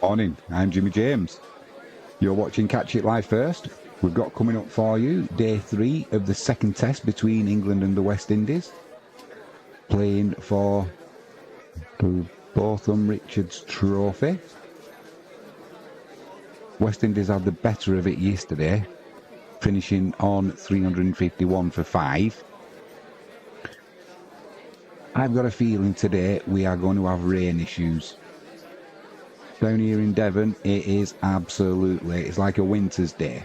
Morning, I'm Jimmy James. You're watching Catch It Live First. We've got coming up for you day 3 of the second test between England and the West Indies. Playing for the Botham Richards Trophy. West Indies had the better of it yesterday, finishing on 351 for 5. I've got a feeling today we are going to have rain issues. Down here in Devon, it is it's like a winter's day.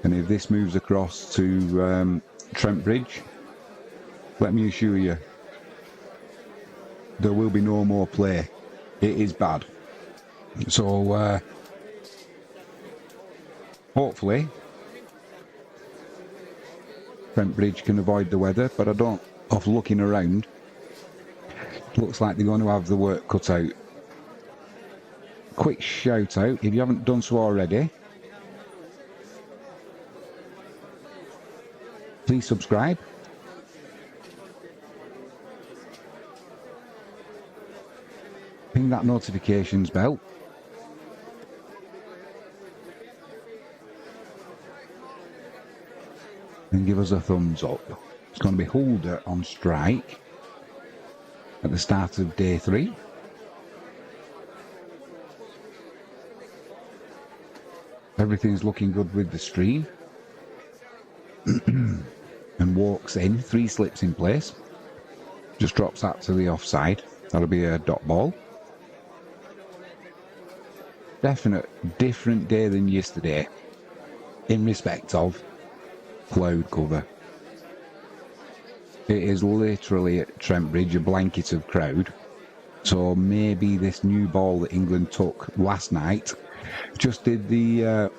And if this moves across to Trent Bridge, let me assure you, there will be no more play. It is bad. So, hopefully, Trent Bridge can avoid the weather, but I don't, off looking around, looks like they're going to have the work cut out. Quick shout out, if you haven't done so already, please subscribe. Ping that notifications bell. And give us a thumbs up. It's going to be Holder on strike at the start of day 3. Everything's looking good with the stream. And walks in, 3 slips in place. Just drops that to the offside. That'll be a dot ball. Definite different day than yesterday in respect of cloud cover. It is literally at Trent Bridge a blanket of crowd. So maybe this new ball that England took last night just did the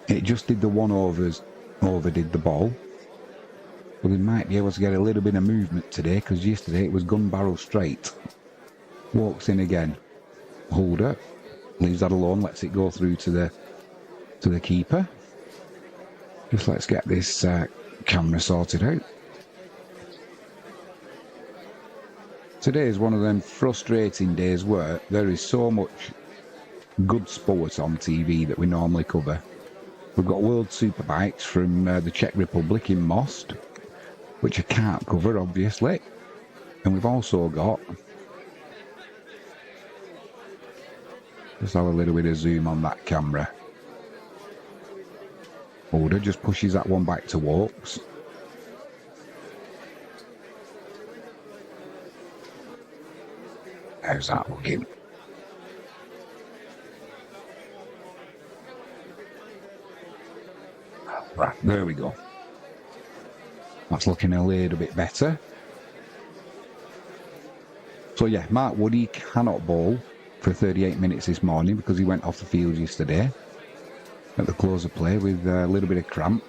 one overdid the ball. But we might be able to get a little bit of movement today, because yesterday it was gun barrel straight. Walks in again. Holder leaves that alone, lets it go through to the keeper. Just let's get this camera sorted out. Today is one of them frustrating days where there is so much good sport on TV that we normally cover. We've got World Superbikes from the Czech Republic in Most, which I can't cover, obviously. And we've also got... Just have a little bit of zoom on that camera. Holder just pushes that one back to Walks. How's that looking? Right, there we go. That's looking a little bit better. So yeah, Mark Woody cannot bowl for 38 minutes this morning because he went off the field yesterday at the close of play with a little bit of cramp.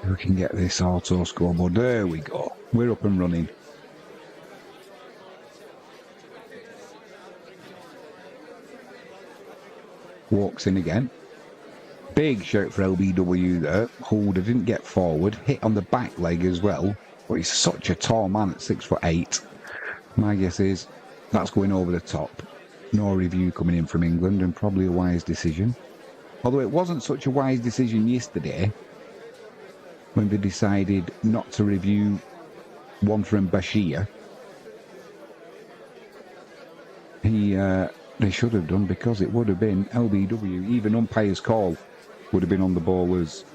We can get this auto scoreboard. There we go. We're up and running. Walks in again. Big shout for LBW there. Holder didn't get forward. Hit on the back leg as well. But he's such a tall man at 6'8". My guess is that's going over the top. No review coming in from England, and probably a wise decision. Although it wasn't such a wise decision yesterday, when they decided not to review one from Bashir. They should have done, because it would have been LBW. Even umpire's call would have been on the bowler's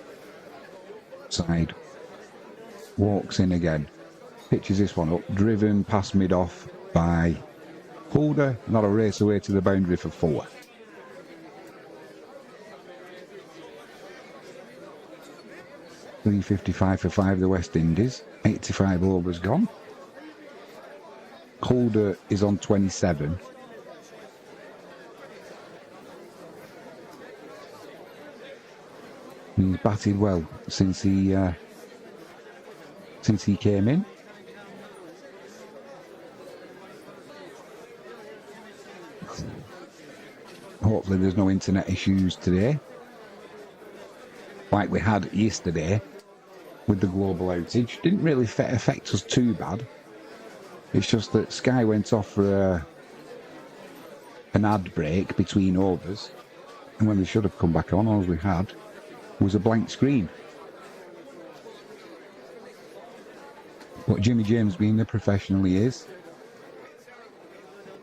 side. Walks in again. Pitches this one up. Driven past mid-off by Holder. Not a race away to the boundary for 4. .355 for 5, the West Indies. 85 overs gone. Holder is on 27. He's batted well since he came in. Hopefully there's no internet issues today, like we had yesterday with the global outage. Didn't really affect us too bad. It's just that Sky went off for an ad break between overs, and when they should have come back on, all we had was a blank screen. But Jimmy James, being the professional he is,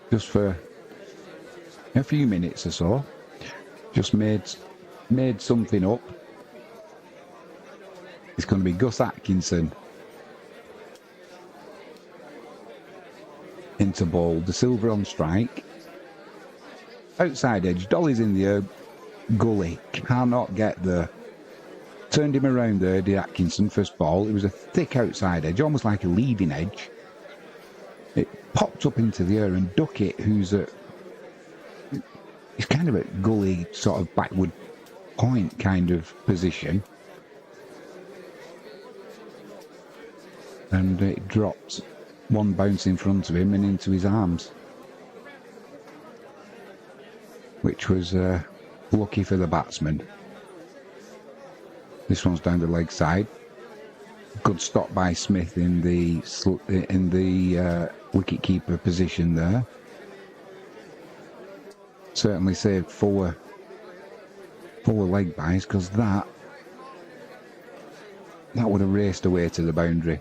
just for a few minutes or so, just made something up. It's going to be Gus Atkinson into ball, De Silva on strike, outside edge, Dolly's in the air, Gully cannot get there. Turned him around there, did Atkinson, first ball. It was a thick outside edge, almost like a leading edge. It popped up into the air, and Duckett, he's kind of a Gully sort of backward point kind of position. And it dropped one bounce in front of him and into his arms, which was lucky for the batsman. This one's down the leg side. Good stop by Smith in the wicket-keeper position there. Certainly saved four leg byes, because that would have raced away to the boundary.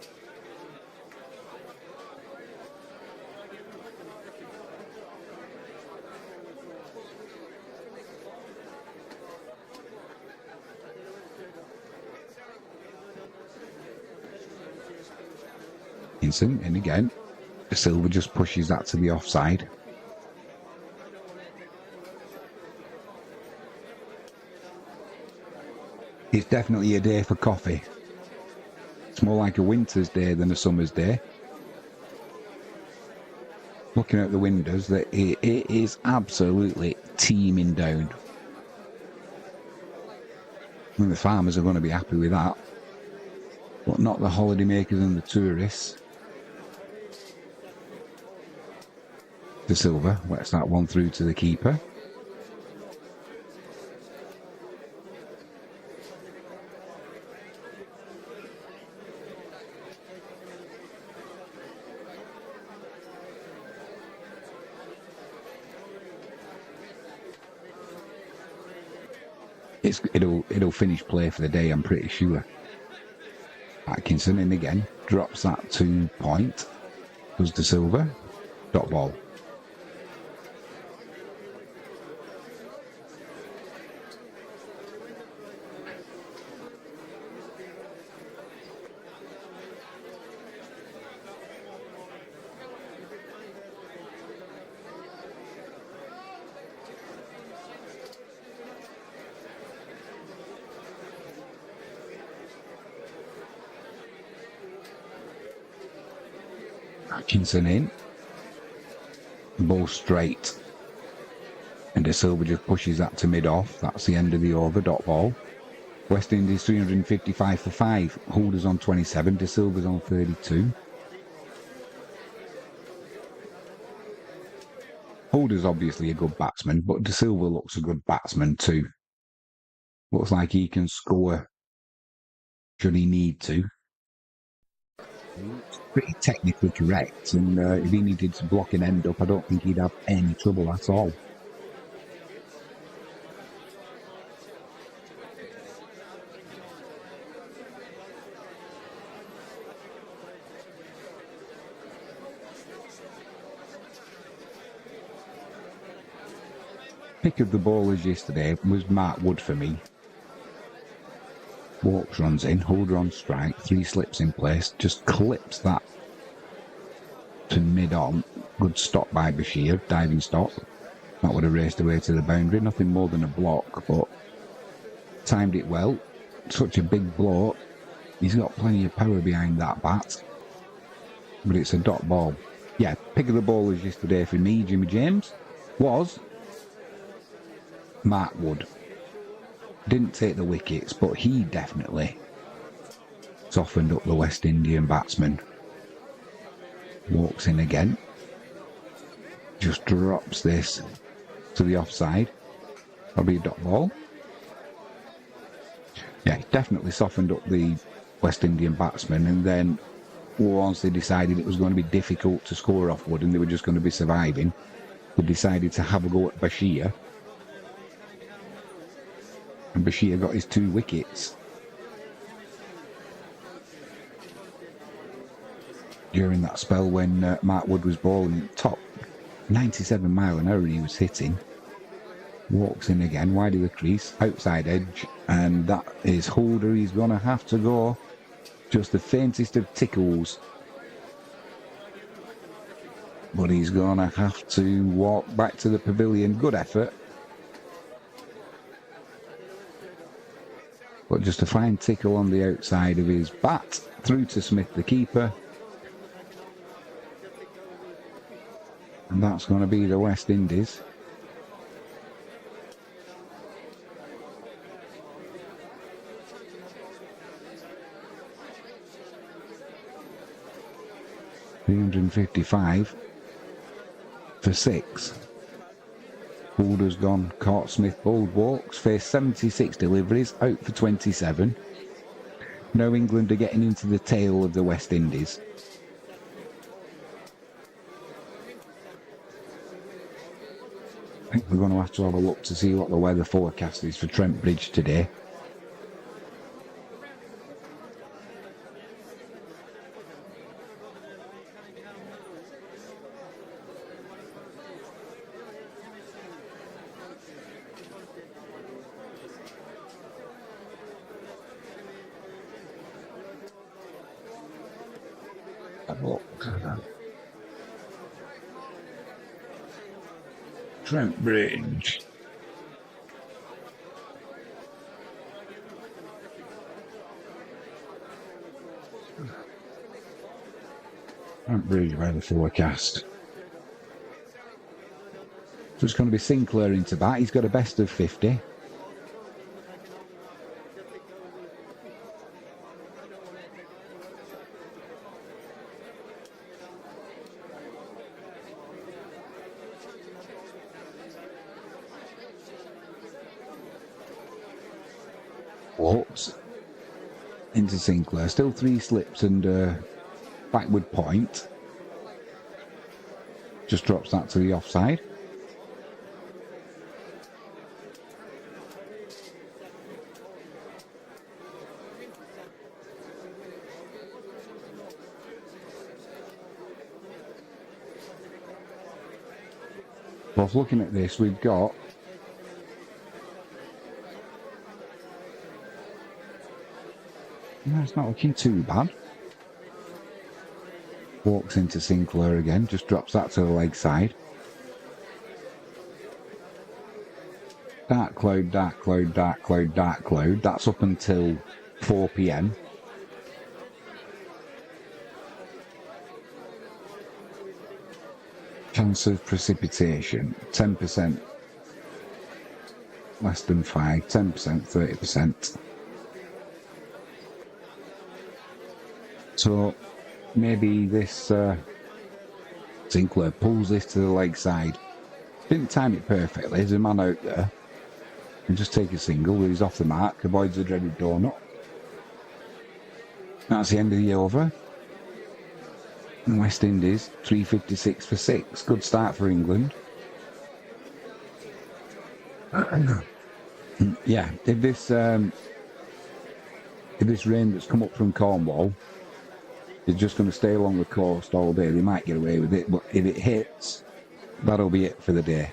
In again. De Silva just pushes that to the offside. It's definitely a day for coffee. It's more like a winter's day than a summer's day. Looking out the windows, that it is absolutely teeming down. And the farmers are going to be happy with that, but not the holidaymakers and the tourists. De Silva lets that one through to the keeper. It'll finish play for the day, I'm pretty sure. Atkinson in again, drops that to point. Goes De Silva, dot ball. Atkinson in, ball straight, and De Silva just pushes that to mid-off. That's the end of the over, dot ball. West Indies 355 for 5, Holders on 27, De Silva's on 32. Holders obviously a good batsman, but De Silva looks a good batsman too. Looks like he can score should he need to. Pretty technically correct, and if he needed to block an end up, I don't think he'd have any trouble at all. Pick of the bowlers yesterday was Mark Wood for me. Walks, runs in, Holder on strike, 3 slips in place, just clips that to mid-on. Good stop by Bashir, diving stop. That would have raced away to the boundary, nothing more than a block, but timed it well. Such a big blow. He's got plenty of power behind that bat, but it's a dot ball. Yeah, pick of the bowlers yesterday for me, Jimmy James, was Mark Wood. Didn't take the wickets, but he definitely softened up the West Indian batsman. Walks in again. Just drops this to the offside. That'll be a dot ball. Yeah, definitely softened up the West Indian batsmen, and then once they decided it was going to be difficult to score off Wood and they were just going to be surviving, they decided to have a go at Bashir. And Bashir got his 2 wickets. During that spell when Mark Wood was bowling top 97 mile an hour he was hitting. Walks in again, wide of the crease, outside edge, and that is Holder. He's going to have to go. Just the faintest of tickles. But he's going to have to walk back to the pavilion. Good effort. But just a fine tickle on the outside of his bat. Through to Smith, the keeper. And that's going to be the West Indies. .355 for 6. Holder's gone, caught Smith, bowled walks, faced 76 deliveries, out for 27. Now England are getting into the tail of the West Indies. I think we're going to have a look to see what the weather forecast is for Trent Bridge today. Trent Bridge. Trent Bridge weather forecast. So it's going to be Sinclair into bat. He's got a best of 50. Walks into Sinclair. Still 3 slips and backward point. Just drops that to the offside. Well, looking at this, we've got no, it's not looking too bad. Walks into Sinclair again, just drops that to the leg side. Dark cloud, dark cloud, dark cloud, dark cloud. That's up until 4 p.m. Chance of precipitation, 10%. Less than 5, 10%, 30%. So maybe this Sinclair pulls this to the leg side. Didn't time it perfectly. There's a man out there. And just take a single. He's off the mark. Avoids the dreaded donut. That's the end of the over. And West Indies, 356 for 6. Good start for England. Yeah, if this rain that's come up from Cornwall is just going to stay along the coast all day, they might get away with it, but if it hits, that'll be it for the day.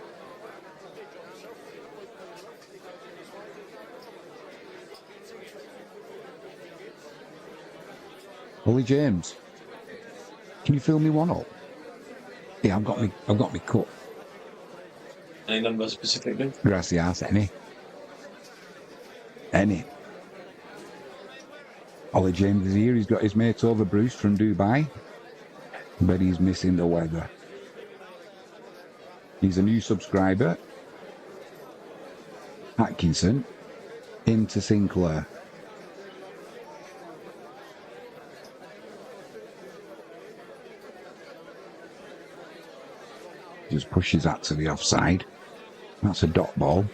Ollie James, can you fill me one up? Yeah, I've got me cut. Any number specifically? Gracias, any. Ollie James is here. He's got his mate over Bruce from Dubai, but he's missing the weather. He's a new subscriber. Atkinson into Sinclair. Just pushes that to the offside. That's a dot ball.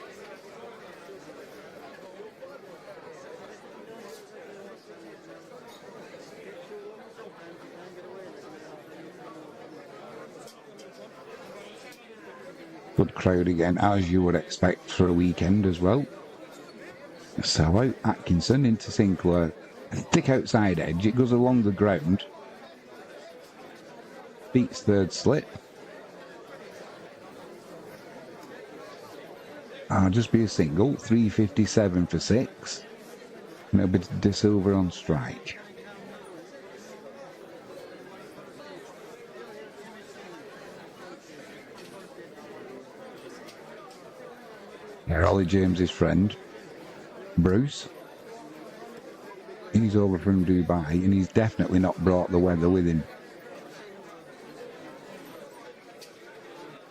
Good crowd again, as you would expect for a weekend as well. So out Atkinson into Sinclair. Thick outside edge, it goes along the ground. Beats third slip. Just be a single, 357 for 6. And it'll be De Silva on strike. Yeah, Ollie James's friend, Bruce. He's over from Dubai and he's definitely not brought the weather with him.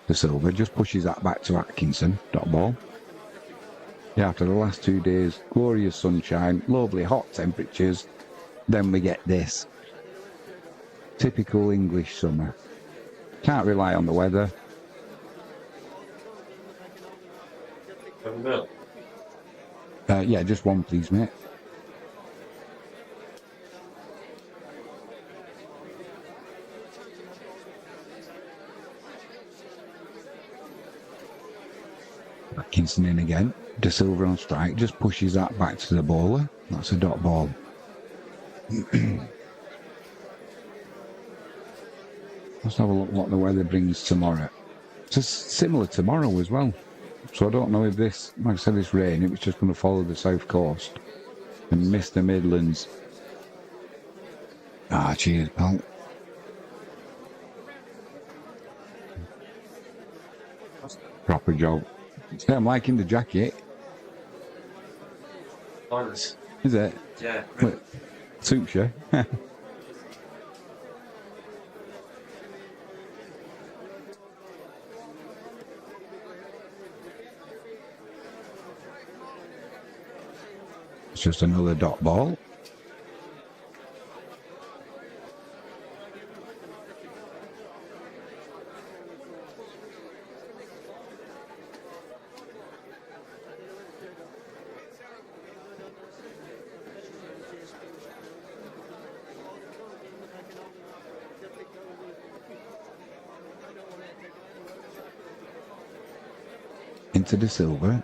De Silva just pushes that back to Atkinson, dot ball. Yeah, after the last 2 days, glorious sunshine, lovely hot temperatures, then we get this. Typical English summer. Can't rely on the weather. Yeah, just one please, mate. Atkinson in again. De Silva on strike, just pushes that back to the bowler. That's a dot ball. Let's have a look what the weather brings tomorrow. It's just similar tomorrow as well. So I don't know if this, like I said, this rain, it was just going to follow the south coast and miss the Midlands. Cheers, pal. Proper job. Yeah, I'm liking the jacket. Nice. Is it? Yeah. Look, suits you. It's just another dot ball. Into De Silva.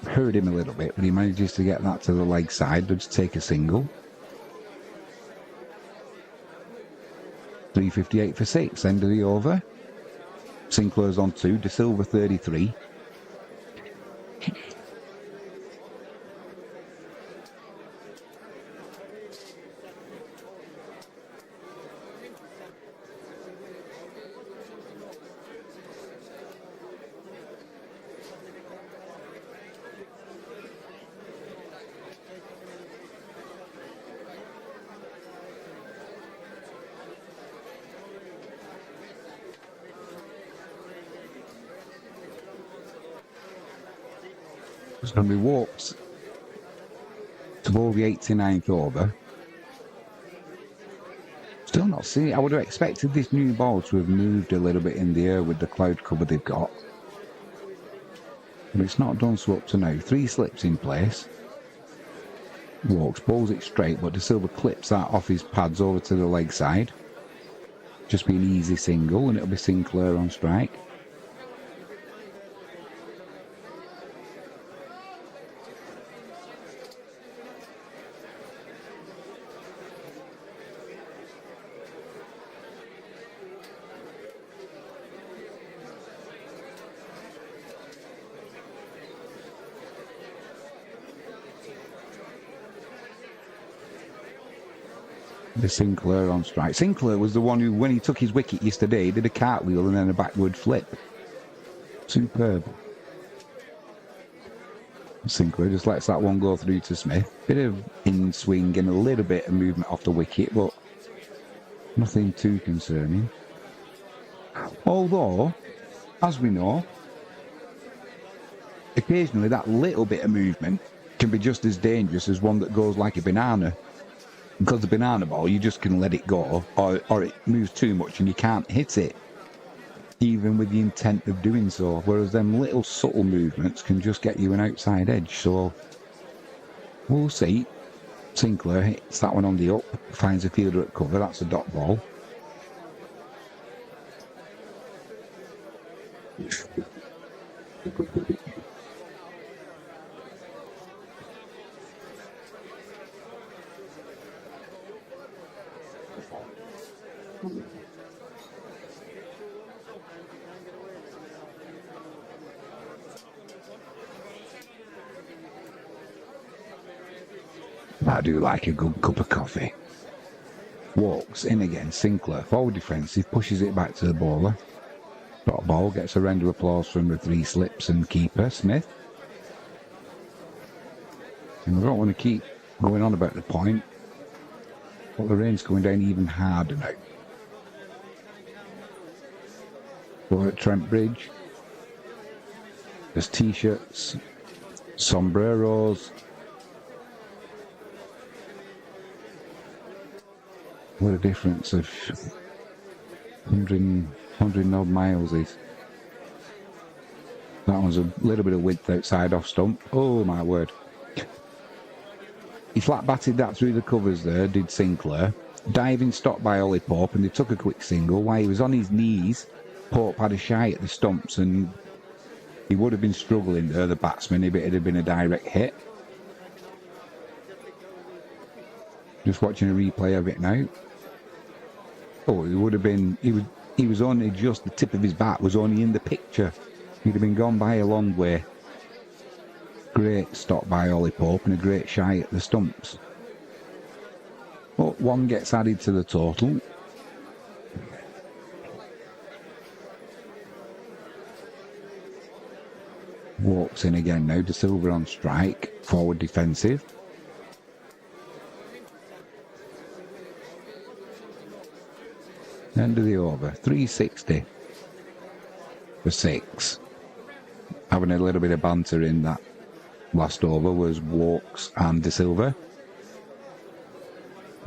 Hurt him a little bit, but he manages to get that to the leg side, but just take a single. 358 for 6, end of the over. Sinclair's on 2, De Silva 33. It's going to be walked to ball the 89th over. Still not seeing it. I would have expected this new ball to have moved a little bit in the air with the cloud cover they've got. But it's not done so up to now. 3 slips in place. Walks, bowls it straight, but De Silva clips that off his pads over to the leg side. Just be an easy single, and it'll be Sinclair on strike. The Sinclair on strike. Sinclair was the one who, when he took his wicket yesterday, did a cartwheel and then a backward flip. Superb. Sinclair just lets that one go through to Smith. Bit of in swing and a little bit of movement off the wicket, but nothing too concerning. Although, as we know, occasionally that little bit of movement can be just as dangerous as one that goes like a banana. Because the banana ball, you just can let it go, or it moves too much and you can't hit it, even with the intent of doing so. Whereas them little subtle movements can just get you an outside edge. So we'll see. Sinclair hits that one on the up, finds a fielder at cover. That's a dot ball. I do like a good cup of coffee. Walks in again, Sinclair, forward defensive, pushes it back to the bowler. Dot ball, gets a round of applause from the three slips and keeper, Smith. And we don't want to keep going on about the point, but the rain's going down even harder now. We're at Trent Bridge. There's t-shirts, sombreros. What a difference of 100 odd miles is. That one's a little bit of width outside off stump. Oh my word. He flat batted that through the covers there, did Sinclair. Diving stop by Ollie Pope, and they took a quick single. While he was on his knees, Pope had a shy at the stumps, and he would have been struggling there, the batsman, if it had been a direct hit. Just watching a replay of it now. Oh, he would have been, he was only just, the tip of his bat was only in the picture. He'd have been gone by a long way. Great stop by Ollie Pope and a great shy at the stumps. But one gets added to the total. Walks in again now, De Silva on strike, forward defensive. End of the over, 360 for 6. Having a little bit of banter in that last over was Walks and De Silva.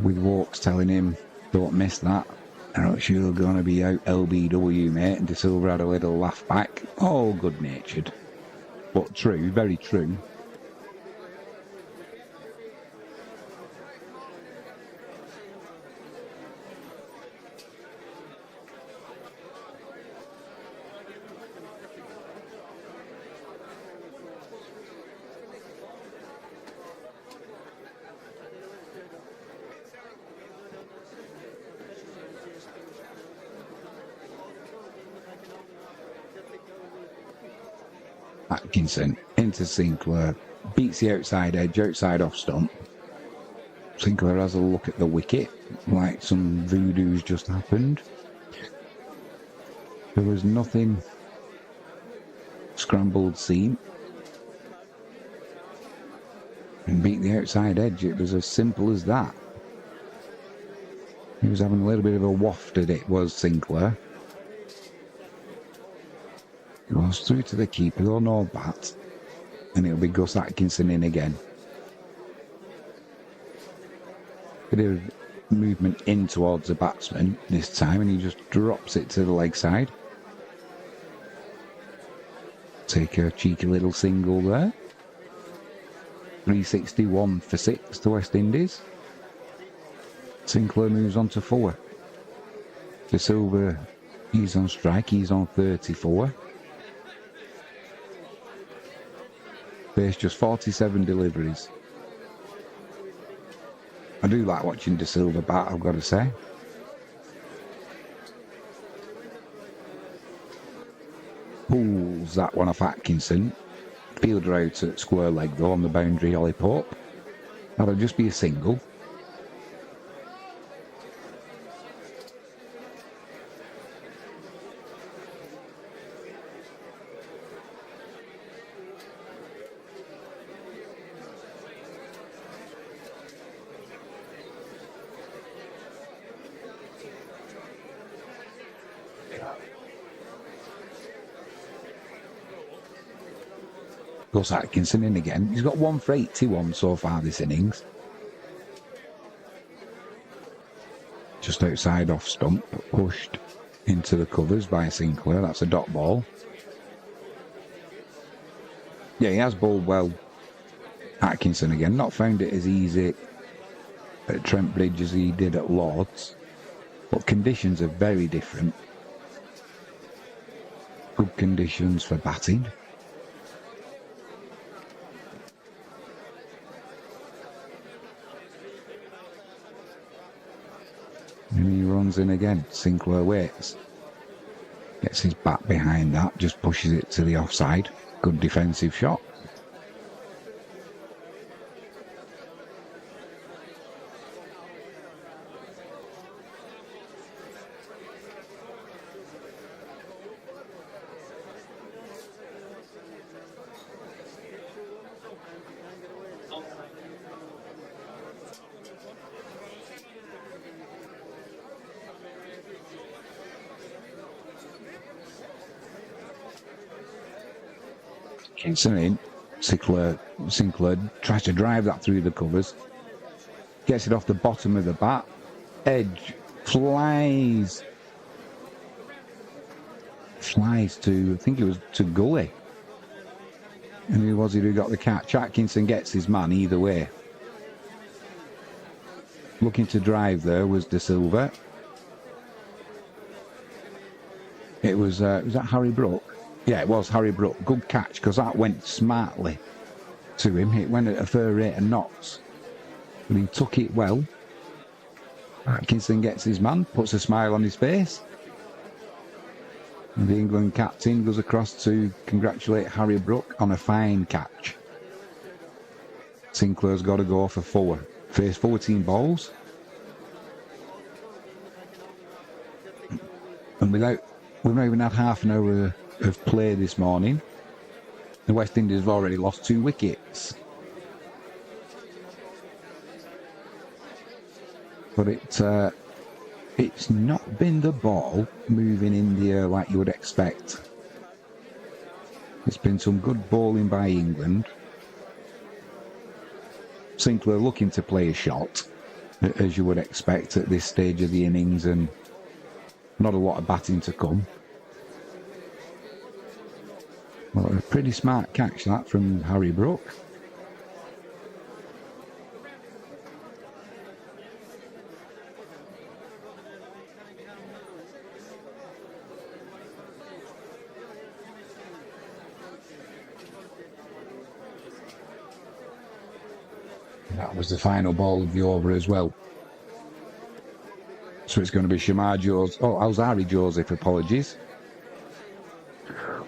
With Walks telling him, don't miss that. I'm not sure you're going to be out LBW, mate. And De Silva had a little laugh back. All good-natured. But true, very true. Atkinson into Sinclair, beats the outside edge, outside off stump. Sinclair has a look at the wicket, like some voodoo's just happened. There was nothing scrambled seam. And beat the outside edge, it was as simple as that. He was having a little bit of a waft at it, was Sinclair. It was through to the keeper, though no bat. And it'll be Gus Atkinson in again. Bit of movement in towards the batsman this time, and he just drops it to the leg side. Take a cheeky little single there. 361 for 6 to West Indies. Sinclair moves on to 4. De Silva, he's on strike, he's on 34. Faced just 47 deliveries. I do like watching De Silva bat, I've got to say. Pulls that one off Atkinson. Fielder out at square leg though on the boundary, Ollie Pope. That'll just be a single. Gus Atkinson in again. He's got 1 for 81 so far this innings. Just outside off stump, pushed into the covers by Sinclair. That's a dot ball. Yeah, he has bowled well. Atkinson again. Not found it as easy at Trent Bridge as he did at Lord's. But conditions are very different. Good conditions for batting. And he runs in again. Sinclair waits. Gets his bat behind that, just pushes it to the offside. Good defensive shot. Kingston in. Sinclair tries to drive that through the covers. Gets it off the bottom of the bat. Edge flies to, I think it was to Gully. And who was it who got the catch? Atkinson gets his man either way. Looking to drive there was De Silva. It was that Harry Brook? Yeah, it was Harry Brook. Good catch, because that went smartly to him. It went at a fair rate of knots. But he took it well. Atkinson gets his man, puts a smile on his face. And the England captain goes across to congratulate Harry Brook on a fine catch. Sinclair's got to go for 4. Face 14 balls. And we've not even had half an hour of play this morning. The West Indies have already lost 2 wickets. But it's not been the ball moving in the air like you would expect. It's been some good bowling by England. Sinclair looking to play a shot, as you would expect at this stage of the innings, and not a lot of batting to come. Well, a pretty smart catch that from Harry Brook. That was the final ball of the over as well. So it's going to be Alzari Joseph, apologies.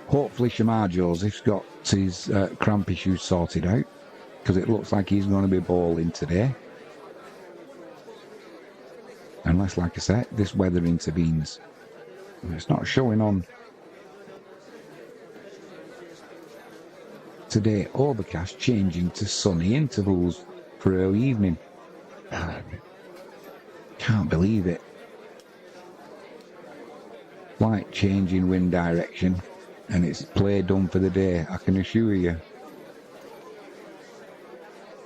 Hopefully Shamar Joseph's got his cramp issues sorted out, because it looks like he's going to be bowling today. Unless, like I said, this weather intervenes. It's not showing on today. Overcast changing to sunny intervals for early evening. Can't believe it. Slight change in wind direction, and it's play done for the day, I can assure you.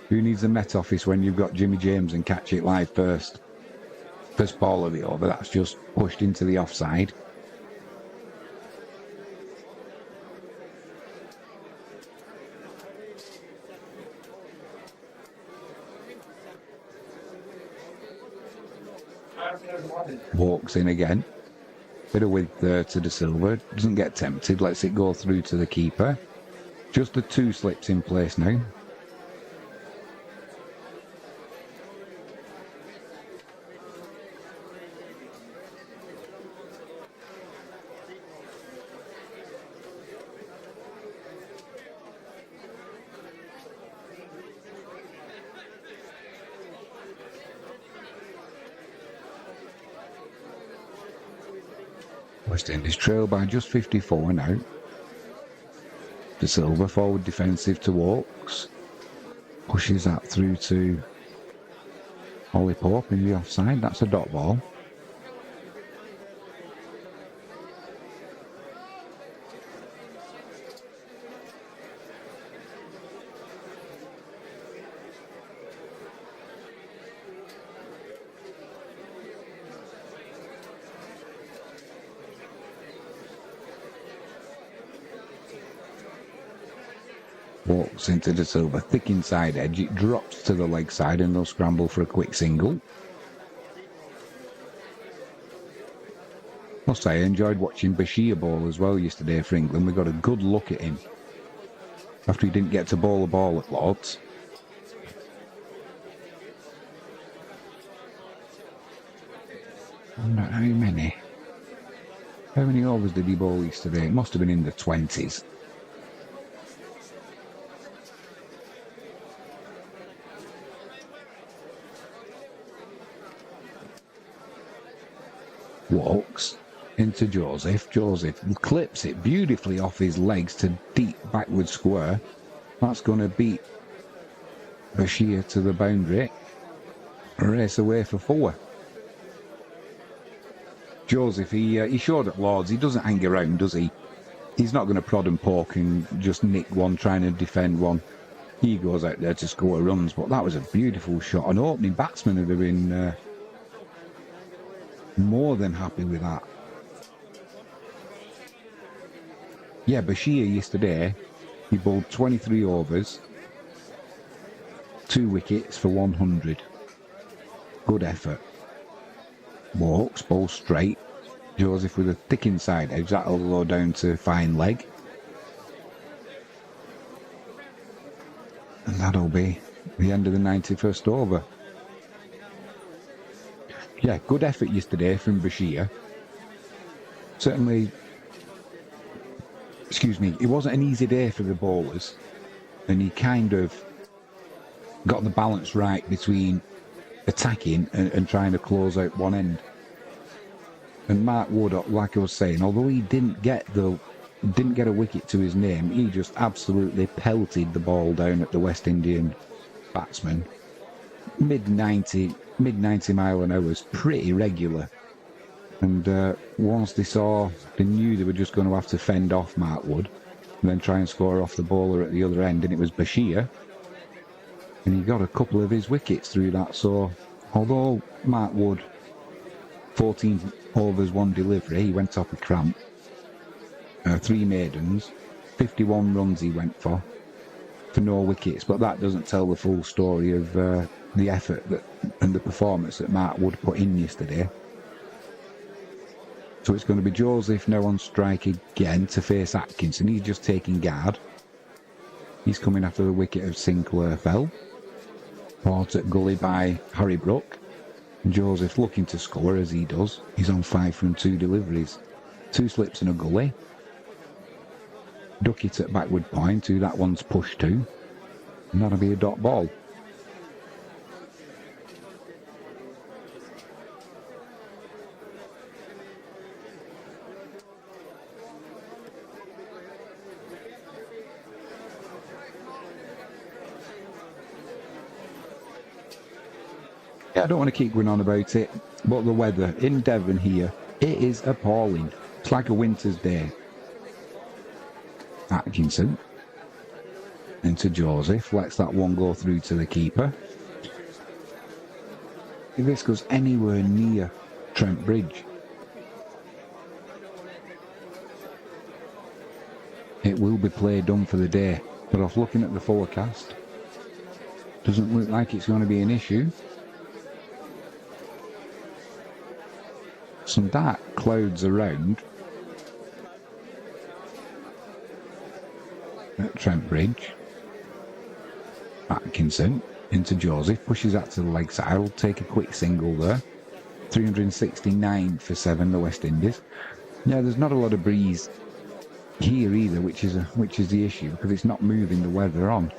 Who needs a Met Office when you've got Jimmy James and Catch It Live first? First ball of the over, that's just pushed into the offside. Walks in again. Bit of width there to De Silva. Doesn't get tempted. Lets it go through to the keeper. Just the 2 slips in place now. West Indies trail by just 54 now. De Silva forward defensive to Oakes. Pushes that through to Ollie Pope in the offside. That's a dot ball. Walks into De Silva, thick inside edge. It drops to the leg side and they'll scramble for a quick single. Must say, I enjoyed watching Bashir bowl as well yesterday for England. We got a good look at him after he didn't get to bowl a ball at Lords. How many? How many overs did he bowl yesterday? It must have been in the 20s. Walks into Joseph. Joseph clips it beautifully off his legs to deep backward square. That's going to beat Bashir to the boundary. Race away for 4. Joseph, he showed at Lords, he doesn't hang around, does he? He's not going to prod and poke and just nick one, trying to defend one. He goes out there to score runs, but that was a beautiful shot. An opening batsman would have been more than happy with that. Yeah, Bashir yesterday, he bowled 23 overs, 2 wickets for 100. Good effort. Walks, bowl straight. Joseph with a thick inside edge, that'll go down to fine leg. And that'll be the end of the 91st over. Yeah, good effort yesterday from Bashir. Certainly, it wasn't an easy day for the bowlers. And he kind of got the balance right between attacking and trying to close out one end. And Mark Wood, like I was saying, although he didn't get a wicket to his name, he just absolutely pelted the ball down at the West Indian batsman. Mid 90 mile an hour is pretty regular. And once they knew they were just going to have to fend off Mark Wood and then try and score off the bowler at the other end, and it was Bashir. And he got a couple of his wickets through that. So although Mark Wood, 14 overs, 1 delivery, he went off a cramp. 3 maidens, 51 runs he went for no wickets. But that doesn't tell the full story of the effort and the performance that Mark Wood put in yesterday. So it's going to be Joseph now on strike again to face Atkinson. He's just taking guard. He's coming after the wicket of Sinclair fell. Caught at gully by Harry Brook. Joseph looking to score as he does. He's on 5 from 2 deliveries. 2 slips and a gully. Duck it at backward point, who that one's pushed to. And that'll be a dot ball. Yeah, I don't want to keep going on about it, but the weather in Devon here, it is appalling. It's like a winter's day. Atkinson into Joseph, lets that one go through to the keeper. If this goes anywhere near Trent Bridge, it will be play done for the day. But off looking at the forecast, doesn't look like it's going to be an issue. Some dark clouds around at Trent Bridge. Atkinson into Joseph, pushes that to the leg side. I'll take a quick single there. 369 for 7, the West Indies. Yeah, there's not a lot of breeze here either, which is the issue, because it's not moving the weather on.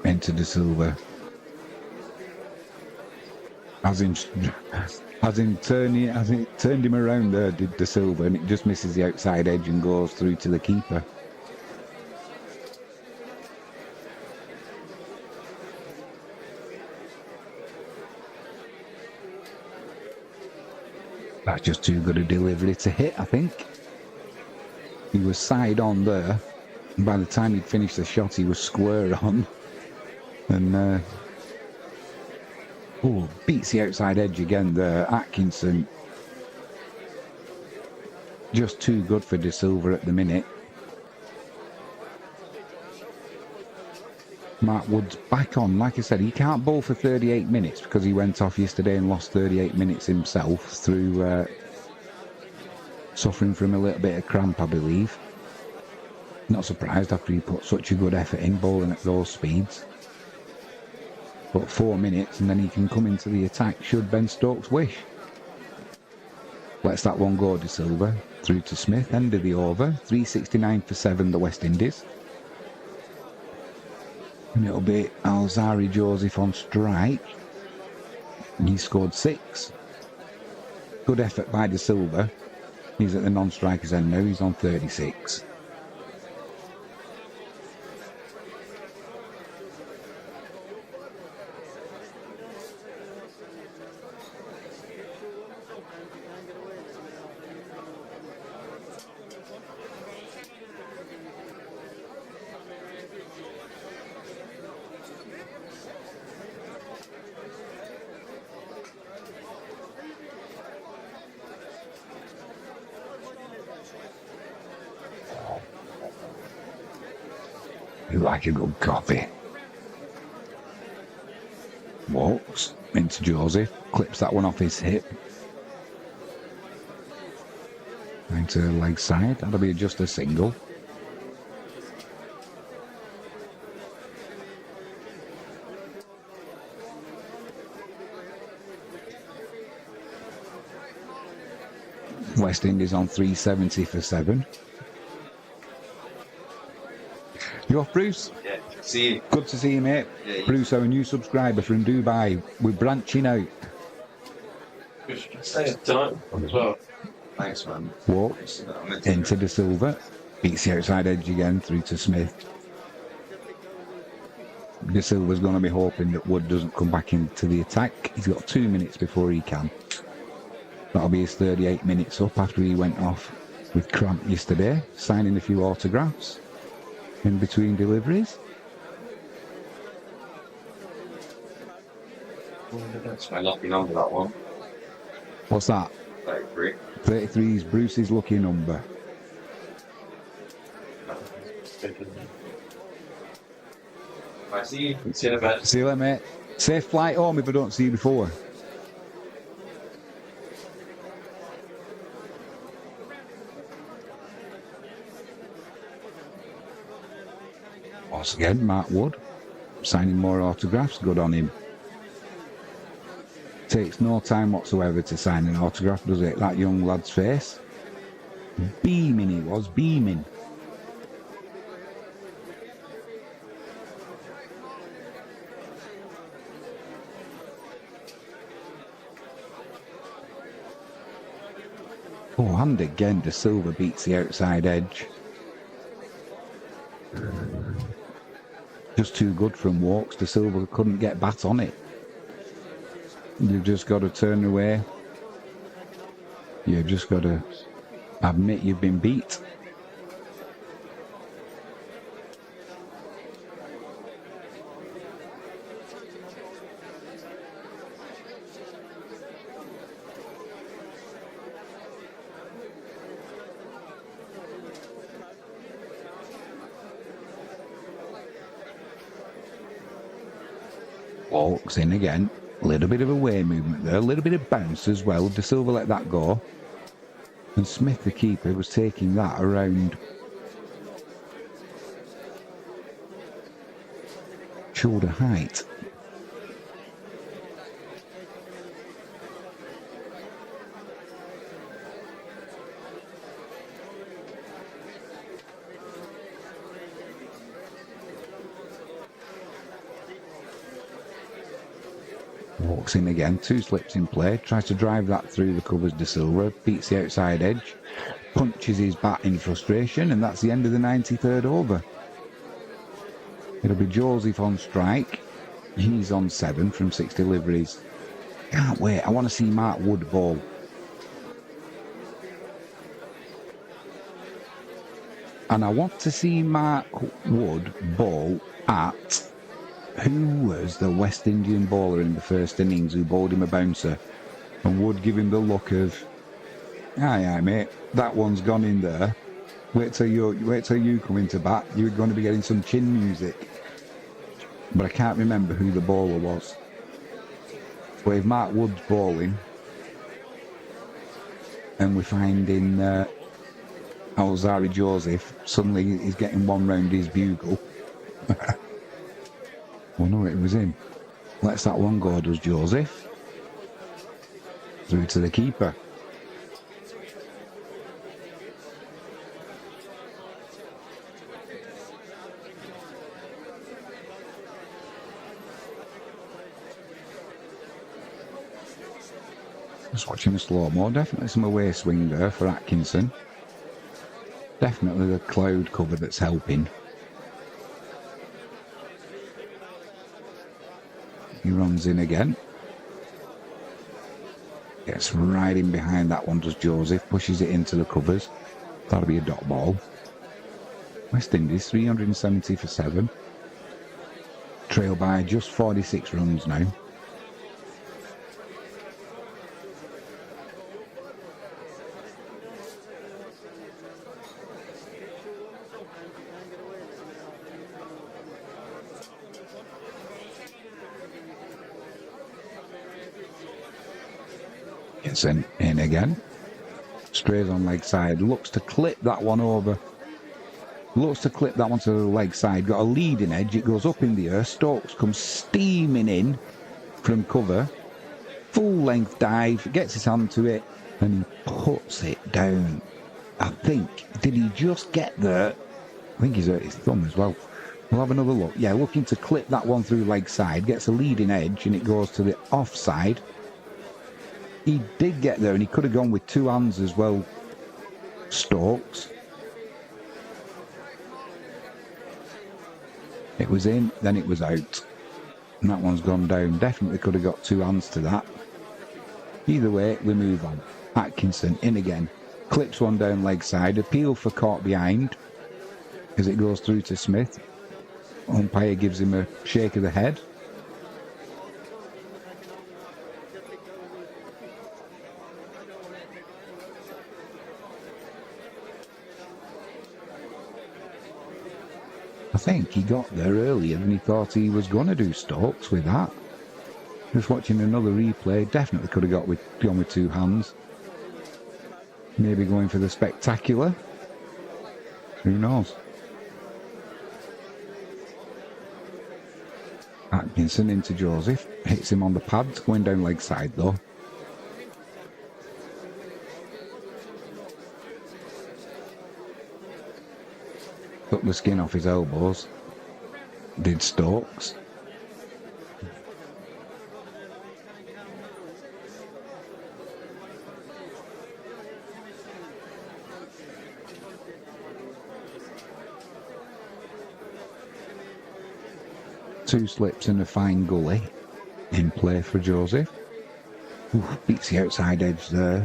Into De Silva. As in turned him around there, did De Silva, and it just misses the outside edge and goes through to the keeper. That's just too good a delivery to hit, I think. He was side on there. And by the time he'd finished the shot, he was square on. And, beats the outside edge again there. Atkinson. Just too good for De Silva at the minute. Mark Wood's back on. Like I said, he can't bowl for 38 minutes because he went off yesterday and lost 38 minutes himself through suffering from a little bit of cramp, I believe. Not surprised after he put such a good effort in bowling at those speeds. But 4 minutes and then he can come into the attack should Ben Stokes wish. Lets that one go, De Silva. Through to Smith, end of the over. 369 for 7, the West Indies. And it'll be Alzari Joseph on strike. And he scored 6. Good effort by De Silva. He's at the non-strikers end now. He's on 36. You like a good coffee. Walks into Joseph, clips that one off his hip. Into the leg side, that'll be just a single. West Indies on 370 for 7. You off, Bruce? Yeah, see you. Good to see you, mate. Yeah, Bruce, our new subscriber from Dubai. We're branching out. Stay tonight as well. Thanks, man. Walks into De Silva. Beats the outside edge again through to Smith. De Silva's going to be hoping that Wood doesn't come back into the attack. He's got 2 minutes before he can. That'll be his 38 minutes up after he went off with cramp yesterday, signing a few autographs in between deliveries. That's my lucky number, that one. What's that? 33. 33 is Bruce's lucky number. I see you. See you in a bit. See you later, mate. Safe flight home if I don't see you before. Once again, Mark Wood signing more autographs. Good on him. Takes no time whatsoever to sign an autograph, does it? That young lad's face. Beaming he was, beaming. Oh, and again, De Silva beats the outside edge. Just too good from walks. De Silva couldn't get bat on it. You've just got to turn away. You've just got to admit you've been beat. Walks in again. A little bit of a way movement there, a little bit of bounce as well. De Silva let that go. And Smith, the keeper, was taking that around shoulder height. Walks in again, 2 slips in play, tries to drive that through the covers. De Silva beats the outside edge, punches his bat in frustration, and that's the end of the 93rd over. It'll be Joseph on strike. He's on 7 from 6 deliveries. Can't wait, I want to see Mark Wood bowl. And I want to see Mark Wood bowl at, who was the West Indian bowler in the first innings who bowled him a bouncer? And Wood give him the look of, aye, mate, that one's gone in there. Wait till you come into bat. You're going to be getting some chin music. But I can't remember who the bowler was. But if Mark Wood's bowling, and we're finding Alzari Joseph, suddenly he's getting one round his bugle. Well, no, it was him. Lets that one go, does Joseph. Through to the keeper. Just watching the slow-mo. Definitely some away swing there for Atkinson. Definitely the cloud cover that's helping. He runs in again. Gets right in behind that one, does Joseph. Pushes it into the covers. That'll be a dot ball. West Indies, 370 for 7. Trail by just 46 runs now. Gets in again. Strays on leg side. Looks to clip that one over. Looks to clip that one to the leg side. Got a leading edge. It goes up in the air. Stokes comes steaming in from cover. Full length dive. Gets his hand to it. And he puts it down. I think. Did he just get there? I think he's hurt his thumb as well. We'll have another look. Yeah, looking to clip that one through leg side. Gets a leading edge and it goes to the offside. He did get there and he could have gone with two hands as well, Stokes. It was in, then it was out. And that one's gone down. Definitely could have got two hands to that. Either way, we move on. Atkinson in again. Clips one down leg side. Appeal for caught behind as it goes through to Smith. Umpire gives him a shake of the head. I think he got there earlier than he thought he was going to do Stokes with that. Just watching another replay, definitely could have gone with two hands. Maybe going for the spectacular. Who knows? Atkinson into Joseph. Hits him on the pads, going down leg side though. Took the skin off his elbows. Did Stokes. Two slips and a fine gully in play for Joseph. Beats the outside edge there.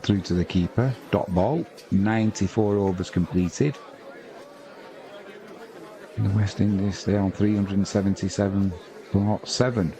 Through to the keeper. Dot ball. 94 overs completed. The West Indies stay on 377.7.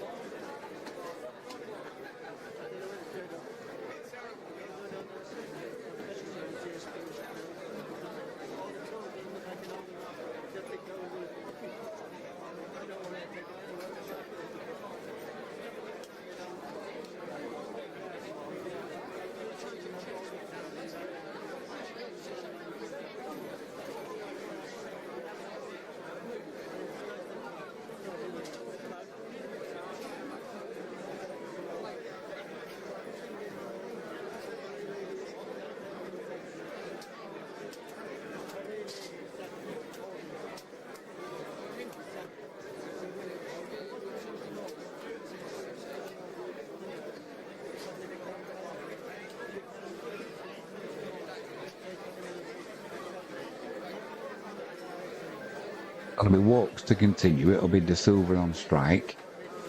It'll be walks to continue. It'll be De Silva on strike.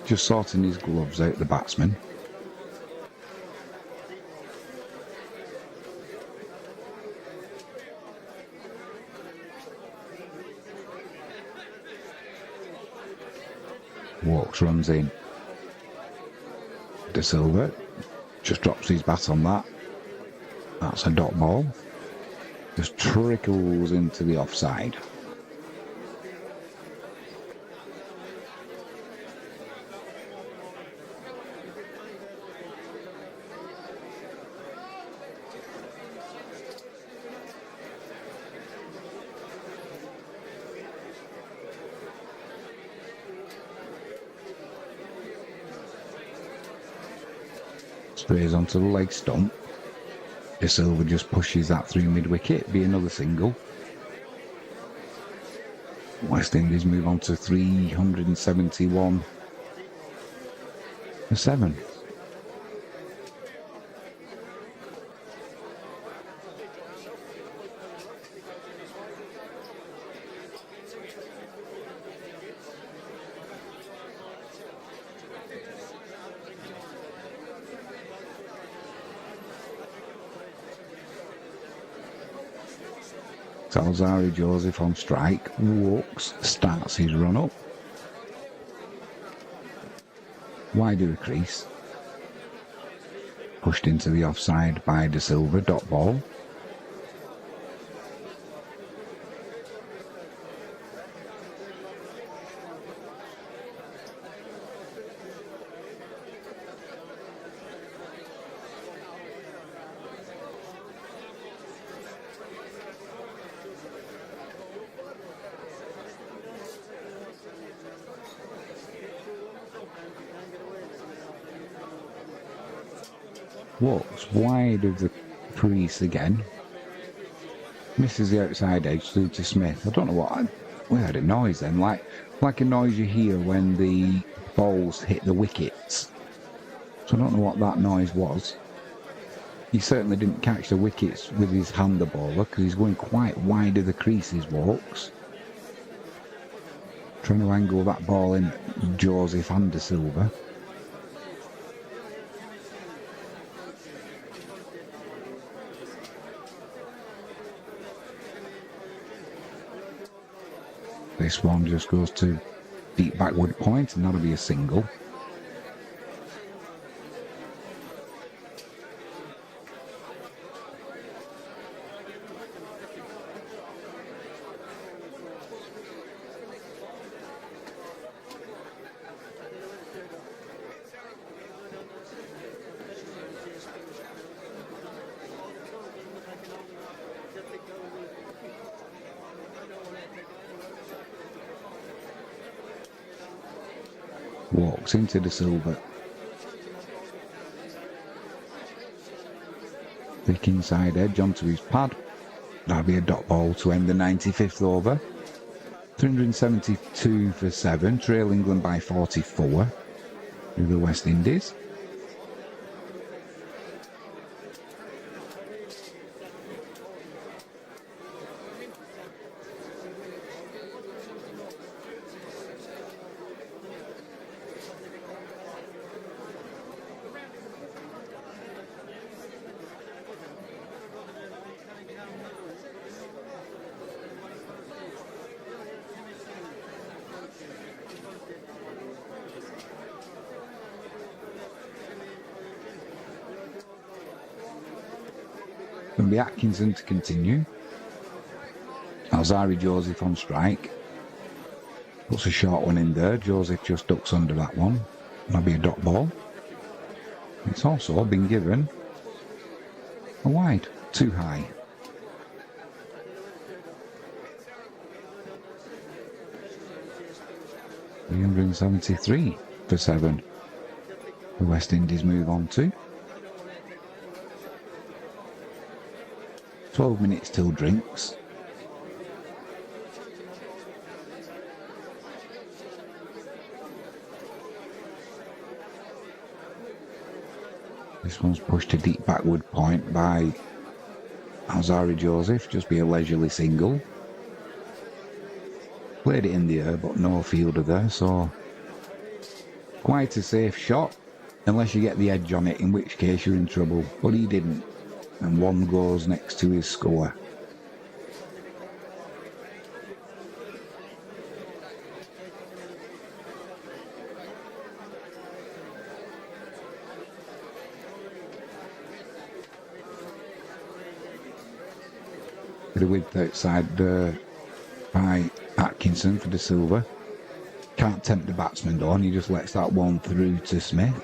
Just sorting his gloves out, the batsman. Walks, runs in. De Silva just drops his bat on that. That's a dot ball. Just trickles into the offside. Sprays onto the leg stump. De Silva just pushes that through mid-wicket, be another single. West Indies move on to 371 for 7. Salzari Joseph on strike, walks, starts his run up. Wide of the crease. Pushed into the offside by De Silva, dot ball. Walks wide of the crease again. Misses the outside edge through to Smith. I don't know what. We heard a noise then, like a noise you hear when the balls hit the wickets. So I don't know what that noise was. He certainly didn't catch the wickets with his handballer because he's going quite wide of the crease, his walks. Trying to angle that ball in at Joseph and De Silva. This one just goes to deep backward point, and that'll be a single. Walks into De Silva. Thick inside edge onto his pad. That'll be a dot ball to end the 95th over. 372 for 7, trail England by 44 to the West Indies. Going to be Atkinson to continue. Alzari Joseph on strike. Puts a short one in there. Joseph just ducks under that one. That'll be a dot ball. It's also been given a wide, too high. $373 for 7. The West Indies move on to 12 minutes till drinks. This one's pushed to deep backward point by Alzari Joseph, just be a leisurely single. Played it in the air, but no fielder there, so quite a safe shot, unless you get the edge on it, in which case you're in trouble. But he didn't, and one goes next to his score. bit of width outside by Atkinson for the silver. Can't tempt the batsman on, he just lets that one through to Smith.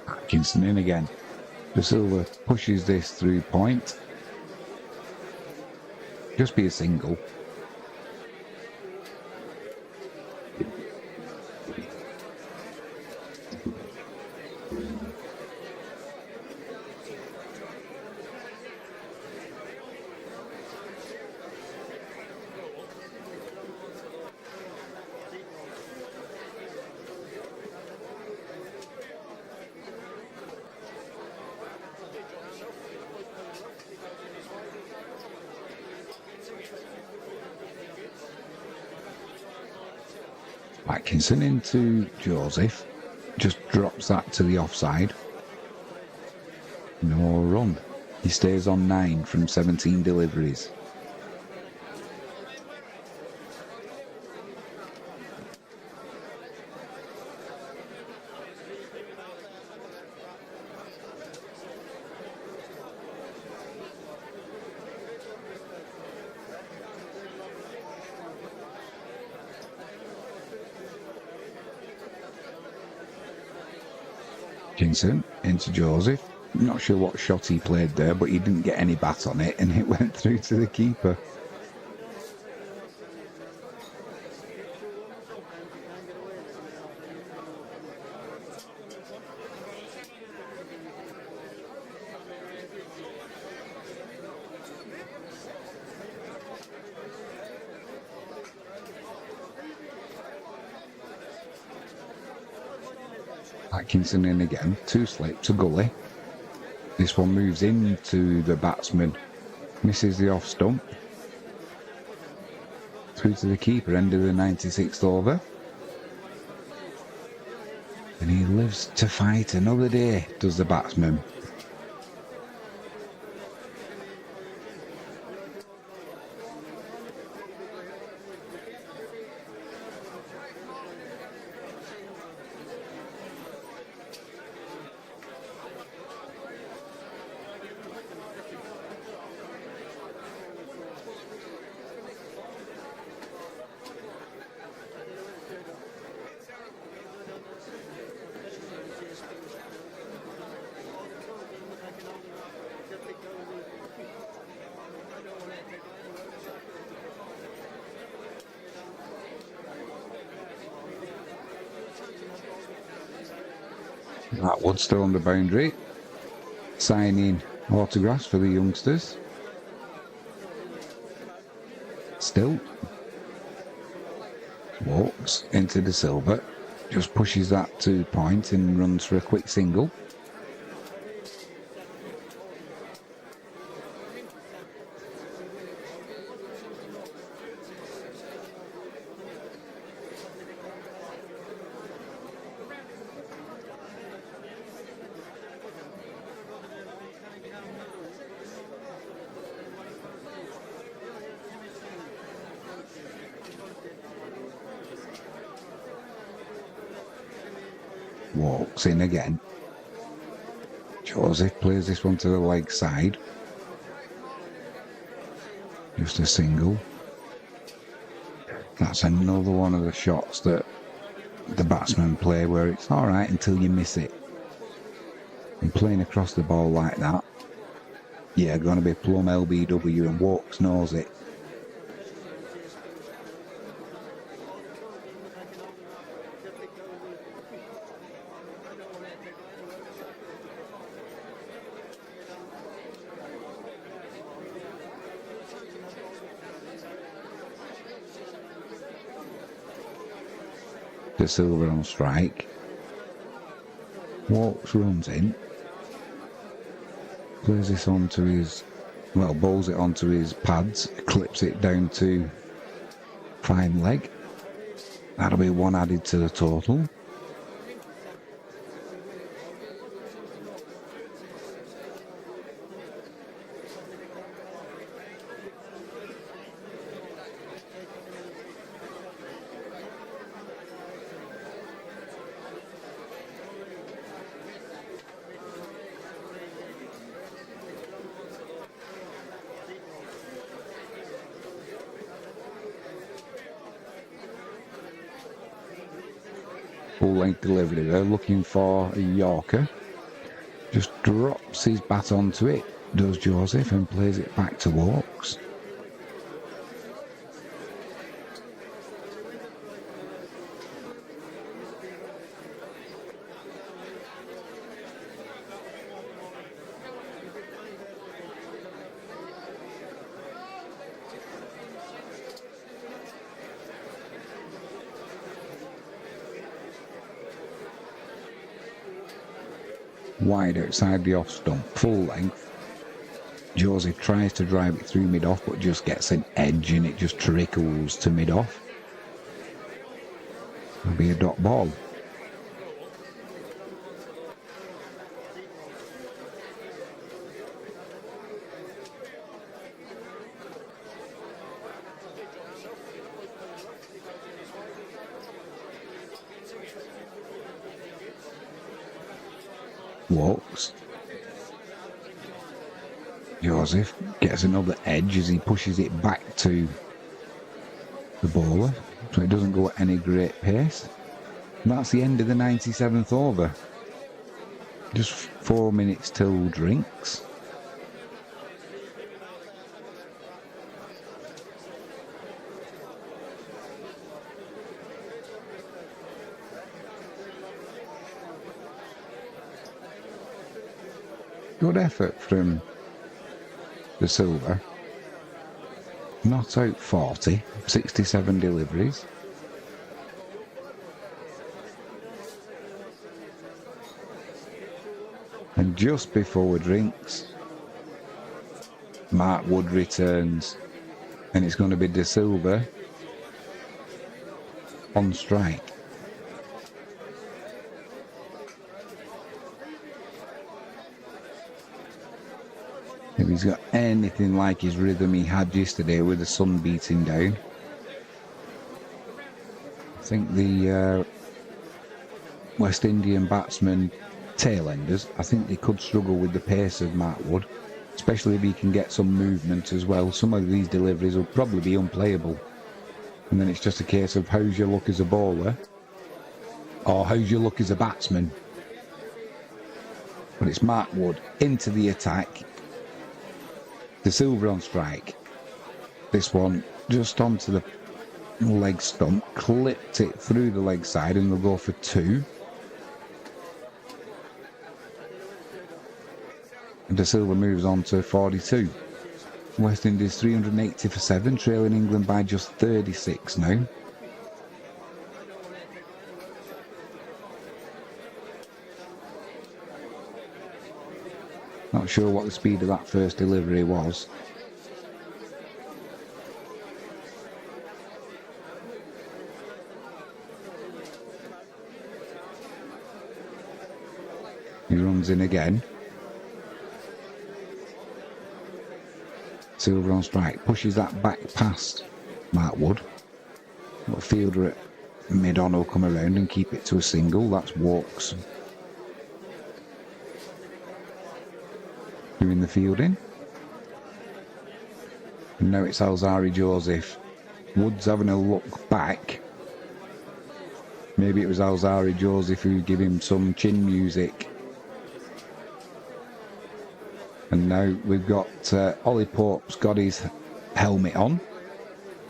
Atkinson in again. De Silva pushes this through point. Just be a single. Atkinson into Joseph, just drops that to the offside. No run. He stays on 9 from 17 deliveries. Atkinson into Joseph. Not sure what shot he played there, but he didn't get any bat on it and it went through to the keeper. Atkinson in again, 2 slips, a gully. This one moves into the batsman, misses the off stump. Through to the keeper, end of the 96th over. And he lives to fight another day, does the batsman. That Wood still on the boundary, signing autographs for the youngsters. Still walks into the silver, just pushes that to point and runs for a quick single. Walks in again. Joseph plays this one to the leg side. Just a single. That's another one of the shots that the batsmen play where it's alright until you miss it. And playing across the ball like that, yeah, going to be plumb LBW, and Walks knows it. De Silva on strike. Walks, runs in. Plays this onto his, well, bowls it onto his pads, clips it down to fine leg. That'll be 1 added to the total. full-length delivery there, looking for a Yorker. Just drops his bat onto it, does Joseph, and plays it back to Walks. Wide outside the off stump, full length. Joseph tries to drive it through mid-off, but just gets an edge and it just trickles to mid-off. It'll be a dot ball. Walks. Joseph gets another edge as he pushes it back to the bowler, so it doesn't go at any great pace. And that's the end of the 97th over. Just 4 minutes till drinks. Good effort from the Silver. Not out 40, 67 deliveries. And just before drinks, Mark Wood returns, and it's going to be De Silva on strike. If he's got anything like his rhythm he had yesterday with the sun beating down. I think the West Indian batsmen tail-enders, I think they could struggle with the pace of Mark Wood, especially if he can get some movement as well. Some of these deliveries will probably be unplayable. And then it's just a case of how's your luck as a bowler or how's your luck as a batsman. But it's Mark Wood into the attack. De Silva on strike. This one just onto the leg stump, clipped it through the leg side, and they'll go for 2. And De Silva moves on to 42. West Indies 380 for 7, trailing England by just 36 now. Not sure what the speed of that first delivery was. He runs in again. Silver on strike, pushes that back past Mark Wood. But fielder at mid-on will come around and keep it to a single. That's Walks doing the fielding. And now it's Alzari Joseph. Wood's having a look back. Maybe it was Alzari Joseph who gave him some chin music. And now we've got Ollie Pope's got his helmet on,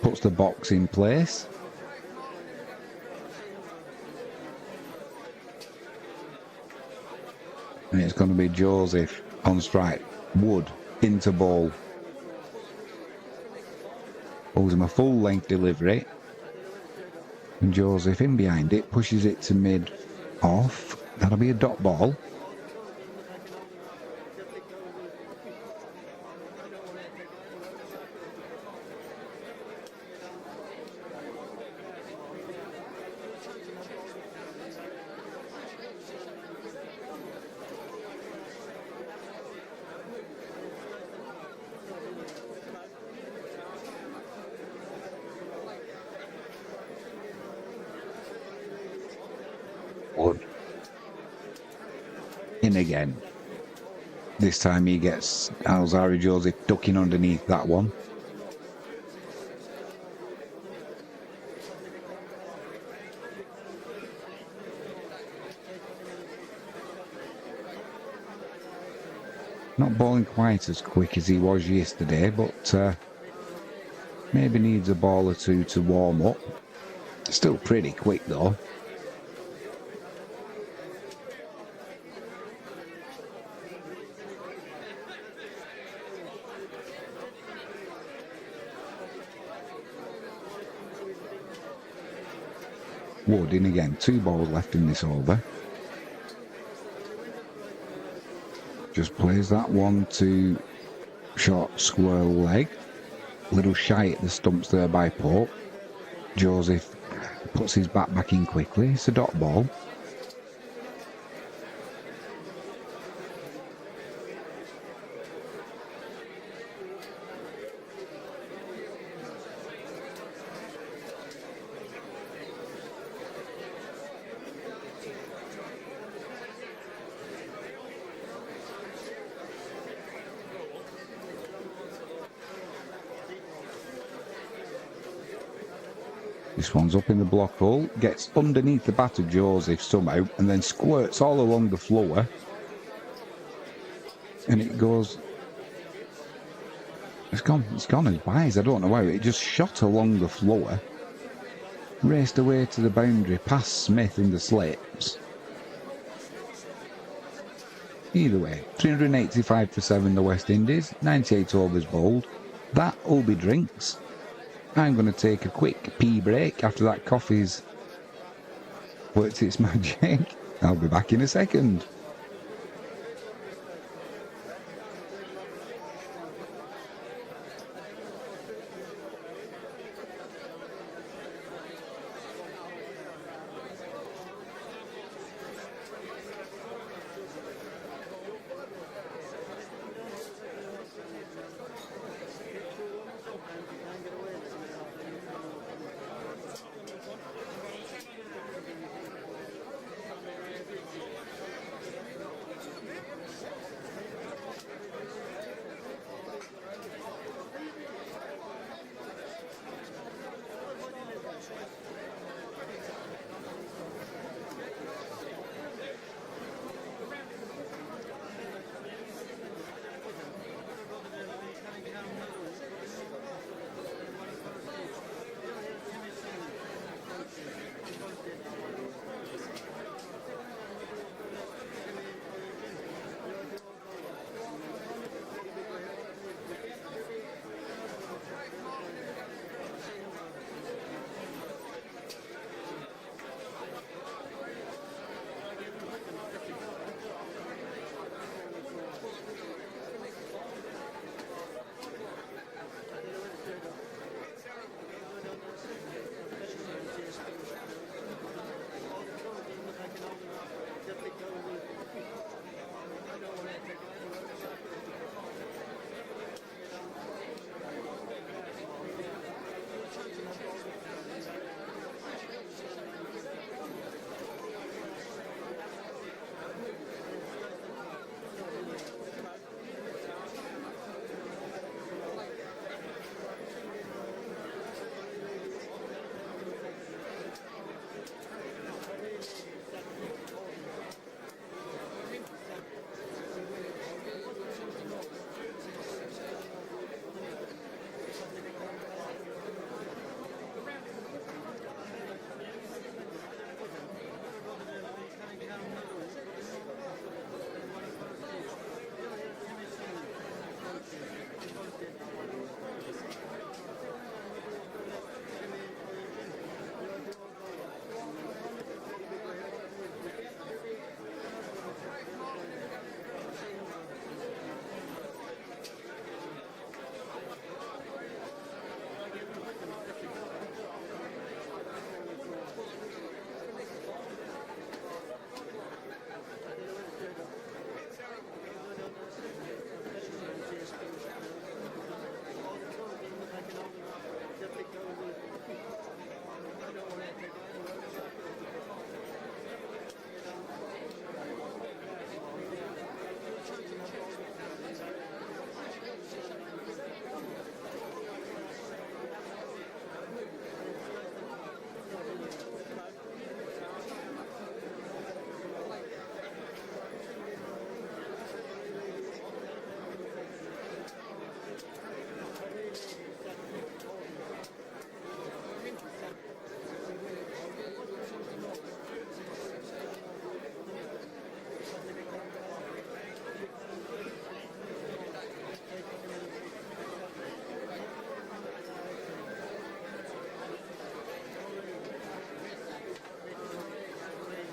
puts the box in place. And it's going to be Joseph on strike. Wood into ball. Owes him a full length delivery. And Joseph in behind it, pushes it to mid off. That'll be a dot ball. Wood. In again. This time he gets Alzari Joseph ducking underneath that one. Not bowling quite as quick as he was yesterday, but maybe needs a ball or two to warm up. Still pretty quick though. Wood in again. 2 balls left in this over. Just plays that one to short square leg. Little shy at the stumps there by Pope. Joseph puts his bat back in quickly. It's a dot ball. This one's up in the block hole, gets underneath the bat of Joseph somehow, and then squirts all along the floor. And it goes... It's gone as wise. I don't know how. It just shot along the floor, raced away to the boundary, past Smith in the slips. Either way, 385 for 7 the West Indies, 98 overs bowled. That'll be drinks. I'm going to take a quick pee break after that coffee's worked its magic. I'll be back in a second.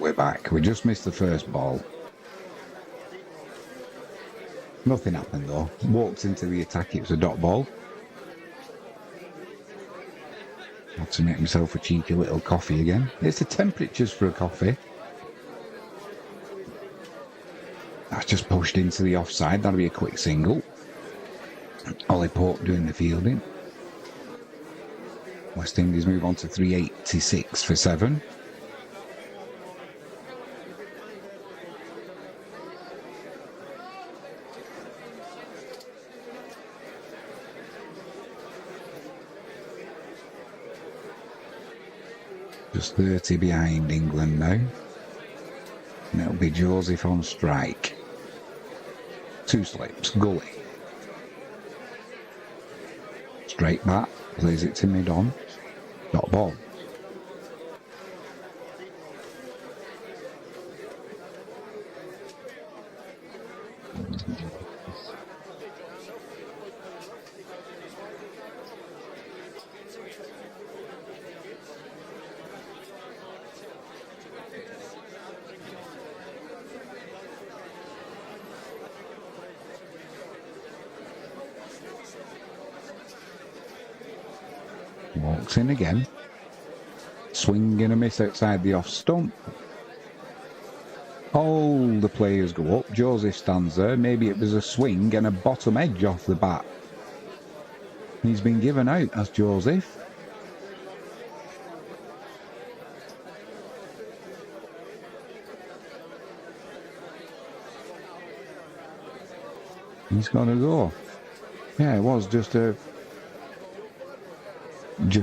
We're back. We just missed the first ball. Nothing happened though. Walks into the attack. It was a dot ball. Had to make myself a cheeky little coffee again. It's the temperatures for a coffee. That's just pushed into the offside. That'll be a quick single. Ollie Pope doing the fielding. West Indies move on to 386 for 7. Just 30 behind England now. And it'll be Joseph on strike. 2 slips, gully. Straight back, plays it to mid-on. Dot ball. Walks in again. Swing and a miss outside the off stump. All the players go up. Joseph stands there. Maybe it was a swing and a bottom edge off the bat. He's been given out as Joseph. He's got to go. Yeah, it was just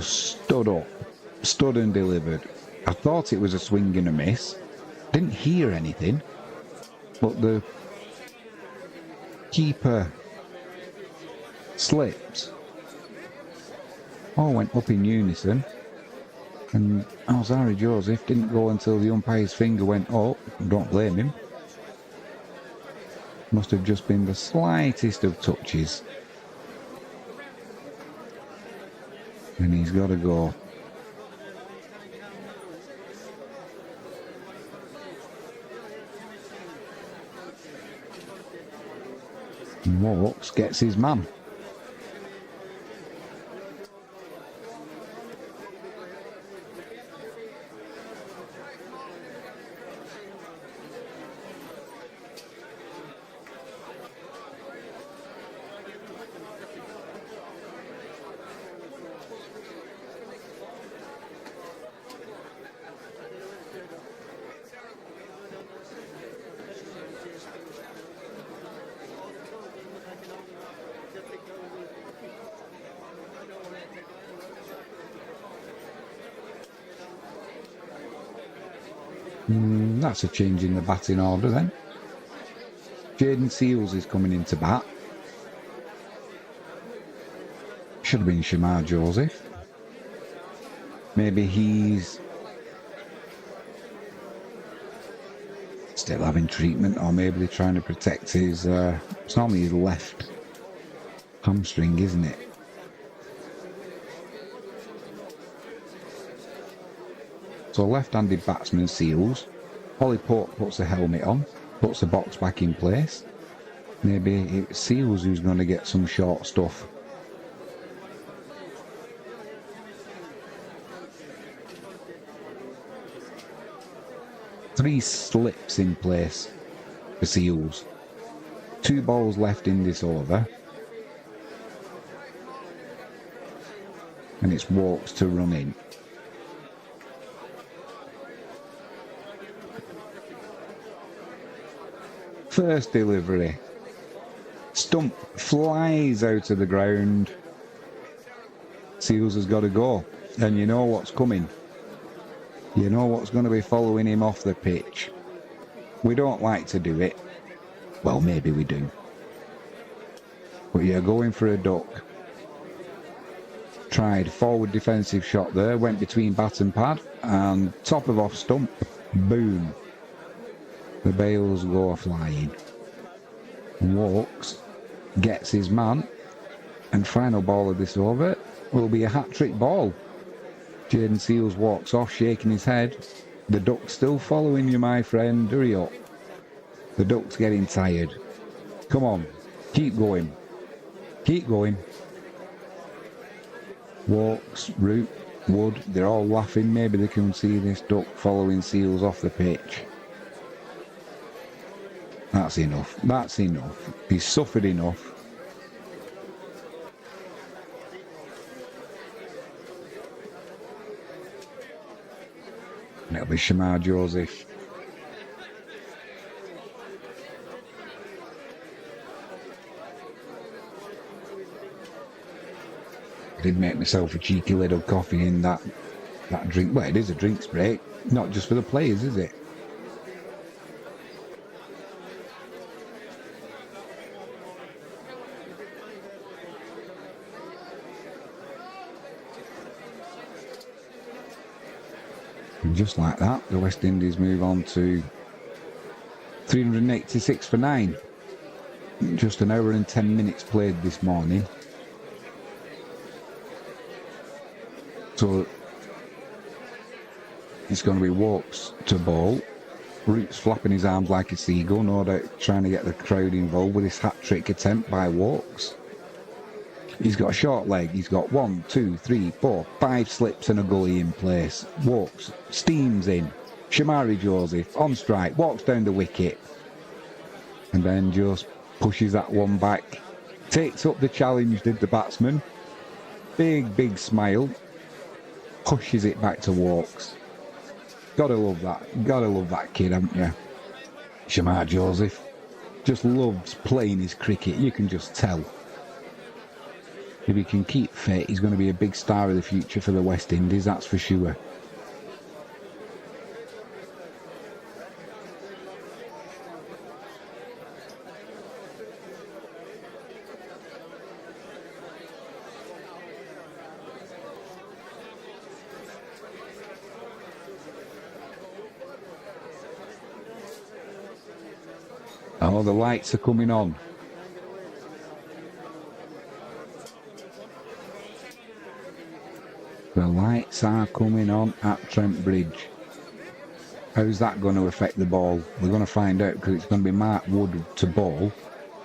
stood up, stood and delivered. I thought it was a swing and a miss. Didn't hear anything, but the keeper slipped. All went up in unison, and Alzari Joseph didn't go until the umpire's finger went up. Don't blame him. Must have just been the slightest of touches. And he's got to go. And walks, gets his man. That's a change in the batting order then. Jaden Seals is coming into bat. Should have been Shamar Joseph. Maybe he's still having treatment, or maybe they're trying to protect his, it's normally his left hamstring, isn't it? So left-handed batsman Seals. Ollie Pope puts the helmet on, puts the box back in place. Maybe it's Seals who's going to get some short stuff. Three slips in place for Seals. 2 balls left in this over. And it's walks to run in. First delivery. Stump flies out of the ground. Seals has got to go. And you know what's coming. You know what's going to be following him off the pitch. We don't like to do it. Well, maybe we do. But you're going for a duck. Tried forward defensive shot there. Went between bat and pad. And top of off stump. Boom. The bails go flying. Walks, gets his man, and final ball of this over will be a hat-trick ball. Jaden Seals walks off, shaking his head. The duck's still following you, my friend. Hurry up. The duck's getting tired. Come on. Keep going. Keep going. Walks, route, wood. They're all laughing. Maybe they can see this duck following seals off the pitch. That's enough. That's enough. He's suffered enough. It'll be Shamar Joseph. I did make myself a cheeky lid of coffee in that drink. Well, it is a drinks break. Not just for the players, is it? And just like that, the West Indies move on to 386 for 9. Just an hour and 10 minutes played this morning. So it's going to be Walks to bowl. Root's flapping his arms like a seagull, no doubt trying to get the crowd involved with this hat-trick attempt by Walks. He's got a short leg. He's got 1, 2, 3, 4, 5 slips and a gully in place. Walks, steams in. Shamari Joseph on strike, walks down the wicket. And then just pushes that one back. Takes up the challenge, did the batsman. Big smile. Pushes it back to Walks. Gotta love that. Gotta love that kid, haven't you? Shamar Joseph just loves playing his cricket. You can just tell. If he can keep fit, he's going to be a big star of the future for the West Indies, that's for sure. Oh, the lights are coming on. The lights are coming on at Trent Bridge. How's that going to affect the ball? We're going to find out, because it's going to be Mark Wood to bowl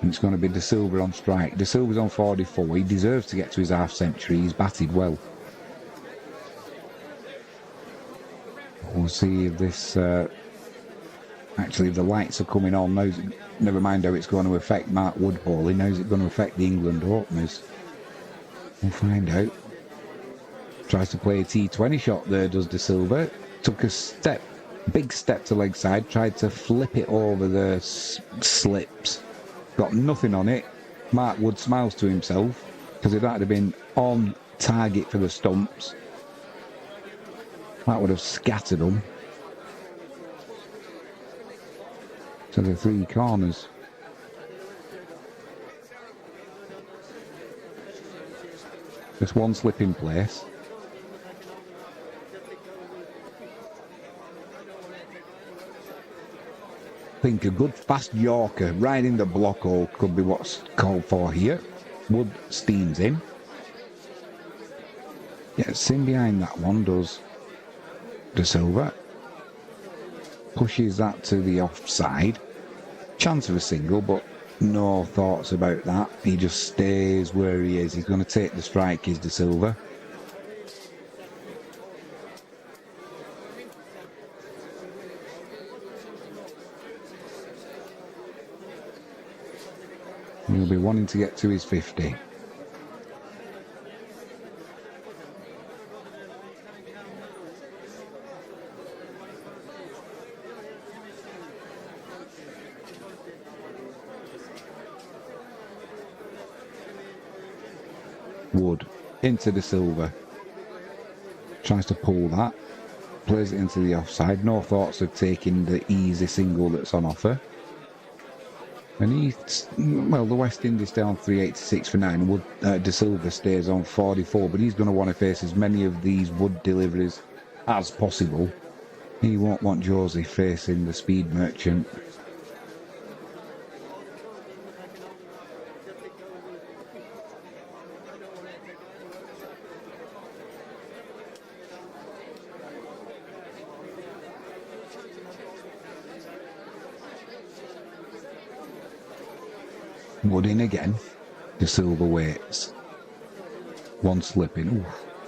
and it's going to be De Silva on strike. De Silva's on 44. He deserves to get to his half century. He's batted well. We'll see if this... Actually, the lights are coming on. Now, never mind how it's going to affect Mark Wood bowling. How's it going to affect the England openers? We'll find out. Tries to play a T20 shot there, does De Silva. Took a step, big step to leg side. Tried to flip it over the slips. Got nothing on it. Mark Wood smiles to himself, because if that had been on target for the stumps, that would have scattered them to the 3 corners. Just one slip in place. I think a good fast Yorker riding the block hole could be what's called for here. Wood steams in. Gets in behind that one, does De Silva. Pushes that to the offside. Chance of a single, but no thoughts about that. He just stays where he is. He's going to take the strike, is De Silva. He'll be wanting to get to his 50. Wood into De Silva. Tries to pull that. Plays it into the offside. No thoughts of taking the easy single that's on offer. And well, the West Indies down 386 for 9. Wood, De Silva stays on 44, but he's going to want to face as many of these Wood deliveries as possible. He won't want Josie facing the speed merchant. Wood in again. The silver waits. One slipping. Ooh,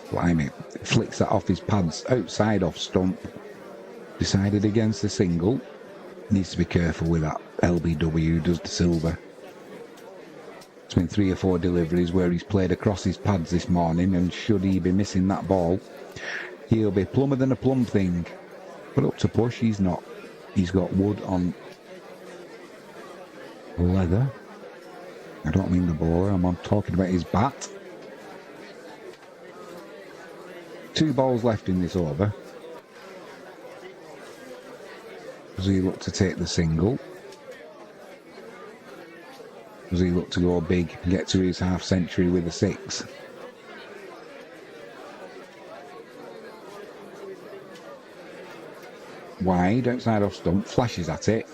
blimey. Flicks that off his pads. Outside off stump. Decided against the single. Needs to be careful with that. LBW does the silver. It's been 3 or 4 deliveries where he's played across his pads this morning, and should he be missing that ball, he'll be plumber than a plum thing. But up to push, he's not. He's got wood on leather. I don't mean the bowler, I'm talking about his bat. 2 balls left in this over. Does he look to take the single? Does he look to go big and get to his half century with a 6? Wide, outside off stump, flashes at it.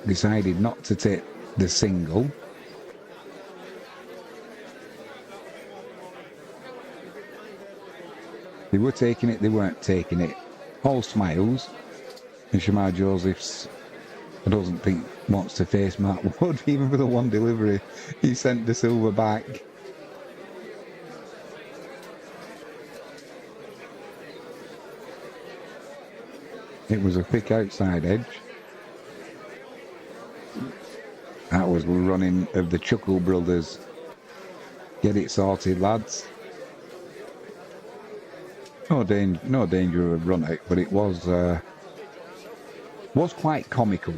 Decided not to take the single. They were taking it, they weren't taking it. All smiles. And Shamar Josephs, I don't think, wants to face Mark Wood, even for the one delivery. He sent the silver back. It was a thick outside edge. That was the running of the Chuckle brothers. Get it sorted, lads. No danger of a run out, but it was quite comical.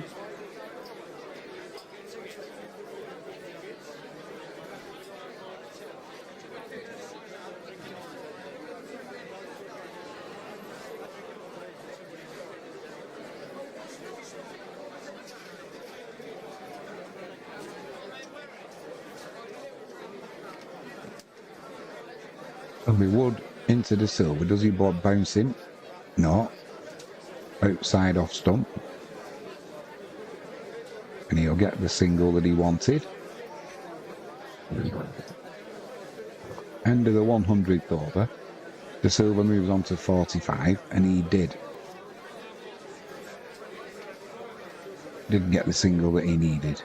And we Wood into the silver. Does he bounce in? No. Outside off stump. And he'll get the single that he wanted. End of the 100th over. The silver moves on to 45, and he did. Didn't get the single that he needed.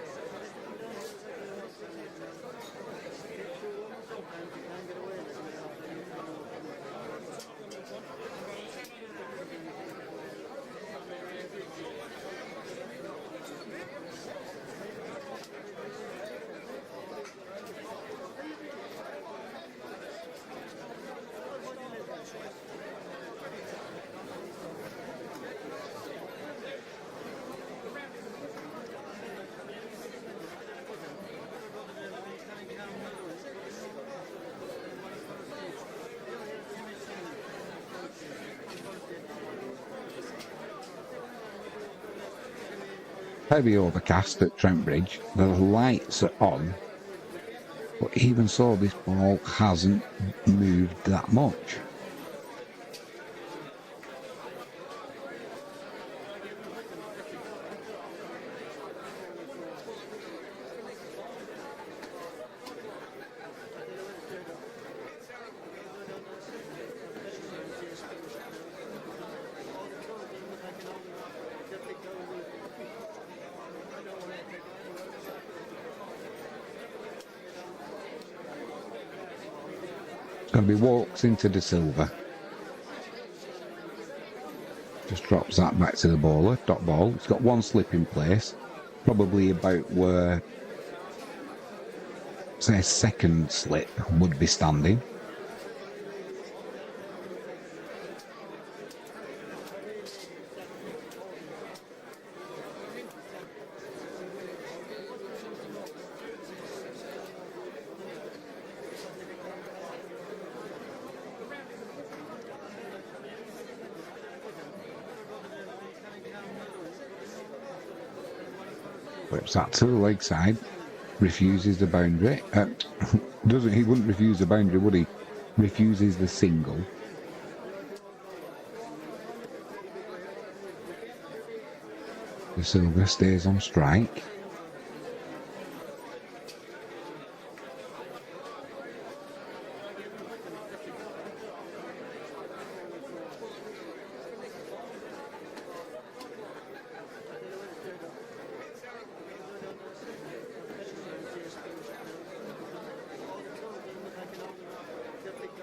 Heavy overcast at Trent Bridge. The lights are on, but even so, this ball hasn't moved that much. Going to be walks into the silver. Just drops that back to the bowler, dot ball. It's got one slip in place, probably about where, say, a second slip would be standing. Whips that to the leg side, refuses the boundary. He wouldn't refuse the boundary, would he? Refuses the single. The silver stays on strike.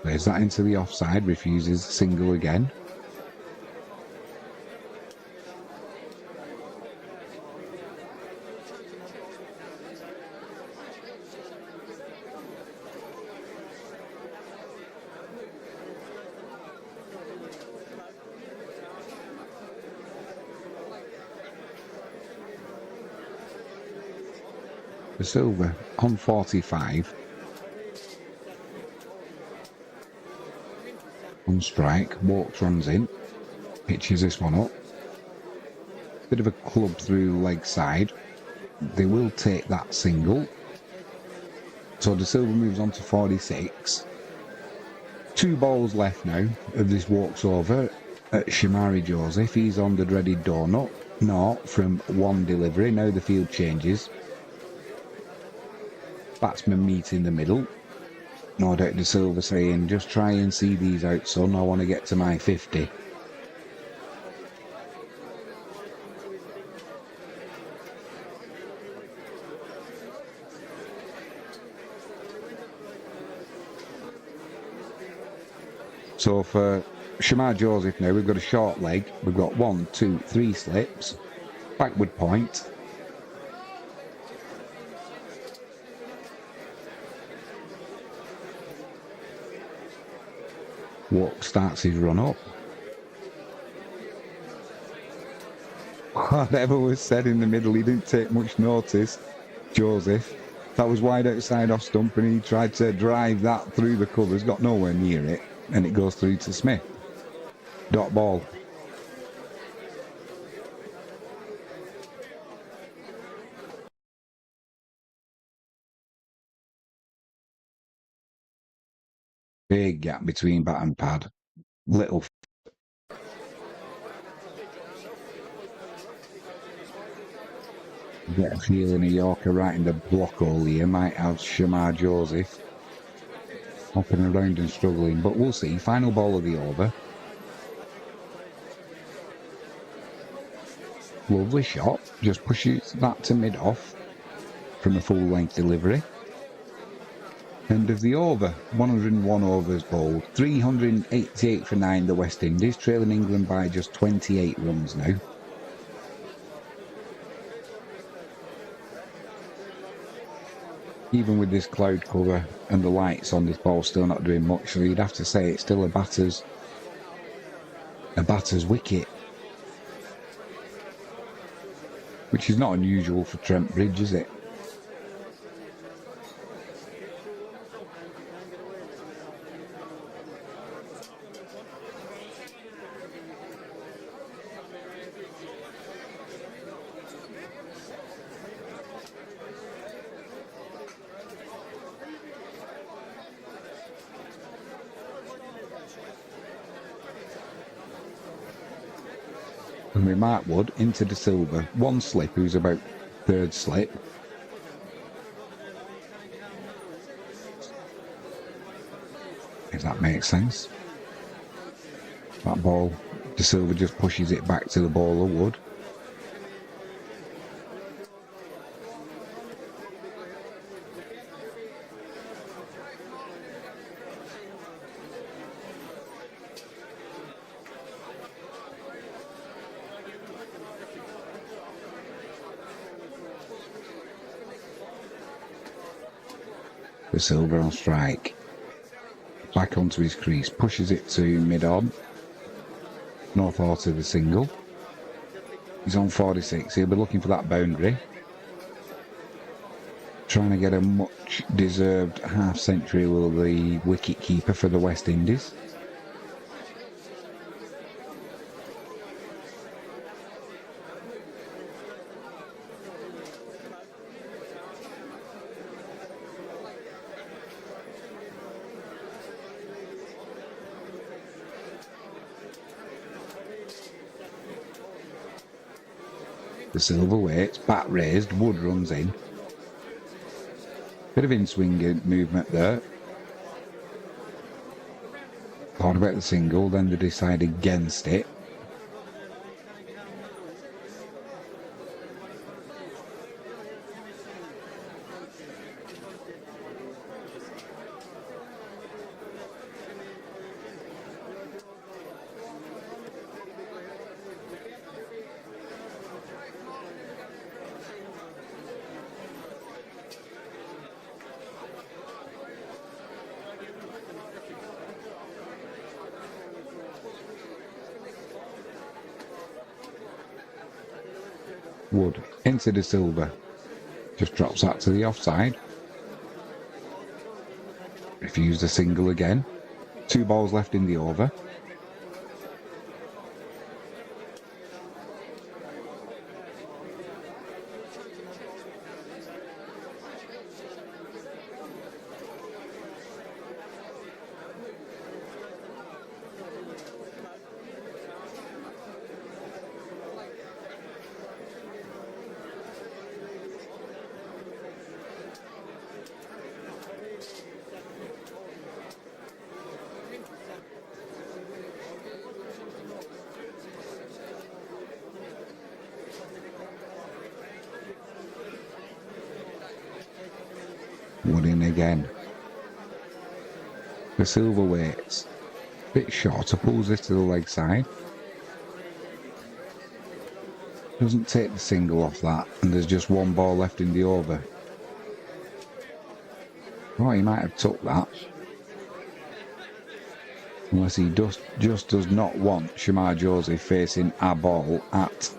Plays that into the offside, refuses single again. The silver on 45. On strike, walks, runs in, pitches this one up. Bit of a club through leg side. They will take that single. So the silver moves on to 46. 2 balls left now of this walks over at Shamari Joseph. He's on the dreaded donut. Not from 1 delivery. Now the field changes. Batsman meet in the middle. No doubt the silver saying, just try and see these out, son. I want to get to my 50. So for Shamar Joseph now, we've got a short leg. We've got 1, 2, 3 slips. Backward point. Walk starts his run up. Whatever was said in the middle, he didn't take much notice. Joseph. That was wide outside off stump and he tried to drive that through the covers, got nowhere near it, and it goes through to Smith. Dot ball. Big gap between bat and pad. Little. Get a feeling a Yorker right in the block hole here might have Shamar Joseph hopping around and struggling, but we'll see. Final ball of the over. Lovely shot, just pushes that to mid-off from a full-length delivery. End of the over, 101 overs bowled, 388 for 9 the West Indies, trailing England by just 28 runs now. Even with this cloud cover and the lights on, this ball still not doing much, so you'd have to say it's still a batter's wicket. Which is not unusual for Trent Bridge, is it? And with Mark Wood into the silver, 1 slip, who's about 3rd slip. If that makes sense. That ball, the silver just pushes it back to the bowler, Wood. The silver on strike. Back onto his crease, pushes it to mid-on. No thought of the single. He's on 46, he'll be looking for that boundary. Trying to get a much deserved half century will the wicket keeper for the West Indies. The silver waits, bat raised, Wood runs in. Bit of in-swing movement there. Thought about the single, then they decide against it. Wood into the silver. Just drops that to the offside. Refused a single again. 2 balls left in the over. Wood in again. The silver waits. Bit shorter, pulls this to the leg side. Doesn't take the single off that, and there's just 1 ball left in the over. Oh, he might have took that. Unless he just does not want Shamar Joseph facing a ball at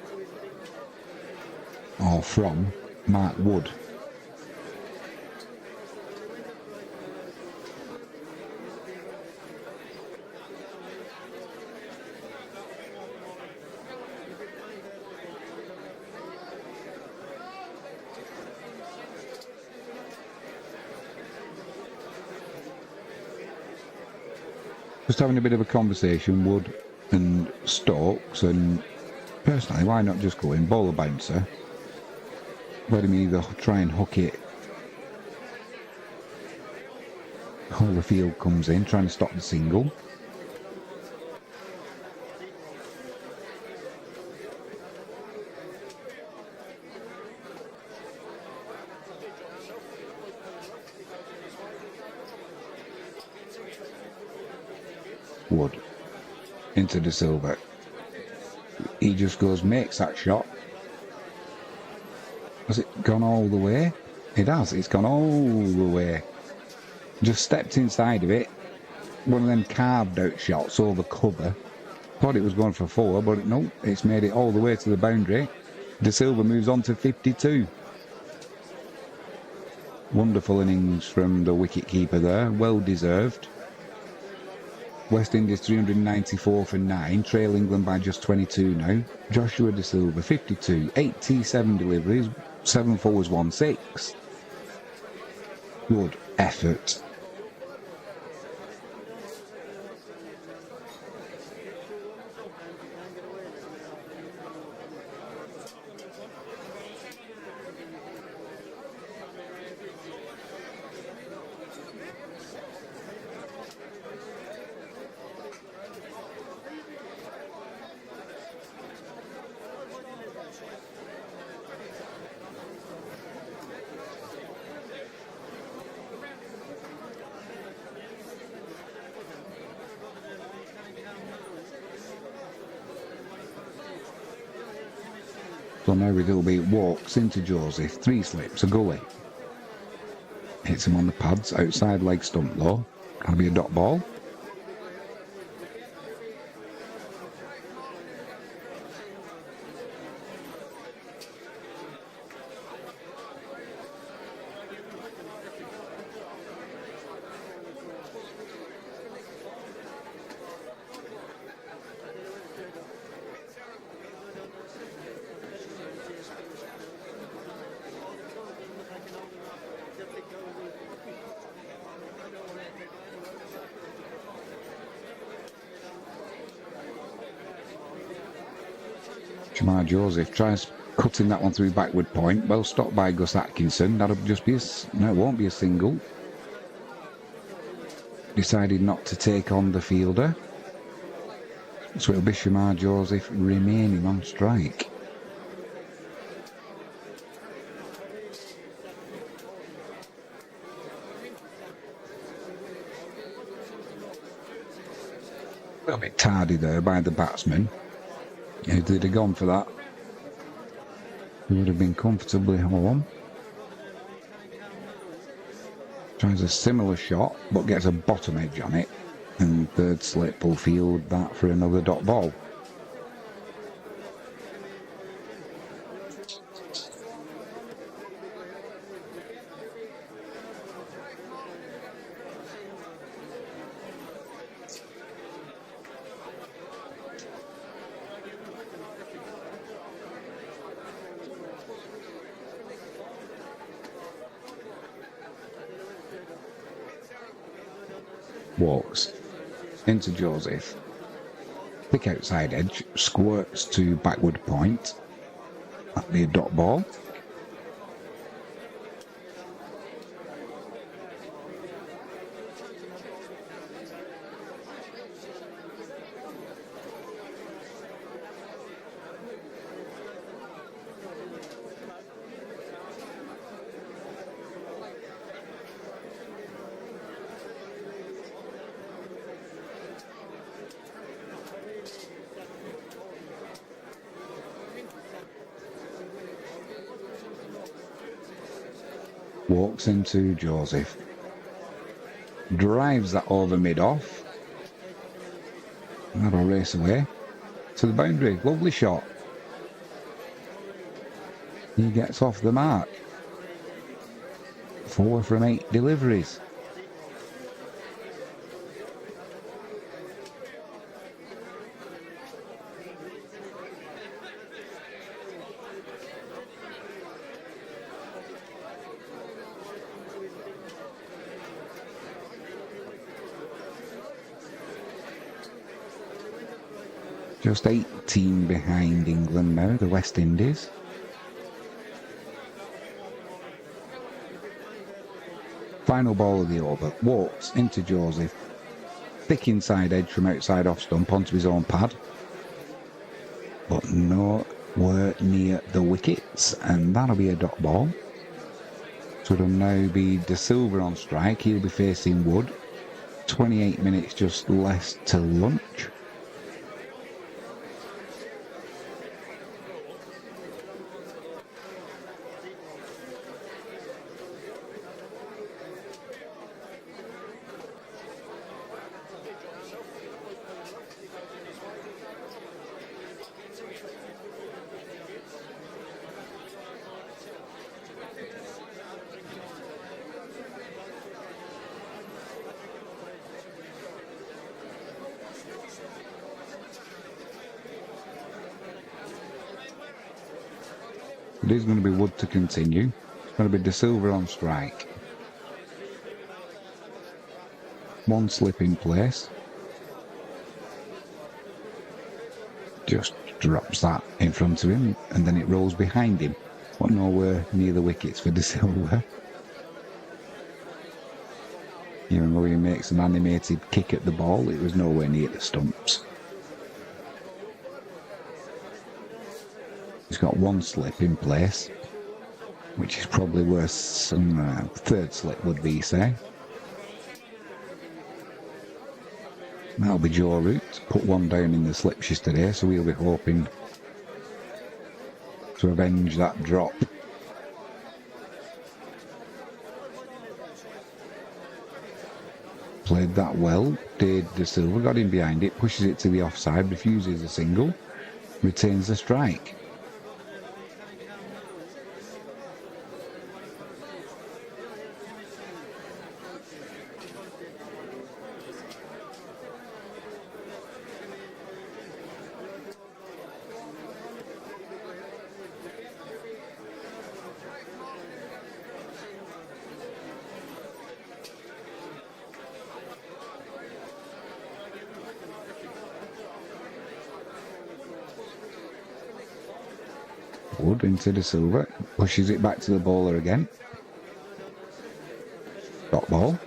or from Mark Wood. Just having a bit of a conversation, Wood and Stokes, and personally, why not just go in, bowl a bouncer, let him either try and hook it, Holyfield comes in, trying to stop the single. Wood into the silver. He just goes, makes that shot. Has it gone all the way? It has, it's gone all the way. Just stepped inside of it. One of them carved out shots over cover. Thought it was going for 4, but no, it's made it all the way to the boundary. De Silva moves on to 52. Wonderful innings from the wicket-keeper there, well deserved. West Indies 394 for 9, trail England by just 22 now. Joshua De Silva 52, 87 deliveries, 7 fours, 1 6. Good effort. So now with Ilby walks into Joseph, 3 slips, a gully. Hits him on the pads, outside leg stump though. That'll be a dot ball. Shamar Joseph tries cutting that one through backward point. Well stopped by Gus Atkinson. That'll just be no, it won't be a single. Decided not to take on the fielder. So it'll be Shamar Joseph remaining on strike. A little bit tardy there by the batsman. If they'd have gone for that, he would have been comfortably home. Tries a similar shot, but gets a bottom edge on it. And third slip will field that for another dot ball. walks into Joseph. Thick outside edge, squirts to backward point. That'll be a dot ball. Walks into Joseph. Drives that over mid-off. That'll race away to the boundary. Lovely shot. He gets off the mark. 4 from 8 deliveries. Just 18 behind England now, the West Indies. Final ball of the over. Walks into Joseph. Thick inside edge from outside off stump onto his own pad. But nowhere near the wickets. And that'll be a dot ball. So it'll now be De Silva on strike. He'll be facing Wood. 28 minutes just less to lunch. It is going to be Wood to continue. It's going to be De Silva on strike. One slip in place. Just drops that in front of him and then it rolls behind him. But nowhere near the wickets for De Silva. Even though he makes an animated kick at the ball, it was nowhere near the stumps. He's got one slip in place, which is probably worse than third slip would be, say. That'll be Joe Root. Put one down in the slips yesterday, so we'll be hoping to avenge that drop. Played that well. Did De Silva, got him behind it, pushes it to the offside, refuses a single, retains the strike. Wood into De Silva, pushes it back to the bowler again. Dot ball.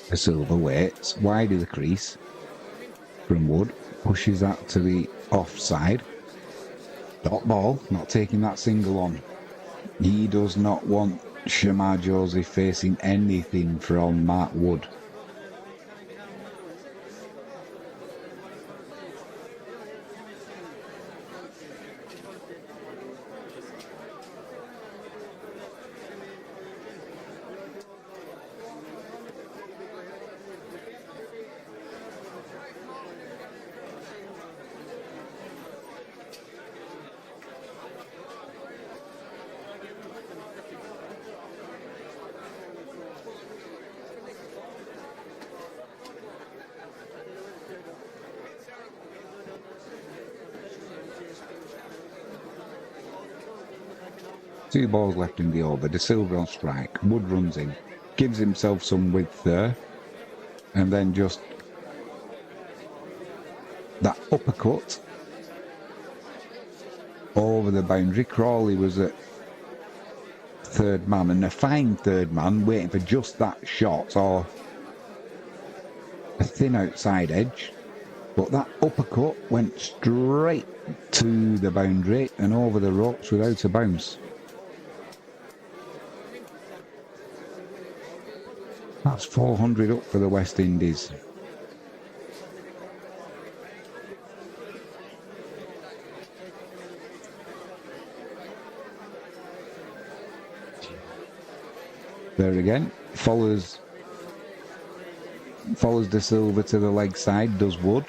De Silva waits wide of the crease from Wood, pushes that to the offside. Dot ball, not taking that single on. He does not want Shamar Joseph facing anything from Mark Wood. 2 balls left in the over. De Silva on strike. Wood runs in. Gives himself some width there. And then just that uppercut over the boundary. Crawley was at third man, and a fine third man waiting for just that shot or a thin outside edge. But that uppercut went straight to the boundary and over the ropes without a bounce. That's 400 up for the West Indies. There again, follows De Silva to the leg side, does Wood.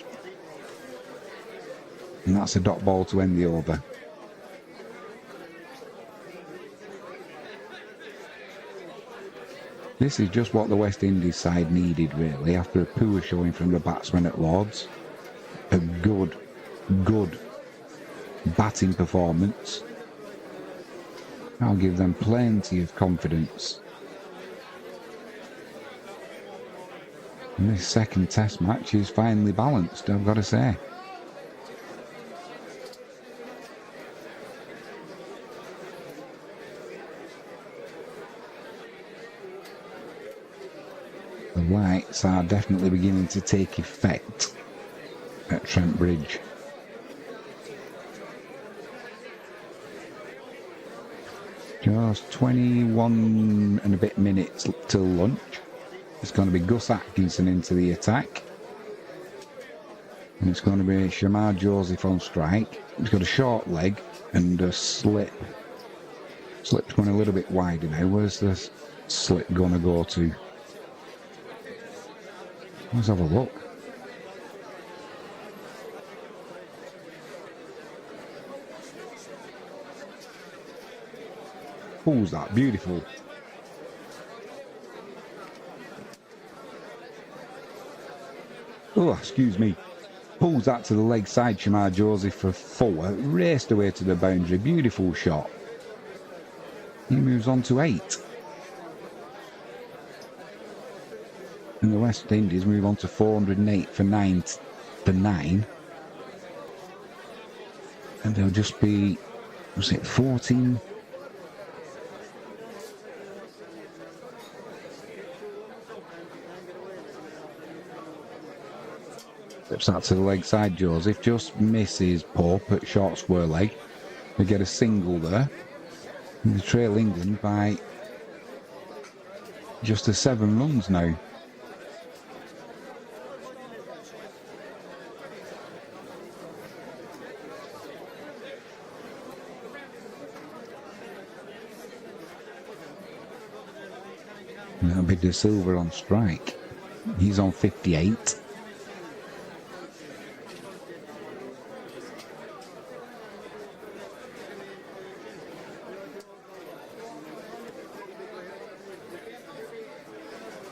And that's a dot ball to end the over. This is just what the West Indies side needed, really, after a poor showing from the batsmen at Lords. A good batting performance. I'll give them plenty of confidence. And this second test match is finely balanced, I've got to say. The lights are definitely beginning to take effect at Trent Bridge. Just 21 and a bit minutes till lunch. It's going to be Gus Atkinson into the attack. And it's going to be Shamar Joseph on strike. He's got a short leg and a slip. Slip's going a little bit wider now. Where's the slip going to go to? Let's have a look. Who's that? Beautiful. Oh, excuse me. Pulls that to the leg side, Shamar Joseph for 4. Raced away to the boundary. Beautiful shot. He moves on to 8. And the West Indies move on to 408 for 9. And they'll just be, was it 14? Steps out to the leg side, Joseph. Just misses Pope at short square leg. They get a single there. And they trail England by just a 7 runs now. That'll be De Silva on strike. He's on 58.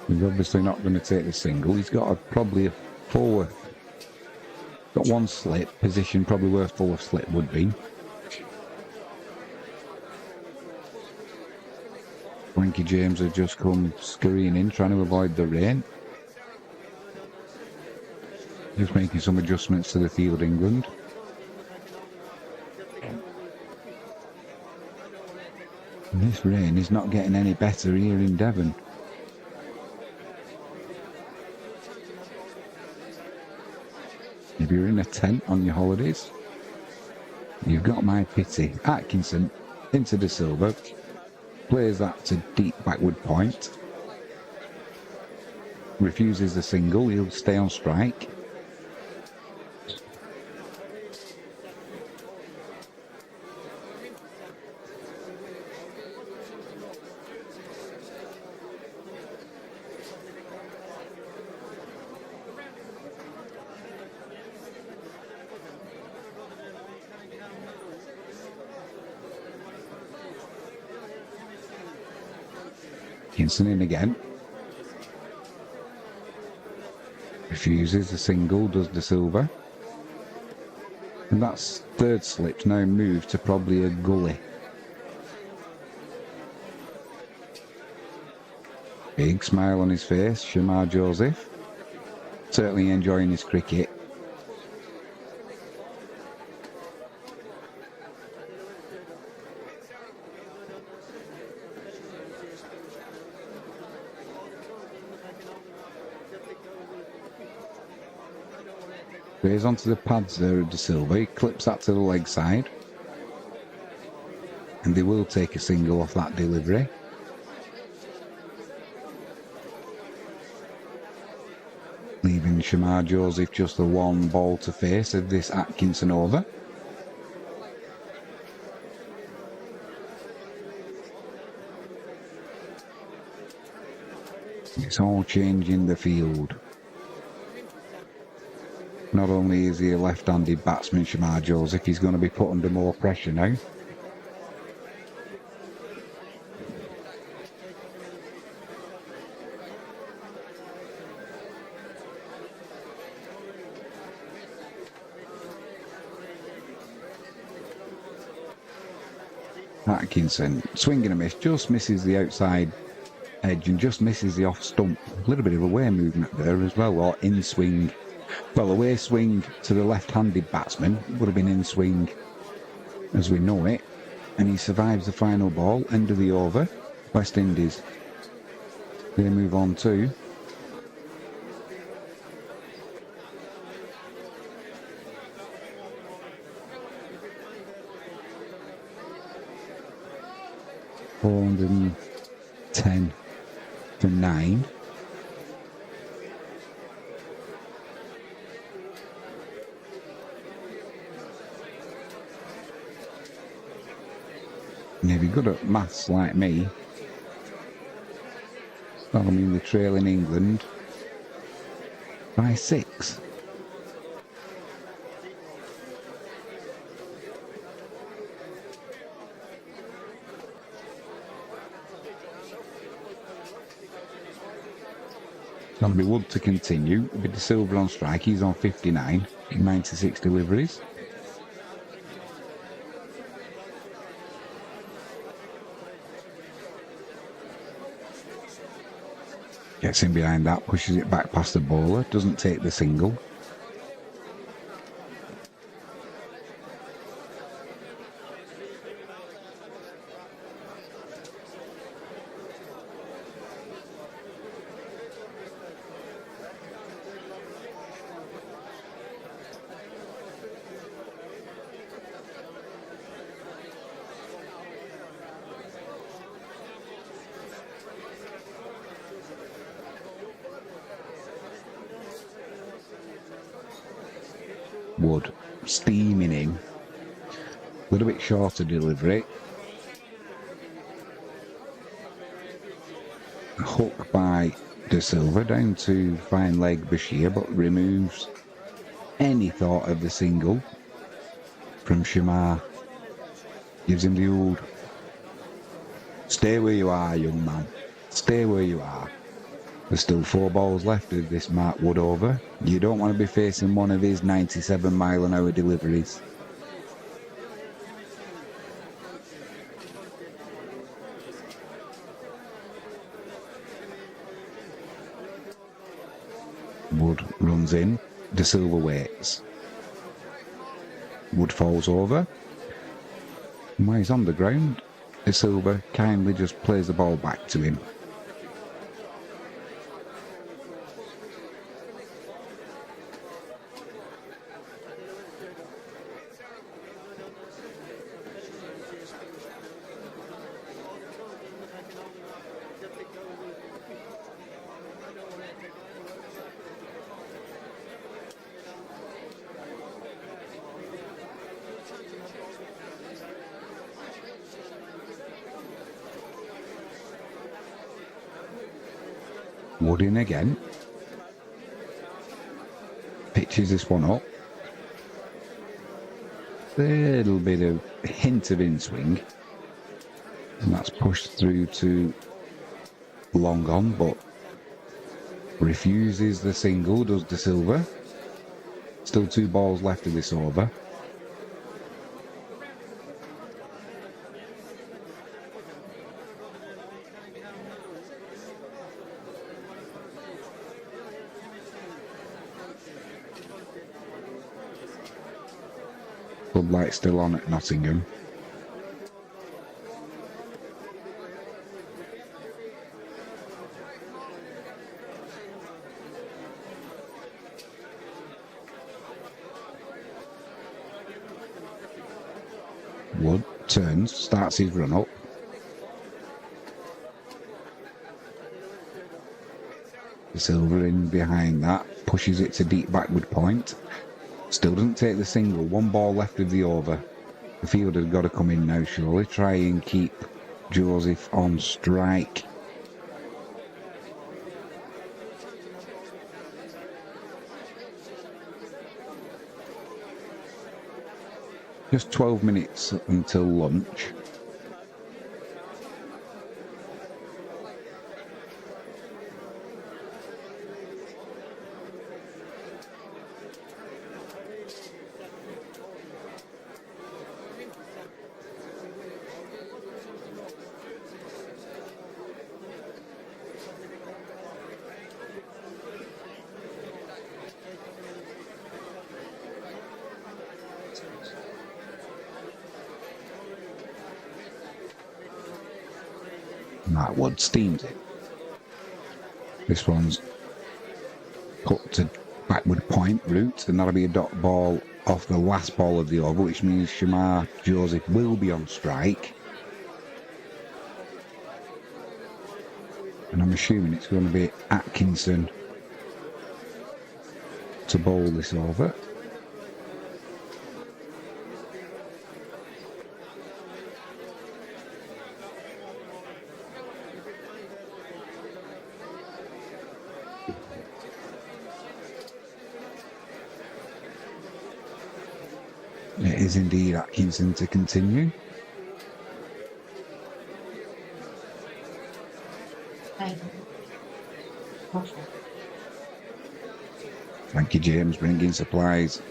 He's obviously not going to take the single. He's got probably a 4. Got 1 slip. Position probably where 4 slip would be. Frankie James had just come scurrying in, trying to avoid the rain. Just making some adjustments to the field, England. And this rain is not getting any better here in Devon. If you're in a tent on your holidays, you've got my pity. Atkinson into De Silva. Plays that to deep backward point. Refuses the single. He'll stay on strike. Atkinson in again. Refuses the single, does De Silva. And that's third slip now moved to probably a gully. Big smile on his face, Shamar Joseph. Certainly enjoying his cricket. Goes onto the pads there of De Silva. He clips that to the leg side. And they will take a single off that delivery. Leaving Shamar Joseph just the one ball to face of this Atkinson over. It's all changing the field. Not only is he a left-handed batsman, Shamar Joseph, he's going to be put under more pressure now. Atkinson, swing and a miss, just misses the outside edge and just misses the off stump. A little bit of away movement there as well, or in swing. Well, away swing to the left-handed batsman would have been in swing as we know it. And he survives the final ball, end of the over. West Indies, they move on to $410 for 9. And if you're good at maths like me, that'll mean they're trailing England by 6. That'll be Wood to continue. A bit of Silver on strike. He's on 59 in 96 deliveries. Gets in behind that, pushes it back past the bowler, doesn't take the single. Wood steaming in. A little bit shorter delivery. Hook by De Silva down to fine leg Bashir, but removes any thought of the single from Shamar. Gives him the old, stay where you are, young man. Stay where you are. There's still 4 balls left of this Mark Wood over. You don't want to be facing one of his 97-mile-an-hour deliveries. Wood runs in. De Silva waits. Wood falls over. And while he's on the ground, De Silva kindly just plays the ball back to him. Wood in again. Pitches this one up. Little bit of hint of in swing. And that's pushed through to long on, but refuses the single, does De Silva. Still 2 balls left of this over. Floodlight's still on at Nottingham. Wood turns, starts his run up. Silver in behind that, pushes it to deep backward point. Still doesn't take the single, one ball left of the over. The fielder's got to come in now, surely. Try and keep Joseph on strike. Just 12 minutes until lunch. That Wood steams it. This one's put to backward point route, and that'll be a dot ball off the last ball of the over, which means Shamar Joseph will be on strike. And I'm assuming it's going to be Atkinson to bowl this over. It is indeed Atkinson to continue. Thank you, James, bringing supplies.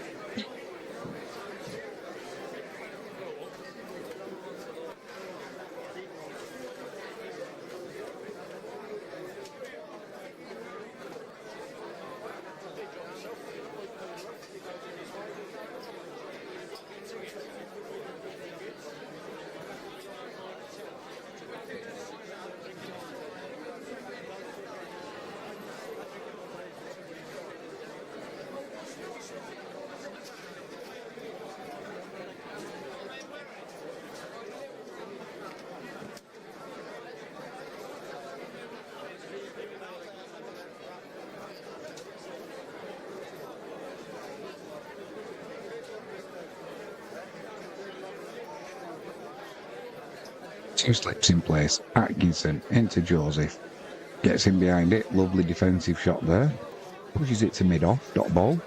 Two slips in place. Atkinson into Joseph. Gets in behind it. Lovely defensive shot there. Pushes it to mid-off. Dot ball.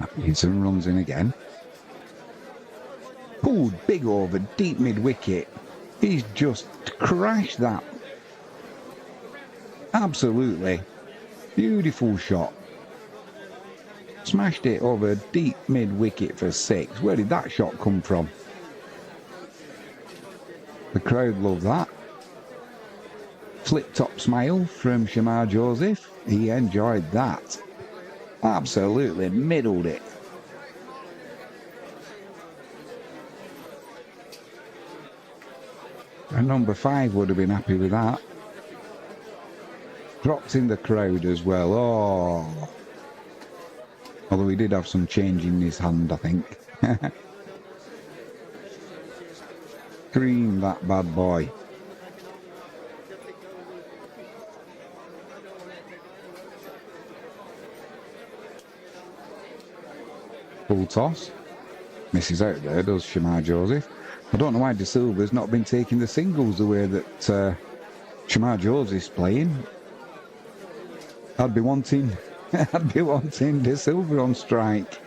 Atkinson runs in again. Pulled big over, deep mid-wicket. He's just crashed that. Absolutely. Beautiful shot. Smashed it over deep mid-wicket for 6. Where did that shot come from? The crowd love that. Flip-top smile from Shamar Joseph. He enjoyed that. Absolutely middled it. And number 5 would have been happy with that. Dropped in the crowd as well. Oh. Although he did have some change in his hand, I think. Cream that bad boy. Full toss. Misses out there, does Shamar Joseph. I don't know why De Silva's not been taking the singles the way that Shamar Joseph's playing. I'd be wanting De Silva on strike.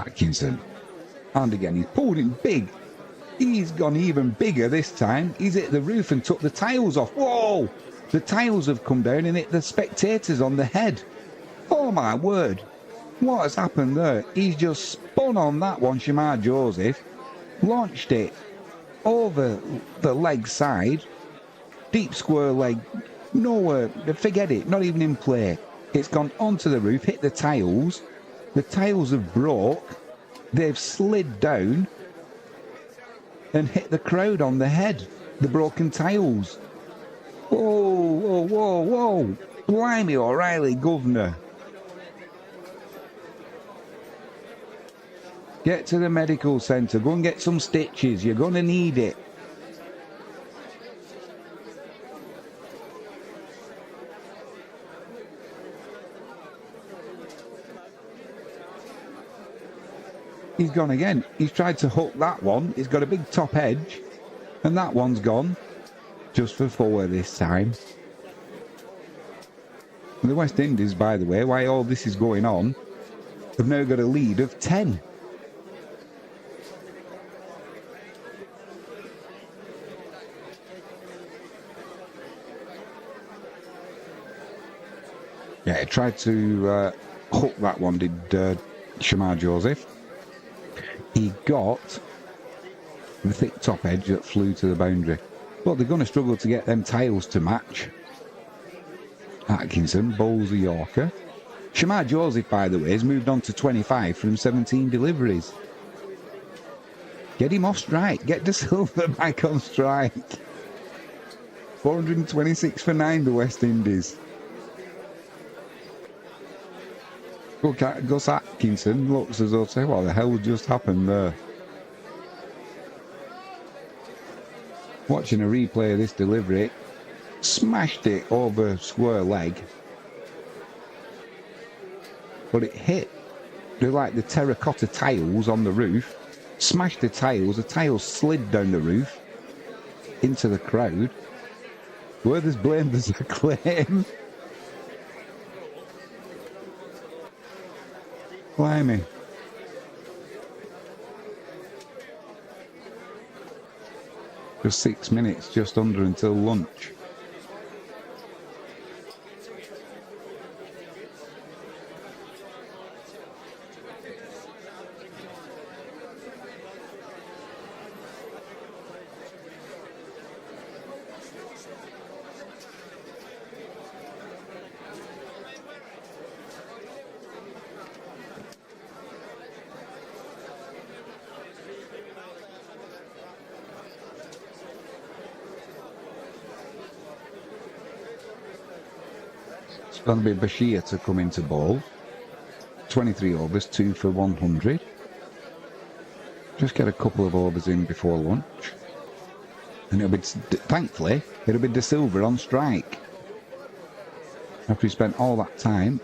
Atkinson. And again, he's pulled him big. He's gone even bigger this time. He's hit the roof and took the tiles off. Whoa! The tiles have come down and hit the spectators on the head. Oh my word. What has happened there? He's just spun on that one, Shamar Joseph. Launched it over the leg side. Deep square leg. Nowhere. Forget it. Not even in play. It's gone onto the roof, hit the tiles. The tiles have broke. They've slid down and hit the crowd on the head. The broken tiles. Whoa, whoa, whoa, whoa. Blimey O'Reilly, governor. Get to the medical centre. Go and get some stitches. You're going to need it. He's gone again. He's tried to hook that one. He's got a big top edge. And that one's gone. Just for 4 this time. The West Indies, by the way, while all this is going on, have now got a lead of 10. Yeah, tried to hook that one, did Shamar Joseph. He got the thick top edge that flew to the boundary. But they're going to struggle to get them tiles to match. Atkinson bowls a Yorker. Shamar Joseph, by the way, has moved on to 25 from 17 deliveries. Get him off strike. Get De Silva back on strike. 426 for 9, the West Indies. Gus Atkinson looks as though to say, what the hell just happened there? Watching a replay of this delivery, smashed it over square leg, but it hit like the terracotta tiles on the roof, smashed the tiles slid down the roof into the crowd. Where there's blame, there's a claim. Blimey. Just 6 minutes, just under until lunch. It's going to be Bashir to come into ball. 23 overs, 2 for 100. Just get a couple of overs in before lunch. And it'll be, thankfully, it'll be De Silva on strike. After he spent all that time.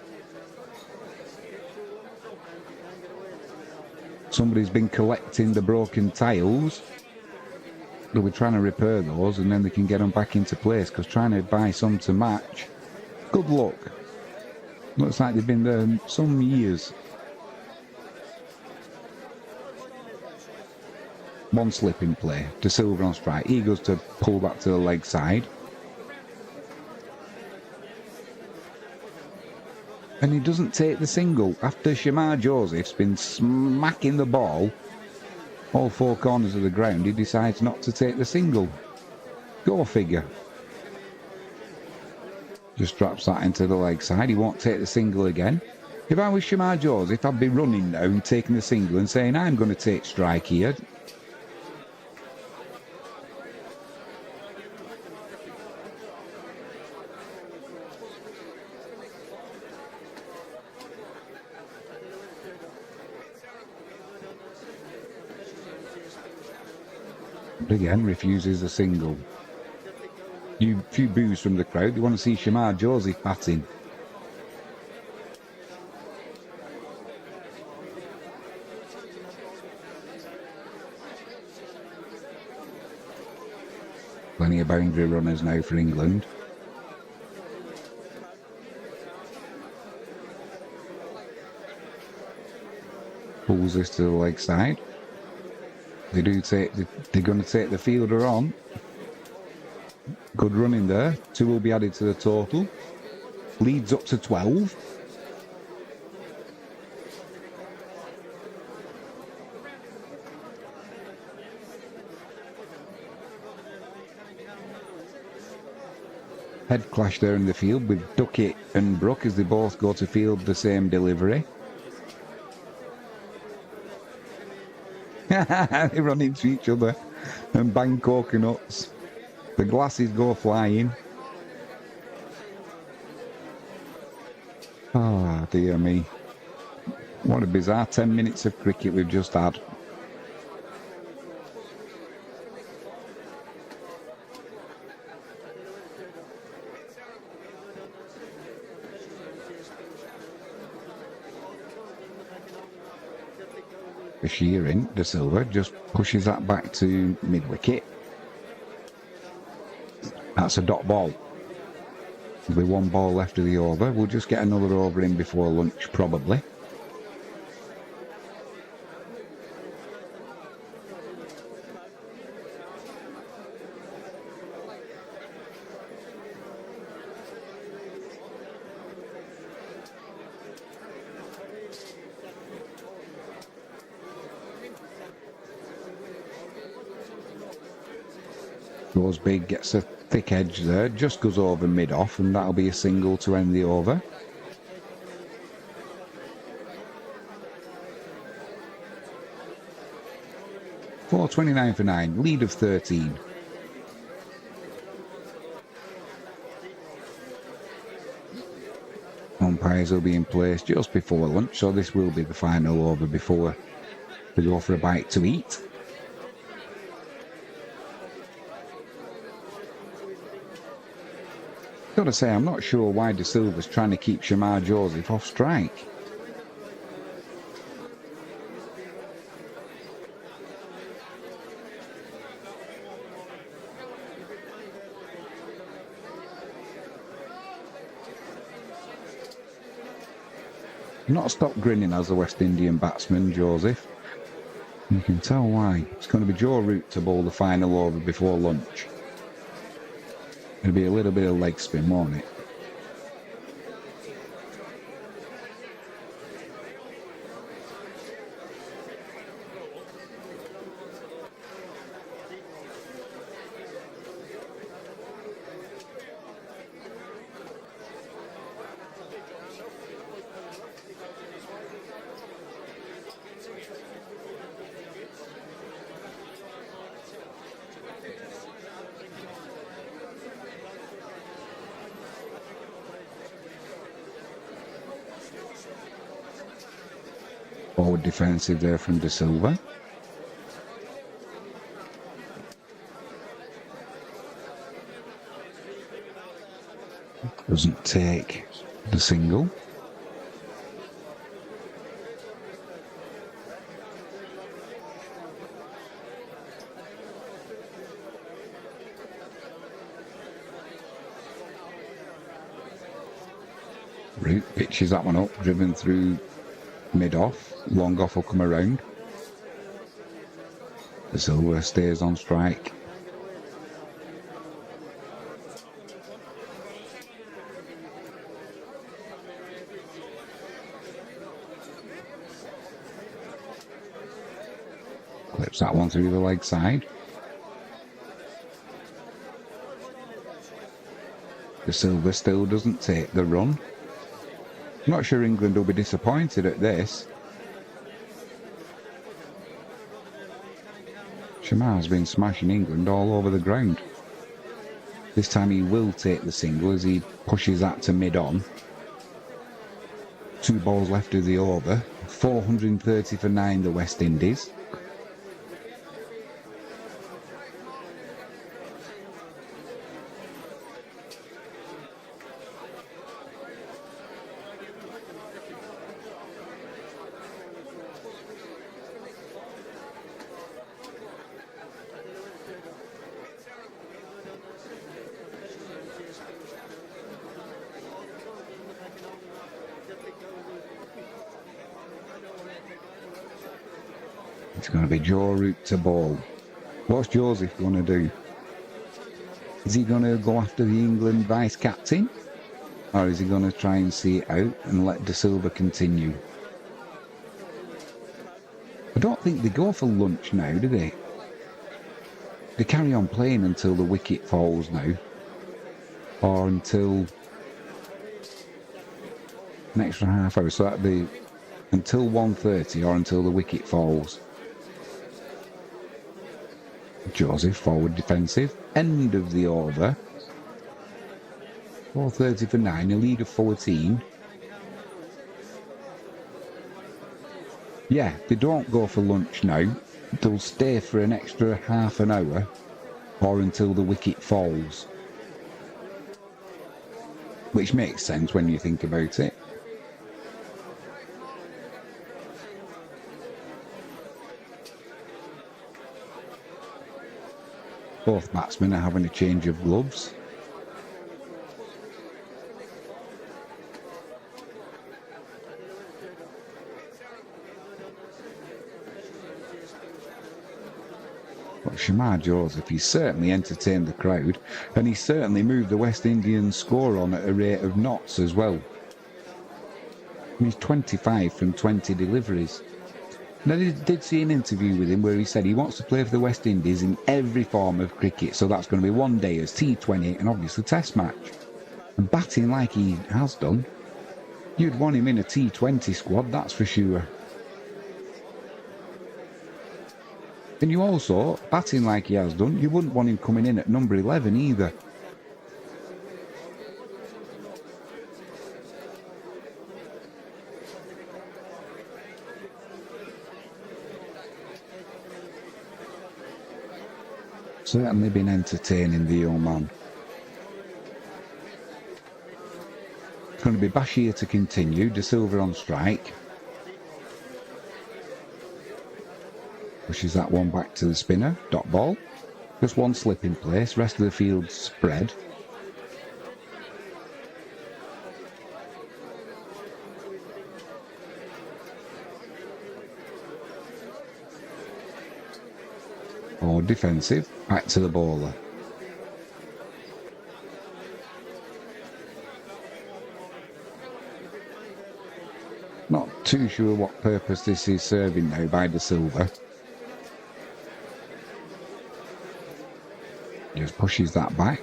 Somebody's been collecting the broken tiles. They'll be trying to repair those and then they can get them back into place, because trying to buy some to match, good luck. Looks like they've been there some years. One slip in play. De Silva on strike. He goes to pull back to the leg side. And he doesn't take the single. After Shamar Joseph's been smacking the ball all 4 corners of the ground, he decides not to take the single. Go figure. Just drops that into the leg side. He won't take the single again. If I was Shamar Joseph, I'd be running now and taking the single and saying, I'm going to take strike here. But again, refuses a single. Few boos from the crowd. They want to see Shamar Joseph batting. Plenty of boundary runners now for England. Pulls this to the leg side. They're going to take the fielder on. Good running there. 2 will be added to the total. Leads up to 12. Head clash there in the field with Duckett and Brook as they both go to field the same delivery. They run into each other and bang coconuts. The glasses go flying. Ah, dear me. What a bizarre 10 minutes of cricket we've just had. The shearing, De Silva just pushes that back to mid-wicket. That's a dot ball. There'll be 1 ball left of the over. We'll just get another over in before lunch, probably. Goes big, gets a thick edge there, just goes over mid-off, and that'll be a single to end the over. .429 for 9, lead of 13. Umpires will be in place just before lunch, so this will be the final over before they go for a bite to eat. Gotta say, I'm not sure why De Silva's trying to keep Shamar Joseph off strike. Not stopped grinning as the West Indian batsman, Joseph. You can tell why. It's going to be Joe Root to bowl the final over before lunch. It'll be a little bit of leg spin, won't it? Forward defensive there from De Silva. Doesn't take the single. Root pitches that one up, driven through mid-off. Long off will come around. De Silva stays on strike. Clips that one through the leg side. De Silva still doesn't take the run. Not sure England will be disappointed at this. Shamar's been smashing England all over the ground. This time he will take the single as he pushes that to mid-on. 2 balls left of the over. 430 for 9, the West Indies. It's going to be Joe Root to ball. What's Joseph going to do? Is he going to go after the England vice-captain? Or is he going to try and see it out and let De Silva continue? I don't think they go for lunch now, do they? They carry on playing until the wicket falls now. Or until an extra half hour. So that'd be until 1:30 or until the wicket falls. Joseph, forward defensive. End of the over. 4:30 for 9, a lead of 14. Yeah, they don't go for lunch now. They'll stay for an extra half an hour or until the wicket falls. Which makes sense when you think about it. Both batsmen are having a change of gloves. But Shamar Joseph, he certainly entertained the crowd, and he certainly moved the West Indian score on at a rate of knots as well. He's 25 from 20 deliveries. Now, I did see an interview with him where he said he wants to play for the West Indies in every form of cricket, so that's going to be one day as T20 and obviously Test match. And batting like he has done, you'd want him in a T20 squad, that's for sure. And you also, batting like he has done, you wouldn't want him coming in at number 11 either. Certainly been entertaining, the young man. It's going to be Bashir to continue, De Silva on strike. Pushes that one back to the spinner, dot ball. Just one slip in place, rest of the field spread. Or defensive, back to the bowler. Not too sure what purpose this is serving now by De Silva. Just pushes that back.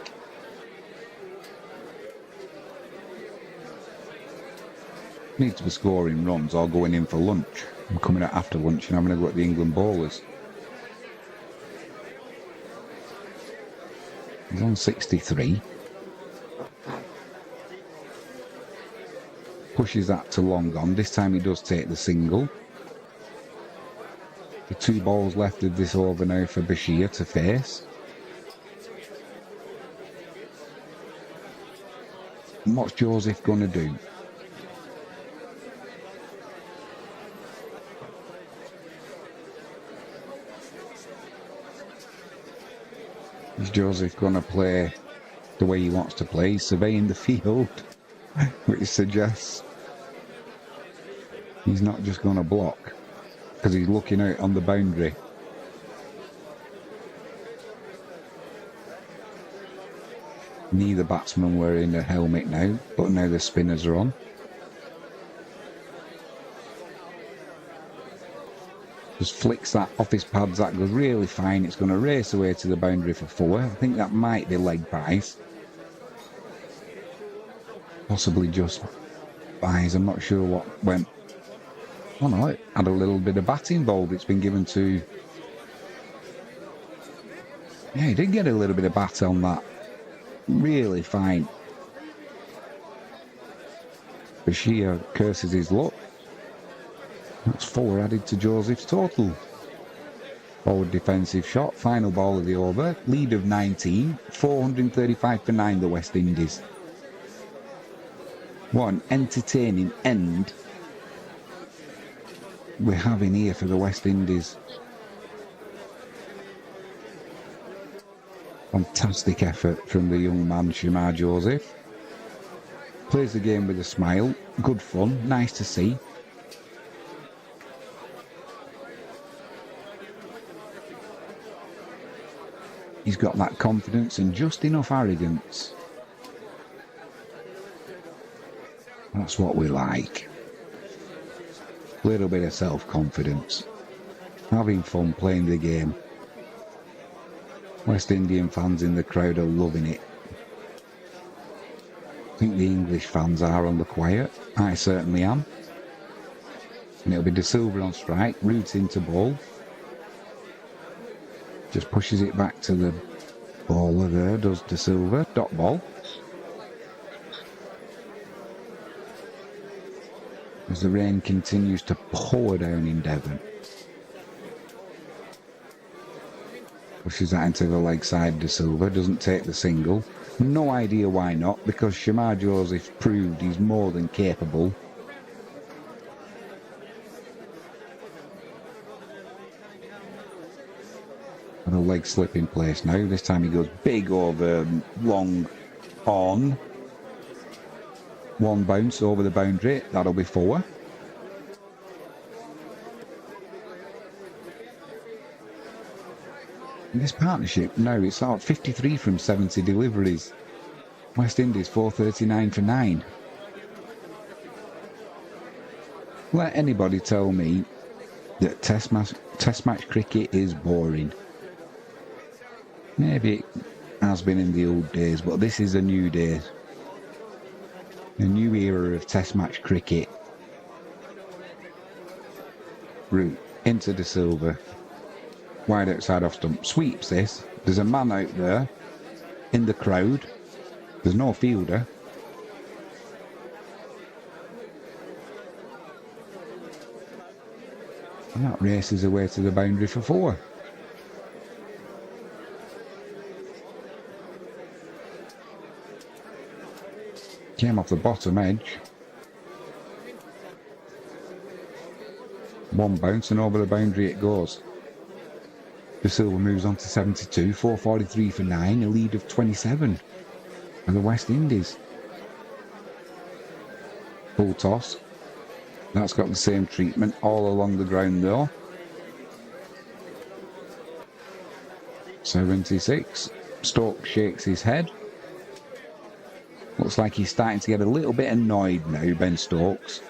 Needs to be scoring runs or going in for lunch. I'm coming out after lunch and I'm going to go at the England bowlers. He's on 63. Pushes that to long on. This time he does take the single. The 2 balls left of this over now for Bashir to face. And what's Joseph going to do? Is Joseph going to play the way he wants to play? He's surveying the field, which suggests he's not just going to block because he's looking out on the boundary. Neither batsman wearing a helmet now, but now the spinners are on. Just flicks that off his pads, that goes really fine. It's going to race away to the boundary for 4. I think that might be leg byes. Possibly just byes, I'm not sure what went. Oh no, it had a little bit of bat involved. It's been given to... Yeah, he did get a little bit of bat on that. Really fine. Bashir curses his luck. That's 4 added to Joseph's total. Forward defensive shot, final ball of the over, lead of 19, 435 for 9 the West Indies. What an entertaining end we're having here for the West Indies. Fantastic effort from the young man Shamar Joseph. Plays the game with a smile, good fun, nice to see. He's got that confidence and just enough arrogance. That's what we like. Little bit of self-confidence. Having fun playing the game. West Indian fans in the crowd are loving it. I think the English fans are on the quiet. I certainly am. And it'll be De Silva on strike, roots into ball. Just pushes it back to the baller there, does De Silva. Dot ball. As the rain continues to pour down in Devon. Pushes that into the leg side, De Silva. Doesn't take the single. No idea why not, because Shamar Joseph proved he's more than capable. And a leg slip in place now. This time he goes big over long on. One bounce over the boundary. That'll be 4. In this partnership now, it's out 53 from 70 deliveries. West Indies 439 for 9. Let anybody tell me that test match cricket is boring. Maybe it has been in the old days, but this is a new day. A new era of test match cricket. Root into De Silva. Wide outside off stump. Sweeps this. There's a man out there in the crowd. There's no fielder. And that races away to the boundary for 4. Came off the bottom edge. One bounce and over the boundary it goes. De Silva moves on to 72, 443 for 9, a lead of 27 for the West Indies. Full toss. That's got the same treatment all along the ground though. 76. Stokes shakes his head. Looks like he's starting to get a little bit annoyed now, Ben Stokes.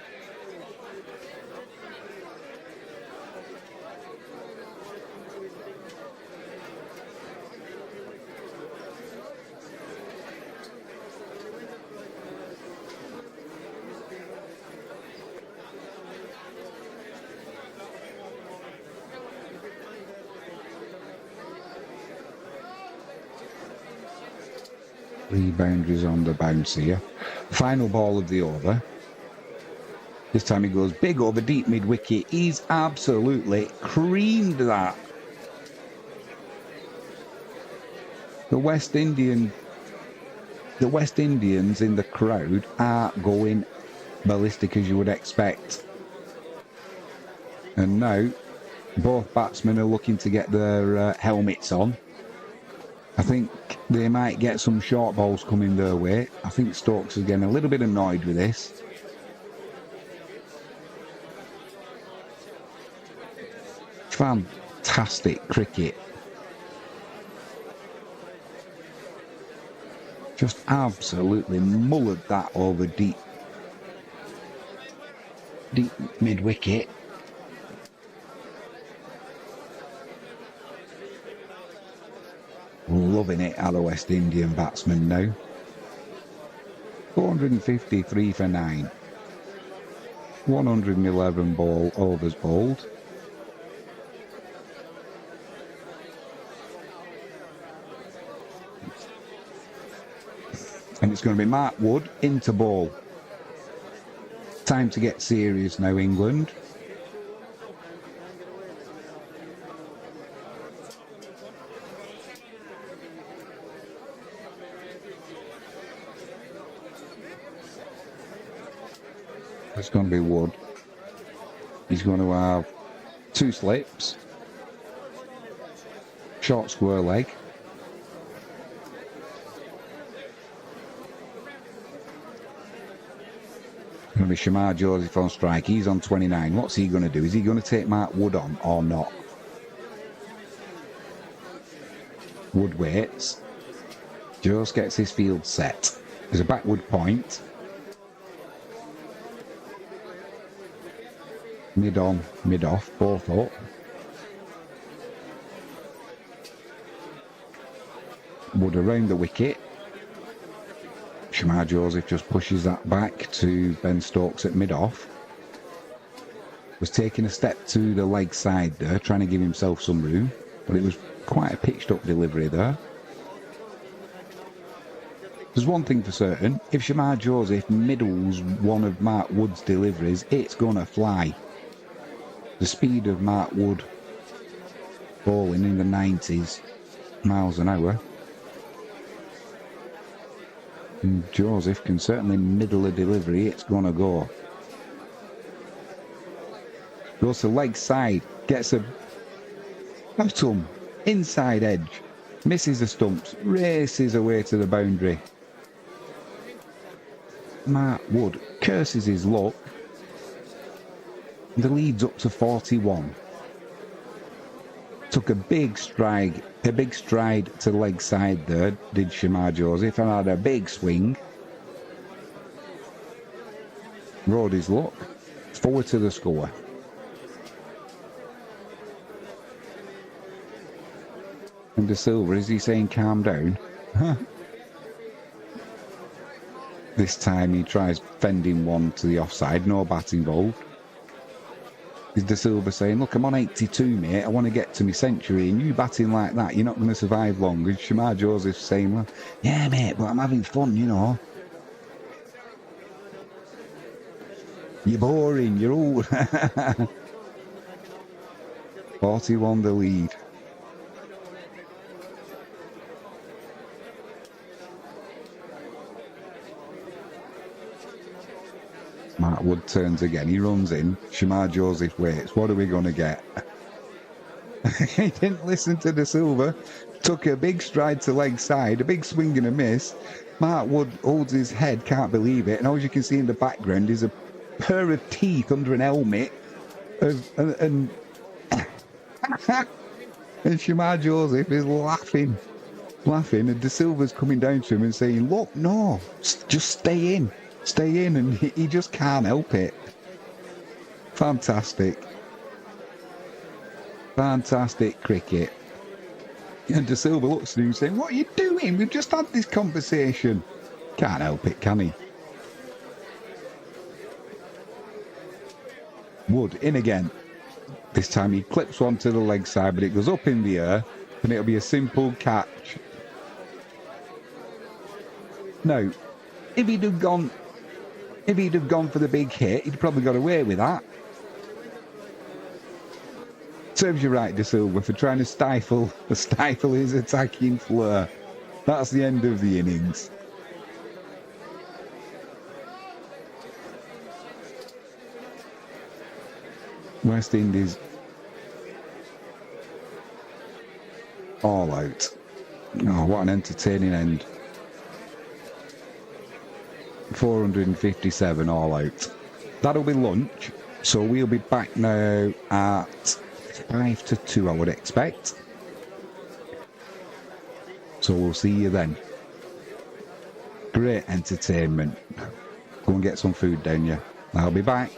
Three boundaries on the bounce here. Final ball of the over. This time he goes big over deep mid-wicket. He's absolutely creamed that. The West Indians in the crowd are going ballistic as you would expect. And now both batsmen are looking to get their helmets on. I think they might get some short balls coming their way. I think Stokes is getting a little bit annoyed with this. Fantastic cricket. Just absolutely mullered that over deep mid-wicket. Loving it at the West Indian batsman now. 453 for 9. 111 overs bowled. And it's going to be Mark Wood into ball. Time to get serious now, England. It's going to be Wood. He's going to have 2 slips. Short square leg. Going to be Shamar Joseph on strike. He's on 29. What's he going to do? Is he going to take Mark Wood on or not? Wood waits. Just gets his field set. There's a backward point. Mid on, mid off, both up. Wood around the wicket. Shamar Joseph just pushes that back to Ben Stokes at mid off. Was taking a step to the leg side there, trying to give himself some room, but it was quite a pitched up delivery there. There's one thing for certain, if Shamar Joseph middles one of Mark Wood's deliveries, it's going to fly. The speed of Mark Wood bowling in the 90s miles an hour. And Joseph can certainly middle a delivery, it's going to go. Goes to leg side, gets a bottom, inside edge, misses the stumps, races away to the boundary. Mark Wood curses his luck. The lead's up to 41. Took a big stride to the leg side there, did Shamar Joseph, and had a big swing. Rode his luck. Forward to the score. And De Silva, is he saying calm down? This time he tries fending one to the offside, no bat involved. Is De Silva saying, look, I'm on 82, mate, I want to get to my century, and you batting like that, you're not going to survive long. And Shamar Joseph saying, well, yeah, mate, but I'm having fun, you know. You're boring, you're old. 41 the lead. Mark Wood turns again. He runs in. Shamar Joseph waits. What are we going to get? He didn't listen to De Silva. Took a big stride to leg side. A big swing and a miss. Mark Wood holds his head. Can't believe it. And all you can see in the background is a pair of teeth under an helmet. And Shamar Joseph is laughing. And De Silva's coming down to him and saying, look, no, just stay in. Stay in, and he just can't help it. Fantastic cricket. And De Silva looks at him saying, what are you doing? We've just had this conversation. Can't help it, can he? Wood in again. This time he clips one to the leg side, but it goes up in the air, and it'll be a simple catch. Now, if he'd have gone for the big hit, he'd probably got away with that. Serves you right, De Silva, for trying to stifle his attacking flair. That's the end of the innings. West Indies all out. Oh, what an entertaining end. 457 all out. That'll be lunch, so we'll be back now at 5 to 2, I would expect. So we'll see you then. Great entertainment. Go and get some food, don't you? I'll be back.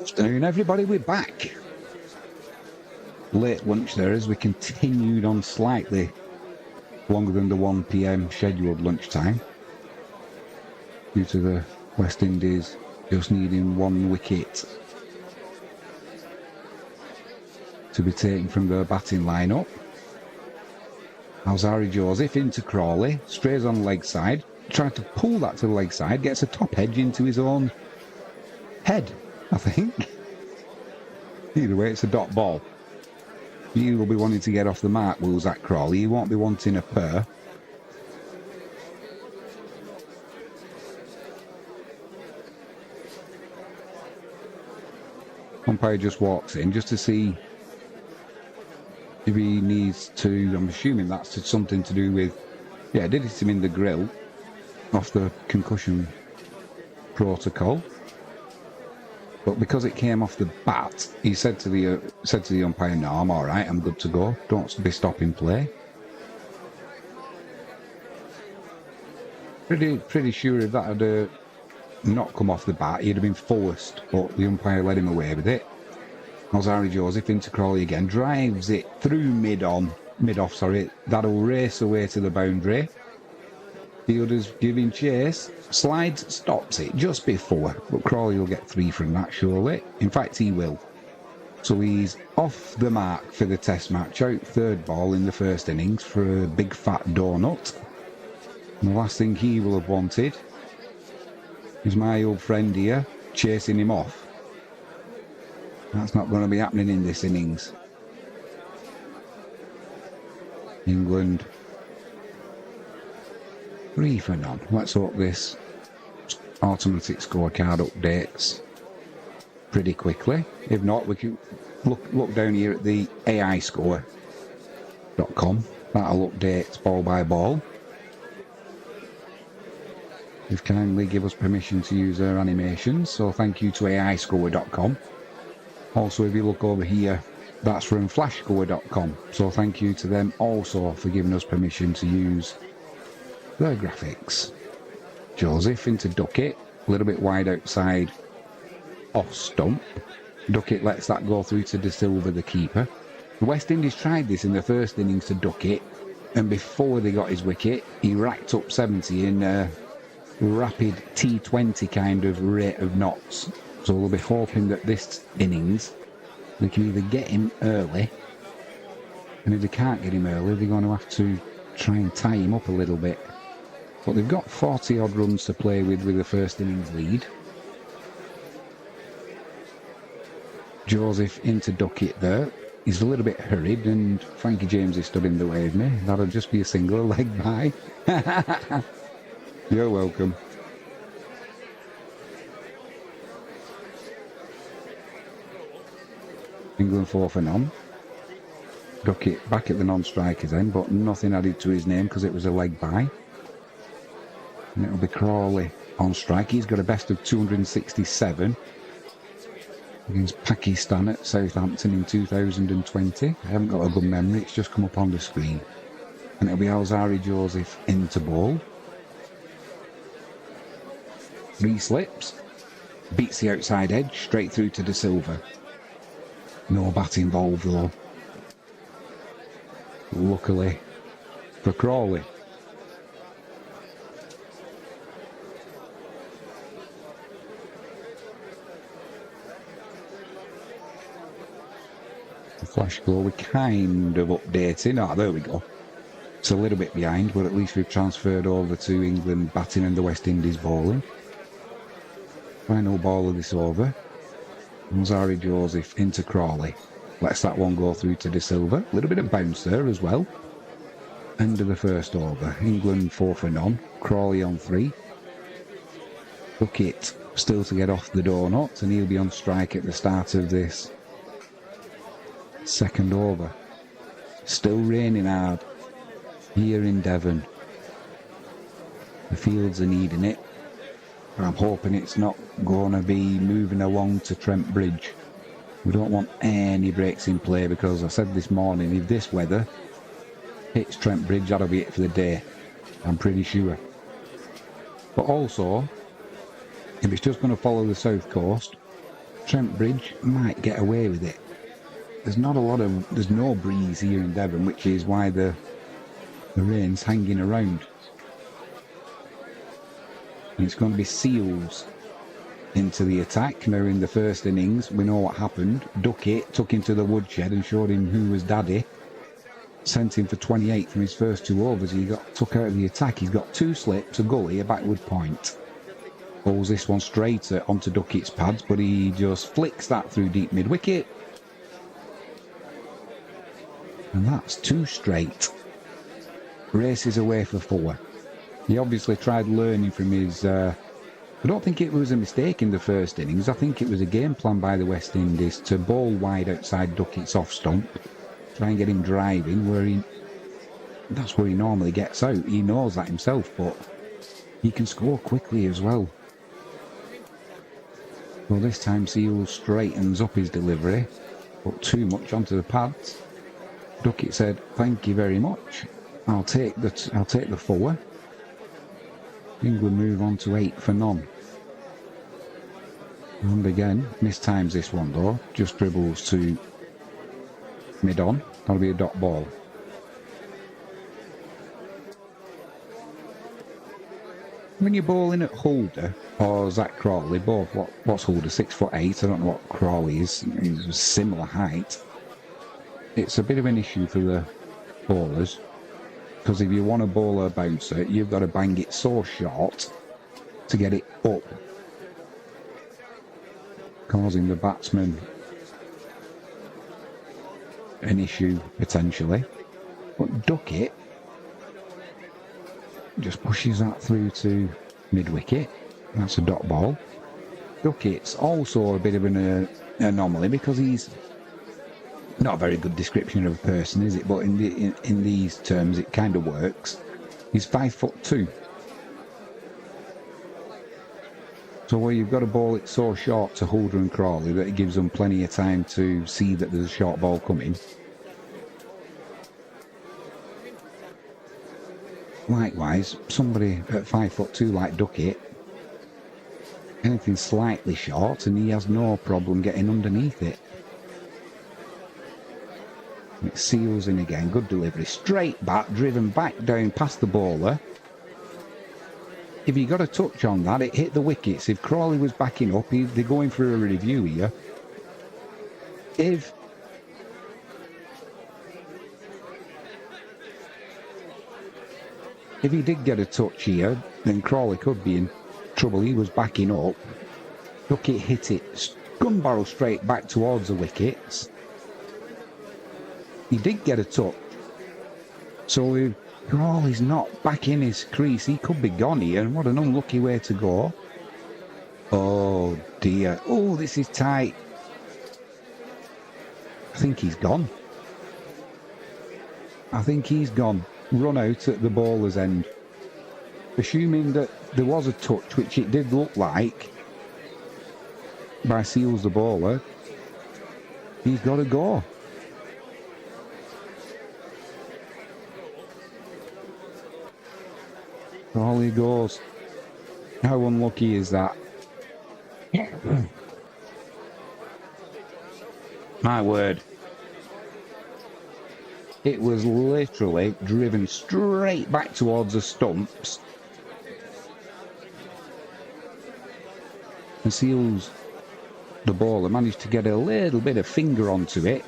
Afternoon, everybody. We're back. Late lunch there as we continued on slightly longer than the 1 p.m. scheduled lunchtime due to the West Indies just needing 1 wicket to be taken from their batting lineup. Alzari Joseph into Crawley, strays on leg side, tried to pull that to the leg side, gets a top edge into his own head, I think. Either way, it's a dot ball. He will be wanting to get off the mark, will Zach Crawley. He won't be wanting a pair. Umpire just walks in just to see if he needs to. I'm assuming that's something to do with, yeah, did hit him in the grill off the concussion protocol. But because it came off the bat, he said to the umpire, "No, I'm all right. I'm good to go. Don't be stopping play." Pretty sure if that had not come off the bat, he'd have been forced. But the umpire let him away with it. Alzari Joseph into Crawley again, drives it through mid-off. That'll race away to the boundary. Fielders giving chase. Slides, stops it just before, but Crawley will get 3 from that surely. In fact, he will. So he's off the mark for the test match, out third ball in the first innings for a big fat donut. And the last thing he will have wanted is my old friend here chasing him off. That's not going to be happening in this innings. England 3 for none. Let's hope this automatic scorecard updates pretty quickly. If not, we can look down here at the AI score.com. That'll update ball by ball. They've kindly give us permission to use their animations, so thank you to AIscore.com. Also, if you look over here, that's from flashscore.com, so thank you to them also for giving us permission to use their graphics. Joseph into Duckett, a little bit wide outside, off stump. Duckett lets that go through to De Silva, the keeper. The West Indies tried this in the first innings to Duckett, and before they got his wicket, he racked up 70 in a rapid T20 kind of rate of knots. So we'll be hoping that this innings they can either get him early, and if they can't get him early, they're going to have to try and tie him up a little bit. But they've got 40 odd runs to play with the first innings lead. Joseph into Duckett there. He's a little bit hurried, and Frankie James is stood in the way of me. That'll just be a single leg by. You're welcome. England 4 for none. Duckett back at the non-strikers end, but nothing added to his name because it was a leg by. And it'll be Crawley on strike. He's got a best of 267 against Pakistan at Southampton in 2020. I haven't got a good memory, it's just come up on the screen. And it'll be Alzari Joseph into ball. 3 slips. Beats the outside edge, straight through to De Silva. No bat involved though. Luckily for Crawley. The flash score we're kind of updating. Ah, there we go. It's a little bit behind, but at least we've transferred over to England batting and the West Indies bowling. Final ball of this over. Alzari Joseph into Crawley. Lets that one go through to De Silva. A little bit of bounce there as well. End of the first over. England 4 for none. Crawley on 3. Duckett still to get off the donut, and he'll be on strike at the start of this second over. Still raining hard here in Devon. The fields are needing it. I'm hoping it's not going to be moving along to Trent Bridge. We don't want any breaks in play because I said this morning, if this weather hits Trent Bridge, that'll be it for the day. I'm pretty sure. But also, if it's just going to follow the south coast, Trent Bridge might get away with it. There's no breeze here in Devon, which is why the rain's hanging around. And it's going to be Seals into the attack. Now in the first innings, we know what happened. Duckett took him to the woodshed and showed him who was daddy. Sent him for 28 from his first 2 overs. He got took out of the attack. He's got 2 slips, a gully, a backward point. Pulls this one straighter onto Duckett's pads, but he just flicks that through deep mid-wicket. And that's 2 straight. Races away for 4. He obviously tried learning from his... I don't think it was a mistake in the first innings. I think it was a game plan by the West Indies to bowl wide outside Duckett's off stump. Try and get him driving that's where he normally gets out. He knows that himself, but he can score quickly as well. Well, this time Seals straightens up his delivery, put too much onto the pads. Duckett said, "Thank you very much. I'll take the 4." England move on to 8 for none. And again, mistimes this one though. Just dribbles to mid-on. That'll be a dot ball. When you're bowling at Holder or Zach Crawley, both, what's Holder, 6'8", I don't know what Crawley is, he's a similar height. It's a bit of an issue for the bowlers, because if you want to bowl a bouncer, you've got to bang it so short to get it up, causing the batsman an issue potentially. But Duckett just pushes that through to mid-wicket. That's a dot ball. Duckett's also a bit of an anomaly because he's not a very good description of a person, is it? But in these terms, it kind of works. He's 5'2". So where you've got to bowl it so short to Holder and Crawley that it gives them plenty of time to see that there's a short ball coming. Likewise, somebody at 5'2" like Duckett, anything slightly short and he has no problem getting underneath it. It Seals in again, good delivery, straight back, driven back down past the bowler. If he got a touch on that, it hit the wickets. If Crawley was backing up, they're going through a review here. If he did get a touch here, then Crawley could be in trouble. He was backing up. Duckett hit it gun barrel straight back towards the wickets. He did get a touch. So if Crawley's not back in his crease, he could be gone here. And what an unlucky way to go. Oh dear. Oh, this is tight. I think he's gone. Run out at the bowler's end. Assuming that there was a touch, which it did look like, by Seals the bowler, he's got to go. All he goes. How unlucky is that? My word. It was literally driven straight back towards the stumps. And Seals, the bowler, managed to get a little bit of finger onto it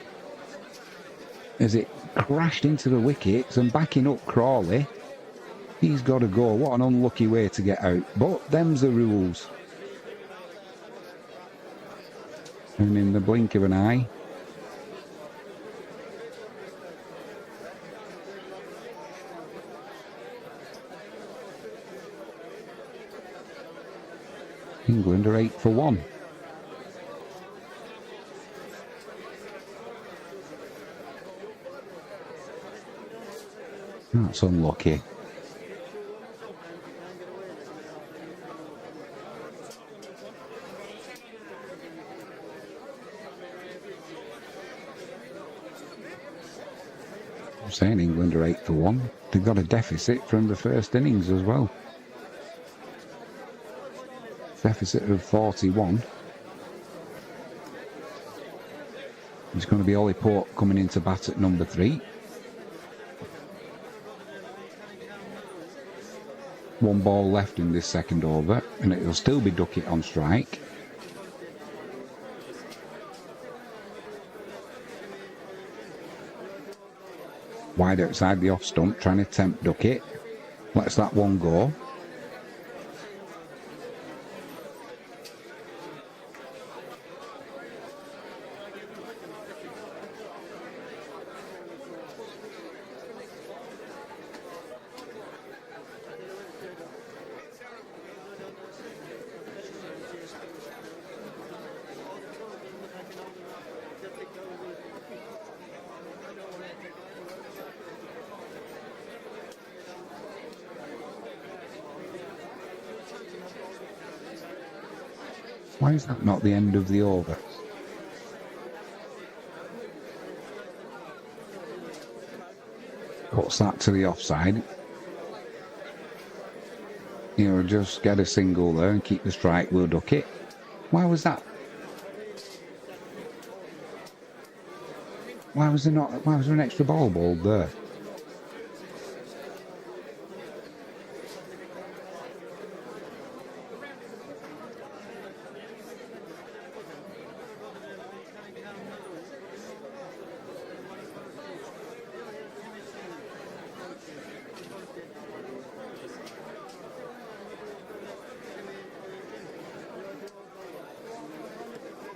as it crashed into the wickets, and backing up Crawley. He's got to go. What an unlucky way to get out. But them's the rules. And in the blink of an eye, England are 8 for 1. That's unlucky. I'm saying England are 8 for 1. They've got a deficit from the first innings as well. Deficit of 41. It's going to be Ollie Port coming into bat at number 3. One ball left in this second over, and it'll still be Duckett on strike. Wide outside the off stump, trying to tempt Duckett. Lets that one go. Why is that not the end of the over? Puts that to the offside. You know, just get a single there and keep the strike, we'll duck it. Why was that? Why was there an extra ball bowled there?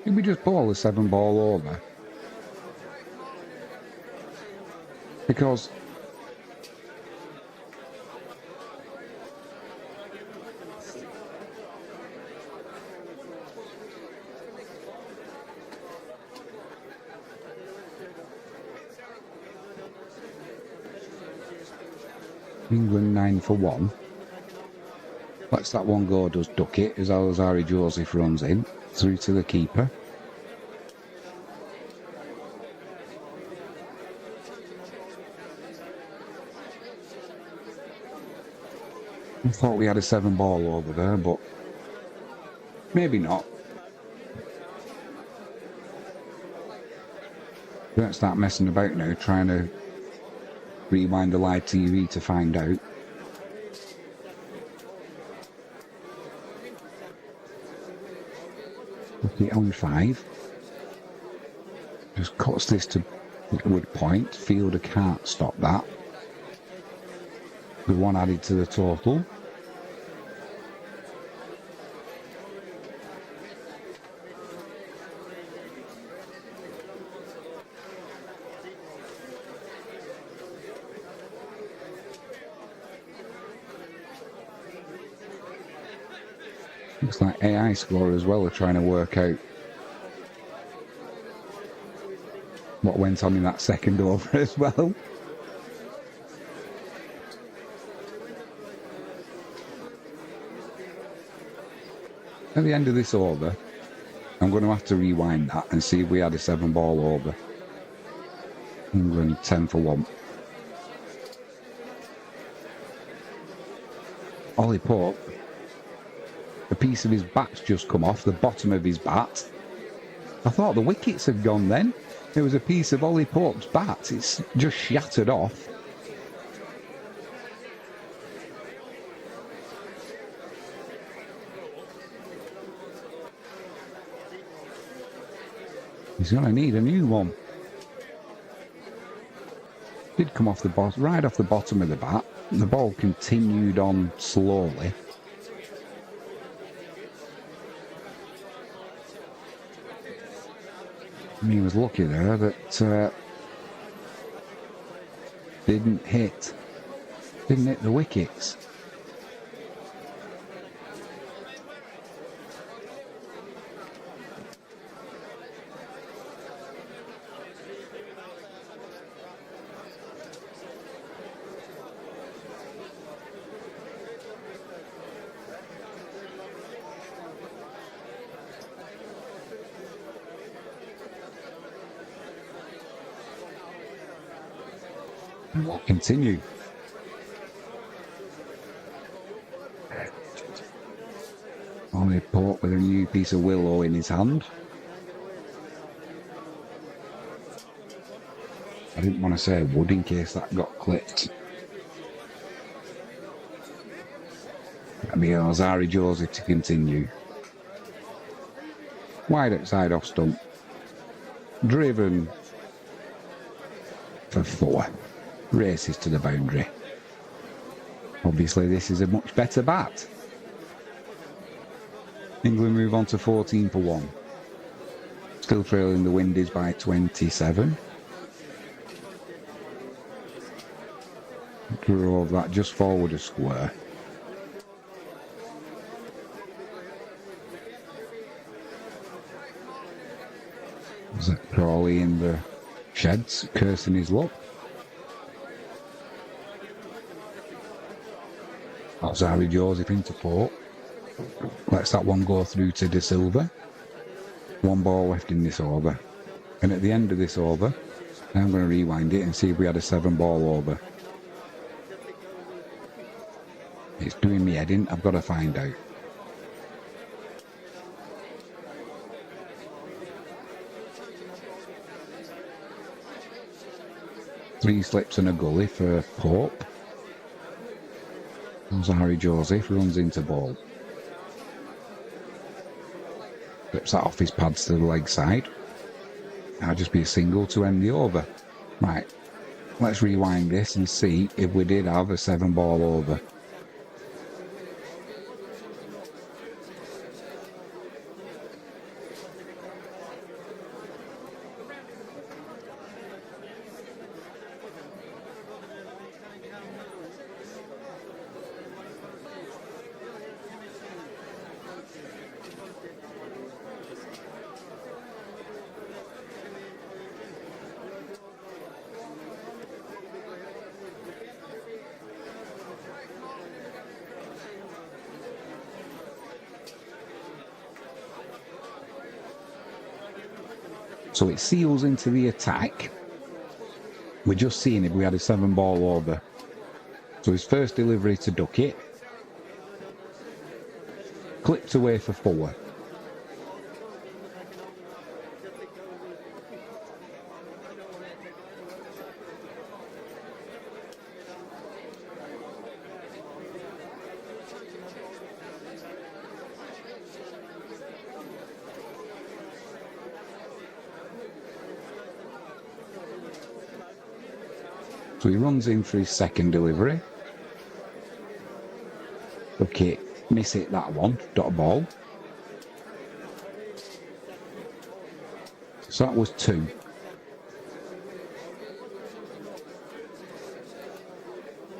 Did we just bowl a 7-ball over? Because England 9 for 1. Lets that one go, does duck it as Alzari Joseph runs in through to the keeper. I thought we had a 7-ball over there, but maybe not. We don't start messing about now, trying to rewind the live TV to find out. Okay, on 5. Just cuts this to wood point. Fielder can't stop that. With 1 added to the total. Looks like AI score as well are trying to work out what went on in that second over as well. At the end of this over, I'm going to have to rewind that and see if we had a 7-ball over. England 10 for 1. Ollie Pope, a piece of his bat's just come off, the bottom of his bat. I thought the wickets had gone then. It was a piece of Ollie Pope's bat. It's just shattered off. He's going to need a new one. Did come off the bottom, right off the bottom of the bat. The ball continued on slowly. And he was lucky there that didn't hit the wickets. And we'll continue. Ollie Port with a new piece of willow in his hand. I didn't want to say wood in case that got clipped. That'll be Alzari Joseph to continue. Wide outside off stump. Driven for 4. Races to the boundary. Obviously this is a much better bat. England move on to 14 for 1. Still trailing the Windies by 27. Drove that just forward a square. There's Crawley in the sheds, cursing his luck. That's Harry Joseph into port. Lets that one go through to De Silva. 1 ball left in this over. And at the end of this over, I'm going to rewind it and see if we had a 7 ball over. It's doing me head in, I've got to find out. Three slips and a gully for Pope. Harry Joseph runs into ball. Flips that off his pads to the leg side. That'll just be a single to end the over. Right, let's rewind this and see if we did have a 7 ball over. So it seals into the attack. We're just seeing if we had a 7 ball over. So his first delivery to Duckett. Clipped away for 4. So he runs in for his second delivery. Okay, miss it that one, dot ball. So that was 2.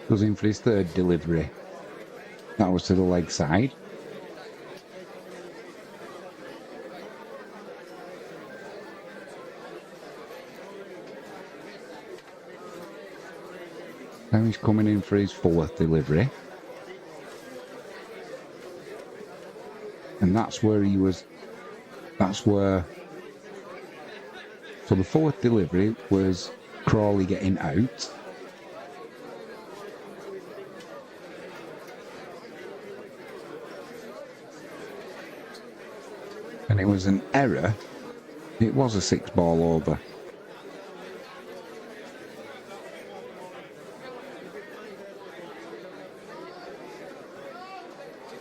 Goes in for his third delivery. That was to the leg side. Now he's coming in for his 4th delivery. And that's where he was, so the 4th delivery was Crawley getting out. And it was an error. It was a 6 ball over.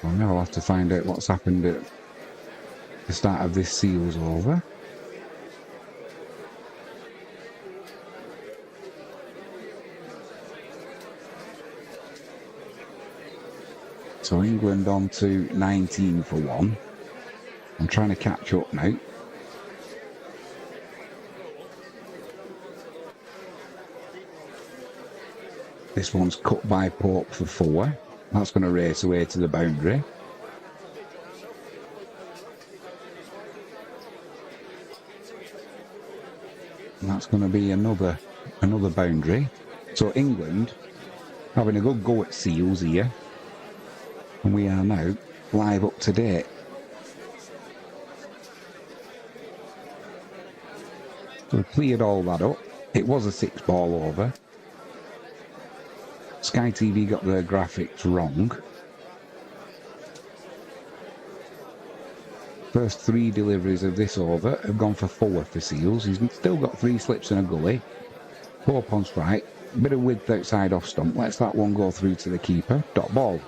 Well, now I'll have to find out what's happened at the start of this seals over. So England on to 19 for 1. I'm trying to catch up now. This one's cut by Pope for 4. That's going to race away to the boundary. And that's going to be another boundary. So England having a good go at seals here. And we are now live up to date. So we cleared all that up. It was a 6 ball over. Sky TV got their graphics wrong. First 3 deliveries of this over have gone for 4 for seals. He's still got 3 slips and a gully. Pope on strike. Bit of width outside off stump. Lets that one go through to the keeper. Dot ball.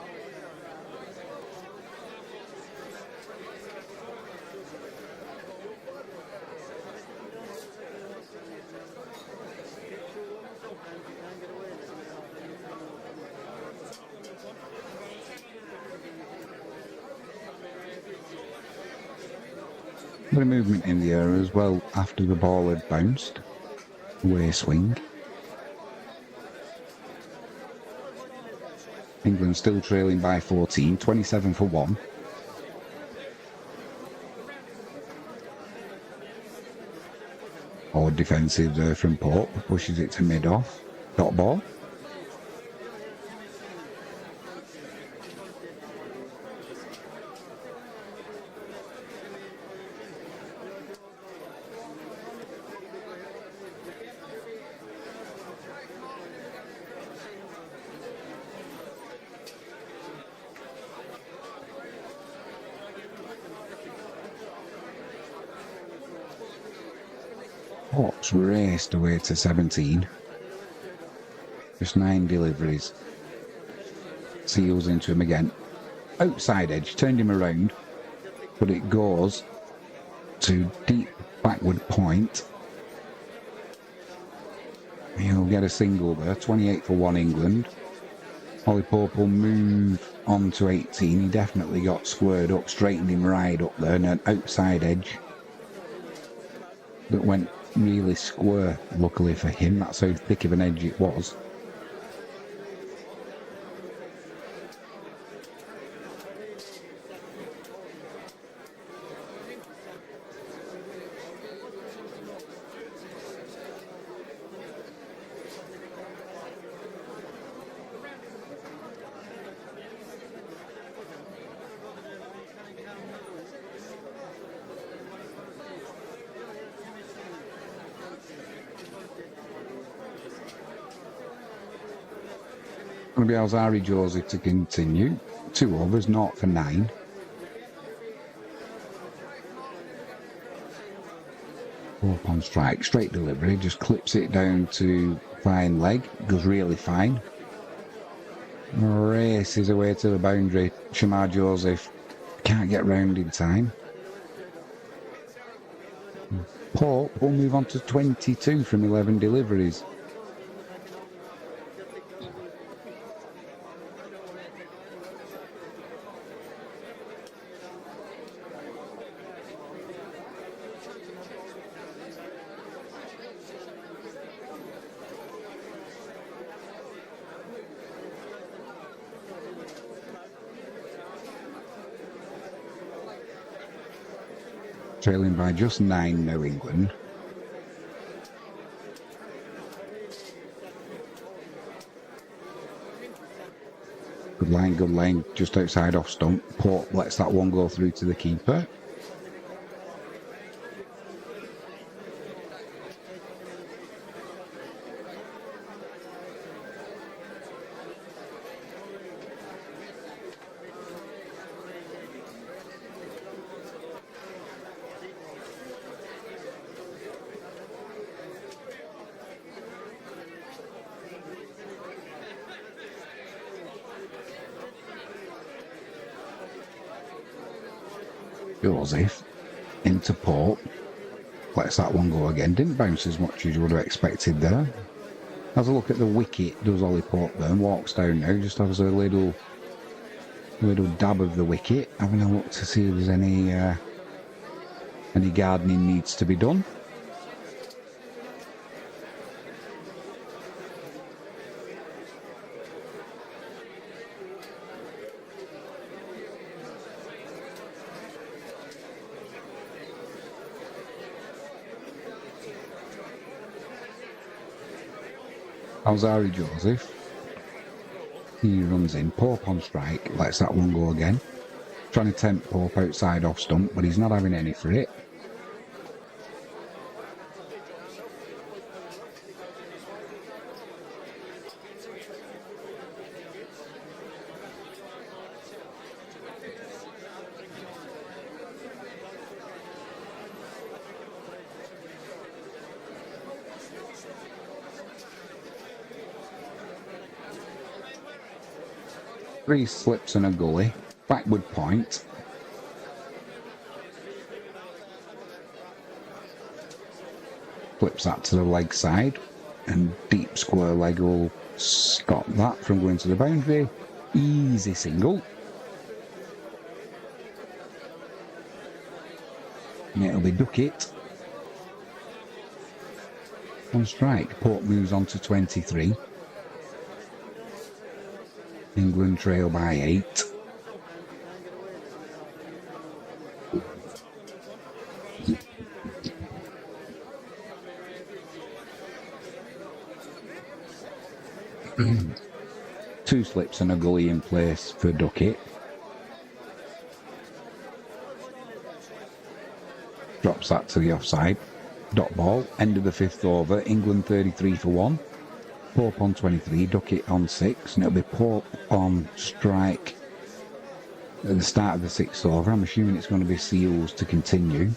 Bit of movement in the air as well after the ball had bounced. Away swing. England still trailing by 14, 27 for 1. Or defensive there from Pope, pushes it to mid-off. Dot ball. Pops raced away to 17. Just 9 deliveries. Seals into him again. Outside edge, turned him around, but it goes to deep backward point. He'll get a single there, 28 for 1 England. Ollie Pope will move on to 18. He definitely got squared up, straightened him right up there, and an outside edge that went really square, luckily for him. That's how thick of an edge it was. Going to be Alzari Joseph to continue. 2 overs, 0 for 9. Pope on strike, straight delivery, just clips it down to fine leg, goes really fine. Races away to the boundary. Shamar Joseph can't get round in time. Pope will move on to 22 from 11 deliveries. Trailing by just 9 now, England. Good line, just outside off stump. Pope lets that one go through to the keeper. Joseph into Pope, lets that one go again. Didn't bounce as much as you would have expected there. Has a look at the wicket, does Ollie Pope there, and walks down now, just has a little dab of the wicket, having a look to see if there's any gardening needs to be done. Alzari Joseph. He runs in. Pope on strike. Lets that one go again. Trying to tempt Pope outside off stump, but he's not having any for it. 3 slips and a gully, backward point. Flips that to the leg side, and deep square leg will stop that from going to the boundary. Easy single. And it'll be duck it. On strike, Port moves on to 23. England trail by 8. Two slips and a gully in place for Duckett. Drops that to the offside. Dot ball, end of the 5th over. England 33 for 1. Pope on 23, Duckett on 6, and it'll be Pope on strike at the start of the 6th over. I'm assuming it's going to be Seals to continue.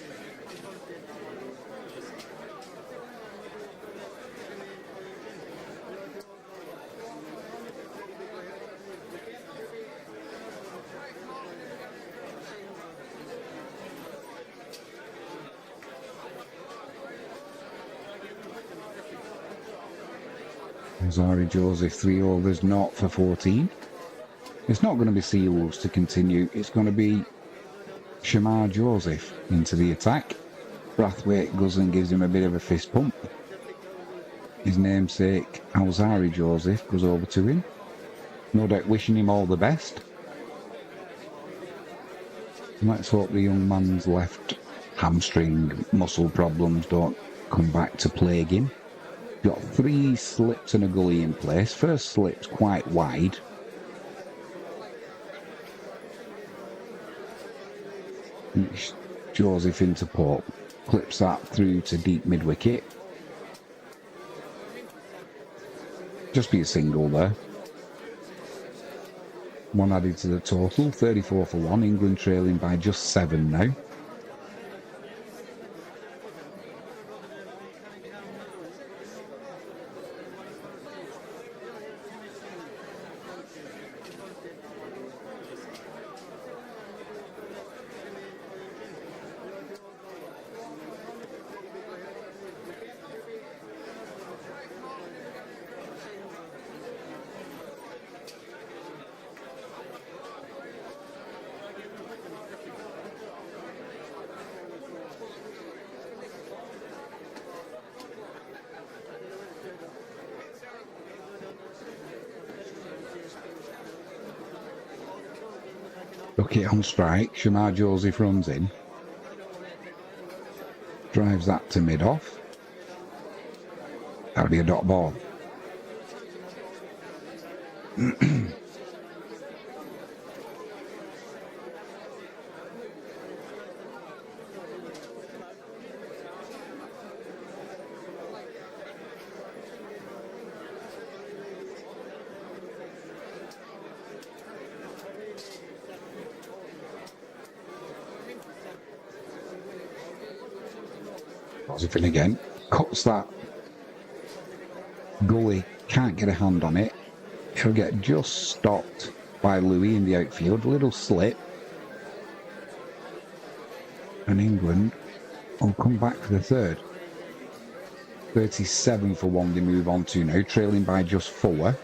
Zari Joseph, 3 overs, not for 14. It's not going to be Seals to continue. It's going to be Shamar Joseph into the attack. Brathwaite goes and gives him a bit of a fist pump. His namesake, Alzari Joseph, goes over to him. No doubt wishing him all the best. And let's hope the young man's left hamstring muscle problems don't come back to plague him. Got 3 slips and a gully in place. First slip's quite wide. Joseph into Pope. Clips that through to deep mid-wicket. Just be a single there. 1 added to the total. 34 for 1. England trailing by just 7 now. Duckett on strike. Shamar Joseph runs in. Drives that to mid-off. That'll be a dot ball. Joseph in again. Cuts that. Gully can't get a hand on it. He'll get just stopped by Louis in the outfield. A little slip. And England will come back for the third. 37 for 1 they move on to now, trailing by just 4.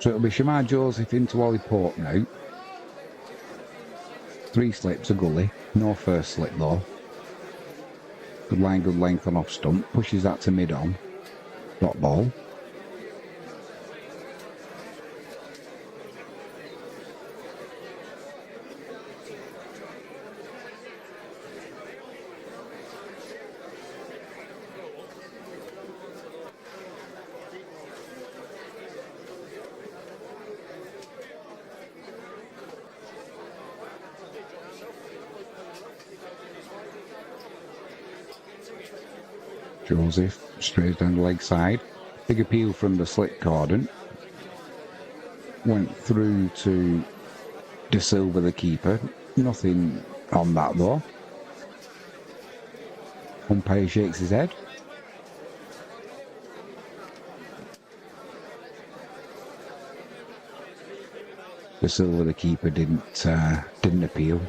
So it'll be Shamar Joseph into Ollie Pope now. 3 slips, a gully. No first slip though. Good line, good length on off stump. Pushes that to mid-on. Dot ball. Joseph strays down the leg side. Big appeal from the slip cordon. Went through to De Silva, the keeper. Nothing on that though. Umpire shakes his head. De Silva, the keeper, didn't appeal.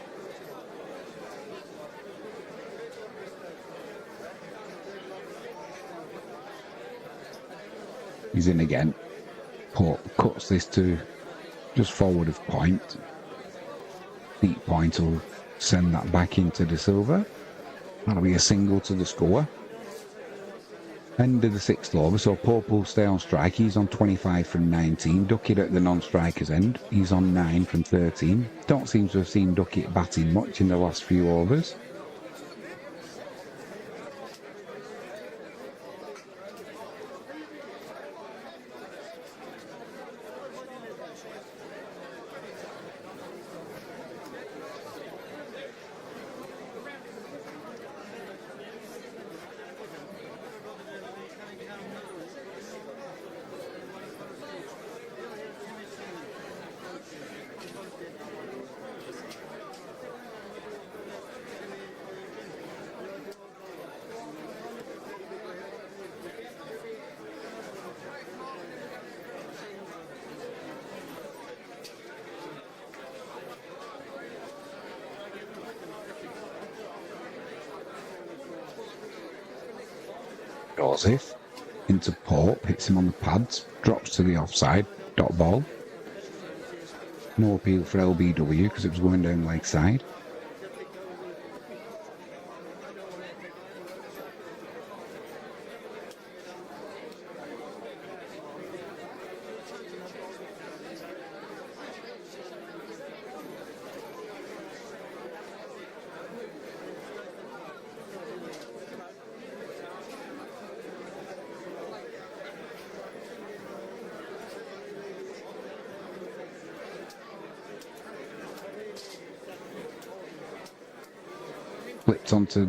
He's in again. Pope cuts this to just forward of point. Deep point will send that back into De Silva. That'll be a single to the score. End of the sixth over, so Pope will stay on strike. He's on 25 from 19. Duckett at the non-striker's end. He's on 9 from 13. Don't seem to have seen Duckett batting much in the last few overs. Joseph into Pope, hits him on the pads, drops to the offside, dot ball. No appeal for LBW because it was going down leg side. Flipped onto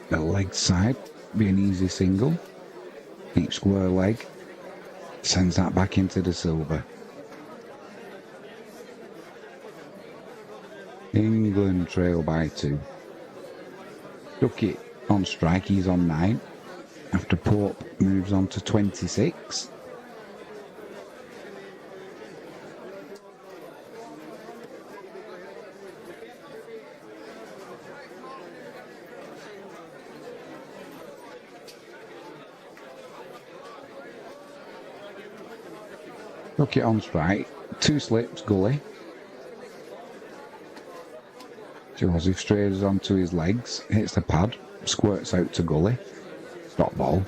the leg side, be an easy single. Deep square leg, sends that back into De Silva. England trail by 2. Duckett on strike, he's on 9. After Pope moves on to 26. Duckett on strike, 2 slips, gully. Joseph strays onto his legs, hits the pad, squirts out to gully. Dot ball.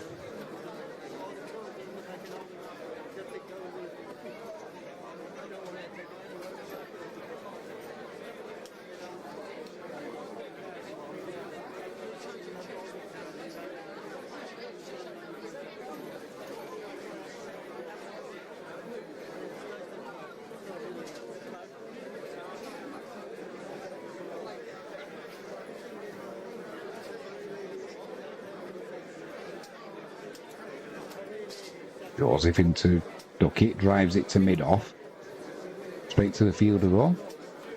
Joseph into Duckett, drives it to mid-off. Straight to the fielder though.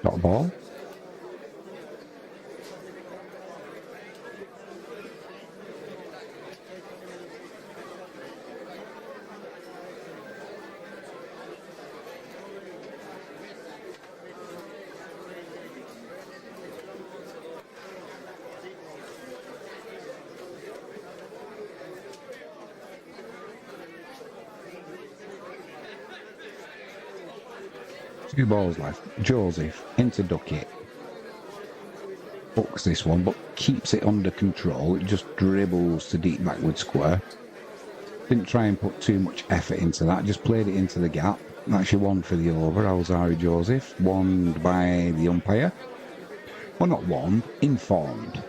Dot ball. Two balls left. Joseph into Duckett. Books this one, but keeps it under control. It just dribbles to deep backward square. Didn't try and put too much effort into that. Just played it into the gap. That's your one for the over. Alzari Joseph. Wonned by the umpire. Well, not wonned. Informed.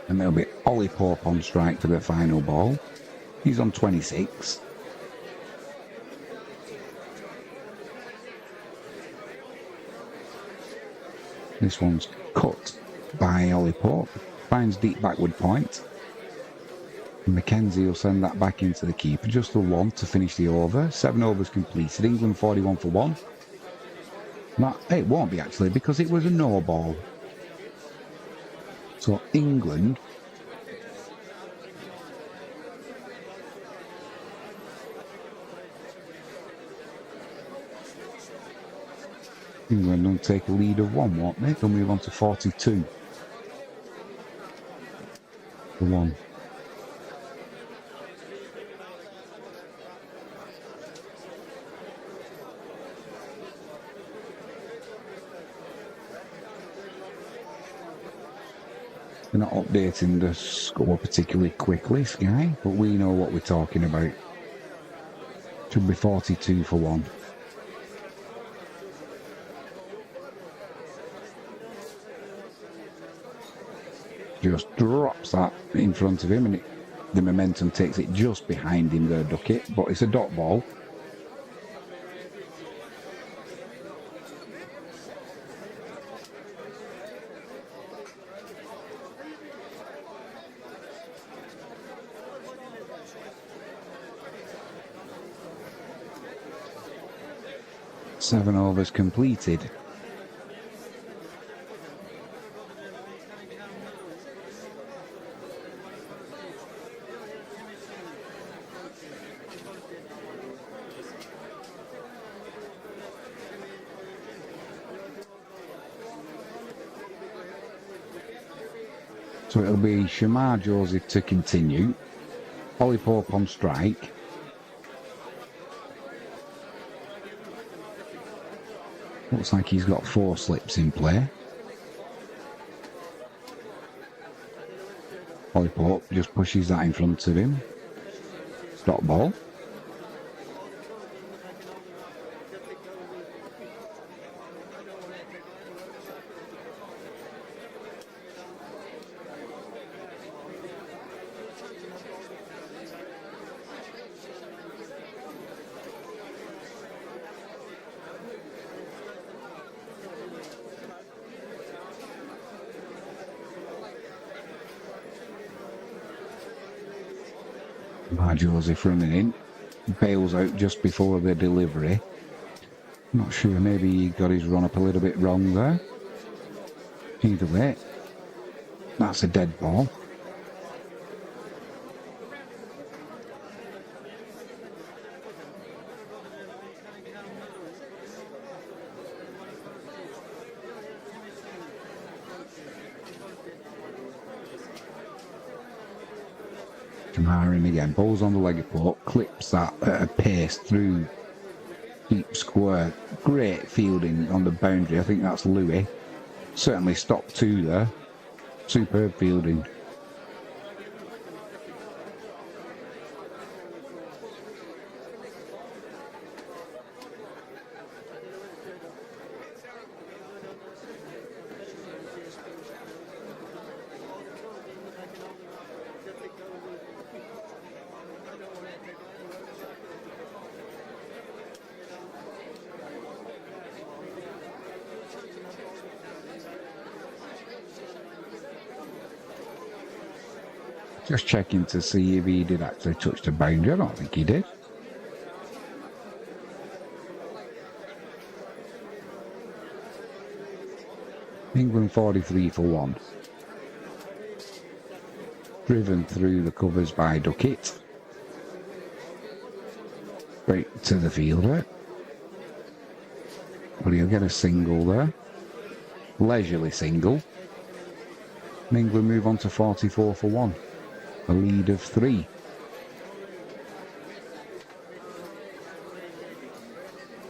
And there'll be Ollie Pope on strike for the final ball. He's on 26. This one's cut by Ollie Pope. Finds deep backward point. Mackenzie will send that back into the keeper. Just the one to finish the over. 7 overs completed. England 41 for 1. That, it won't be actually because it was a no ball. So England will take a lead of 1, won't they? They'll move on to 42 for 1. They're not updating the score particularly quickly, Sky, but we know what we're talking about. Should be 42 for 1. Just drops that in front of him, and the momentum takes it just behind him there, Duckett, but it's a dot ball. Seven overs completed. So it'll be Shamar Joseph to continue. Ollie Pope on strike. Looks like he's got 4 slips in play. Ollie Pope just pushes that in front of him. Dot ball. Joseph running in, bails out just before the delivery. Not sure, maybe he got his run up a little bit wrong there. Either way, that's a dead ball. Firing again, balls on the leg of Pope, clips that at a pace through deep square. Great fielding on the boundary. I think that's Louis. Certainly stopped 2 there. Superb fielding. Just checking to see if he did actually touch the boundary. I don't think he did. England 43 for 1. Driven through the covers by Duckett. Straight to the fielder. But he'll get a single there. Leisurely single. And England move on to 44 for 1. A lead of 3.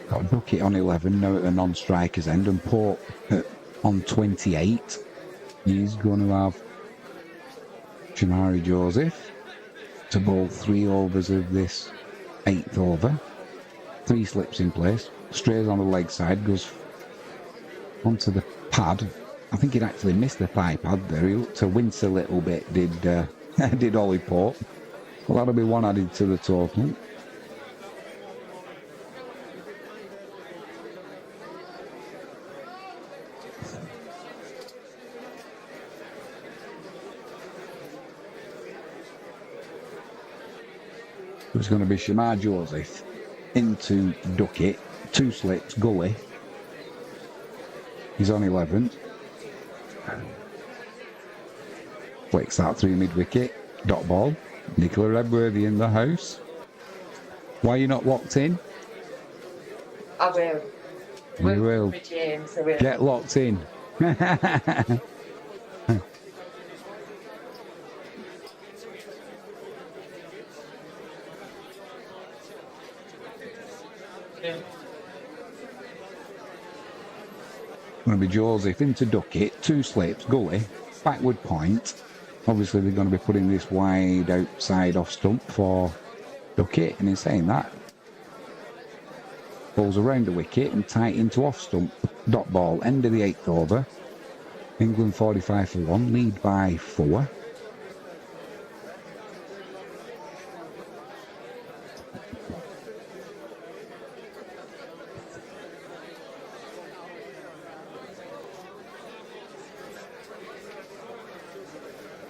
Got Duckett on 11 now at the non-striker's end, and Pope on 28. He's going to have Shamari Joseph to bowl 3 overs of this 8th over. 3 slips in place. Strays on the leg side, goes onto the pad. I think he'd actually missed the thigh pad there. He looked to wince a little bit, did Ollie Pope. Well, that'll be 1 added to the total. It's going to be Shamar Joseph into Duckett, 2 slips, gully. He's on 11th. Flicks that through mid-wicket. Dot ball. Nicola Redworthy in the house. Why are you not locked in? I will. You will. James, I will. Get locked in. Going to be Joseph into Duckett, 2 slips, gully, backward point. Obviously, they're going to be putting this wide outside off stump for Duckett, and in saying that, balls around the wicket and tight into off stump. Dot ball, end of the 8th over. England 45 for 1, lead by 4.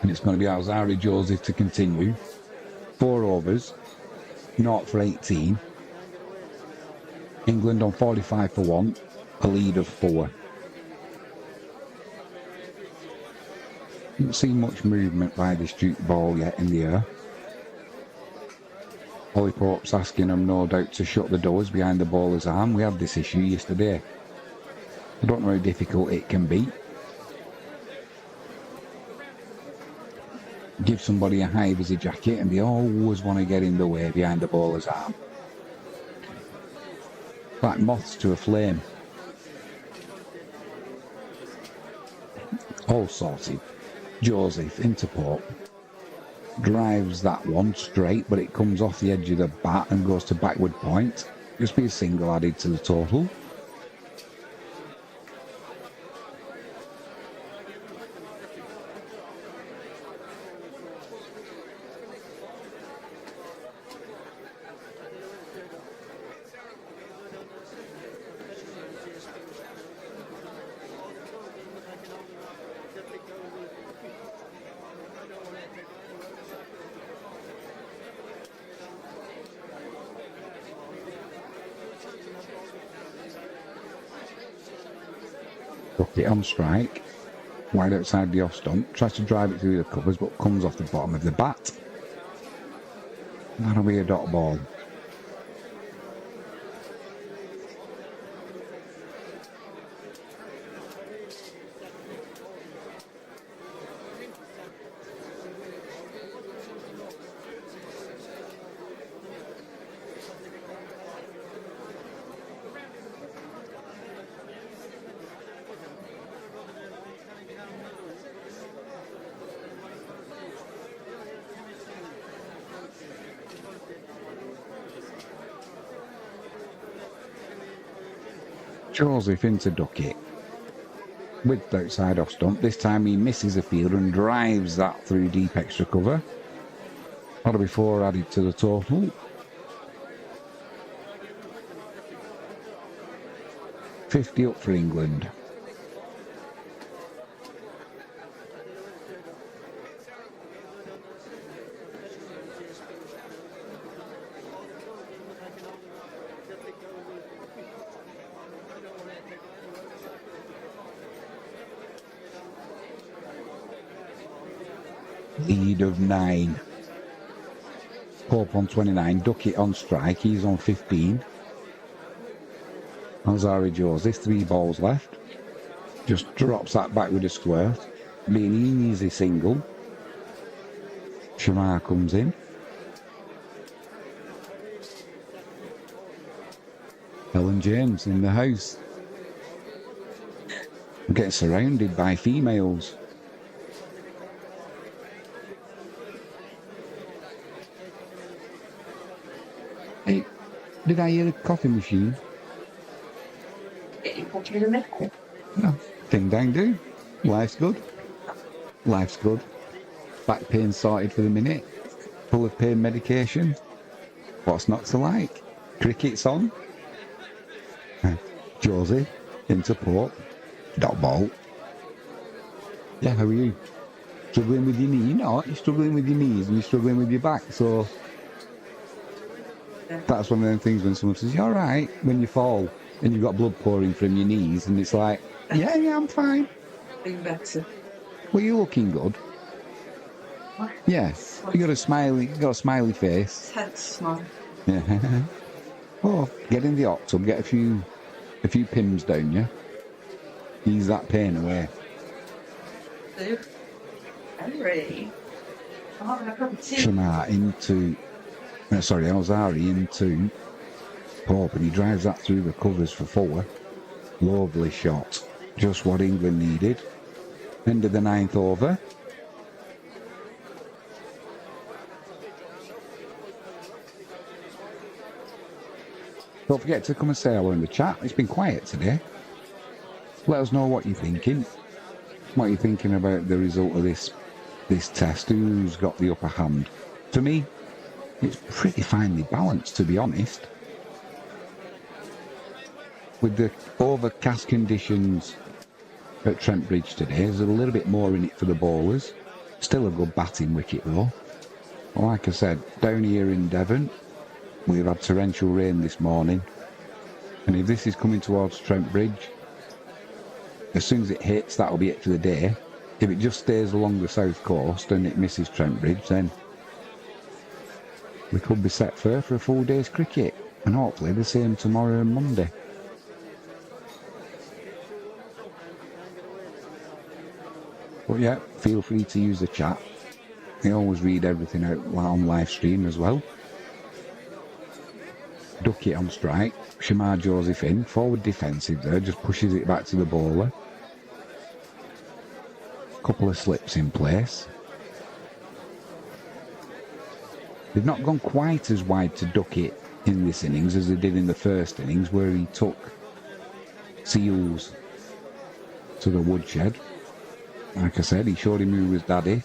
And it's going to be Alzari Joseph to continue. 4 overs, 0 for 18. England on 45 for 1, a lead of 4. Haven't seen much movement by this Duke ball yet in the air. Ollie Pope's asking him, no doubt, to shut the doors behind the bowler's arm. We had this issue yesterday. I don't know how difficult it can be. Give somebody a high vis jacket and they always want to get in the way behind the bowler's arm. Like moths to a flame. All sorted. Joseph into Pope. Drives that one straight, but it comes off the edge of the bat and goes to backward point. Just be a single added to the total. Duckett on strike, wide outside the off stump, tries to drive it through the covers but comes off the bottom of the bat. That'll be a dot ball. Joseph into Duckett. Width outside off stump. This time he misses a fielder and drives that through deep extra cover. That'll be 4 added to the total. 50 up for England. Lead of 9. Pope on 29, Duckett on strike, he's on 15. Alzari Joseph, 3 balls left. Just drops that back with a square. Being an easy single. Shamar comes in. Helen James in the house. I'm getting surrounded by females. Hey, did I hear a coffee machine? No. Ding dang do. Life's good. Life's good. Back pain sorted for the minute. Full of pain medication. What's not to like? Cricket's on. Josie into Pope. Dot ball. Yeah, how are you? Struggling with your knee? No, you're struggling with your knees and you're struggling with your back, so That's one of them things when someone says, "You're all right," when you fall and you've got blood pouring from your knees, and it's like, yeah, I'm fine. Being better. Well, you're looking good. Yeah, you got a smiley face. Tense smile. Yeah. Oh, get in the hot tub, get a few pims down you. Ease that pain away. Do. Henry. I'm having a cup of tea. Shamar into, Alzari into Pope, and he drives that through the covers for 4. Lovely shot. Just what England needed. End of the 9th over. Don't forget to come and say hello in the chat. It's been quiet today. Let us know what you're thinking. What you're thinking about the result of this test. Who's got the upper hand? For me, it's pretty finely balanced, to be honest. With the overcast conditions at Trent Bridge today, there's a little bit more in it for the bowlers. Still a good batting wicket though. Like I said, down here in Devon, we've had torrential rain this morning. And if this is coming towards Trent Bridge, as soon as it hits, that'll be it for the day. If it just stays along the south coast and it misses Trent Bridge, then we could be set for a full day's cricket. And hopefully the same tomorrow and Monday. But yeah, feel free to use the chat. I always read everything out on live stream as well. Duckett on strike. Shamar Joseph in. Forward defensive there. Just pushes it back to the bowler. Couple of slips in place. They've not gone quite as wide to Duckett in this innings as they did in the first innings, where he took Seals to the woodshed. Like I said, he showed him who was daddy.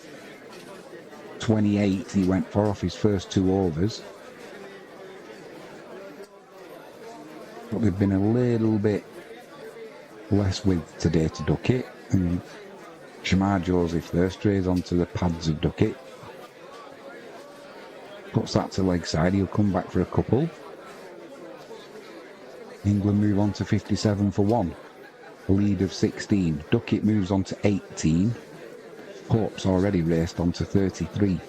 28 he went for off his first 2 overs. But they've been a little bit less width today to Duckett. And Shamar Joseph there strays onto the pads of Duckett. Puts that to leg side, he'll come back for a couple. England move on to 57 for 1. A lead of 16. Duckett moves on to 18. Pope's already raced on to 33.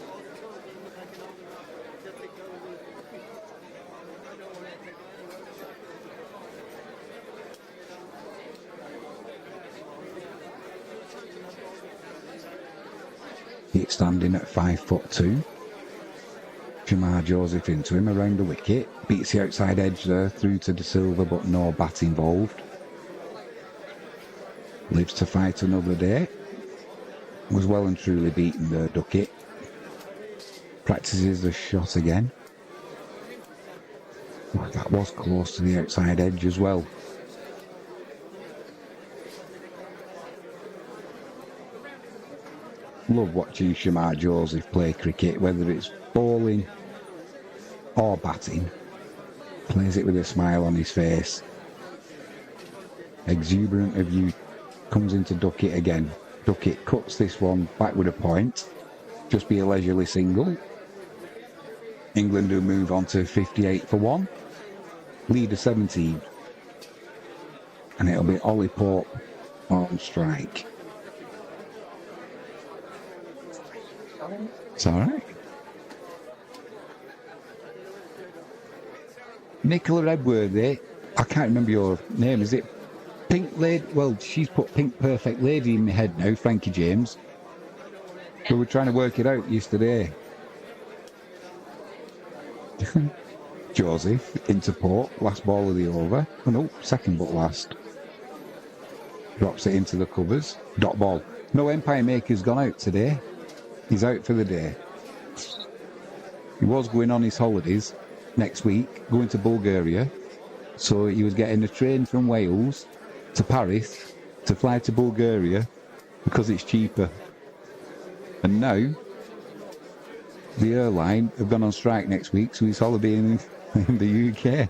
It's standing at 5'2". Shamar Joseph into him around the wicket. Beats the outside edge there through to De Silva, but no bat involved. Lives to fight another day. Was well and truly beaten there, Duckett. Practices the shot again. Oh, that was close to the outside edge as well. Love watching Shamar Joseph play cricket, whether it's bowling or batting. Plays it with a smile on his face. Exuberant of youth. Comes into Duckett again. Duckett cuts this one back with a point. Just be a leisurely single. England will move on to 58 for 1. Lead of 17. And it'll be Ollie Pope on strike. It's alright. Nicola Edworthy, I can't remember your name, is it Pink Lady? Well, she's put Pink Perfect Lady in my head now, Frankie James. We were trying to work it out yesterday. Joseph into Pope, last ball of the over. Oh no, second but last. Drops it into the covers. Dot ball. No Empire Maker's gone out today. He's out for the day. He was going on his holidays next week, going to Bulgaria. So he was getting a train from Wales to Paris to fly to Bulgaria because it's cheaper. And now the airline have gone on strike next week, so he's holidaying in the UK.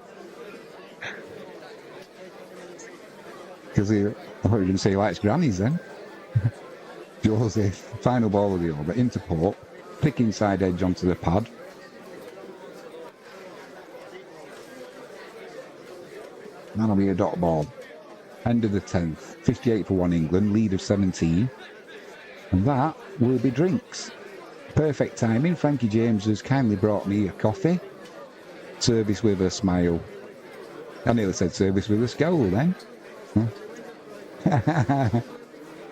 Because I thought you were going to say he likes grannies then. Joseph, final ball of the over, into Pope, pick inside edge onto the pad. That'll be a dot ball. End of the 10th. 58 for 1 England, lead of 17. And that will be drinks. Perfect timing. Frankie James has kindly brought me a coffee. Service with a smile. I nearly said service with a scowl then. Huh?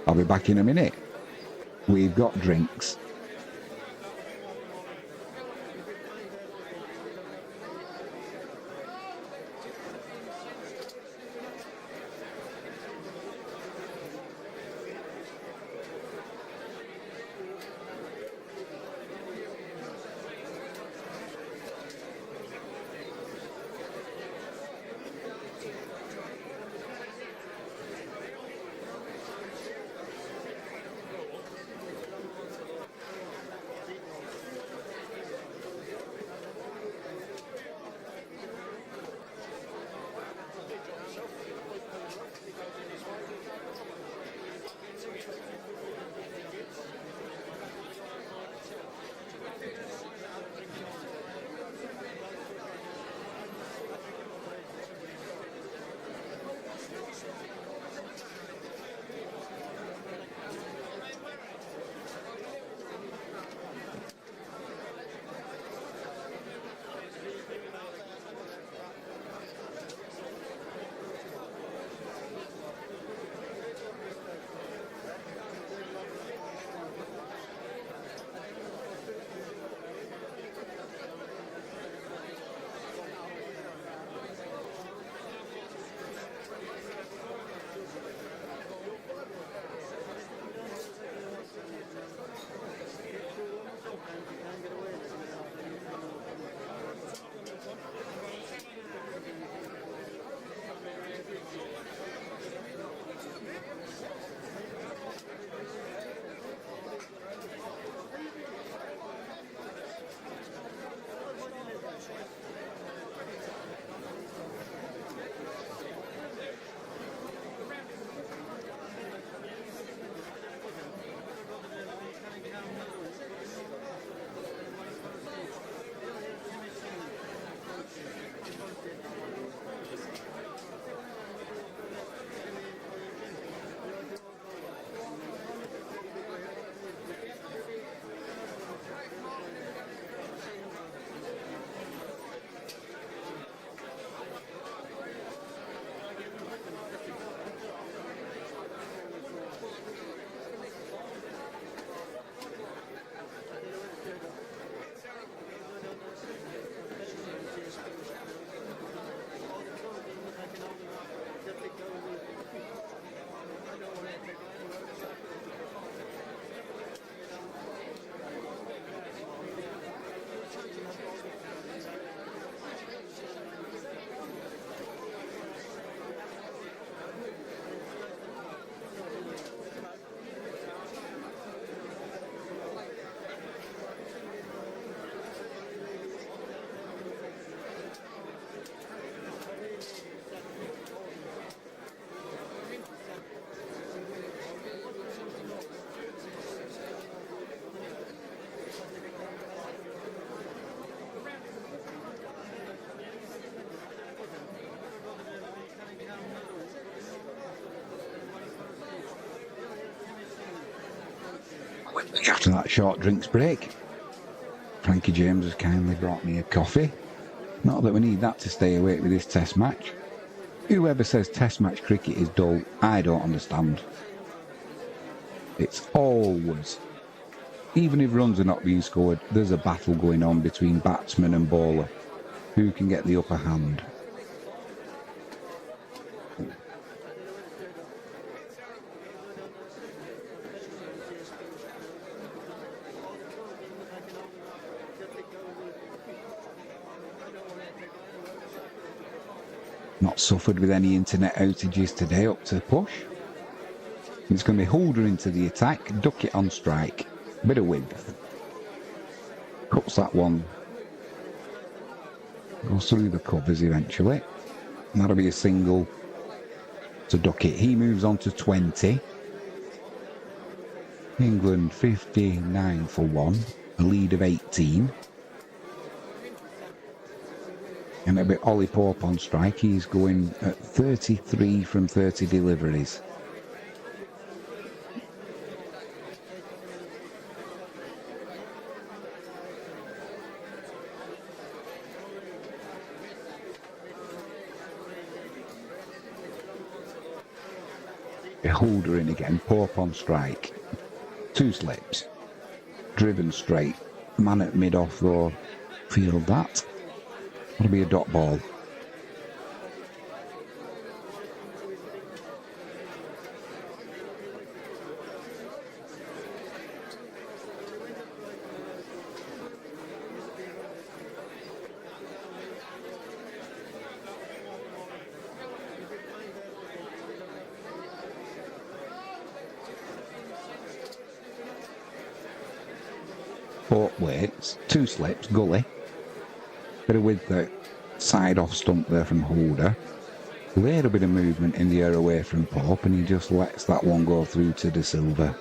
I'll be back in a minute. We've got drinks. After that short drinks break, Frankie James has kindly brought me a coffee. Not that we need that to stay awake with this test match. Whoever says test match cricket is dull, I don't understand. It's always, even if runs are not being scored, there's a battle going on between batsman and bowler. Who can get the upper hand? Not suffered with any internet outages today up to the push. It's going to be Holder into the attack, Duckett on strike. Bit of width. Cuts that one. Goes through the covers eventually. And that'll be a single to Duckett. He moves on to 20. England 59 for 1. A lead of 18. And a bit Ollie Pope on strike. He's going at 33 from 30 deliveries. Holder in again, Pope on strike. 2 slips. Driven straight. Man at mid off though. Field that. That'll be a dot ball. Pope waits. 2 slips, gully. Bit of width there. Side off stump there from Holder. Little bit of movement in the air away from Pope, and he just lets that one go through to De Silva.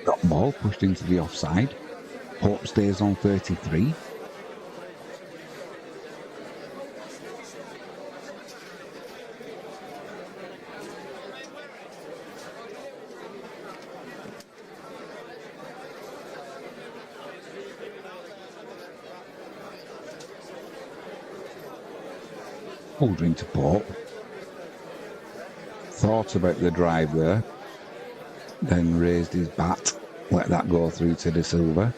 That ball pushed into the offside. Pope stays on 33. Holder into Pope. Thought about the drive there. Then raised his bat. Let that go through to De Silva.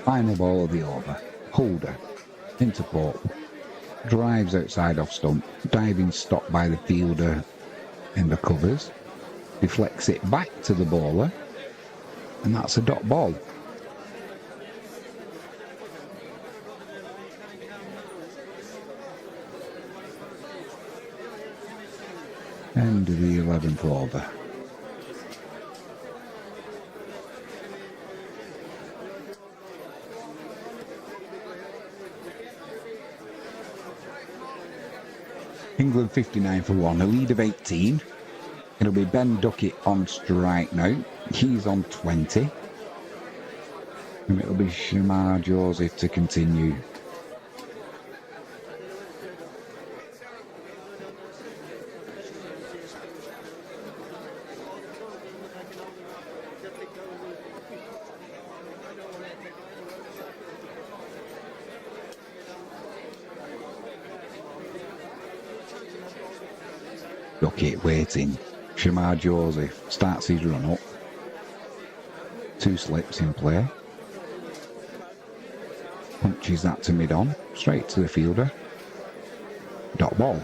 Final ball of the over. Holder. Into Pope. Drives outside off stump. Diving stop by the fielder in the covers. Deflects it back to the bowler. And that's a dot ball. End of the 11th over. England 59 for 1, a lead of 18. It'll be Ben Duckett on strike now. He's on 20. And it'll be Shamar Joseph to continue. Duckett waiting. Shamar Joseph starts his run up. 2 slips in play. Punches that to mid on. Straight to the fielder. Dot ball.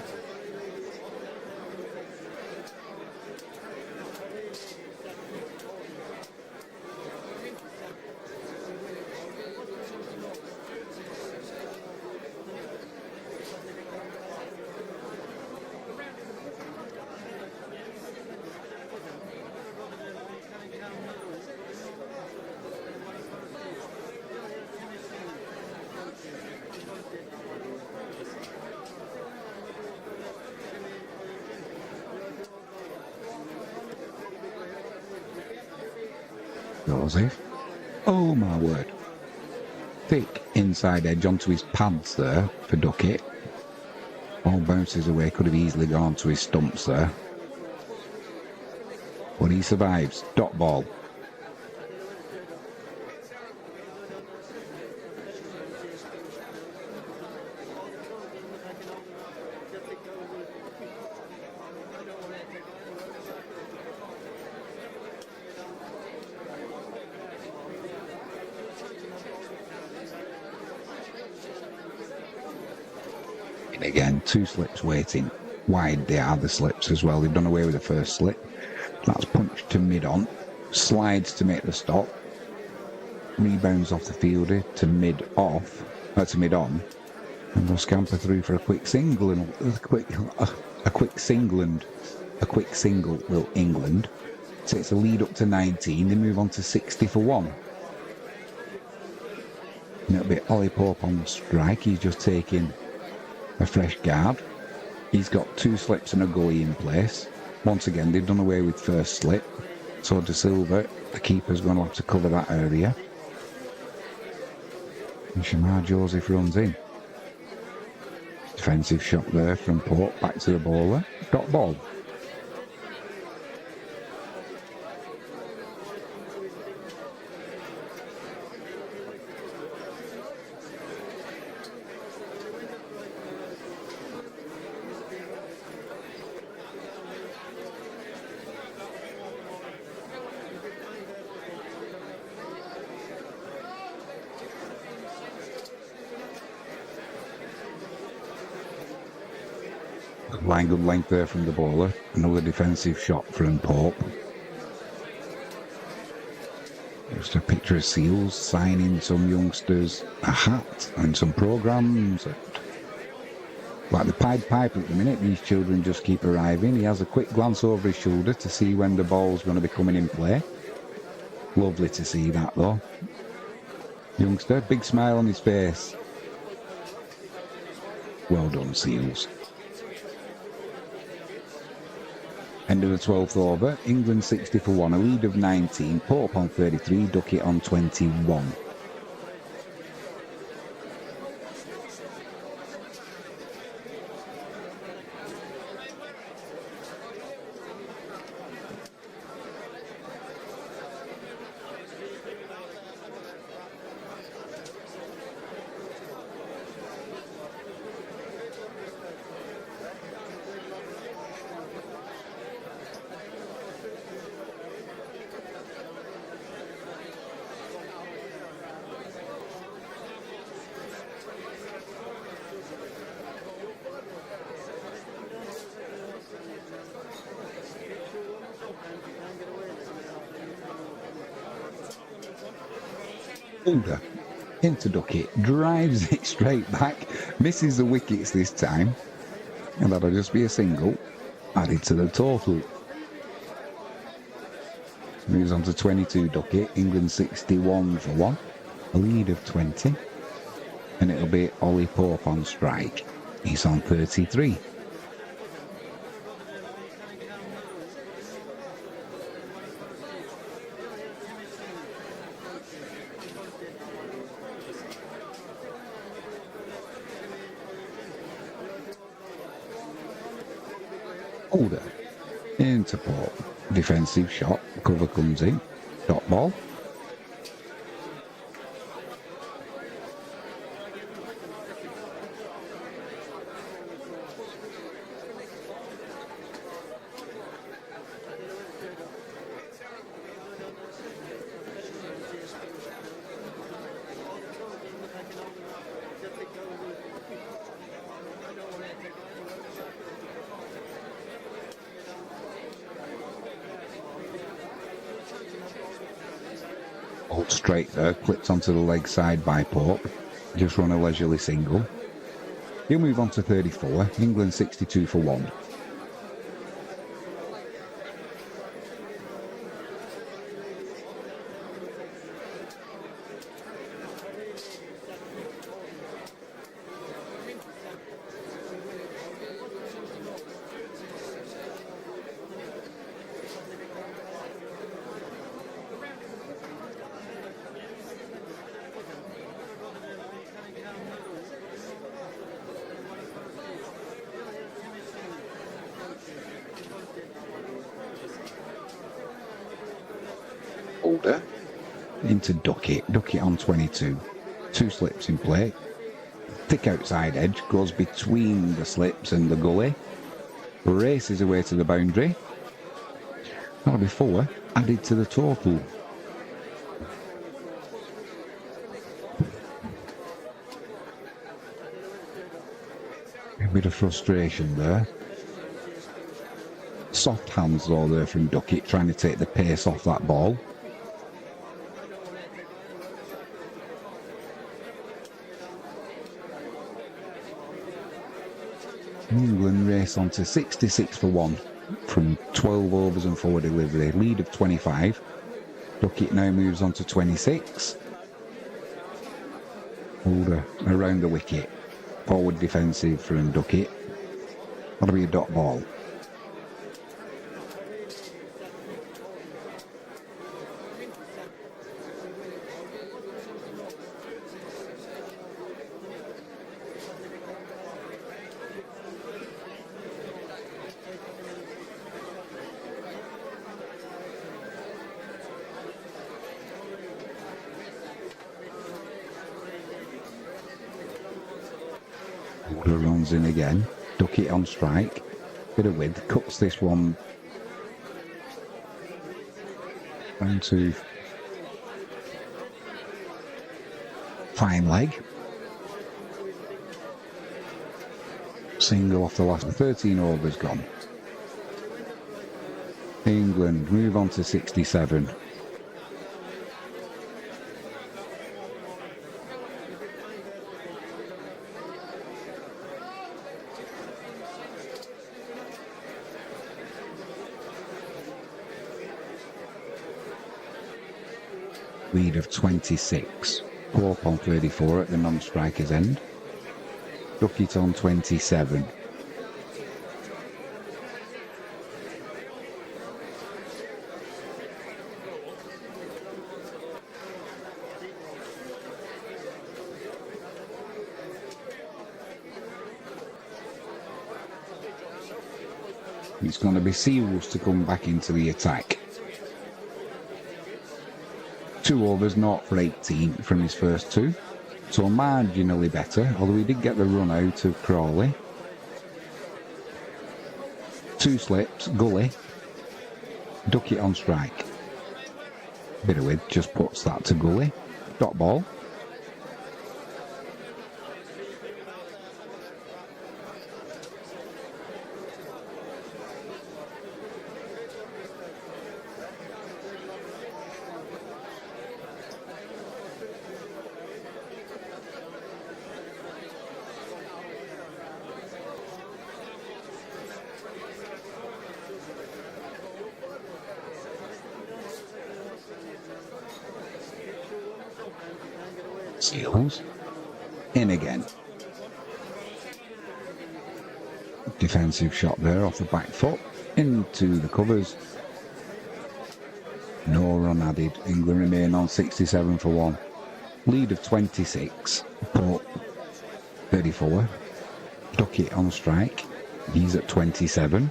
Joseph. Oh my word. Thick inside edge onto his pads there for Duckett. Ball bounces away, could have easily gone to his stumps there. But he survives. Dot ball. In again, 2 slips waiting. Wide they are, the slips as well. They've done away with the first slip. That's punched to mid-on. Slides to make the stop. Rebounds off the fielder to mid-off. To mid-on. And they'll scamper through for a quick single and a quick single will England. Takes a lead up to 19. They move on to 60 for 1. And it'll be Ollie Pope on strike. He's just taking a fresh guard. He's got 2 slips and a goalie in place. Once again, they've done away with first slip. So De Silva, the keeper's going to have to cover that area. And Shamar Joseph runs in. Defensive shot there from Pope, back to the bowler. Dot ball. Good length there from the bowler. Another defensive shot from Pope. Just a picture of Seals signing some youngsters a hat and some programmes. Like the Pied Piper at the minute, these children just keep arriving. He has a quick glance over his shoulder to see when the ball's going to be coming in play. Lovely to see that though. Youngster, big smile on his face. Well done, Seals. End of the 12th over, England 60 for 1, a lead of 19, Pope on 33, Duckett on 21. Holder into Duckett, drives it straight back, misses the wickets this time, and that'll just be a single added to the total. Moves on to 22 Duckett, England 61 for 1, a lead of 20, and it'll be Ollie Pope on strike. He's on 33. Holder into Pope, defensive shot, cover comes in, dot ball. Hold straight there, clipped onto the leg side by Pope. Just run a leisurely single. He'll move on to 34, England 62 for 1. Holder into Duckett, Duckett on 22, 2 slips in play, thick outside edge, goes between the slips and the gully, races away to the boundary. That'll be 4 added to the total. Bit of frustration there. Soft hands though there from Duckett, trying to take the pace off that ball. England race on to 66 for 1 from 12 overs and 4 delivery. Lead of 25. Duckett now moves on to 26. Holder around the wicket. Forward defensive from Duckett. That'll be a dot ball. Holder runs in again. Duckett on strike. Bit of width. Cuts this one down to fine leg. Single off the last 13 overs gone. England move on to 67. Lead of 26. Pope on 34 at the non-striker's end. Duckett on 27. It's going to be Seals to come back into the attack. 2 overs, 0 for 18 from his first 2. So marginally better, although he did get the run out of Crawley. 2 slips, Gully. Duckett on strike. Bit of width, just puts that to Gully. Dot ball. Seals. In again. Defensive shot there off the back foot. Into the covers. No run added. England remain on 67 for 1. Lead of 26. Pope 34. Duckett on strike. He's at 27.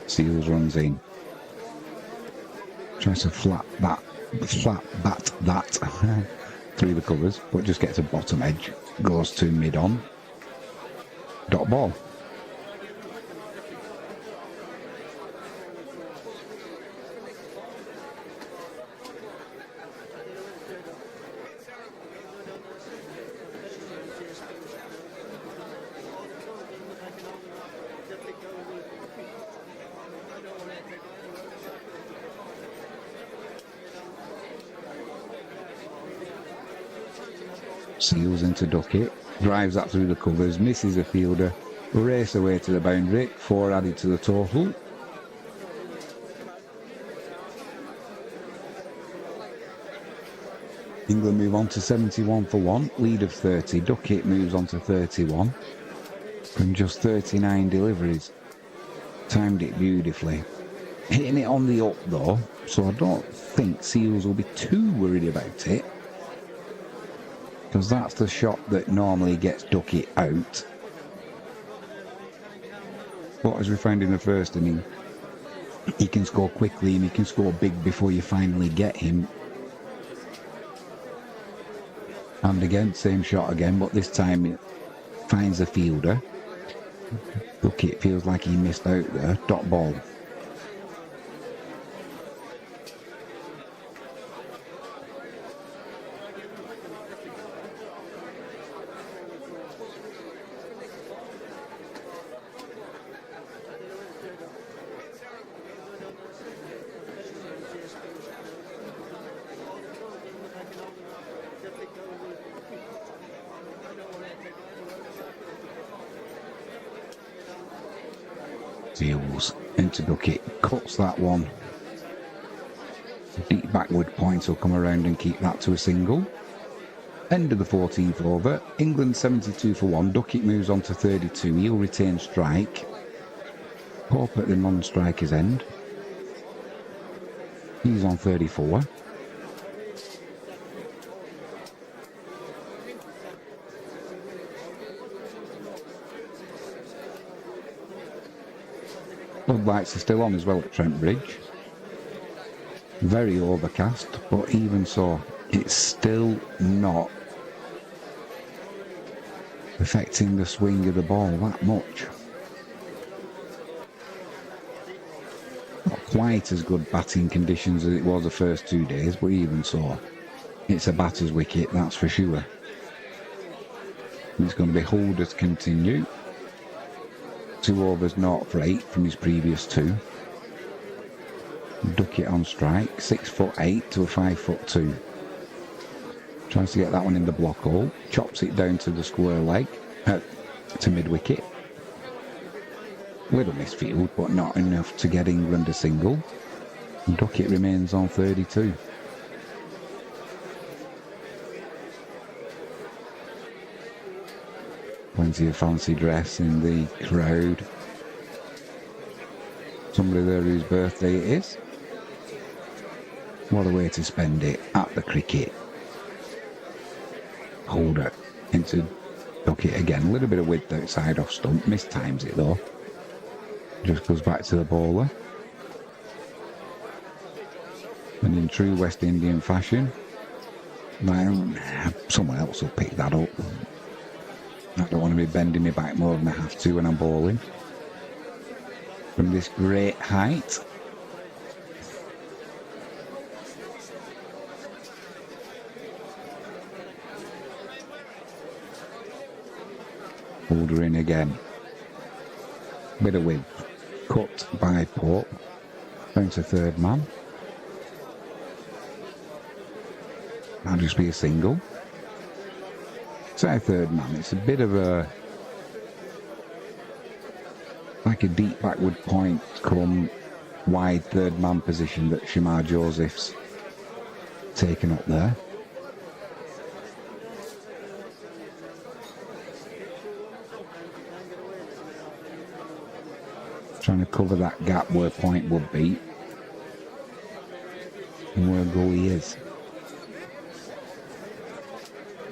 Seals runs in. Tries to flat bat that through the covers, but just gets a bottom edge. Goes to mid on. Dot ball. Seals into Duckett, drives that through the covers, misses a fielder, race away to the boundary, 4 added to the total. England move on to 71 for 1, lead of 30. Duckett moves on to 31 from just 39 deliveries. Timed it beautifully. Hitting it on the up though, so I don't think Seals will be too worried about it, because that's the shot that normally gets Duckett out. But as we found in the first inning, he can score quickly and he can score big before you finally get him. And again, same shot again, but this time finds a fielder. Duckett feels like he missed out there. Dot ball. Fields into Duckett, cuts that one. Deep backward point will come around and keep that to a single. End of the 14th over. England 72 for 1. Duckett moves on to 32. He'll retain strike. Pope at the non-striker's end. He's on 34. Floodlights are still on as well at Trent Bridge. Very overcast, but even so, it's still not affecting the swing of the ball that much. Not quite as good batting conditions as it was the first 2 days, but even so, it's a batter's wicket, that's for sure. It's going to be Holder to continue. 2 overs, 0 for 8 from his previous 2. Duckett on strike, 6'8" to a 5'2". Tries to get that one in the block hole. Chops it down to the square leg, to mid-wicket. Little misfield, but not enough to get England a single. Duckett remains on 32. Plenty of fancy dress in the crowd. Somebody there whose birthday it is. What a way to spend it at the cricket. Holder into Duckett again. A little bit of width outside off stump. Mistimes it though. Just goes back to the bowler. And in true West Indian fashion, someone else will pick that up. I don't want to be bending my back more than I have to when I'm bowling. From this great height. Holder in again. Bit of width. Cut by Pope. Down to third man. That'll just be a single. It's our third man. It's a bit of a like a deep backward point come wide third man position that Shamar Joseph's taken up there. Trying to cover that gap where point would be and where goalie is.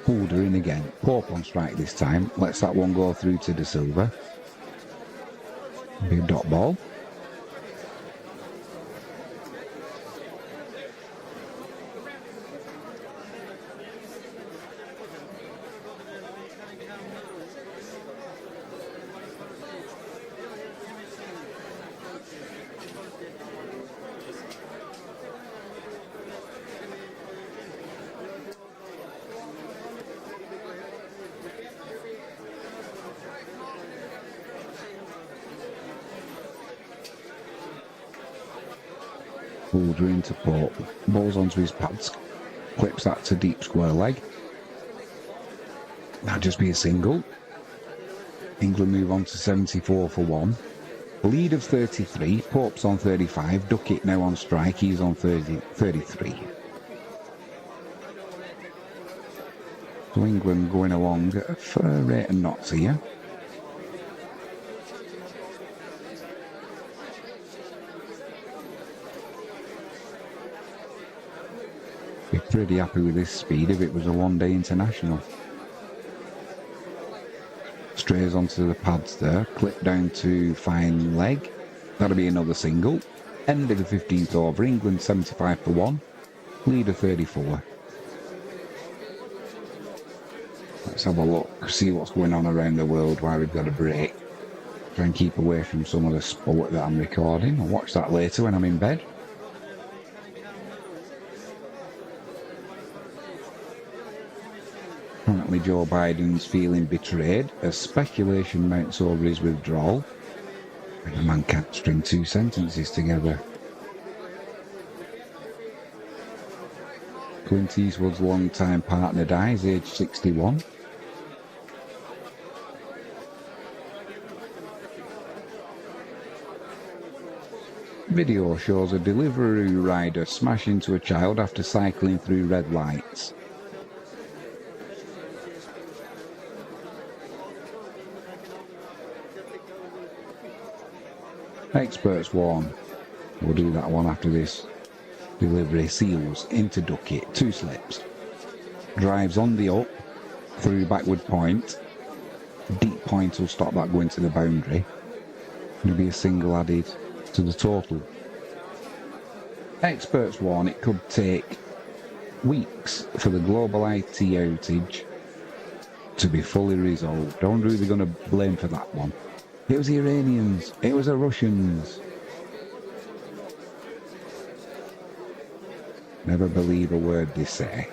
Holder in again. Pope on strike this time. Lets that one go through to De Silva. Big dot ball. Holder into Pope, balls onto his pads, clips that to deep square leg. That'll just be a single. England move on to 74 for 1. Lead of 33, Pope's on 35, Duckett now on strike, he's on 33. So England going along at a fair rate of knots here. Be pretty happy with this speed if it was a one-day international. Strays onto the pads there, clip down to fine leg. That'll be another single. End of the 15th over, England 75 for 1. Lead of 34. Let's have a look, see what's going on around the world while we've got a break. Try and keep away from some of the sport that I'm recording. I'll watch that later when I'm in bed. Apparently Joe Biden's feeling betrayed as speculation mounts over his withdrawal. And the man can't string two sentences together. Clint Eastwood's longtime partner dies, aged 61. Video shows a Deliveroo rider smash into a child after cycling through red lights. Experts warn. We'll do that one after this. Delivery seals into Duckett, 2 slips. Drives on the up, through backward point. Deep point will stop that going to the boundary. There'll be a single added to the total. Experts warn it could take weeks for the global IT outage to be fully resolved. I wonder who they're going to blame for that one. It was the Iranians. It was the Russians. Never believe a word they say.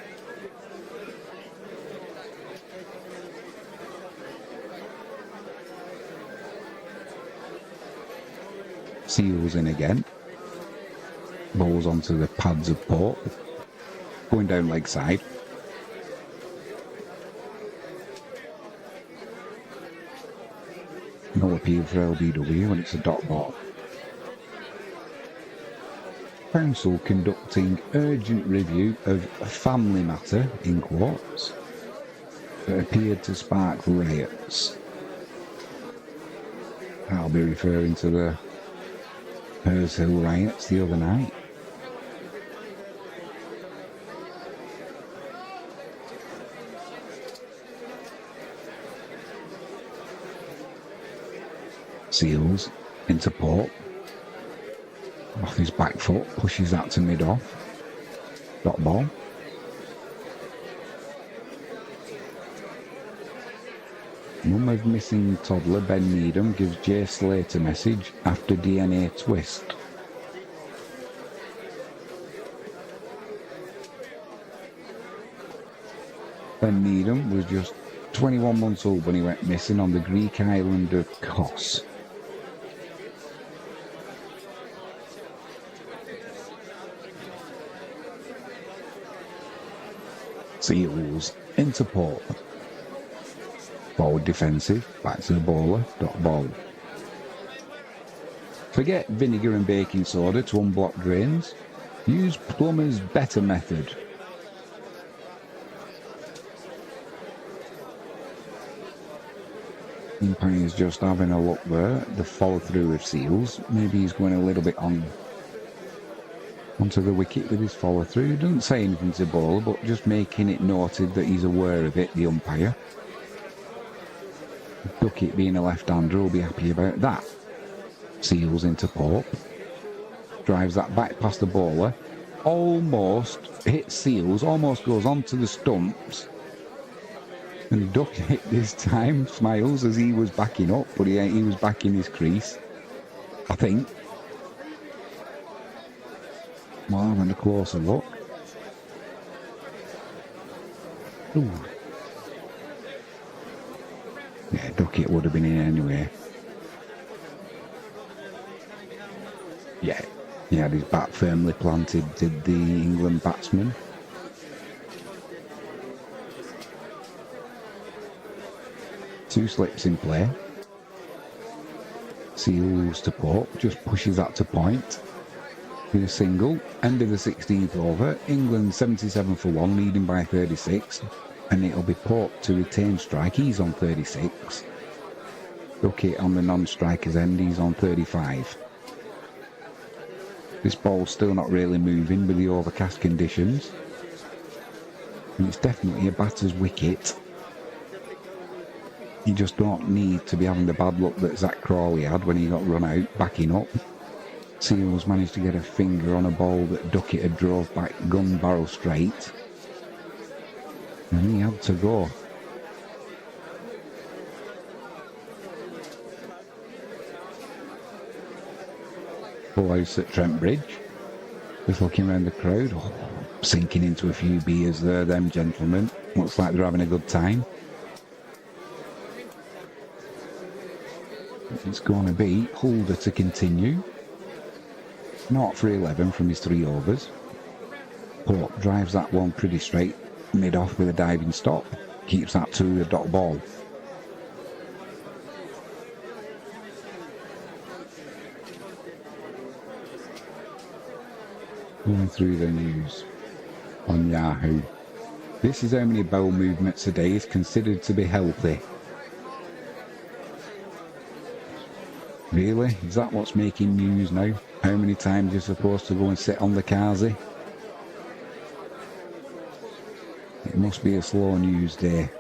Seals in again. Balls onto the pads of port. Going down leg side. No appeal for LBW when it's a dot ball. Council conducting urgent review of a family matter, in quotes, that appeared to spark riots. I'll be referring to the Hers Hill riots the other night. Seals into port. Off his back foot, pushes that to mid-off. Dot ball. Mum of missing toddler Ben Needham gives Jay Slater message after DNA twist. Ben Needham was just 21 months old when he went missing on the Greek island of Kos. Seals into port. Forward defensive, back to the bowler, dot ball. Forget vinegar and baking soda to unblock drains. Use plumber's better method. Umpire's just having a look there, the follow through of Seals. Maybe he's going a little bit onto the wicket with his follow through. Doesn't say anything to the bowler, but just making it noted that he's aware of it, the umpire. Duckett, being a left-hander, will be happy about that. Seals into port. Drives that back past the bowler. Almost hits Seals, almost goes onto the stumps. And Duckett this time smiles as he was backing up, but he was back in his crease, I think. Well, I'm having a closer look. Ooh. Yeah, Duckett would have been in anyway. Yeah, he had his bat firmly planted, did the England batsman. Two slips in play. Seals to port, just pushes that to point. With a single, end of the 16th over, England 77 for 1, leading by 36, and it'll be Pope to retain strike, he's on 36. Duckett on the non-striker's end, he's on 35. This ball's still not really moving with the overcast conditions, and it's definitely a batter's wicket. You just don't need to be having the bad luck that Zach Crawley had when he got run out, backing up. Seals managed to get a finger on a ball that Duckett had drove back gun barrel straight. And he had to go. full house at Trent Bridge. Just looking around the crowd. Oh, sinking into a few beers there, them gentlemen. Looks like they're having a good time. It's going to be Holder to continue. 0 for 11 from his 3 overs. Pope drives that one pretty straight, mid-off with a diving stop. Keeps that to a dot ball. Going through the news on Yahoo. This is how many bowel movements a day is considered to be healthy. Really? Is that what's making news now? How many times you're supposed to go and sit on the carsey? It must be a slow news day.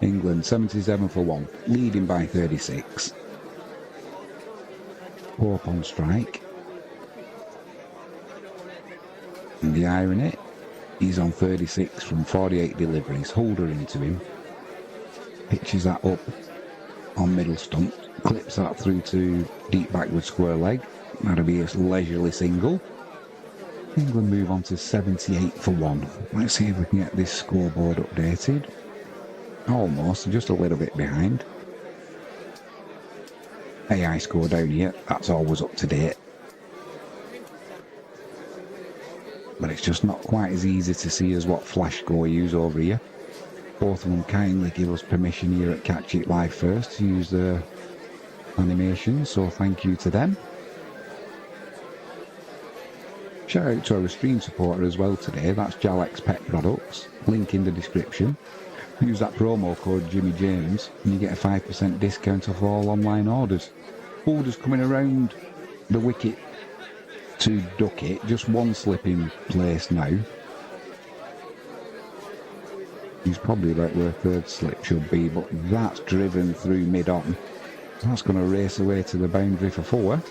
England 77 for 1, leading by 36. Pope on strike. And the irony, he's on 36 from 48 deliveries. Holder into him. Pitches that up on middle stump. Clips that through to deep backward square leg. That'll be a leisurely single. England move on to 78 for 1. Let's see if we can get this scoreboard updated. Almost, just a little bit behind. AI score down here, that's always up to date. But it's just not quite as easy to see as what flash score you use over here. Both of them kindly give us permission here at Catch It Live First to use the animation, so thank you to them. Shout out to our stream supporter as well today, that's Jalex Pet Products, link in the description. Use that promo code Jimmy James and you get a 5% discount off all online orders. Holders coming around the wicket to duck it, just one slip in place now. He's probably about where a third slip should be, but that's driven through mid-on. That's going to race away to the boundary for 4.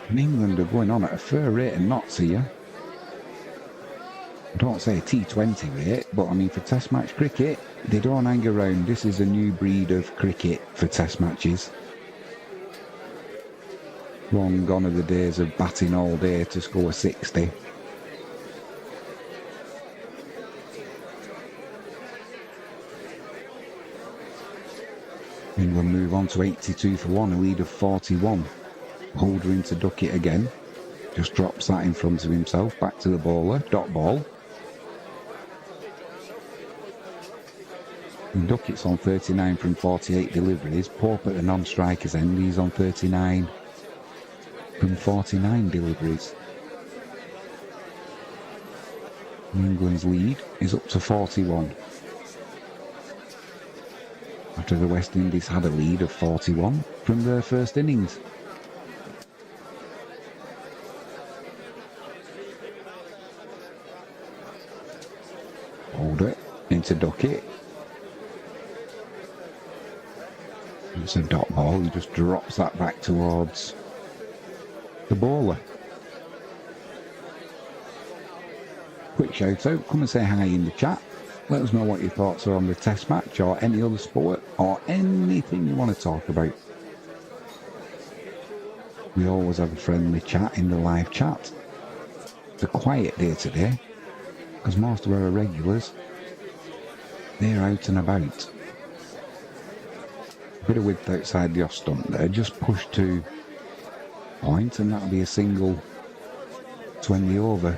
And England are going on at a fair rate of knots here. I don't say a T20 rate, but I mean for test match cricket, they don't hang around. This is a new breed of cricket for test matches. Long gone are the days of batting all day to score 60. England move on to 82 for 1, a lead of 41. Holder into duck it again. Just drops that in front of himself, back to the bowler, dot ball. And Duckett's on 39 from 48 deliveries. Pope at the non-striker's end, he's on 39 from 49 deliveries. England's lead is up to 41. After the West Indies had a lead of 41 from their first innings. Holder into Duckett. It's a dot ball, he just drops that back towards the bowler. Quick shout out, come and say hi in the chat. Let us know what your thoughts are on the test match or any other sport or anything you want to talk about. We always have a friendly chat in the live chat. It's a quiet day today because most of our regulars, they're out and about. Bit of width outside the off stump there, just push to point and that'll be a single to end the over.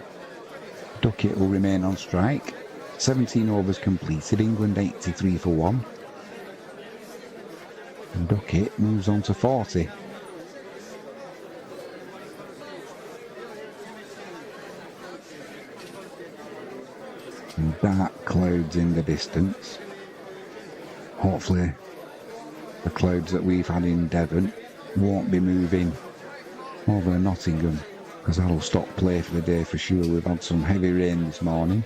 Duckett will remain on strike. 17 overs completed, England 83 for 1. And Duckett moves on to 40. And dark clouds in the distance. Hopefully the clouds that we've had in Devon won't be moving over to Nottingham, because that'll stop play for the day for sure. We've had some heavy rain this morning.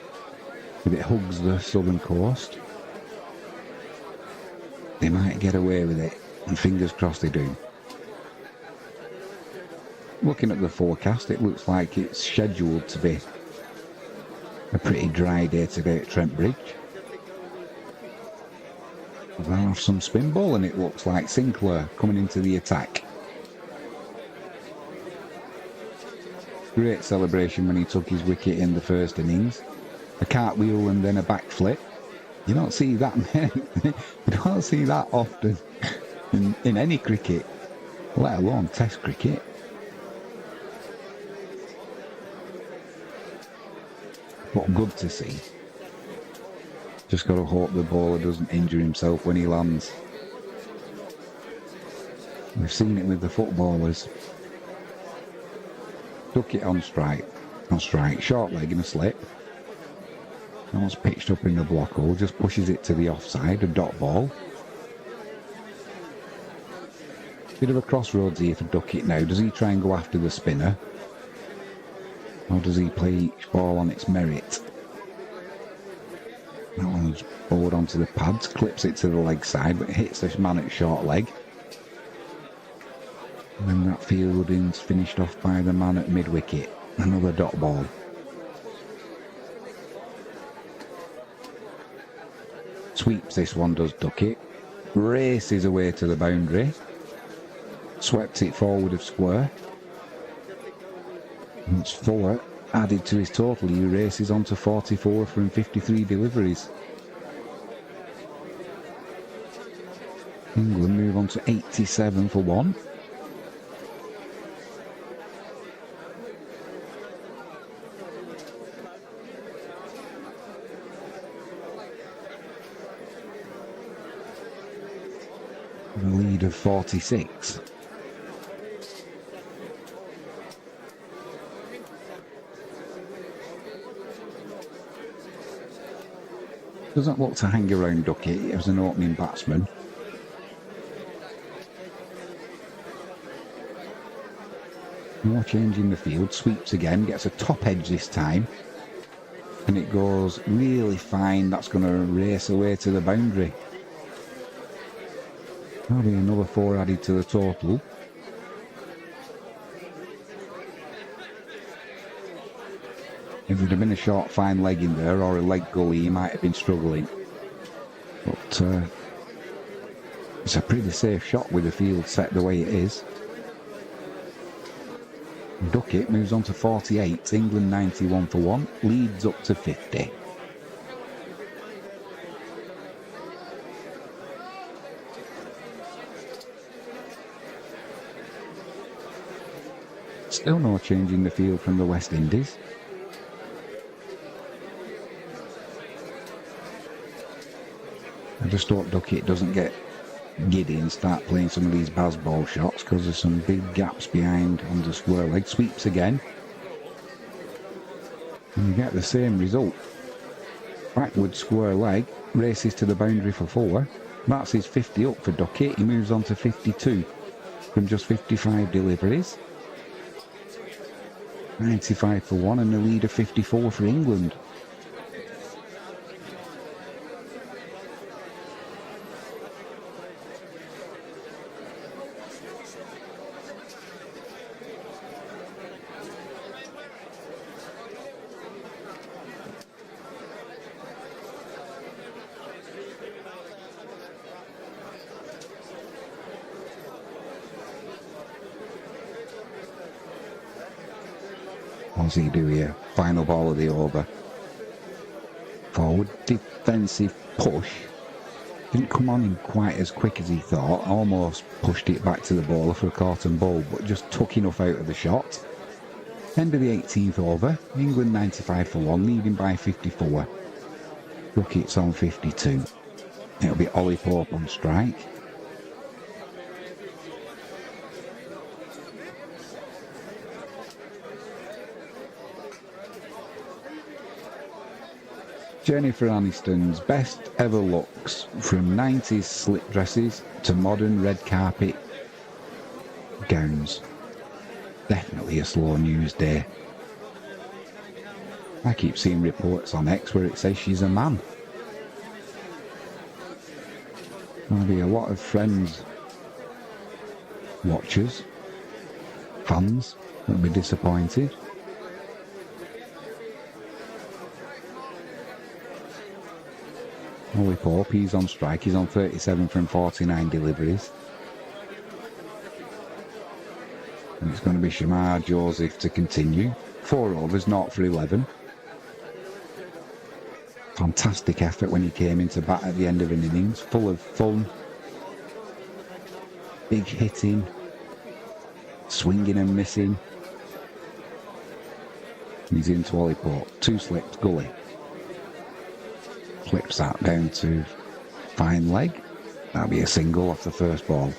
If it hugs the southern coast, they might get away with it, and fingers crossed they do. Looking at the forecast, it looks like it's scheduled to be a pretty dry day today at Trent Bridge. They'll have some spin ball, and it looks like Sinclair coming into the attack. Great celebration when he took his wicket in the first innings. A cartwheel and then a backflip. You don't see that, you don't see that often in any cricket, let alone Test cricket. But good to see. Just got to hope the bowler doesn't injure himself when he lands. We've seen it with the footballers. Duck it on strike, short leg and a slip. Almost pitched up in the block hole, just pushes it to the offside, a dot ball. Bit of a crossroads here for Duckett now. Does he try and go after the spinner? Or does he play each ball on its merit? That one's bowled onto the pads, clips it to the leg side, but hits this man at short leg. And then that fielding's finished off by the man at mid-wicket. Another dot ball. Sweeps this one, does Duckett. Races away to the boundary. Swept it forward of square. And it's Fuller added to his total. He races on to 44 from 53 deliveries. England move on to 87 for one. A lead of 46. Doesn't look to hang around Duckett as an opening batsman. More change in the field, sweeps again, gets a top edge this time. And it goes really fine, that's going to race away to the boundary. That'll be another 4 added to the total. If there'd have been a short fine leg in there or a leg gully, he might have been struggling. But it's a pretty safe shot with the field set the way it is. Duckett moves on to 48, England 91 for one, leads up to 50. Still no change in the field from the West Indies. I just hope Duckett doesn't get giddy and start playing some of these baseball shots because there's some big gaps behind on the square leg. Sweeps again. And you get the same result. Backward square leg, races to the boundary for 4. That's his 50 up for Duckett. He moves on to 52 from just 55 deliveries. 95 for one and a lead of 54 for England. What's he do here? Final ball of the over. Forward defensive push. Didn't come on him quite as quick as he thought. Almost pushed it back to the bowler for a caught and bowl, but just took enough out of the shot. End of the 18th over. England 95 for one, leading by 54. Duckett's on 52. It'll be Ollie Pope on strike. Jennifer Aniston's best ever looks, from 90s slip dresses to modern red carpet gowns. Definitely a slow news day. I keep seeing reports on X where it says she's a man. There'll be a lot of friends, watchers, fans that'll be disappointed. Ollie Pope, he's on strike. He's on 37 from 49 deliveries. And it's going to be Shamar Joseph to continue. 4 overs, 0 for 11. Fantastic effort when he came into bat at the end of an innings. Full of fun. Big hitting. Swinging and missing. He's into Ollie Pope. 2 slips, gully. Flips that down to fine leg. That'll be a single off the first ball.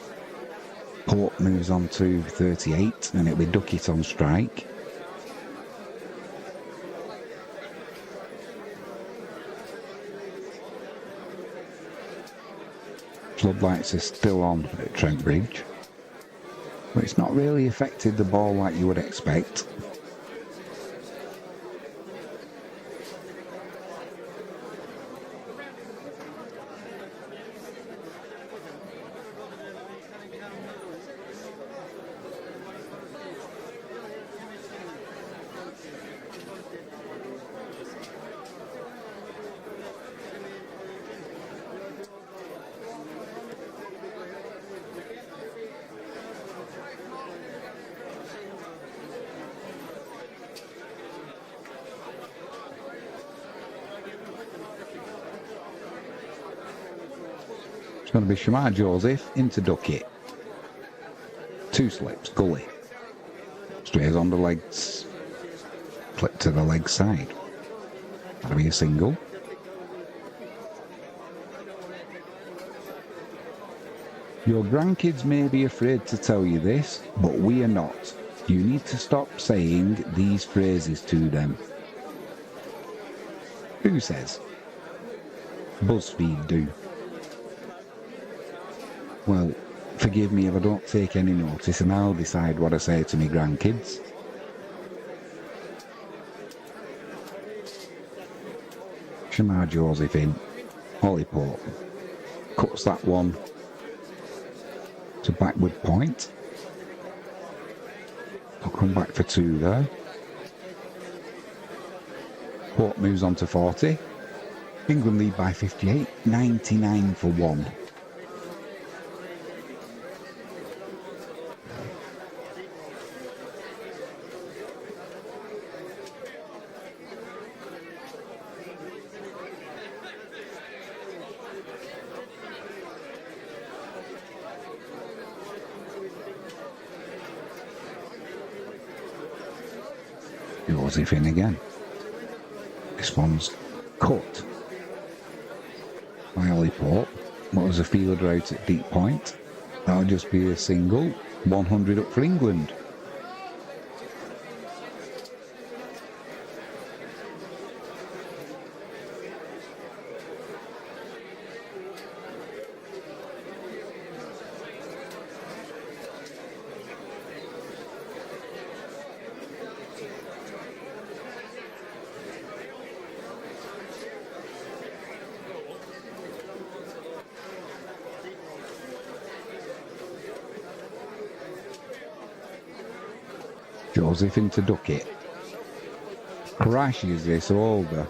Pope moves on to 38 and it'll be Duckett on strike. Floodlights are still on at Trent Bridge, but it's not really affected the ball like you would expect. It's going to be Shamar Joseph into Duckett. 2 slips, gully. Strays on the legs. Flip to the leg side. That'll be a single. Your grandkids may be afraid to tell you this, but we are not. You need to stop saying these phrases to them. Who says? BuzzFeed do. Well, forgive me if I don't take any notice and I'll decide what I say to my grandkids. Shamar Joseph in. Ollie Pope. Cuts that one to backward point. I'll come back for 2 there. Pope moves on to 40. England lead by 58. 99 for 1. Joseph in again. This one's cut by Ollie Pope. What was a fielder out at deep point? That'll just be a single. 100 up for England. Joseph into Duckett. Crashes this over.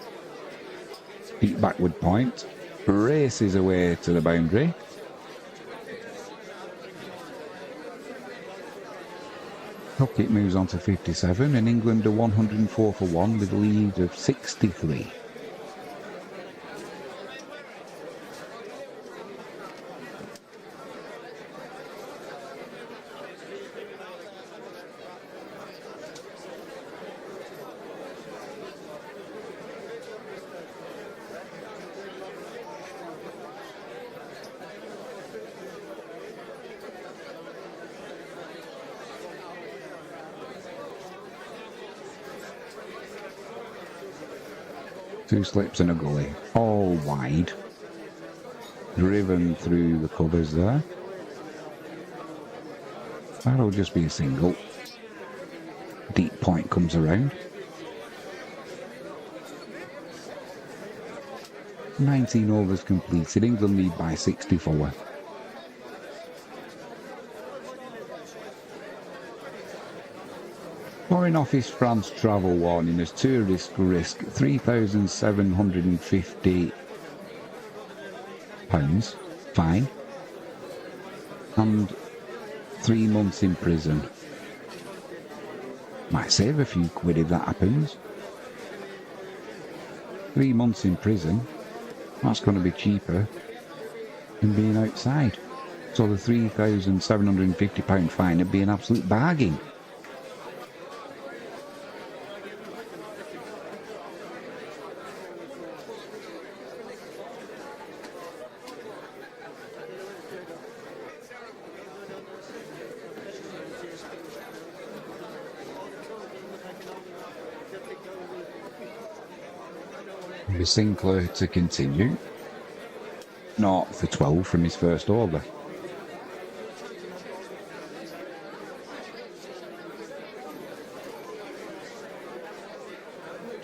Deep backward point. Races away to the boundary. Duckett moves on to 57 and England are 104 for 1 with a lead of 63. Two slips and a gully, all wide. Driven through the covers there. That'll just be a single. Deep point comes around. 19 overs completed. England lead by 64. Foreign Office France travel warning as tourist risk 3,750 £500 fine and 3 months in prison. Might save a few quid if that happens. 3 months in prison, that's going to be cheaper than being outside. So the £3,750 fine would be an absolute bargain. Be Sinclair to continue. 0 for 12 from his first over.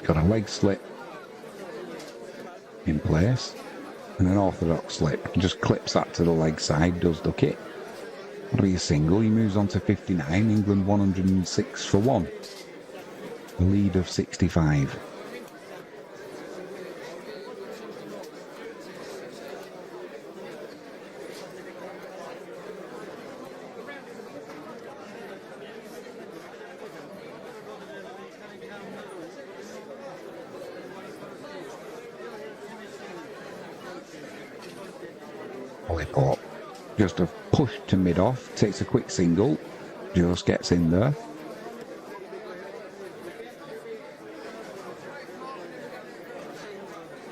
Got a leg slip in place and an orthodox slip. Just clips that to the leg side, does duck it. That'll be a single. He moves on to 59. England 106 for 1. A lead of 65. Lollipop. Just a push to mid-off, takes a quick single, just gets in there.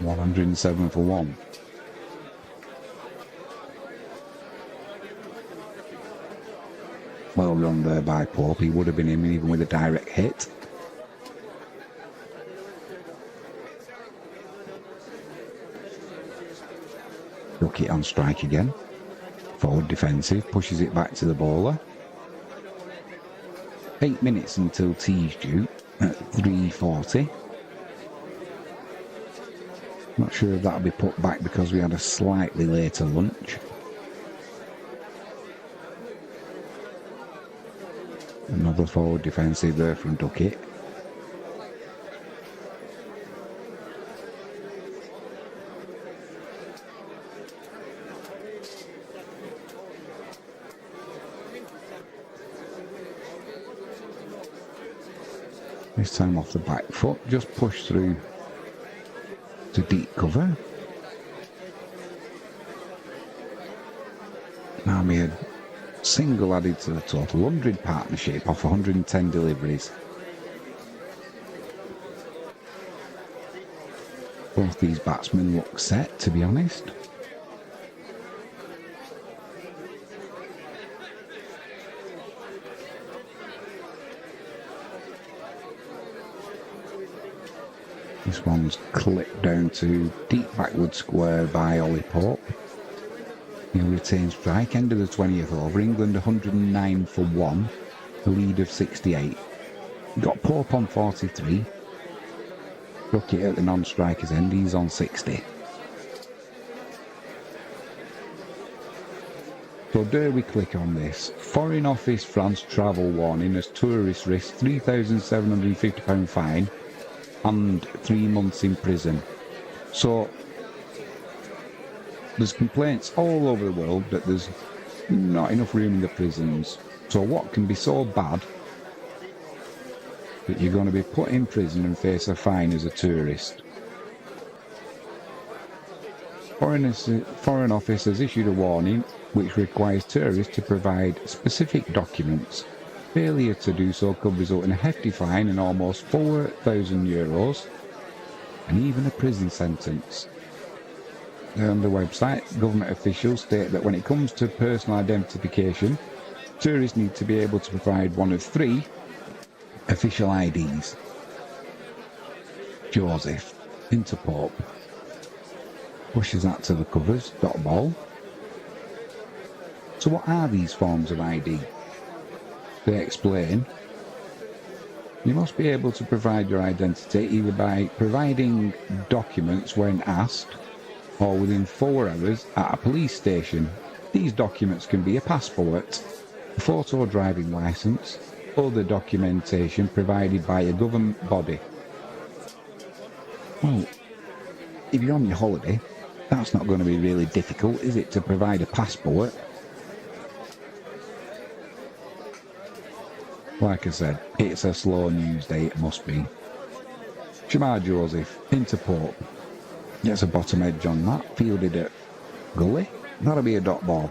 $107 for 1. Well done there by Pope, he would have been in even with a direct hit. Duck it on strike again. Forward defensive, pushes it back to the bowler. 8 minutes until tea's due at 3:40. Not sure if that'll be put back because we had a slightly later lunch. Another forward defensive there from Duckett. This time off the back foot, just push through to deep cover. Now we had single added to the total, 100 partnership off 110 deliveries. Both these batsmen look set, to be honest. This one's clipped down to deep backward square by Ollie Pope. He'll retain strike, end of the 20th over. England 109 for 1, a lead of 68. Got Pope on 43. Duckett at the non-striker's end, he's on 60. So dare we click on this? Foreign Office France travel warning as tourist risk £3,750 fine and 3 months in prison. So there's complaints all over the world that there's not enough room in the prisons. So what can be so bad that you're going to be put in prison and face a fine as a tourist? Foreign Office has issued a warning which requires tourists to provide specific documents. Failure to do so could result in a hefty fine and almost €4,000 and even a prison sentence. On the website, government officials state that when it comes to personal identification, tourists need to be able to provide one of 3 official IDs. Joseph, into Pope. Pushes that to the covers, dot ball. So what are these forms of ID? They explain, you must be able to provide your identity either by providing documents when asked or within 4 hours at a police station. These documents can be a passport, a photo driving licence, other documentation provided by a government body. Well, if you're on your holiday That's not going to be really difficult, is it, to provide a passport? Like I said, it's a slow news day, it must be. Shamar Joseph, into Pope. Gets a bottom edge on that, fielded at Gully. That'll be a dot ball.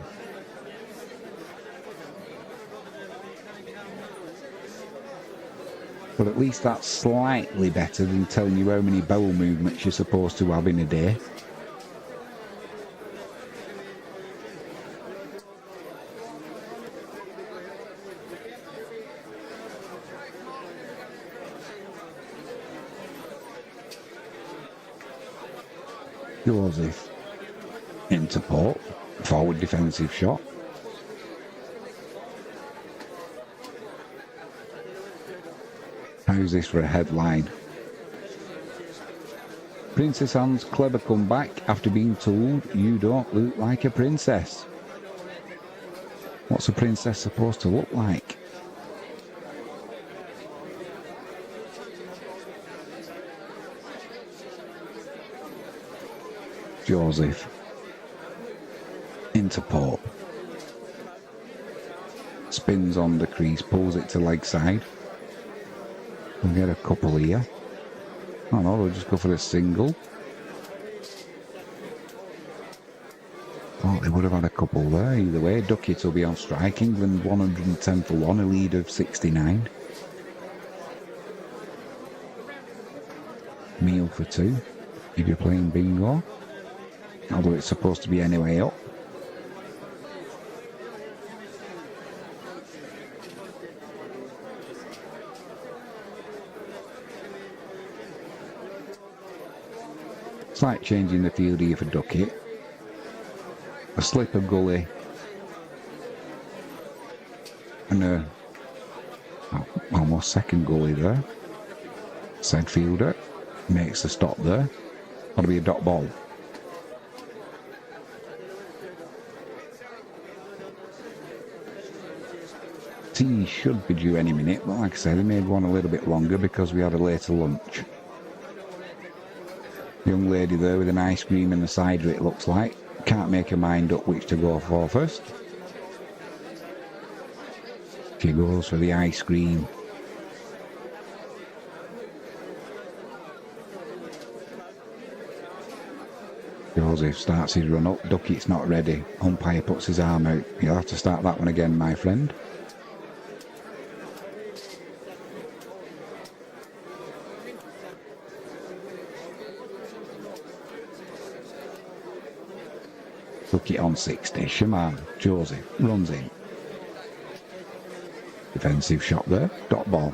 But at least that's slightly better than telling you how many bowel movements you're supposed to have in a day. Joseph into Pope. Forward defensive shot. How's this for a headline? Princess Anne's clever comeback after being told you don't look like a princess. What's a princess supposed to look like? Joseph into Pope. Spins on the crease, pulls it to leg side. We'll get a couple here. Oh no, we'll just go for a single. Thought they would have had a couple there. Either way, Duckett will be on strike. England 110 for 1, a lead of 69. Meal for 2, if you're playing bingo. Although it's supposed to be anyway up. Slight change in the field here for Duckett. A slip of Gully. And a almost second Gully there. Side fielder makes the stop there. That'll be a dot ball. Tea should be due any minute, but like I said, I made one a little bit longer because we had a later lunch. Young lady there with an ice cream in the cider, it looks like. Can't make her mind up which to go for first. She goes for the ice cream. Joseph starts his run up. Duckett's not ready. Umpire puts his arm out. You'll have to start that one again, my friend. Duckett on 60. Shamar Joseph runs in. Defensive shot there. Dot ball.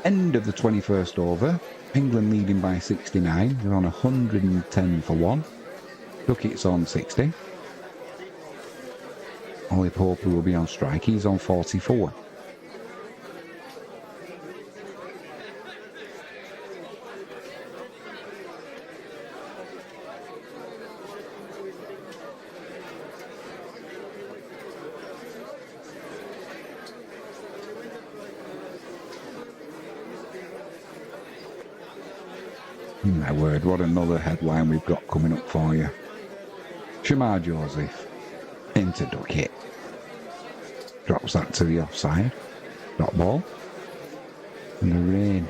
End of the 21st over. England leading by 69. They're on 110 for 1. Duckett's on 60. Ollie Pope will be on strike. He's on 44. My word, what another headline we've got coming up for you. Shamar Joseph into Duckett. Drops that to the offside. Dot ball. And the rain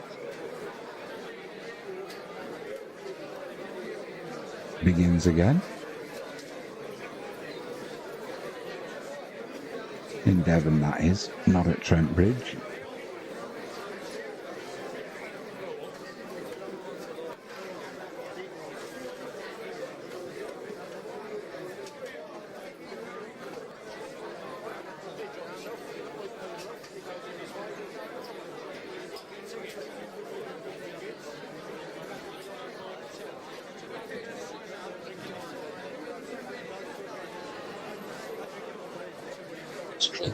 begins again. In Devon, that is, not at Trent Bridge.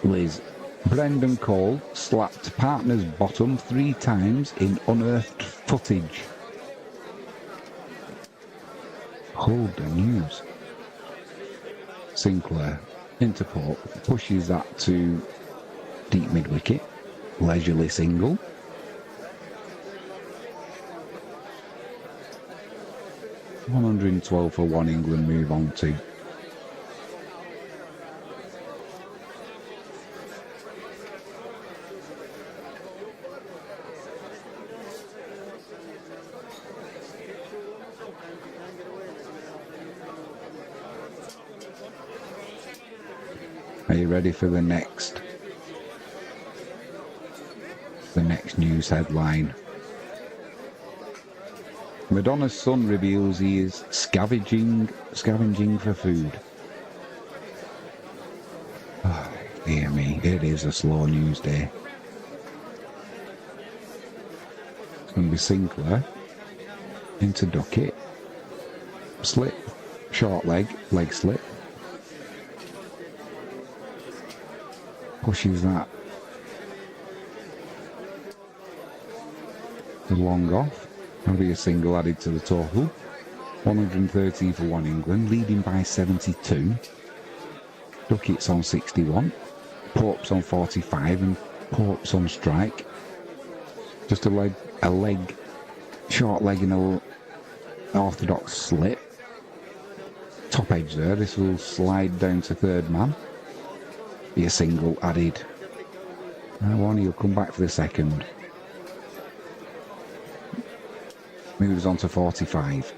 Liz. Brendan Cole slapped partner's bottom 3 times in unearthed footage. Hold the news. Sinclair into Pope, pushes that to deep mid wicket. Leisurely single. 112 for 1 England move on to. Are you ready for the next news headline? Madonna's son reveals he is scavenging for food. Oh, dear me, it is a slow news day. It's going to be Sinclair into Duckett, slip, short leg slip, pushes that the long off. That'll be a single added to the total. 113 for 1 England, leading by 72. Duckett's on 61. Pope's on 45 and Pope's on strike. Just a leg, short leg and a orthodox slip. Top edge there, this will slide down to third man. Be a single added. Now one, he'll come back for the second. Moves on to 45.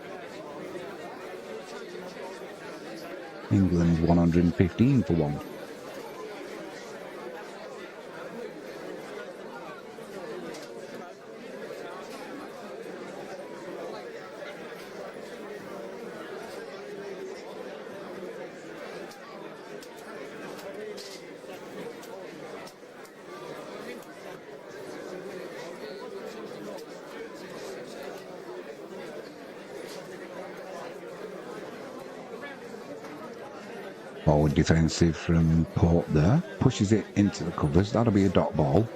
England 115 for 1. Forward defensive from Pope there. Pushes it into the covers. That'll be a dot ball.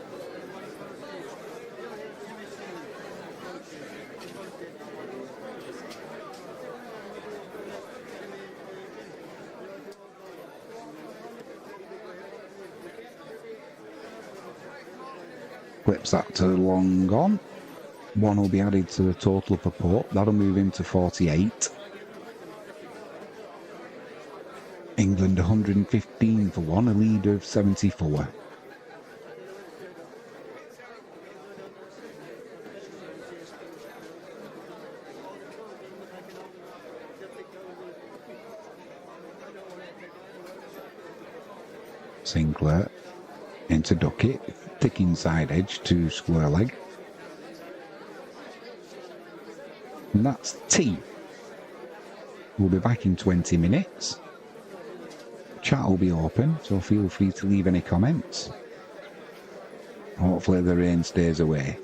Flips that to long on. One will be added to the total for Pope. That'll move him to 48. England 115 for 1, a lead of 74. Sinclair into Duckett, ticking side edge to square leg. And that's T. We'll be back in 20 minutes. Chat will be open, so feel free to leave any comments. Hopefully the rain stays away.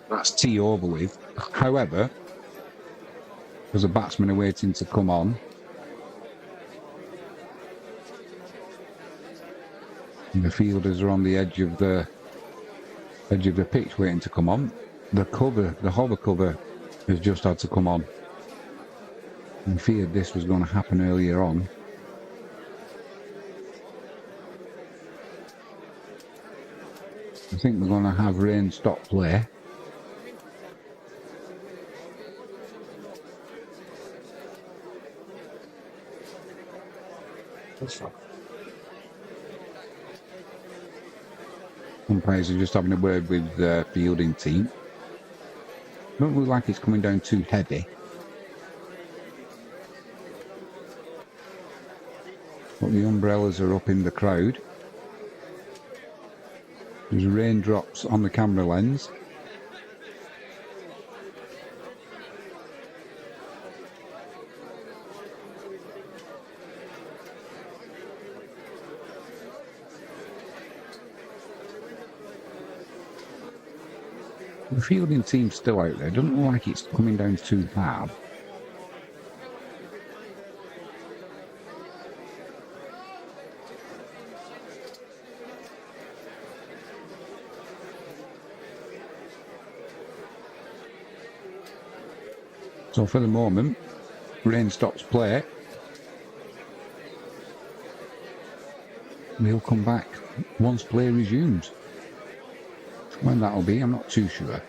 That's tea over with. However, because the batsmen are waiting to come on, and the fielders are on the edge of the pitch waiting to come on. The hover cover has just had to come on. We feared this was going to happen earlier on. I think we're going to have rain stop play. That's fine. Umpires are just having a word with the fielding team. Don't look like it's coming down too heavy. But the umbrellas are up in the crowd. There's raindrops on the camera lens. The fielding team's still out there. Doesn't look like it's coming down too hard. So for the moment, rain stops play. We'll come back once play resumes. When that'll be, I'm not too sure.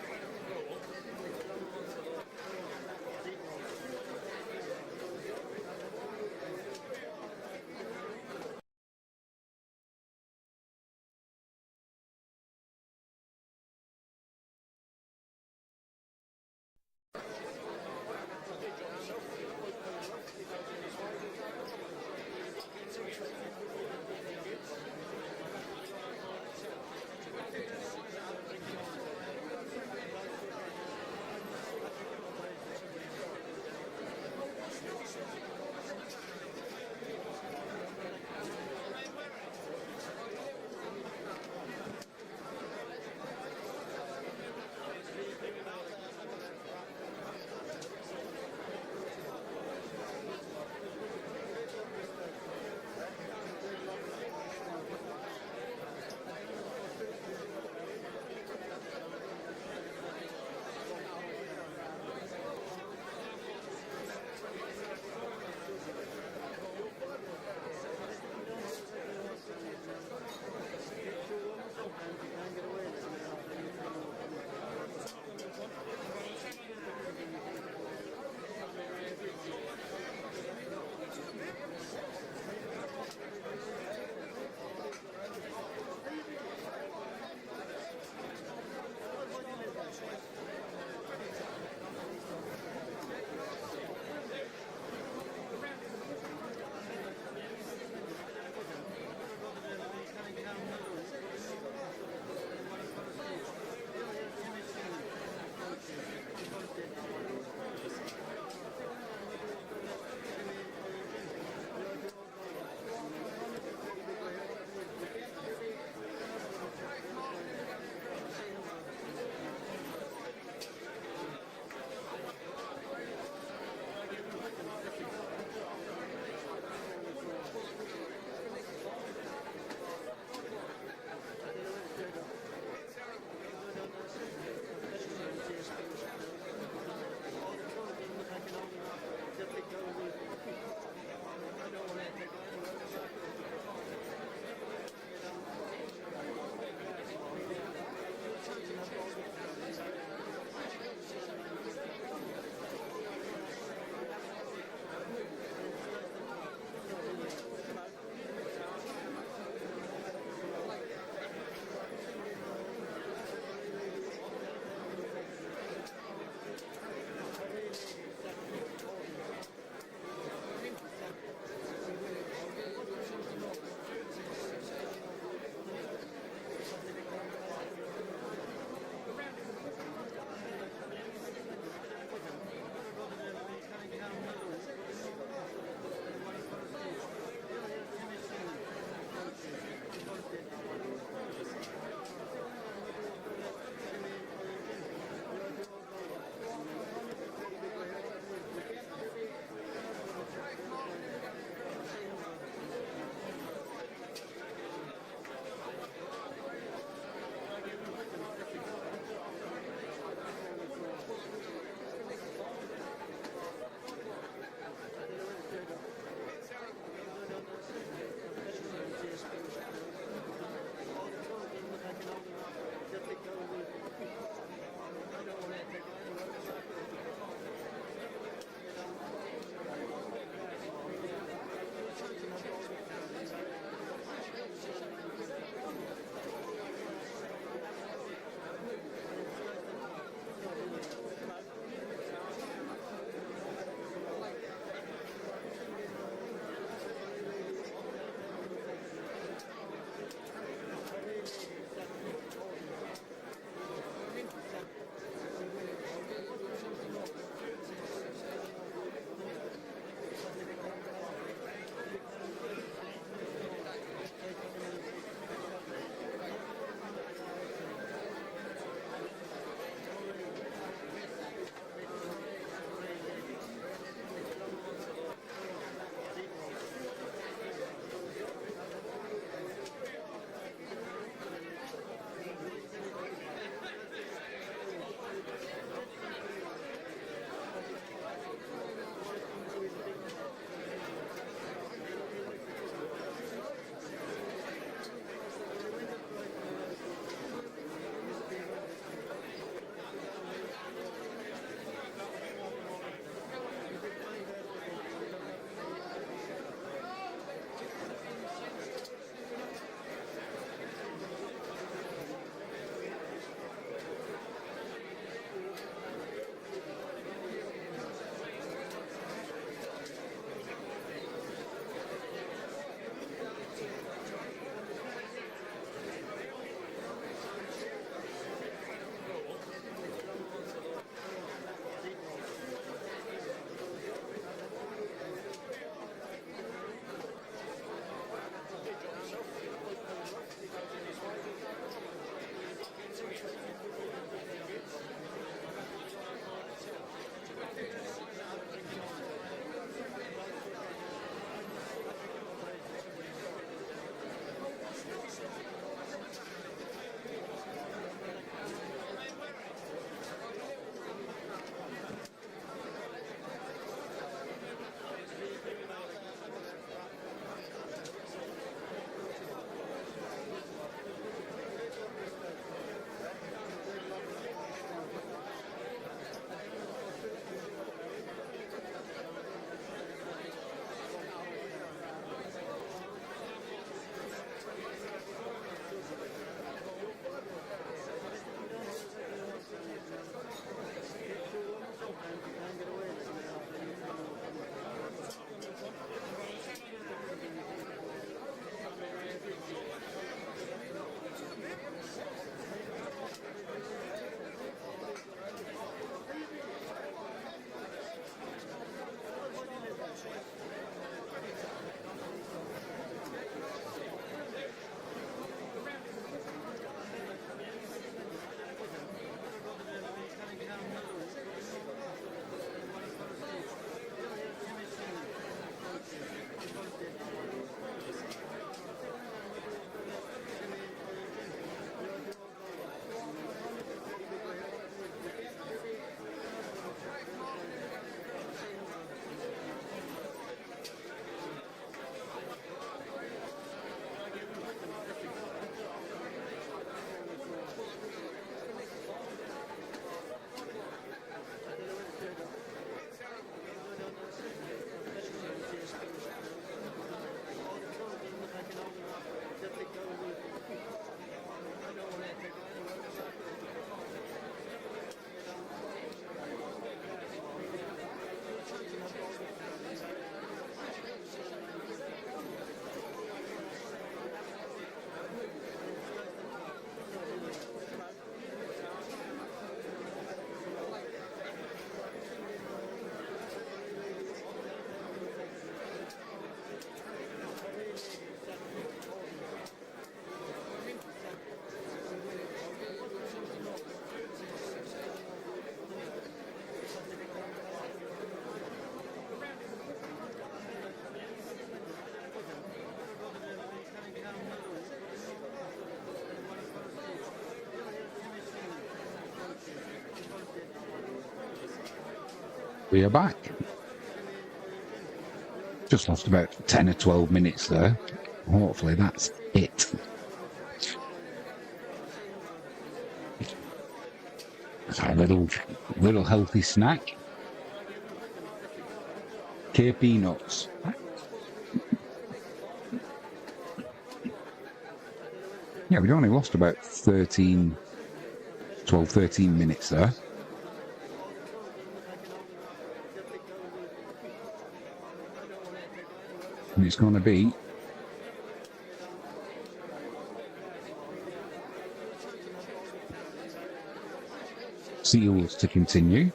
We are back. Just lost about 10 or 12 minutes there. Hopefully that's it. A little healthy snack. KP nuts. Yeah, we'd only lost about 13 minutes there. And it's going to be Seals to continue.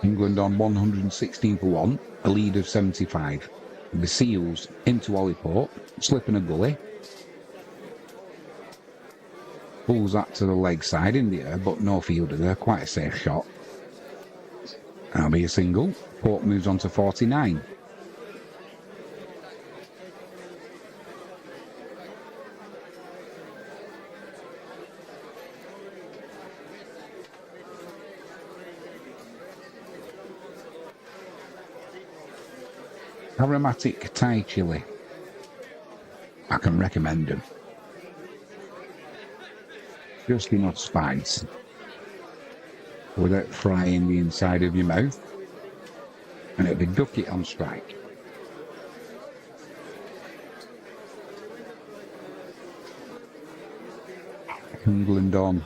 England on 116 for 1, a lead of 75. The Seals into Oliport, slipping a gully. Pulls that to the leg side in the air, but no fielder there, quite a safe shot. That'll be a single. Port moves on to 49. Aromatic Thai chili. I can recommend them. Just enough spice without frying the inside of your mouth, and it'll be duck it on strike. England on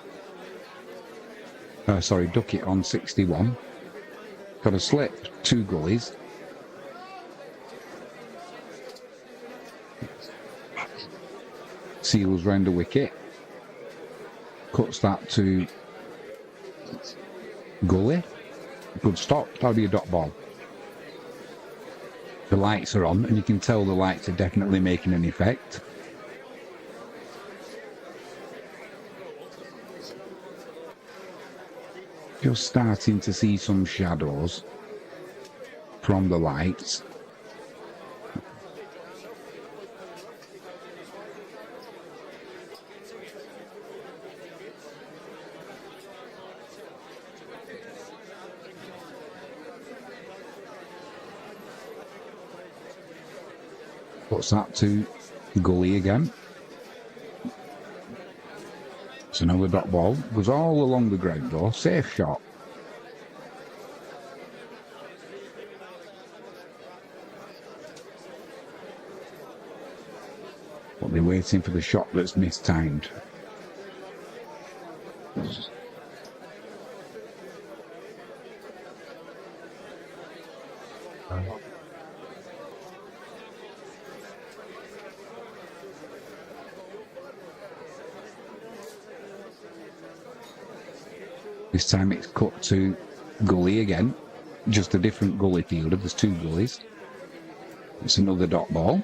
duck it on 61. Got a slip, 2 gullies. Seals round the wicket. Cuts that to gully. Good stop. That'll be a dot ball. The lights are on, and you can tell the lights are definitely making an effect. Just starting to see some shadows from the lights. Puts that to gully again. It's another dot ball. Goes all along the ground though. Safe shot. But they're waiting for the shot that's mistimed. This time it's cut to gully again. Just a different gully fielder. There's 2 gullies. It's another dot ball.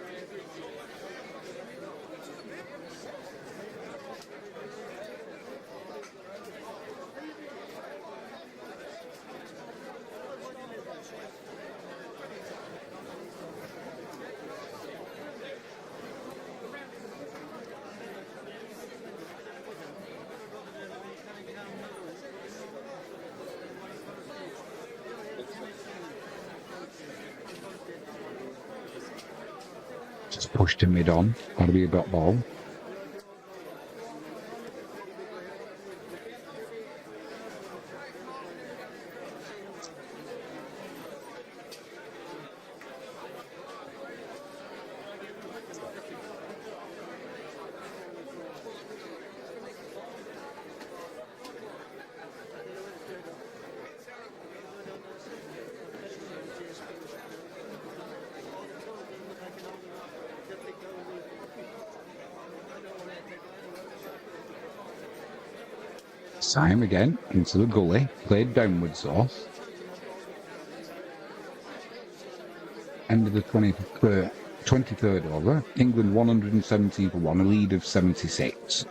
Just pushed to mid on. That'll be a dot ball. Time again into the gully, played downwards though. End of the 23rd over. England 117 for 1, a lead of 76.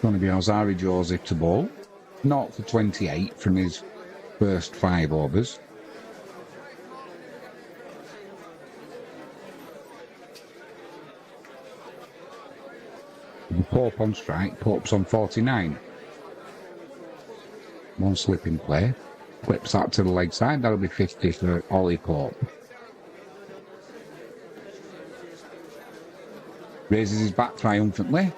Going to be Ozari Joseph to bowl. 0 for 28 from his first 5 overs. Pope on strike, Pope's on 49. One slip in play. Clips that to the leg side, that'll be 50 for Ollie Pope. Raises his bat triumphantly.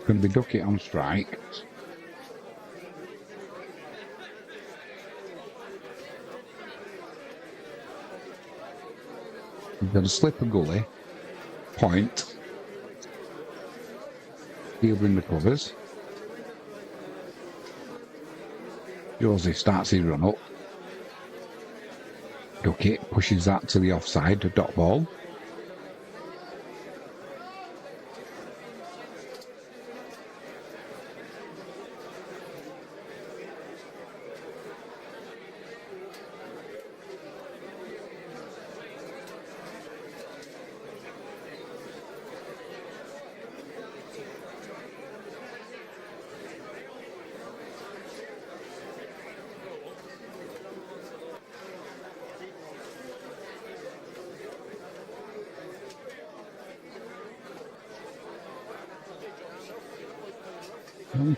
Going to be Duckett on strike. We've got a slip of gully. Point. Fielder in the covers. Josie starts his run up. Duckett pushes that to the offside, a dot ball.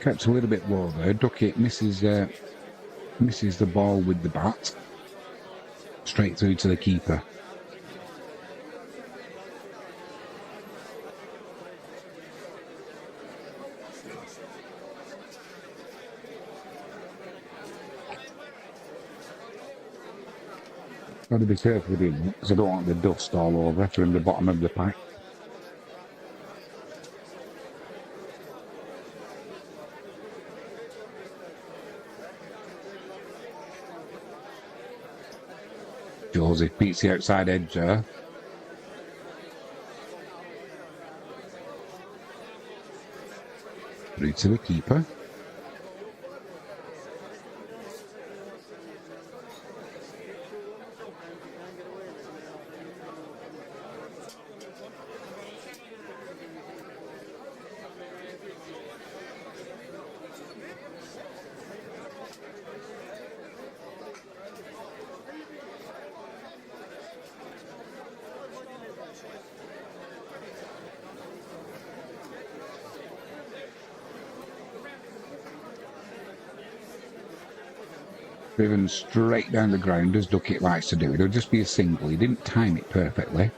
Kept a little bit low there. Duckett misses the ball with the bat. Straight through to the keeper. Got to be careful with him because I don't want the dust all over from the bottom of the pack. Joseph beats the outside edge there. Through to the keeper. Driven straight down the ground as Duckett likes to do. It'll just be a single. He didn't time it perfectly.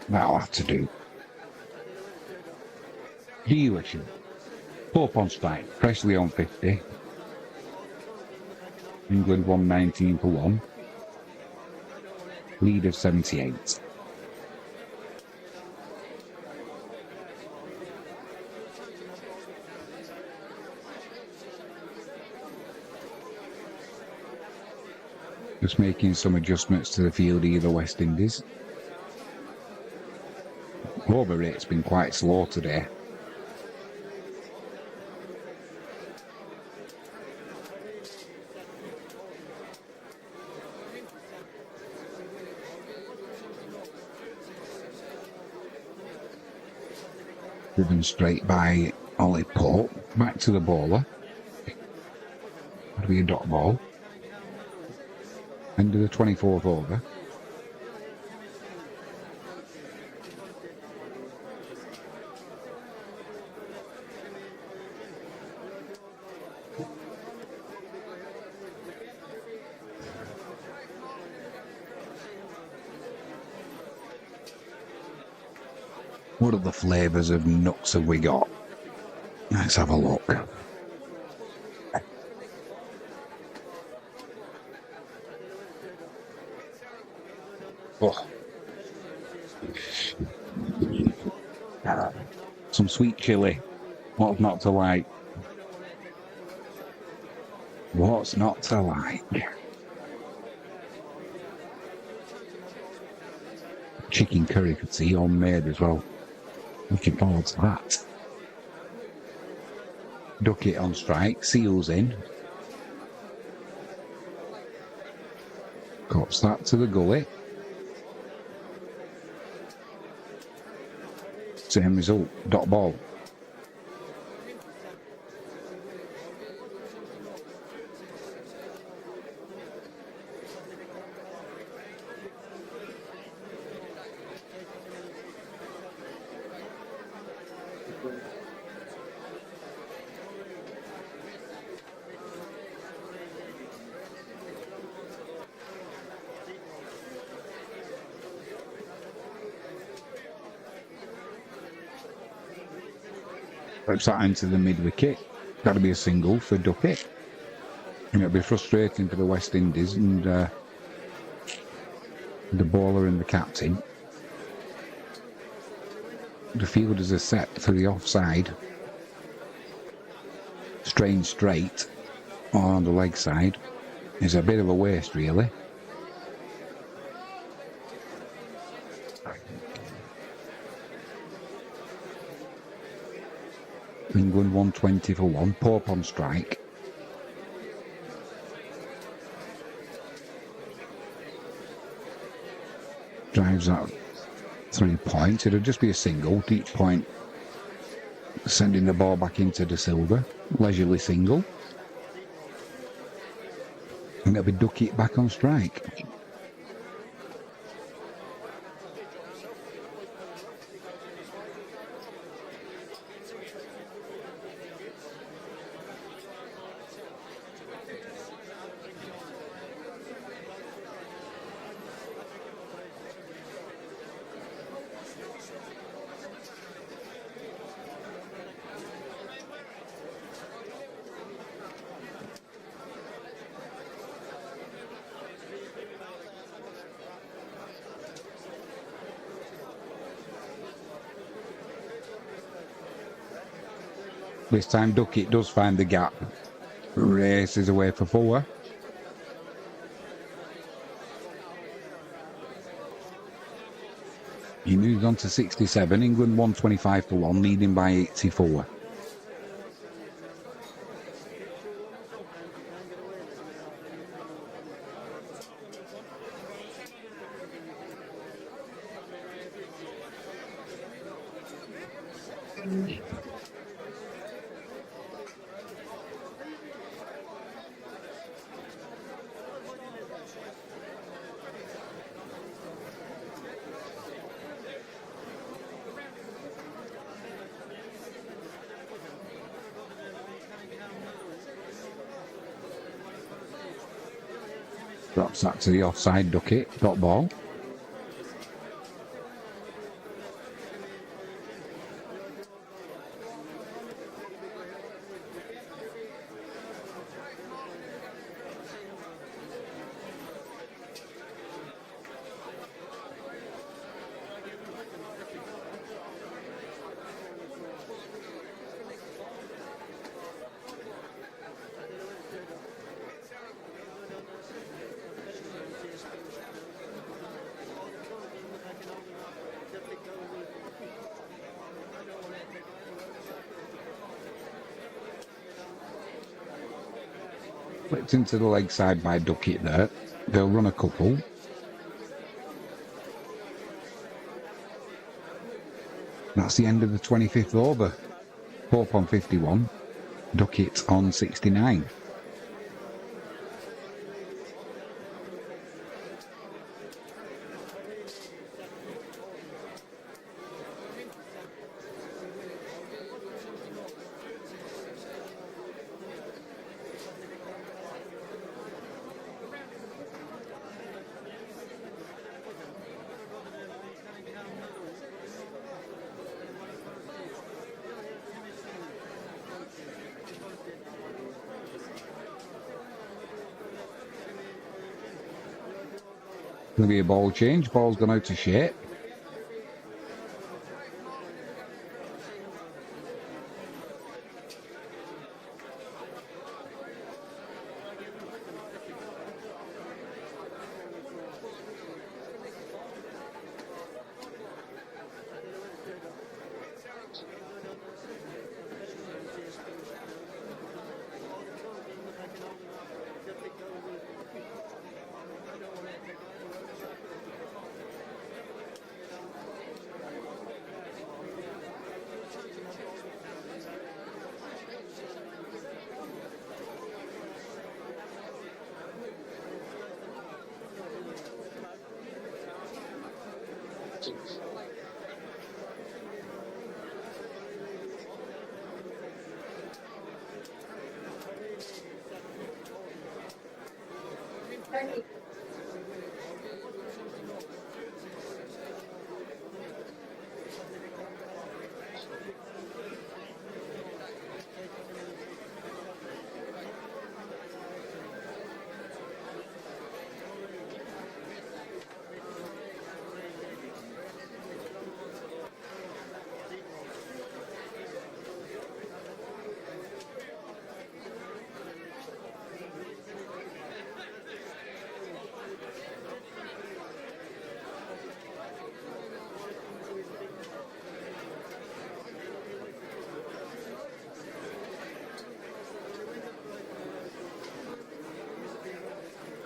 That'll have to do. Dealership. Pope on strike. Presley on 50. England 119 for 1. Lead of 78. Just making some adjustments to the field of the West Indies. Over rate's been quite slow today. Driven straight by Ollie Pope. Back to the bowler. That'll be a dot ball. End of the 24th over. What other flavours of nuts have we got? Let's have a look. Oh. Some sweet chilli. What's not to like? What's not to like? Chicken curry could see homemade as well. Looking forward to that. Duckett on strike, Seals in. Cops that to the gully. Same result, dot ball. Flips that into the mid wicket. That'll be a single for Duckett. And it'll be frustrating for the West Indies and the bowler and the captain. The fielders are set for the offside. Strange straight on the leg side is a bit of a waste, really. England 120 for 1. Pope on strike. Drives out 3 points. It'll just be a single. Deep point. Sending the ball back into De Silva. Leisurely single. And it'll be Duckett back on strike. This time Duckett does find the gap. Races away for 4. He moves on to 67. England 125 for 1, leading by 84. Drops that to the offside Duckett. Dot ball. Flipped into the leg side by Duckett there. They'll run a couple. That's the end of the 25th over. Pope on 51, Duckett on 69. Going to be a ball change. Ball's gone out to shape.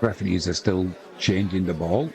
Referees are still changing the ball.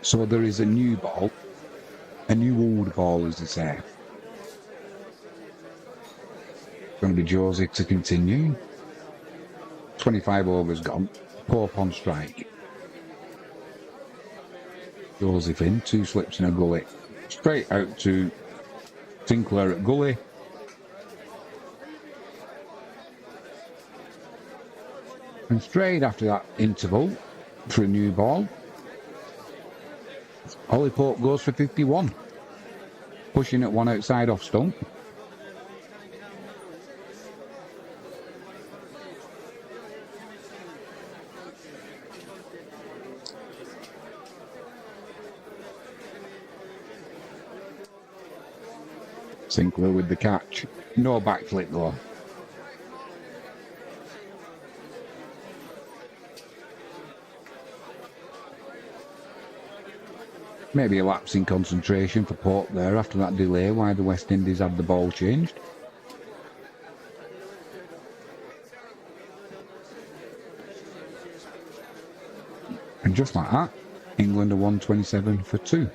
So there is a new ball, a new old ball, as they say. Going to be Josie to continue. 25 overs gone. Pope on strike. Joseph in, 2 slips in a gully. Straight out to Sinclair at gully. And straight after that interval for a new ball. Ollie Pope goes for 51. Pushing at one outside off stump. Sinclair with the catch. No backflip though. Maybe a lapse in concentration for Pope there after that delay while the West Indies had the ball changed. And just like that, England are 127 for 2.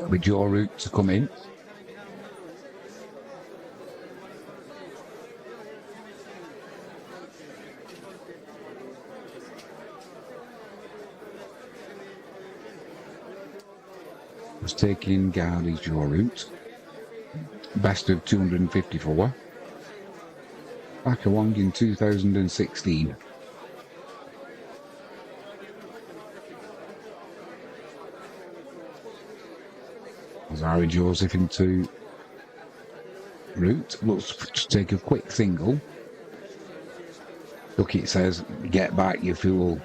With your route to come in. Was taking Gardy's your route. Best of 254. Back along in 2016. Zari Joseph into route. Looks to take a quick single. Look, it says, get back, you fool.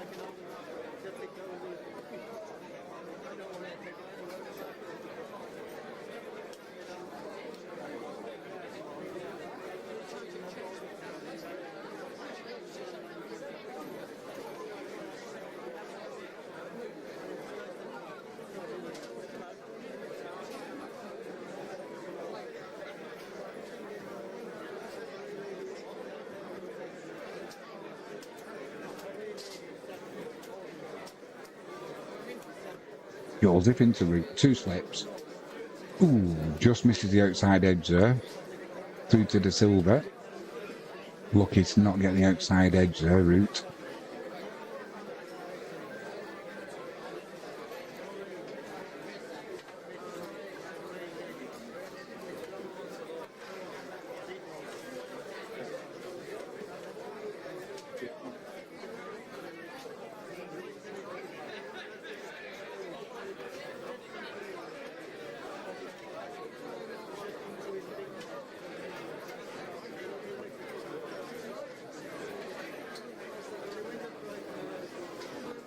Joseph into route, 2 slips. Ooh, just misses the outside edge there. Through to the silver. Lucky to not get the outside edge there, route.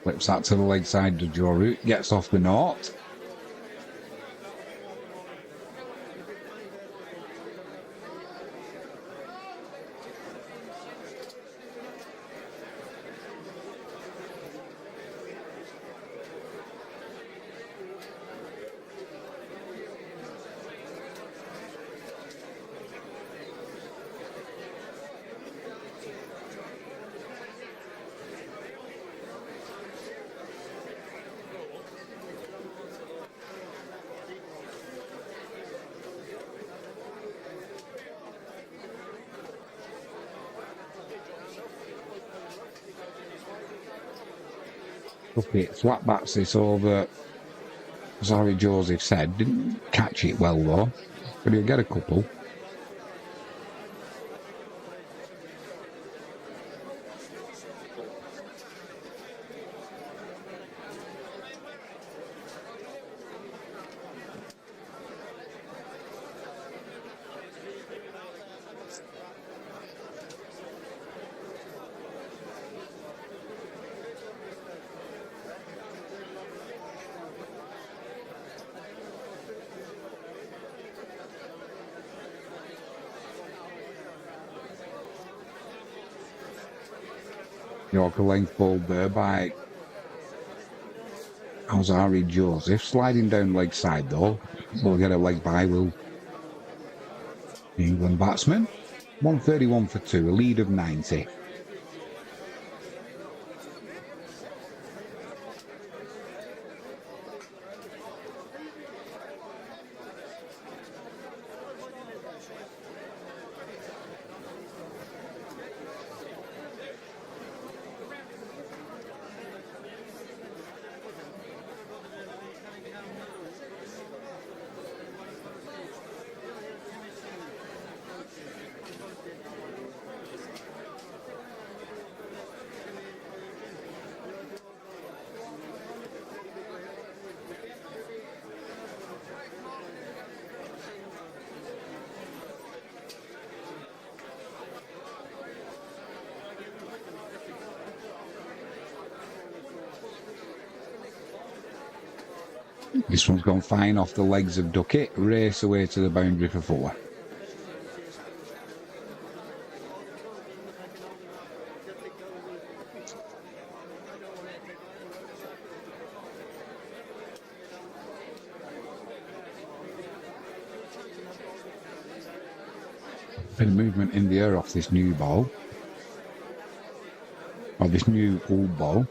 Flips that to the leg side of your route, gets off the knot. Okay, flat backs this over. Sorry, Joseph said, didn't catch it well though, but he'll get a couple. Yorker length bowled there by Alzari Joseph. Sliding down leg side though. We'll get a leg by, will England batsman. 131 for 2, a lead of 90. This one's gone fine off the legs of Duckett. Race away to the boundary for 4. Bit of movement in the air off this new ball. Or this new old ball.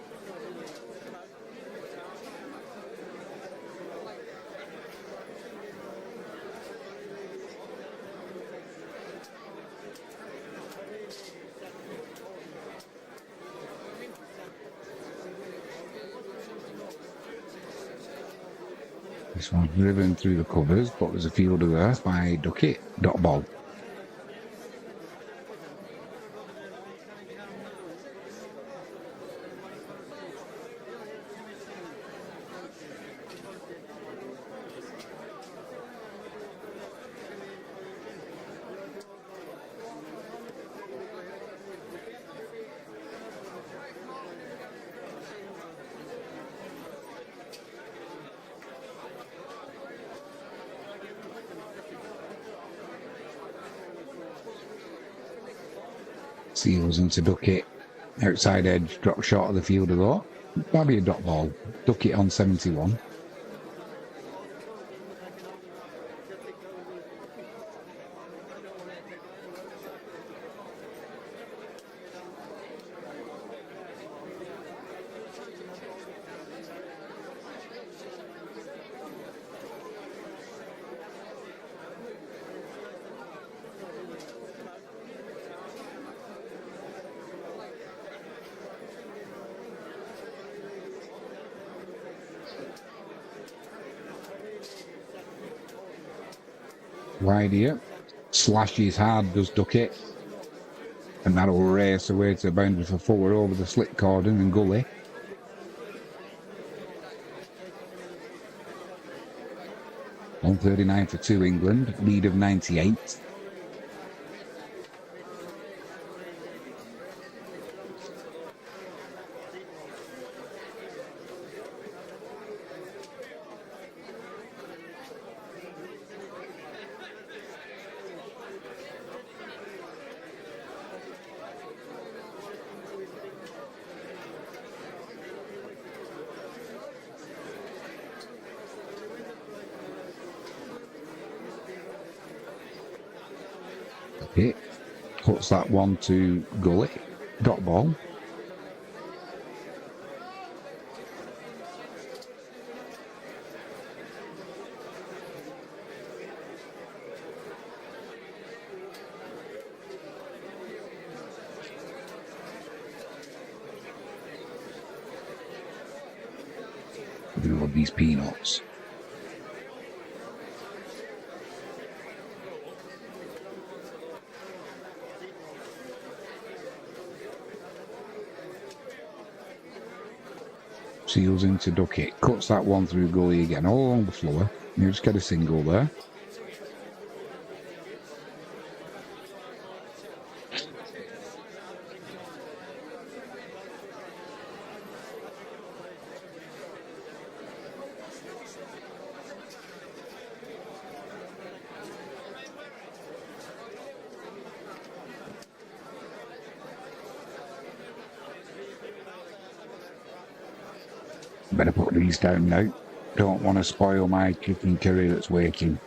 This one's driven through the covers, but there's a fielder there by Duckett. Dot ball. Seals into Duckett. Outside edge, drop short of the fielder though. That'll be a dot ball. Duckett on 71. Wide here. Slashes hard, does Duckett. And that'll race away to the boundary for 4 over the slit cordon and gully. On 39 for 2 England, lead of 98. Okay, puts that one to gully. Dot ball. We love these peanuts. Seals into Duckett, cuts that one through gully again, all along the floor. You just get a single there. Better put these down now. Don't want to spoil my chicken curry that's waiting.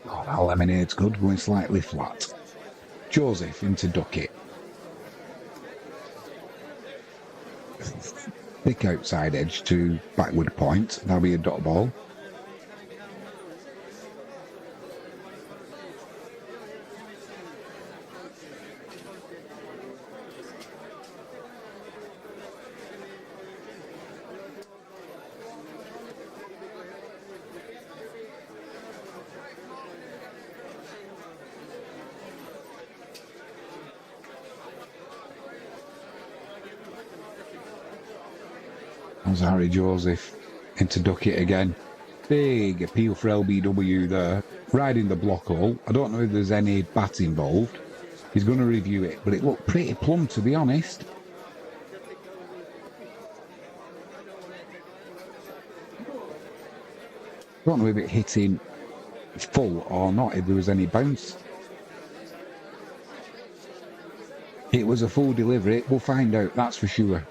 Oh, that lemonade's good, going slightly flat. Joseph into Duckett. Thick outside edge to backward point. That'll be a dot ball. That's Harry Joseph into Duckett again. Big appeal for LBW there. Riding the block hole. I don't know if there's any bat involved. He's going to review it, but it looked pretty plumb, to be honest. Don't know if it hit him full or not, if there was any bounce. It was a full delivery. We'll find out, that's for sure.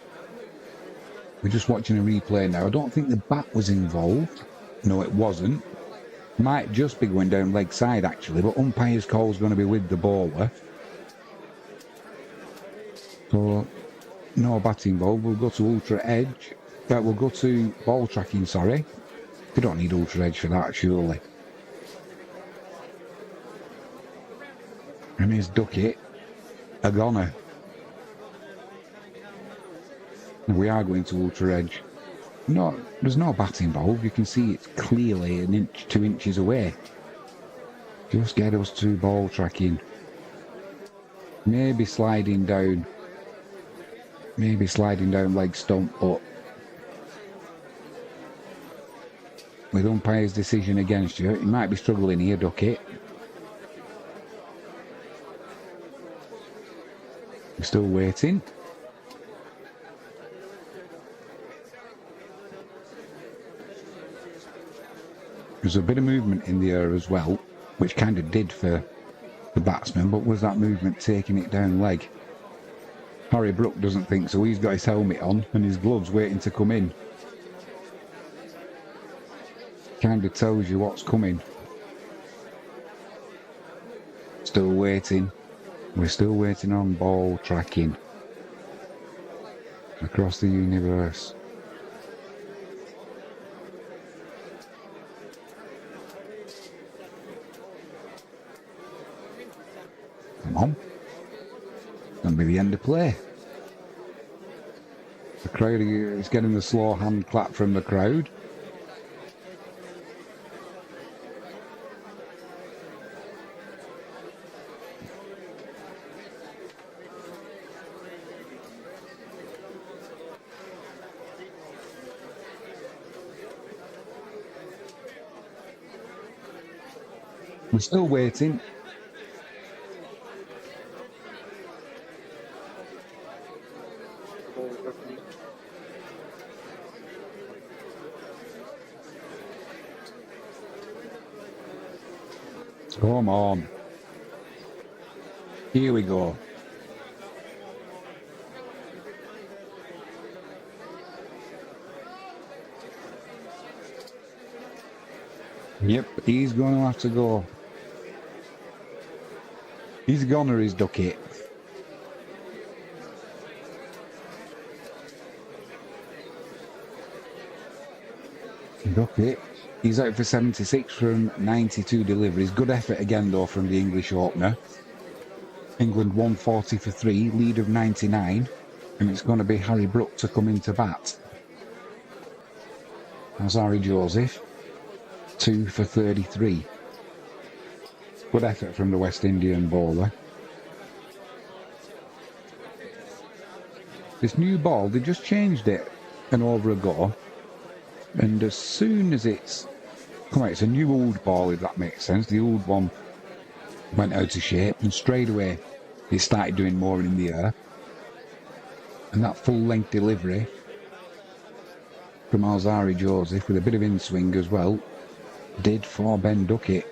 We're just watching a replay now. I don't think the bat was involved. No, it wasn't. Might just be going down leg side, actually, but umpire's call is going to be with the bowler. So, no bat involved. We'll go to ultra edge. We'll go to ball tracking, sorry. We don't need ultra edge for that, surely. And here's Duckett. A goner. We are going to ultra edge. No, there's no bat involved. You can see it's clearly an inch, 2 inches away. Just get us to ball tracking. Maybe sliding down. Maybe sliding down leg stump, but with umpire's decision against you, you might be struggling here, Duckett. We're still waiting. There's a bit of movement in the air as well, which kind of did for the batsman, but was that movement taking it down leg? Harry Brook doesn't think so. He's got his helmet on and his gloves waiting to come in. Kind of tells you what's coming. Still waiting. We're still waiting on ball tracking. Across the universe. Come on. Gonna be the end of play. The crowd is getting the slow hand clap from the crowd. We're still waiting. Come on. Here we go. Yep, he's going to have to go. He's a goner, is Duckett. Duckett. He's out for 76 from 92 deliveries. Good effort again, though, from the English opener. England 140 for 3, lead of 99. And it's going to be Harry Brook to come into bat. That's Harry Joseph. 2 for 33. Good effort from the West Indian bowler. This new ball, they just changed it an over ago. And as soon as it's a new old ball, if that makes sense. The old one went out of shape, and straight away it started doing more in the air. And that full length delivery from Alzari Joseph with a bit of in-swing as well did for Ben Duckett.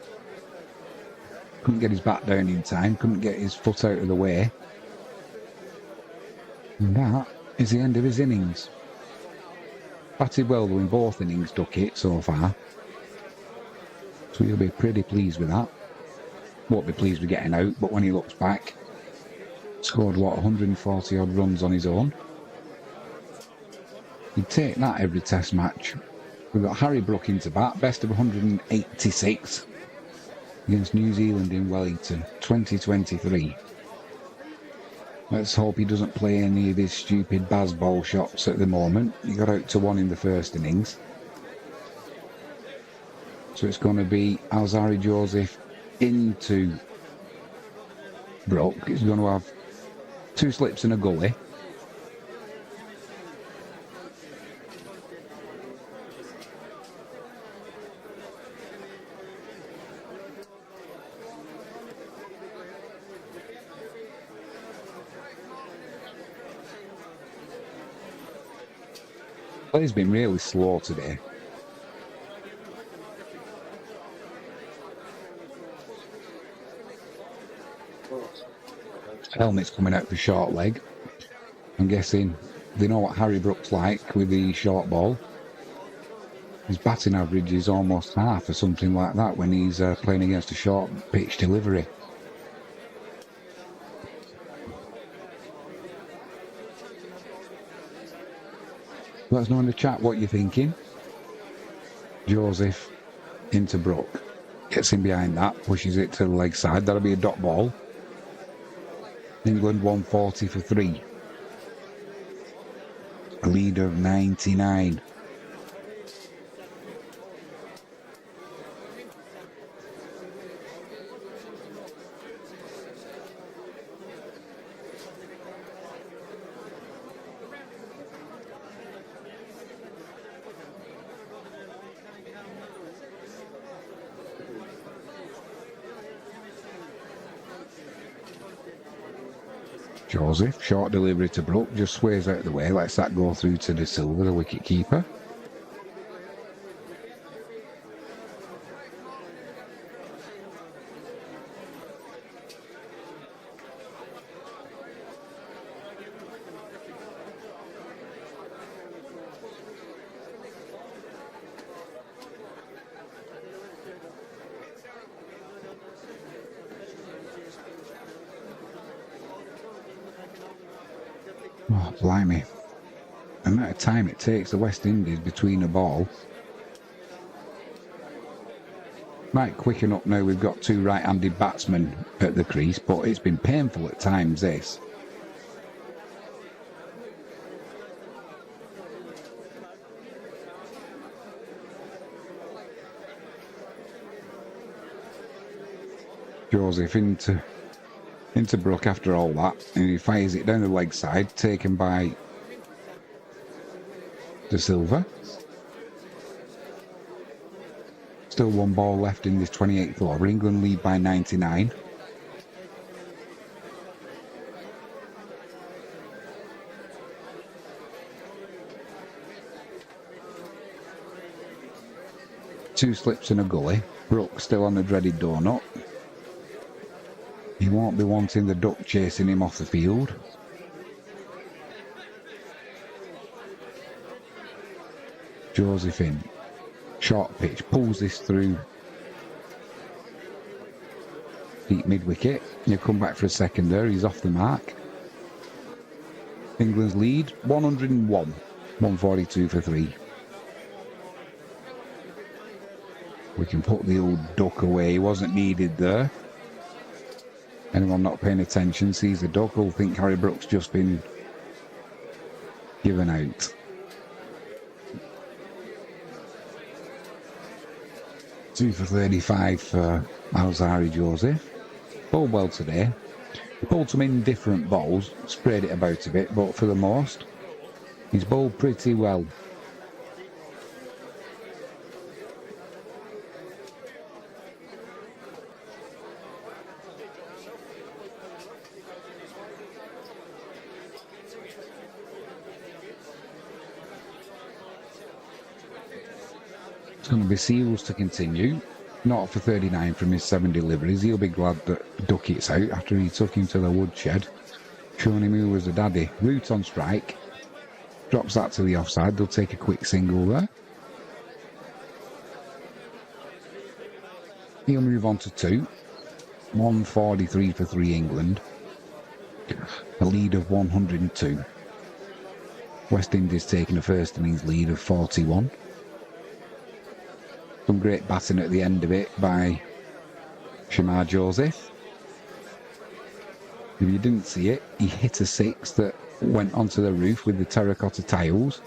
Couldn't get his bat down in time, couldn't get his foot out of the way. And that is the end of his innings. Batted well though in both innings, Duckett, so far. So he'll be pretty pleased with that. Won't be pleased with getting out, but when he looks back, scored, 140 odd runs on his own. He'd take that every test match. We've got Harry Brook into bat, best of 186 against New Zealand in Wellington, 2023. Let's hope he doesn't play any of his stupid baseball shots at the moment. He got out to 1 in the first innings. So it's going to be Alzari Joseph into Brook. He's going to have 2 slips and a gully. Play's been really slow today. Helmet's coming out for short leg. I'm guessing they know what Harry Brooks like with the short ball. His batting average is almost half or something like that when he's playing against a short pitch delivery. Let us know in the chat what you're thinking. Joseph into Brook. Gets in behind that, pushes it to the leg side. That'll be a dot ball. England 140 for 3. A lead of 99. Joseph, short delivery to Brook, just sways out of the way, lets that go through to De Silva, the wicket keeper. Oh, blimey. The amount of time it takes the West Indies between a ball. Right, quicken up now. We've got two right-handed batsmen at the crease, but it's been painful at times, this. Joseph into Brook after all that, and he fires it down the leg side, taken by De Silva. Still one ball left in this 28th over. England lead by 99. Two slips and a gully. Brook still on the dreaded donut. He won't be wanting the duck chasing him off the field. Joseph in. Short pitch. Pulls this through. Deep mid-wicket. He'll come back for a second there. He's off the mark. England's lead, 101. 142 for 3. We can put the old duck away. He wasn't needed there. Anyone not paying attention sees the duck will think Harry Brooks just been given out. Two for 35 for Alzari Joseph. Bowled well today. Bowled some indifferent balls, sprayed it about a bit, but for the most, he's bowled pretty well. It's going to be Seals to continue. Not for 39 from his 7 deliveries. He'll be glad that Duckett's out after he took him to the woodshed, showing him who was the daddy. Root on strike. Drops that to the offside. They'll take a quick single there. He'll move on to 2. 143 for 3 England. A lead of 102. West Indies taking a first innings lead of 41. Some great batting at the end of it by Shamar Joseph. If you didn't see it, he hit a 6 that went onto the roof with the terracotta tiles,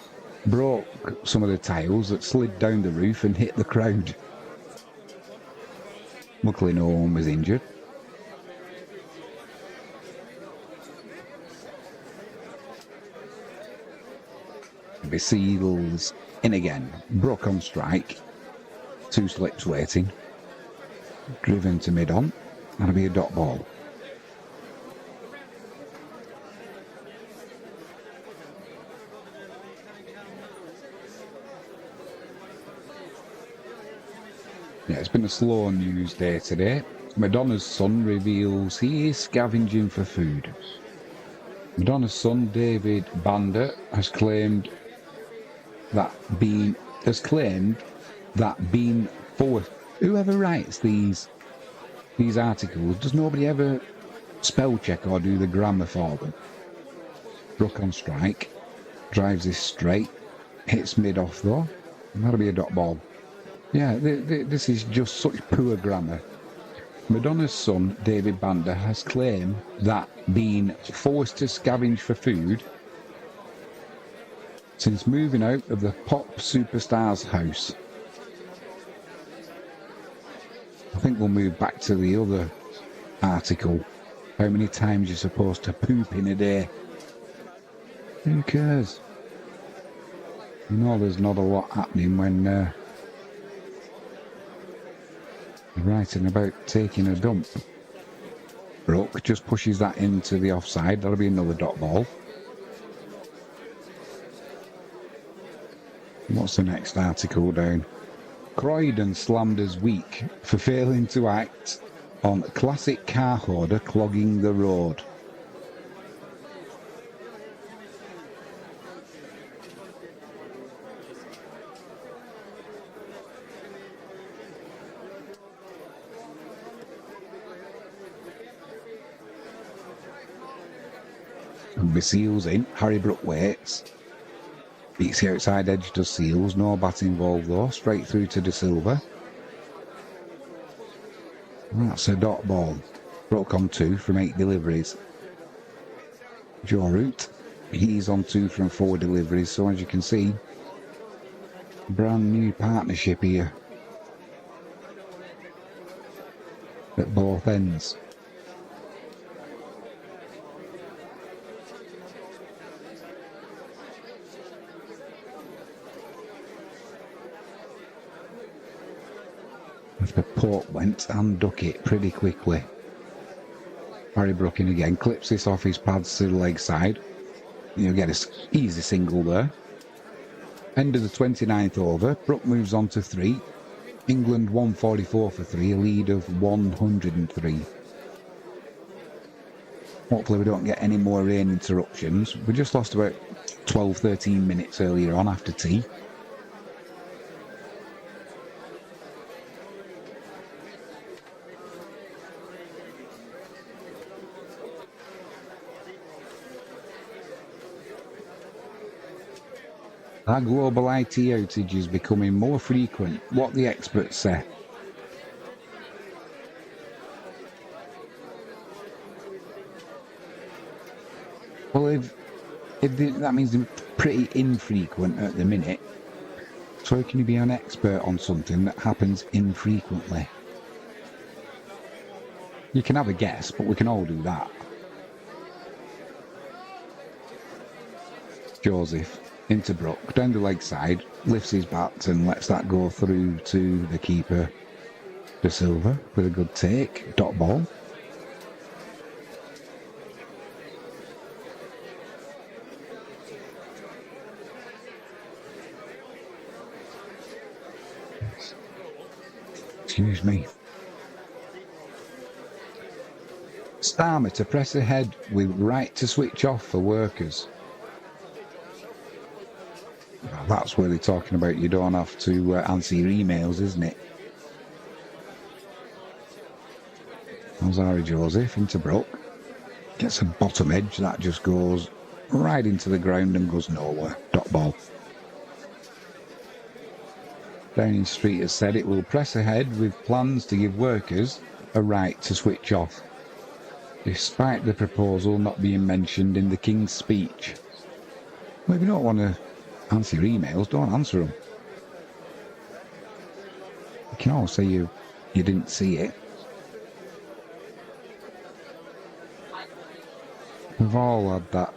broke some of the tiles that slid down the roof and hit the crowd. Luckily no one was injured. Seals in again. Brook on strike. 2 slips waiting. Driven to mid-on. That'll be a dot ball. Yeah, it's been a slow news day today. Madonna's son reveals he is scavenging for food. Madonna's son, David Banter, has claimed that being forced. Whoever writes these articles, does nobody ever spell check or do the grammar for them? Brook on strike, drives this straight, hits mid off though. That'll be a dot ball. Yeah, this is just such poor grammar. Madonna's son, David Banter, has claimed that being forced to scavenge for food since moving out of the pop superstar's house. I think we'll move back to the other article. How many times you're supposed to poop in a day? Who cares? You know there's not a lot happening when you're writing about taking a dump. Brook just pushes that into the offside. That'll be another dot ball. What's the next article down? Croydon slammed as weak for failing to act on classic car hoarder clogging the road. The Seals in. Harry Brook waits. Beats the outside edge to Seals. No bat involved though. Straight through to De Silva. That's a dot ball. Brook on 2 from 8 deliveries. Joe Root. He's on 2 from 4 deliveries. So as you can see, brand new partnership here at both ends. The Port went and duck it pretty quickly. Harry Brook in again, clips this off his pads to the leg side. You'll get an easy single there. End of the 29th over, Brook moves on to 3. England 144 for 3, a lead of 103. Hopefully we don't get any more rain interruptions. We just lost about 12-13 minutes earlier on after tea. Our global IT outage is becoming more frequent, what the experts say. Well, that means they're pretty infrequent at the minute. So how can you be an expert on something that happens infrequently? You can have a guess, but we can all do that. Joseph. Into Brook, down the leg side, lifts his bat and lets that go through to the keeper, De Silva, with a good take, dot ball. Excuse me. Starmer to press ahead with right to switch off for workers. That's really talking about you don't have to answer your emails, isn't it? Alzari Joseph into Brook. Gets a bottom edge, that just goes right into the ground and goes nowhere. Dot ball. Downing Street has said it will press ahead with plans to give workers a right to switch off, despite the proposal not being mentioned in the King's speech. Well, if you don't want to answer your emails, don't answer them. You can always say you didn't see it. We've all had that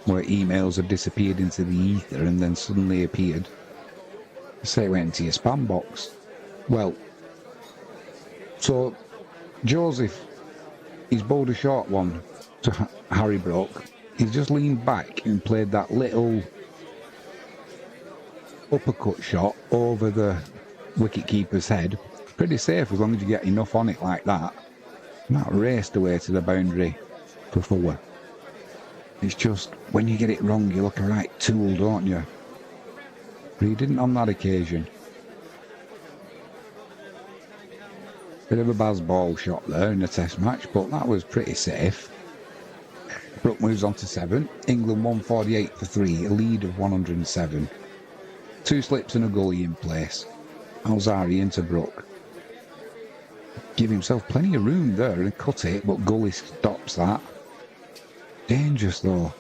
where emails have disappeared into the ether and then suddenly appeared. Say it went into your spam box. Well, so Joseph, he's bowled a short one to Harry Brook. He's just leaned back and played that little uppercut shot over the wicketkeeper's head, Pretty safe as long as you get enough on it like that. Not raced away to the boundary for 4. It's just, when you get it wrong, you look a right tool, don't you? But he didn't on that occasion. Bit of a Baz ball shot there in the test match, but that was pretty safe. Brook moves on to 7. England 148 for 3, a lead of 107. 2 slips and a goalie in place. Alzari into Brook. Give himself plenty of room there and cut it, but goalie stops that. Dangerous though.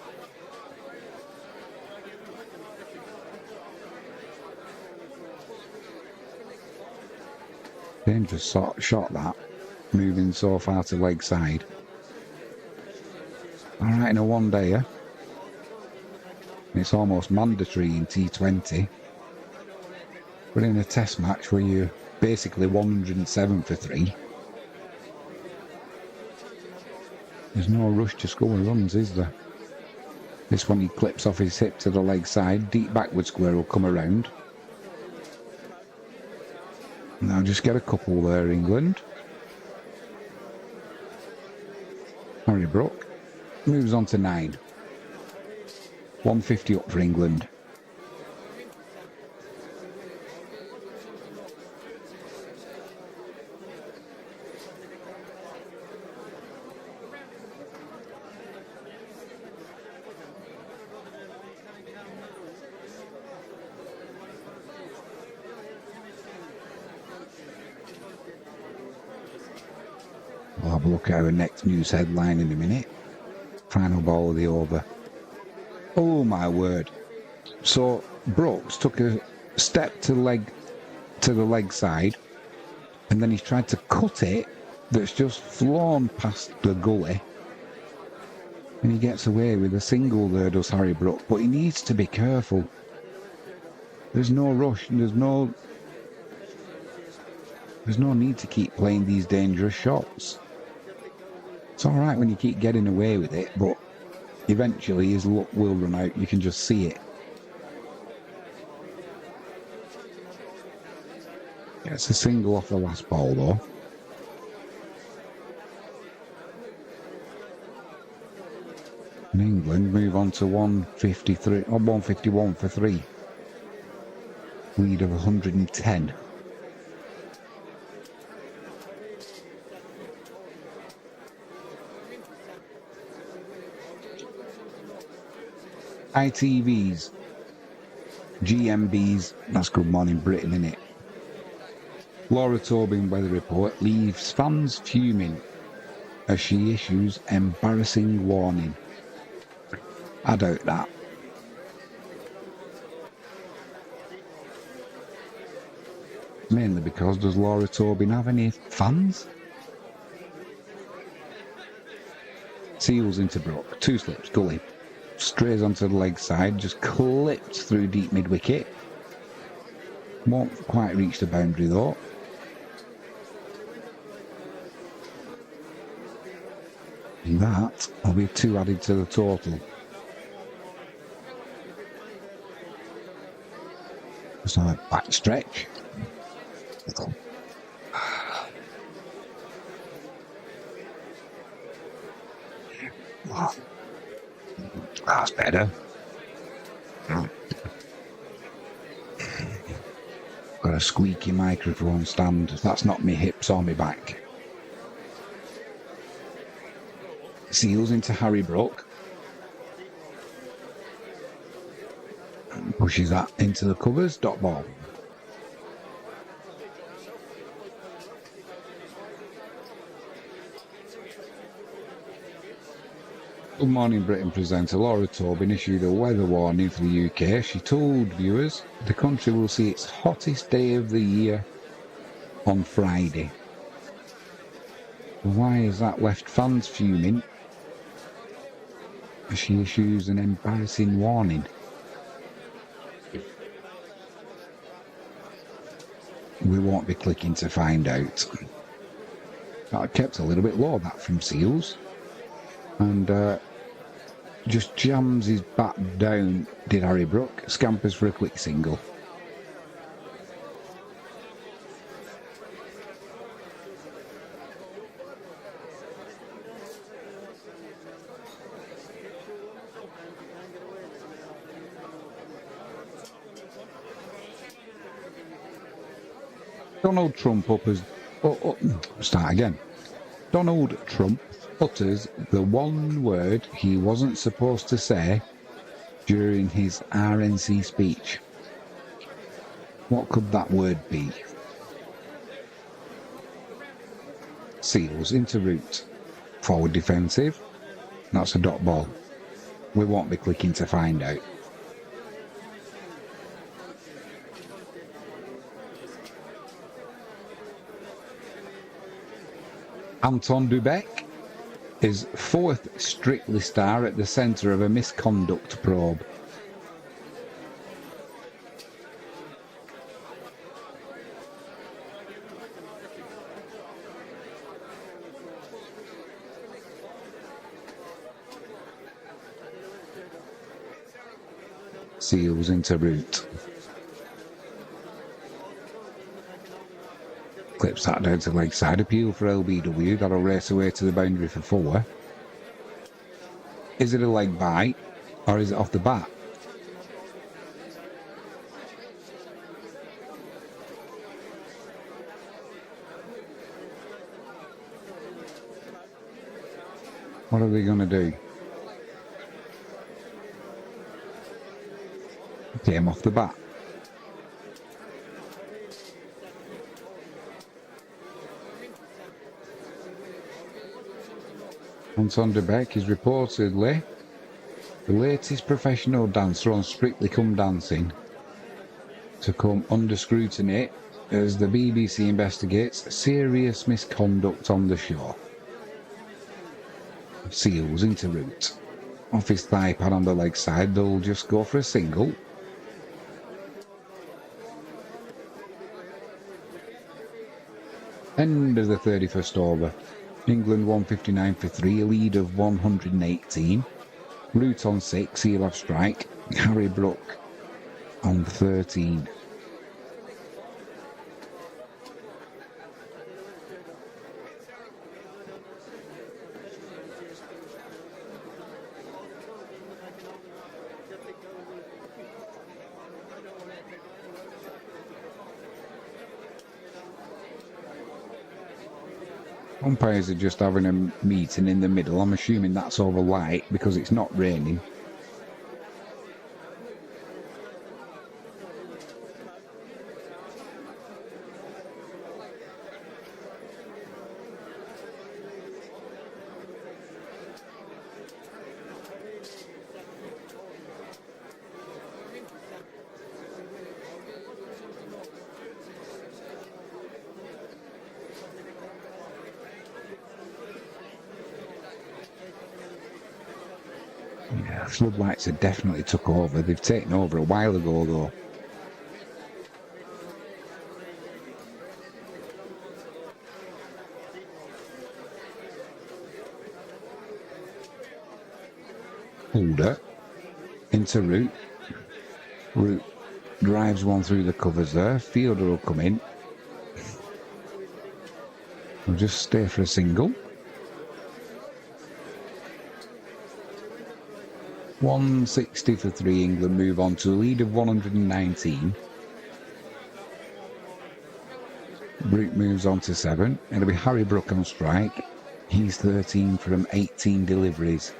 Dangerous shot that, moving so far to leg side. Alright, in a one-dayer. It's almost mandatory in T20. But in a test match where you're basically 107 for 3, there's no rush to score runs, is there? This one he clips off his hip to the leg side, deep backward square will come around. Now just get a couple there, England. Harry Brook moves on to 9. 150 up for England. We'll have a look at our next news headline in a minute. Final ball of the over. Oh my word. So Brooks took a step to the leg side, and then he's tried to cut it that's just flown past the gully. And he gets away with a single there, does Harry Brook, but he needs to be careful. There's no rush and there's no need to keep playing these dangerous shots. It's alright when you keep getting away with it, but eventually his luck will run out. You can just see it. Gets a single off the last ball though. And England move on to 153 or 151 for 3. Lead of 110. ITVs, GMBs, that's Good Morning Britain, innit? Laura Tobin weather report leaves fans fuming as she issues embarrassing warning. I doubt that. Mainly because does Laura Tobin have any fans? Seals into Brook, 2 slips, gully. Strays onto the leg side, just clipped through deep mid-wicket. Won't quite reach the boundary though. And that will be 2 added to the total. So a back stretch. That's better. Got a squeaky microphone stand. That's not me hips or me back. Seals into Harry Brook. Pushes that into the covers. Dot ball. Good Morning Britain presenter Laura Tobin issued a weather warning for the UK. She told viewers the country will see its hottest day of the year on Friday. Why has that left fans fuming? She issues an embarrassing warning. We won't be clicking to find out. That kept a little bit low, that from Seals. And just jams his bat down, did Harry Brook. Scampers for a quick single. Donald Trump utters... start again. Donald Trump utters the one word he wasn't supposed to say during his RNC speech. What could that word be? Seals into route. Forward defensive. That's a dot ball. We won't be clicking to find out. Anton Dubek is fourth Strictly star at the centre of a misconduct probe. Seals into route. Clips that down to leg side. Appeal for LBW. That'll race away to the boundary for 4. Is it a leg bite or is it off the bat? What are they going to do? Came off the bat. Anton de Beek is reportedly the latest professional dancer on Strictly Come Dancing to come under scrutiny as the BBC investigates serious misconduct on the show. Seals into route. Off his thigh pad on the leg side, they'll just go for a single. End of the 31st over. England 159 for 3, a lead of 118. Root on 6, he'll have strike. Harry Brook on 13. Umpires are just having a meeting in the middle. I'm assuming that's over light because it's not raining. Yeah, floodlights have definitely took over. They've taken over a while ago though. Holder into route. Route drives one through the covers there. Fielder will come in. We'll just stay for a single. 160 for 3. England move on to a lead of 119. Root moves on to 7. It'll be Harry Brook on strike. He's 13 from 18 deliveries.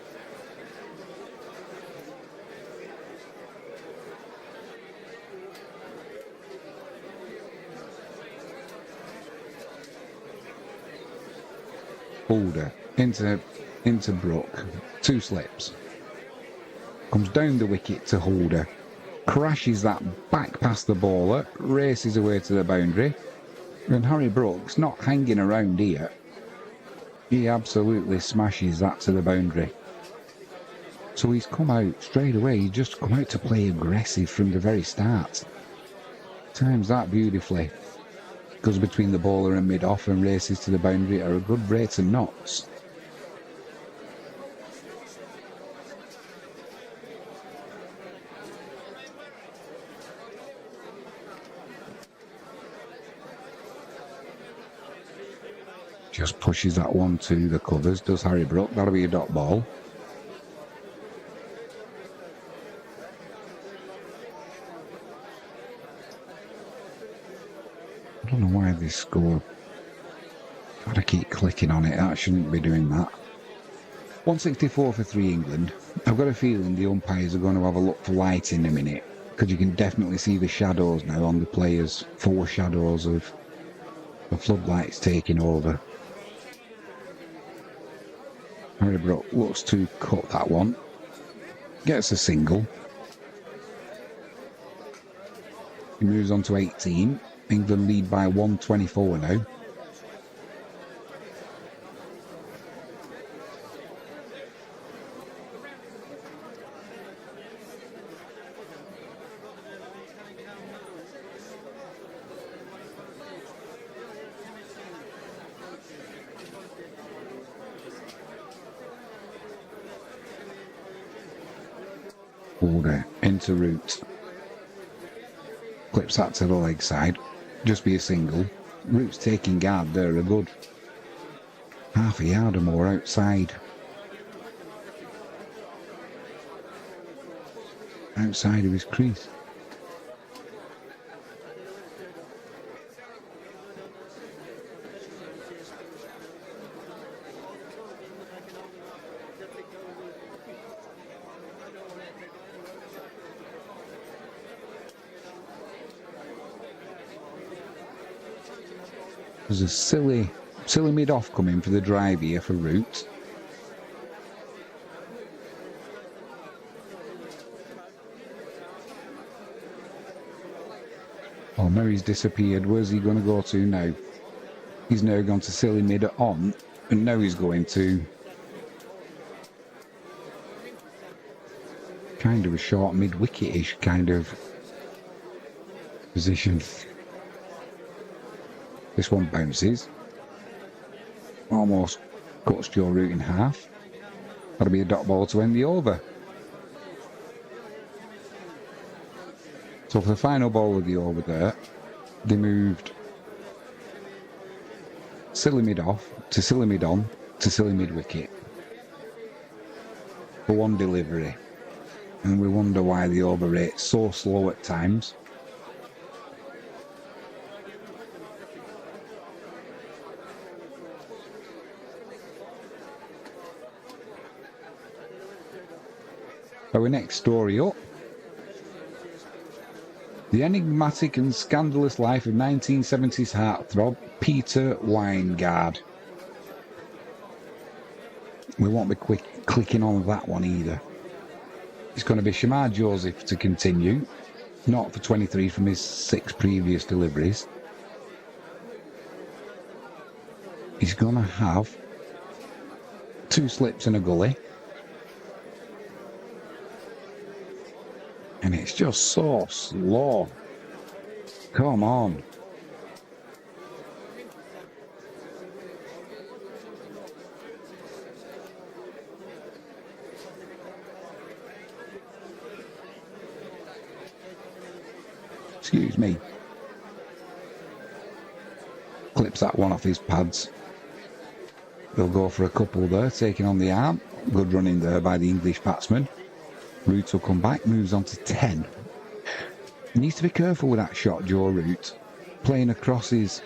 Holder into Brook. 2 slips. Comes down the wicket to Holder. Crashes that back past the bowler. Races away to the boundary. And Harry Brook's not hanging around here. He absolutely smashes that to the boundary. So he's come out straight away. He's just come out to play aggressive from the very start. Times that beautifully. Goes between the bowler and mid-off and races to the boundary at a good rate of knots. Just pushes that one to the covers, does Harry Brook. That'll be a dot ball. I don't know why this score. Gotta keep clicking on it. That shouldn't be doing that. 164 for 3 England. I've got a feeling the umpires are going to have a look for light in a minute, because you can definitely see the shadows now on the players. Foreshadows of the floodlights taking over. Harrybrook looks to cut that one. Gets a single. He moves on to 18. England lead by 124 now. Order into route. Clips that to the leg side. Just be a single. Route's taking guard there a good half a yard or more outside. Outside of his crease. There's a silly mid-off coming for the drive here for Root. Oh, Murray's disappeared. Where's he going to go to now? He's now gone to silly mid on, and now he's going to kind of a short mid-wicket-ish kind of position. This one bounces. Almost cuts your route in half. That'll be a dot ball to end the over. So for the final ball of the over there, they moved silly mid off to silly mid on to silly mid wicket for one delivery. And we wonder why the over rate's so slow at times. Our next story up. The enigmatic and scandalous life of 1970s heartthrob Peter Weingard. We won't be clicking on that one either. It's going to be Shamar Joseph to continue, not for 23 from his 6 previous deliveries. He's going to have 2 slips and a gully. And it's just so slow. Come on. Excuse me. Clips that one off his pads. They'll go for a couple there, taking on the arm. Good running there by the English batsman. Root will come back, moves on to 10. He needs to be careful with that shot, Joe Root. Playing across his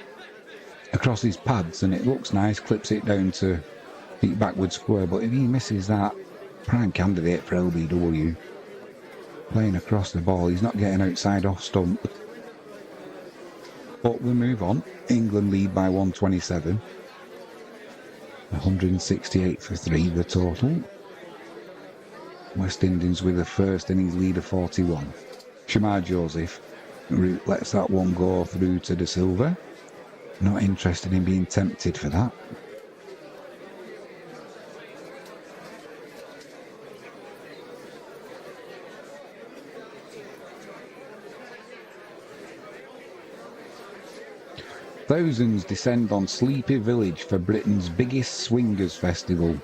pads, and it looks nice, clips it down to deep backward square, but if he misses that, prime candidate for LBW. Playing across the ball, he's not getting outside off stump. But we move on. England lead by 127. 168 for 3, the total. West Indians with the first innings lead of 41. Shamar Joseph lets that one go through to De Silva. Not interested in being tempted for that. Thousands descend on Sleepy Village for Britain's biggest swingers festival.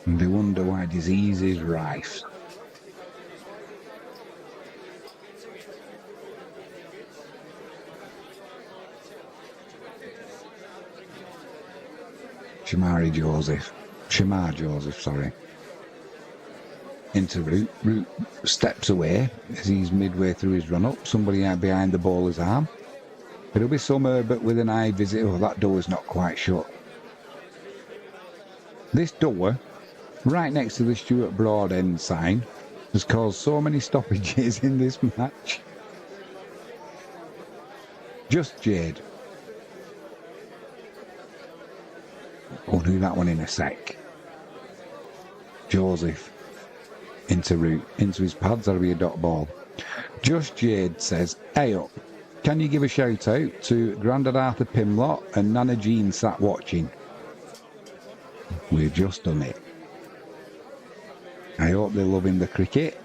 And they wonder why disease is rife. Shamar Joseph, sorry. into Root. Root steps away as he's midway through his run-up. Somebody out behind the bowler's arm. It'll be Summer, but with an eye visit. Oh, that door's not quite shut. This door, right next to the Stuart Broad end sign, has caused so many stoppages in this match. Just Jade. We'll do that one in a sec. Joseph. Into Root. Into his pads. That'll be a dot ball. Just Jade says, "Hey up. Can you give a shout out to Grandad Arthur Pimlott and Nana Jean sat watching?" We've just done it. I hope they're loving the cricket.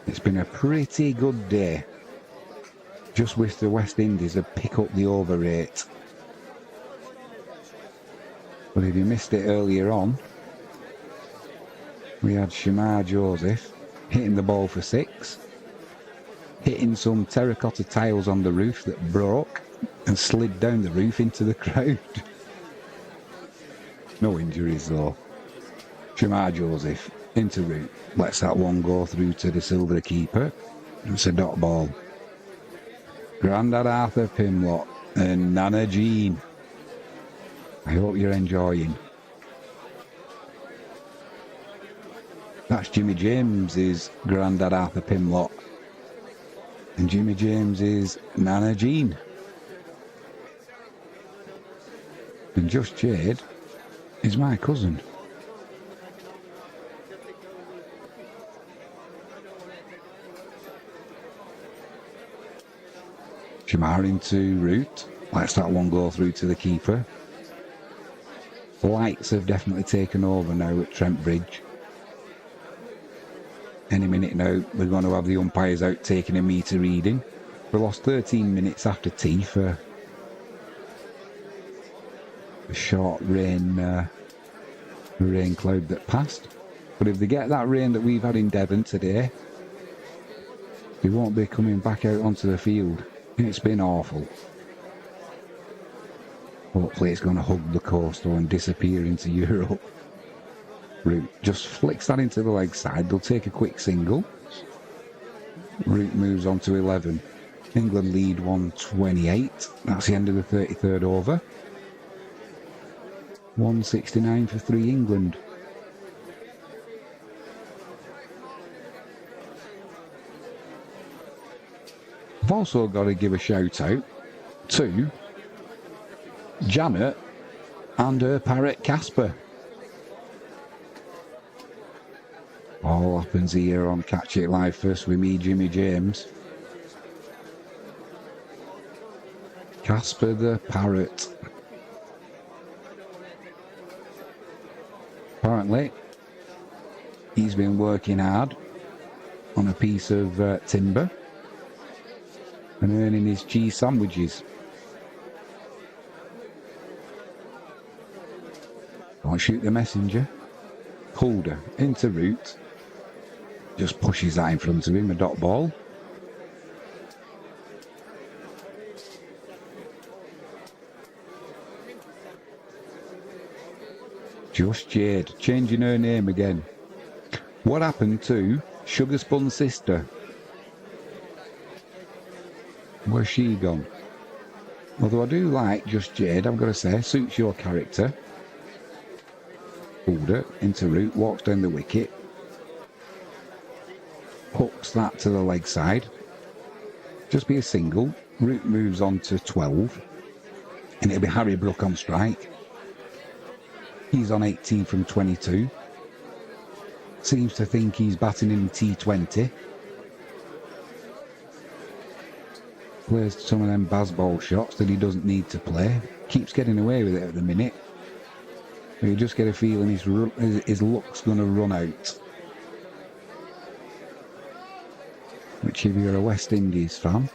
It's been a pretty good day. Just wish the West Indies had picked up the over rate. But if you missed it earlier on, we had Shamar Joseph hitting the ball for 6, hitting some terracotta tiles on the roof that broke and slid down the roof into the crowd. No injuries though. Shamar Joseph into Root. Lets that one go through to the silver keeper. It's a dot ball. Grandad Arthur Pimlott and Nana Jean. I hope you're enjoying. That's Jimmy James's Grandad Arthur Pimlott. And Jimmy James is Nana Jean. And Just Jade is my cousin. Shamar into Root. Lets that one go through to the keeper. Lights have definitely taken over now at Trent Bridge. Any minute now, we're going to have the umpires out taking a meter reading. We lost 13 minutes after tea for the short rain cloud that passed. But if they get that rain that we've had in Devon today, they won't be coming back out onto the field. It's been awful. Hopefully it's going to hug the coastal and disappear into Europe. Root just flicks that into the leg side. They'll take a quick single. Root moves on to 11. England lead 128. That's the end of the 33rd over. 169 for 3 England. I've also got to give a shout out to Janet and her parrot Casper. All happens here on Catch It Live First with me, Jimmy James. Casper the parrot. Apparently, he's been working hard on a piece of timber and earning his cheese sandwiches. Don't shoot the messenger. Holder into Root. Just pushes that in front of him, a dot ball. Just Jade, changing her name again. What happened to Sugar Spun's sister? Where's she gone? Although I do like Just Jade, I've got to say, suits your character. Holder into Root, walks down the wicket. Hooks that to the leg side. Just be a single. Root moves on to 12. And it'll be Harry Brook on strike. He's on 18 from 22. Seems to think he's batting in T20. Plays some of them baseball shots that he doesn't need to play. Keeps getting away with it at the minute. But you just get a feeling his luck's going to run out. Which, if you're a West Indies fan,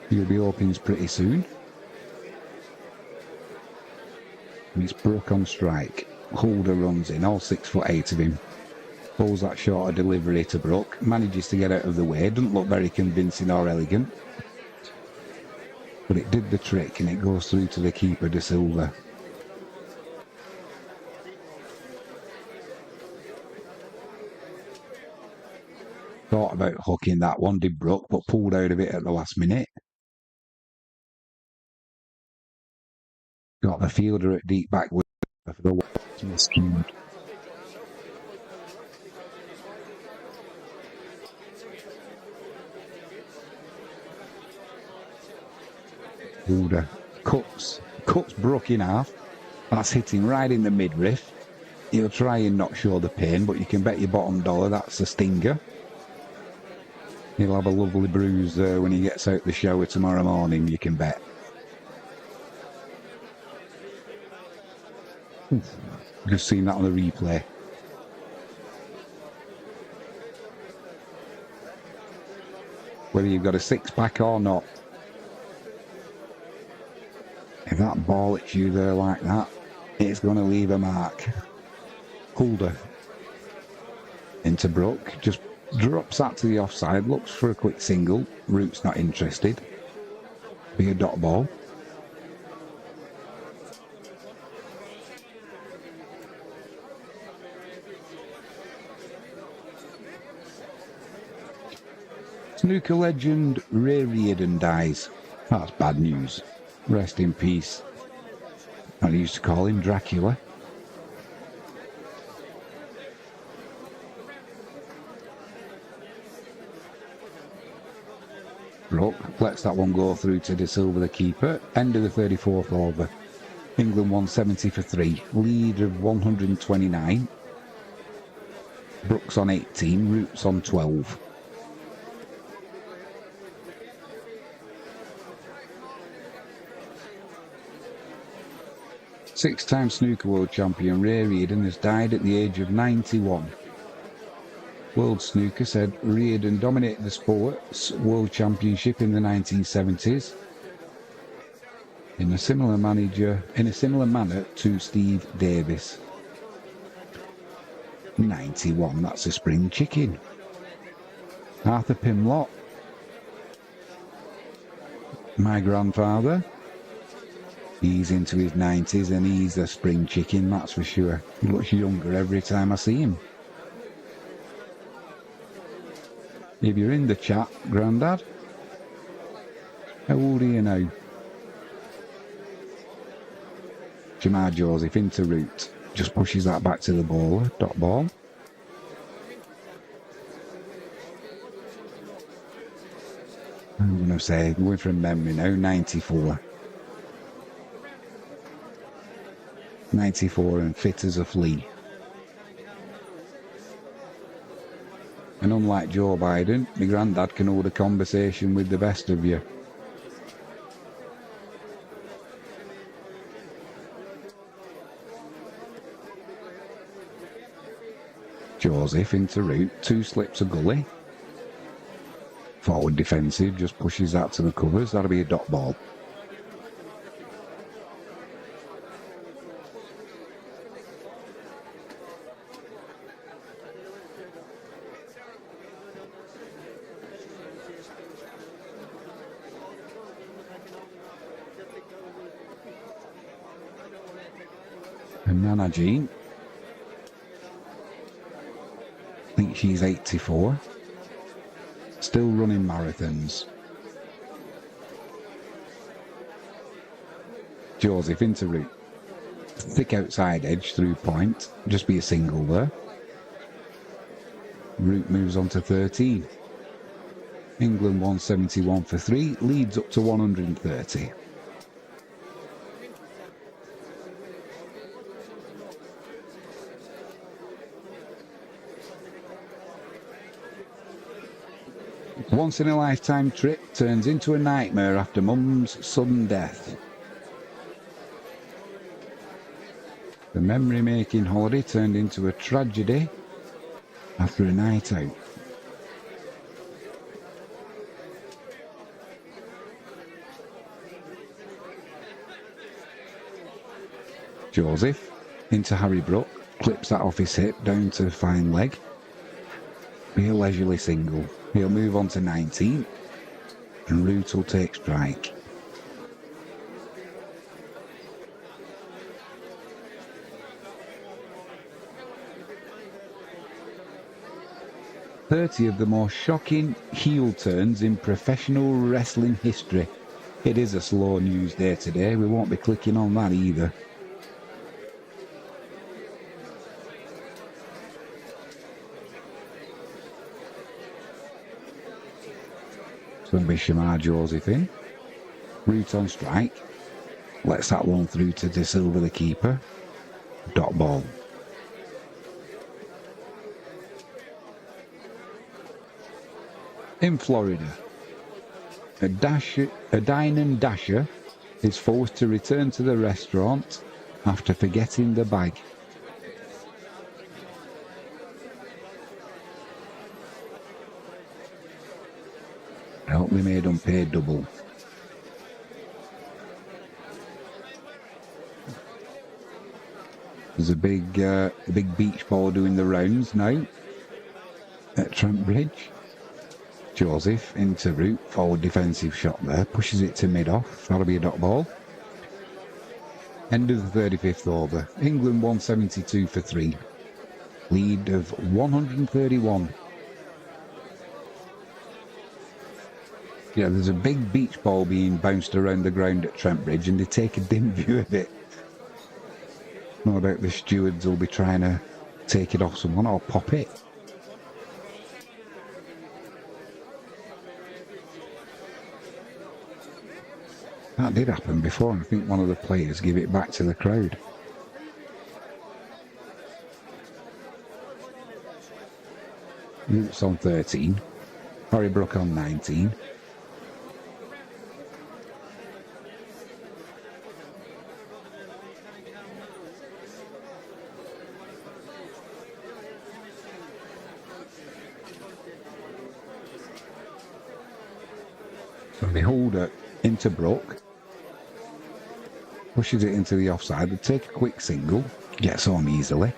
you'll be hoping pretty soon. And it's Brook on strike. Holder runs in, all 6'8" of him. Pulls that shorter delivery to Brook. Manages to get out of the way. Doesn't look very convincing or elegant. But it did the trick and it goes through to the keeper, De Silva. Thought about hooking that one, did Brook, but pulled out of it at the last minute. Got the fielder at deep back with the miscued. Fielder cuts Brook in half. That's hitting right in the midriff. He'll try and not show the pain, but you can bet your bottom dollar that's a stinger. He'll have a lovely bruise there when he gets out the shower tomorrow morning, you can bet. Just seen that on the replay. Whether you've got a six-pack or not. If that ball hits you there like that, it's going to leave a mark. Holder into Brook, just drops that to the offside, looks for a quick single. Root's not interested. Be a dot ball. Snooker legend Ray Reardon dies. That's bad news. Rest in peace. I used to call him Dracula. Brook lets that one go through to De Silva, the keeper. End of the 34th over. England 170 for 3. Lead of 129. Brook's on 18. Root's on 12. Six-time snooker world champion Ray Reardon has died at the age of 91. World Snooker said Reardon dominated the sports world championship in the 1970s in a similar manner to Steve Davis. 91, that's a spring chicken. Arthur Pimlott, my grandfather. He's into his 90s and he's a spring chicken, that's for sure. He looks younger every time I see him. If you're in the chat, Grandad, how old are you now? Jamar Joseph into Root. Just pushes that back to the bowler. Dot ball. I'm going to say, going from memory now, 94. 94 and fit as a flea. And unlike Joe Biden, my granddad can hold a conversation with the best of you. Joseph into Root, 2 slips a gully. Forward defensive, just pushes that to the covers. That'll be a dot ball. And Nana Jean, I think she's 84, still running marathons. Joseph into Root, thick outside edge through point, just be a single there. Root moves on to 13. England 171 for 3, leads up to 130. Once in a lifetime trip turns into a nightmare after Mum's sudden death. The memory-making holiday turned into a tragedy after a night out. Joseph into Harry Brook, clips that off his hip down to fine leg. Be a leisurely single. He'll move on to 19 and Root will take strike. 30 of the most shocking heel turns in professional wrestling history. It is a slow news day today. We won't be clicking on that either. Some Bishamar Josephine. Root on strike. Lets that one through to De Silva, the keeper. Dot ball. In Florida, a dine-in dasher is forced to return to the restaurant after forgetting the bag. Help me made unpaid double. There's a big beach ball doing the rounds now at Trent Bridge. Joseph into route, forward defensive shot there, pushes it to mid-off, that'll be a dot ball. End of the 35th over, England 172 for 3, lead of 131. Yeah, there's a big beach ball being bounced around the ground at Trent Bridge and they take a dim view of it. No doubt the stewards will be trying to take it off someone or pop it. That did happen before, and I think one of the players gave it back to the crowd. Roots on 13. Horrybrook on 19. So Beholder into Brook. Pushes it into the offside, would take a quick single, gets home easily.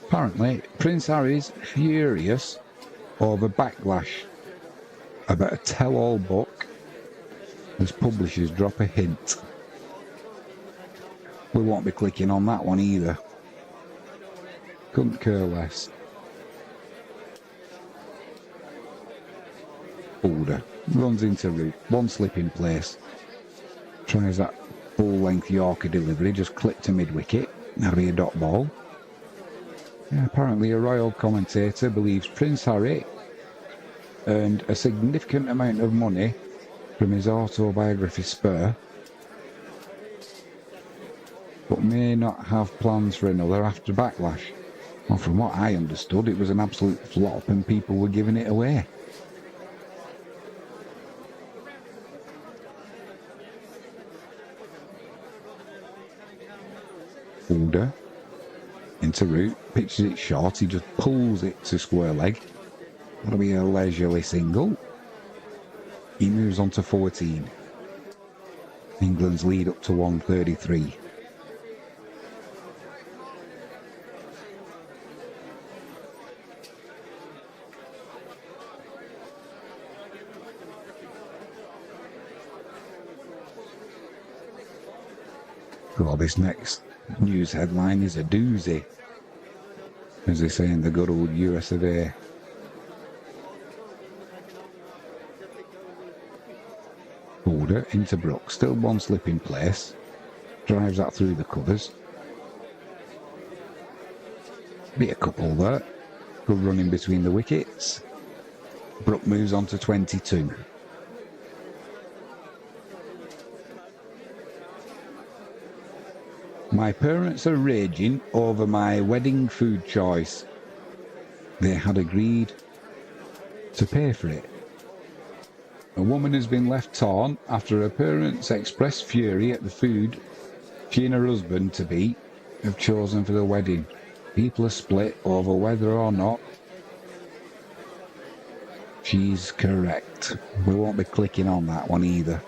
Apparently, Prince Harry's furious over backlash about a tell-all book as publishers drop a hint. We won't be clicking on that one either. Couldn't care less. Holder runs into route, one slip in place. Tries that full-length Yorker delivery, just clipped to mid-wicket. That'll be a dot ball. Yeah, apparently a royal commentator believes Prince Harry earned a significant amount of money from his autobiography Spur, but may not have plans for another after backlash. Well, from what I understood, it was an absolute flop and people were giving it away. Holder into route, pitches it short, he just pulls it to square leg. That'll be a leisurely single. He moves on to 14. England's lead up to 133. Well, this next news headline is a doozy, as they say in the good old US of A. Holder into Brook, still one slip in place, drives that through the covers. Be a couple there, good running between the wickets. Brook moves on to 22. My parents are raging over my wedding food choice. They had agreed to pay for it. A woman has been left torn after her parents expressed fury at the food she and her husband-to-be have chosen for the wedding. People are split over whether or not she's correct. We won't be clicking on that one either.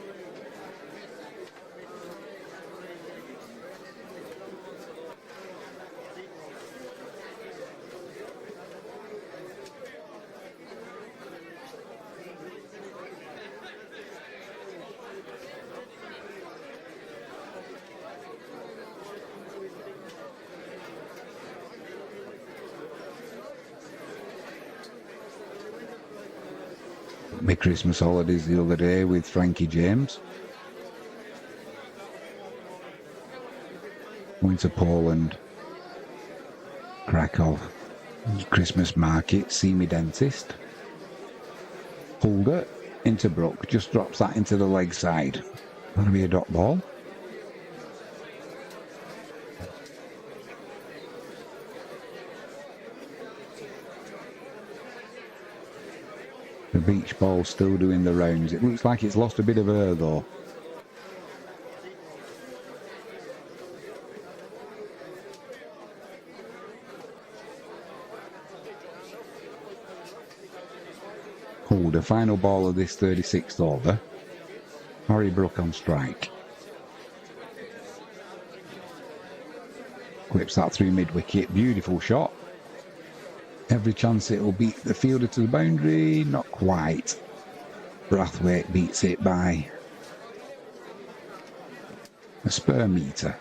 my Christmas holidays the other day with Frankie James. Went to Poland, Krakow, Christmas market, see me dentist. Pulled it into Brook, just drops that into the leg side. That'll be a dot ball. The beach ball's still doing the rounds. It looks like it's lost a bit of air though. Hold, the final ball of this 36th over. Harry Brook on strike. Clips that through mid-wicket. Beautiful shot. Every chance it'll beat the fielder to the boundary. Not quite. Brathwaite beats it by a spare metre.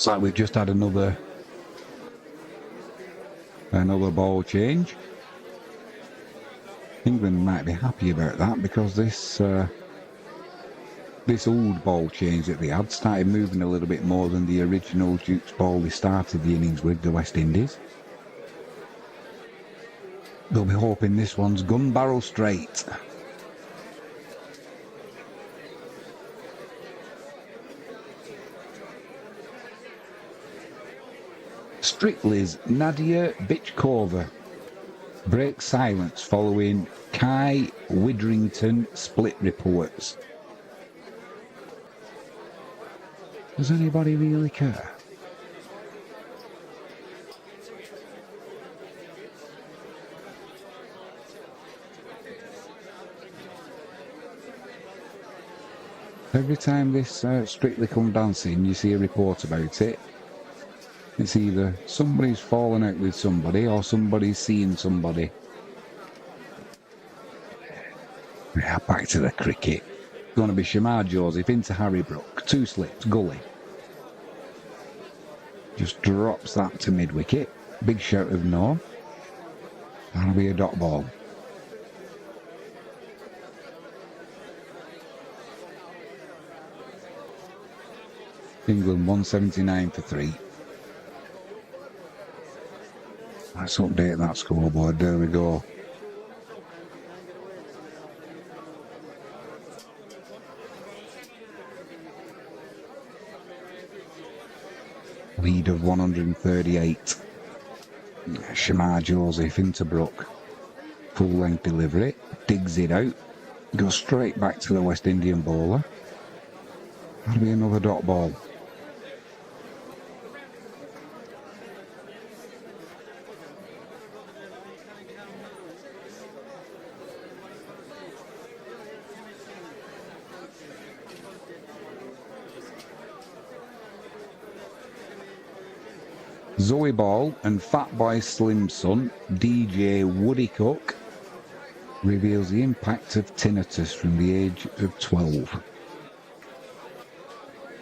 Looks like we've just had another ball change. England might be happy about that because this old ball change that they had started moving a little bit more than the original Duke's ball they started the innings with, the West Indies. They'll be hoping this one's gun barrel straight. Strictly's Nadia Bichkova breaks silence following Kai Widrington split reports. Does anybody really care? Every time this Strictly Come Dancing, you see a report about it. It's either somebody's fallen out with somebody or somebody's seeing somebody. Yeah, back to the cricket. Going to be Shamar Joseph into Harry Brook. 2 slips, gully. Just drops that to mid-wicket. Big shout of no. That'll be a dot ball. England 179 for 3. Let's update that scoreboard. There we go. Lead of 138. Shamar Joseph into Brook. Full length delivery. Digs it out. Goes straight back to the West Indian bowler. That'll be another dot ball. Zoe Ball and Fatboy Slim's son, DJ Woody Cook, reveals the impact of tinnitus from the age of 12.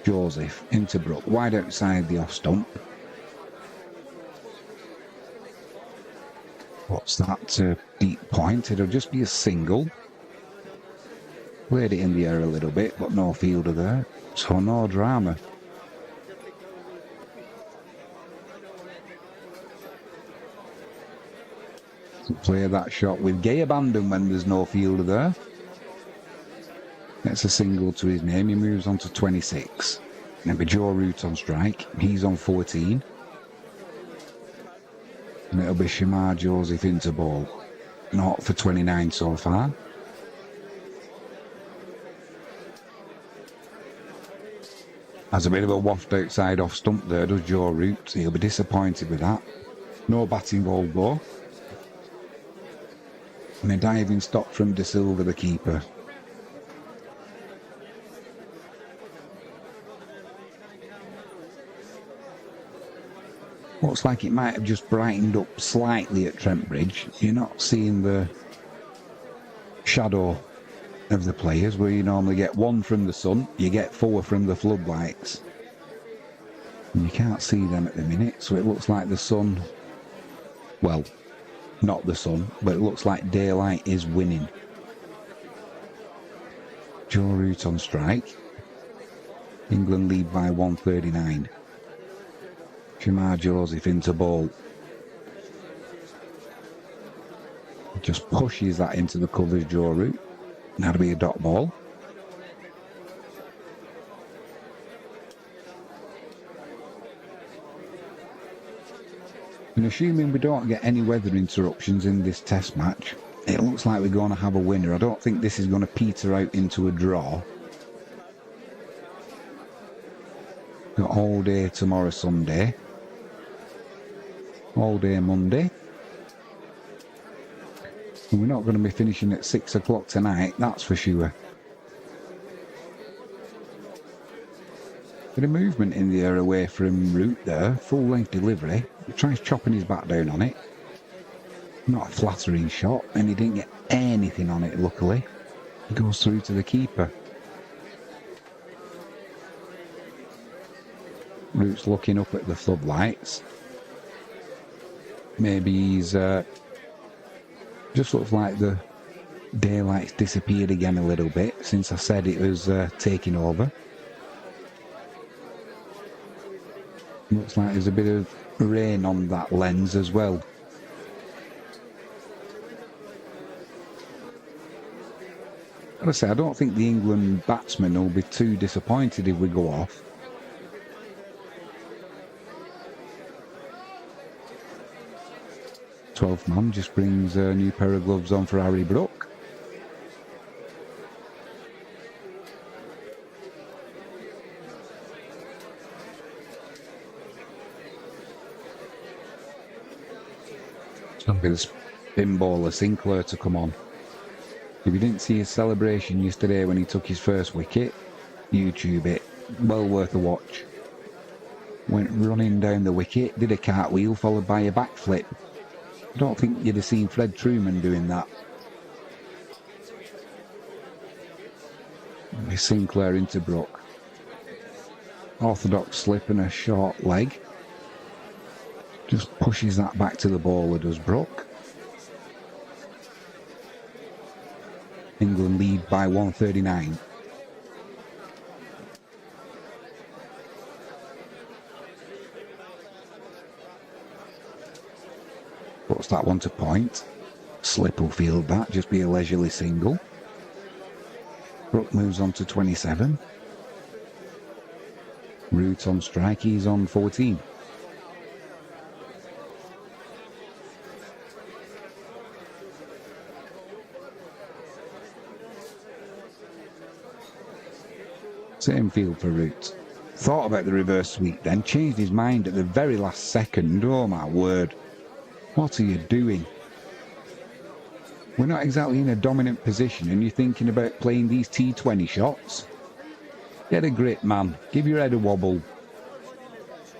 Joseph into Brook, wide outside the off stump. What's that? Deep point. It'll just be a single. Played it in the air a little bit, but no fielder there, so no drama. Play that shot with gay abandon when there's no fielder there. Gets a single to his name. He moves on to 26. It'll be Joe Root on strike. He's on 14. And it'll be Shamar Joseph into ball. Not for 29 so far. Has a bit of a waft outside off stump there, does Joe Root. He'll be disappointed with that. No batting ball though. And a diving stop from De Silva, the keeper. Looks like it might have just brightened up slightly at Trent Bridge. You're not seeing the shadow of the players where you normally get 1 from the sun, you get 4 from the floodlights. And you can't see them at the minute, so it looks like the sun, well, not the sun, but it looks like daylight is winning. Joe Root on strike. England lead by 139. Shamar Joseph into ball. Just pushes that into the covers, Joe Root. That'll be a dot ball. And assuming we don't get any weather interruptions in this test match, it looks like we're going to have a winner. I don't think this is going to peter out into a draw. Got all day tomorrow, Sunday. All day Monday. And we're not going to be finishing at 6 o'clock tonight, that's for sure. Bit of movement in the air away from Root there. Full length delivery. He tries chopping his back down on it. Not a flattering shot, and he didn't get anything on it, luckily. He goes through to the keeper. Root's looking up at the floodlights. Maybe he's just looks like the daylight's disappeared again a little bit since I said it was taking over. Looks like there's a bit of rain on that lens as well. As I say, I don't think the England batsmen will be too disappointed if we go off. Twelfth man just brings a new pair of gloves on for Harry Brook. It's going to be the spin bowler Sinclair to come on. If you didn't see his celebration yesterday when he took his first wicket, YouTube it. Well worth a watch. Went running down the wicket, did a cartwheel followed by a backflip. I don't think you'd have seen Fred Truman doing that. Sinclair into Brook. Orthodox slip and a short leg. Just pushes that back to the bowler, does Brook. England lead by 139. Puts that one to point. Slip will field that, just be a leisurely single. Brook moves on to 27. Root on strike, he's on 14. Same field for Root. Thought about the reverse sweep then, changed his mind at the very last second. Oh my word. What are you doing? We're not exactly in a dominant position and you're thinking about playing these T20 shots? Get a grip, man. Give your head a wobble.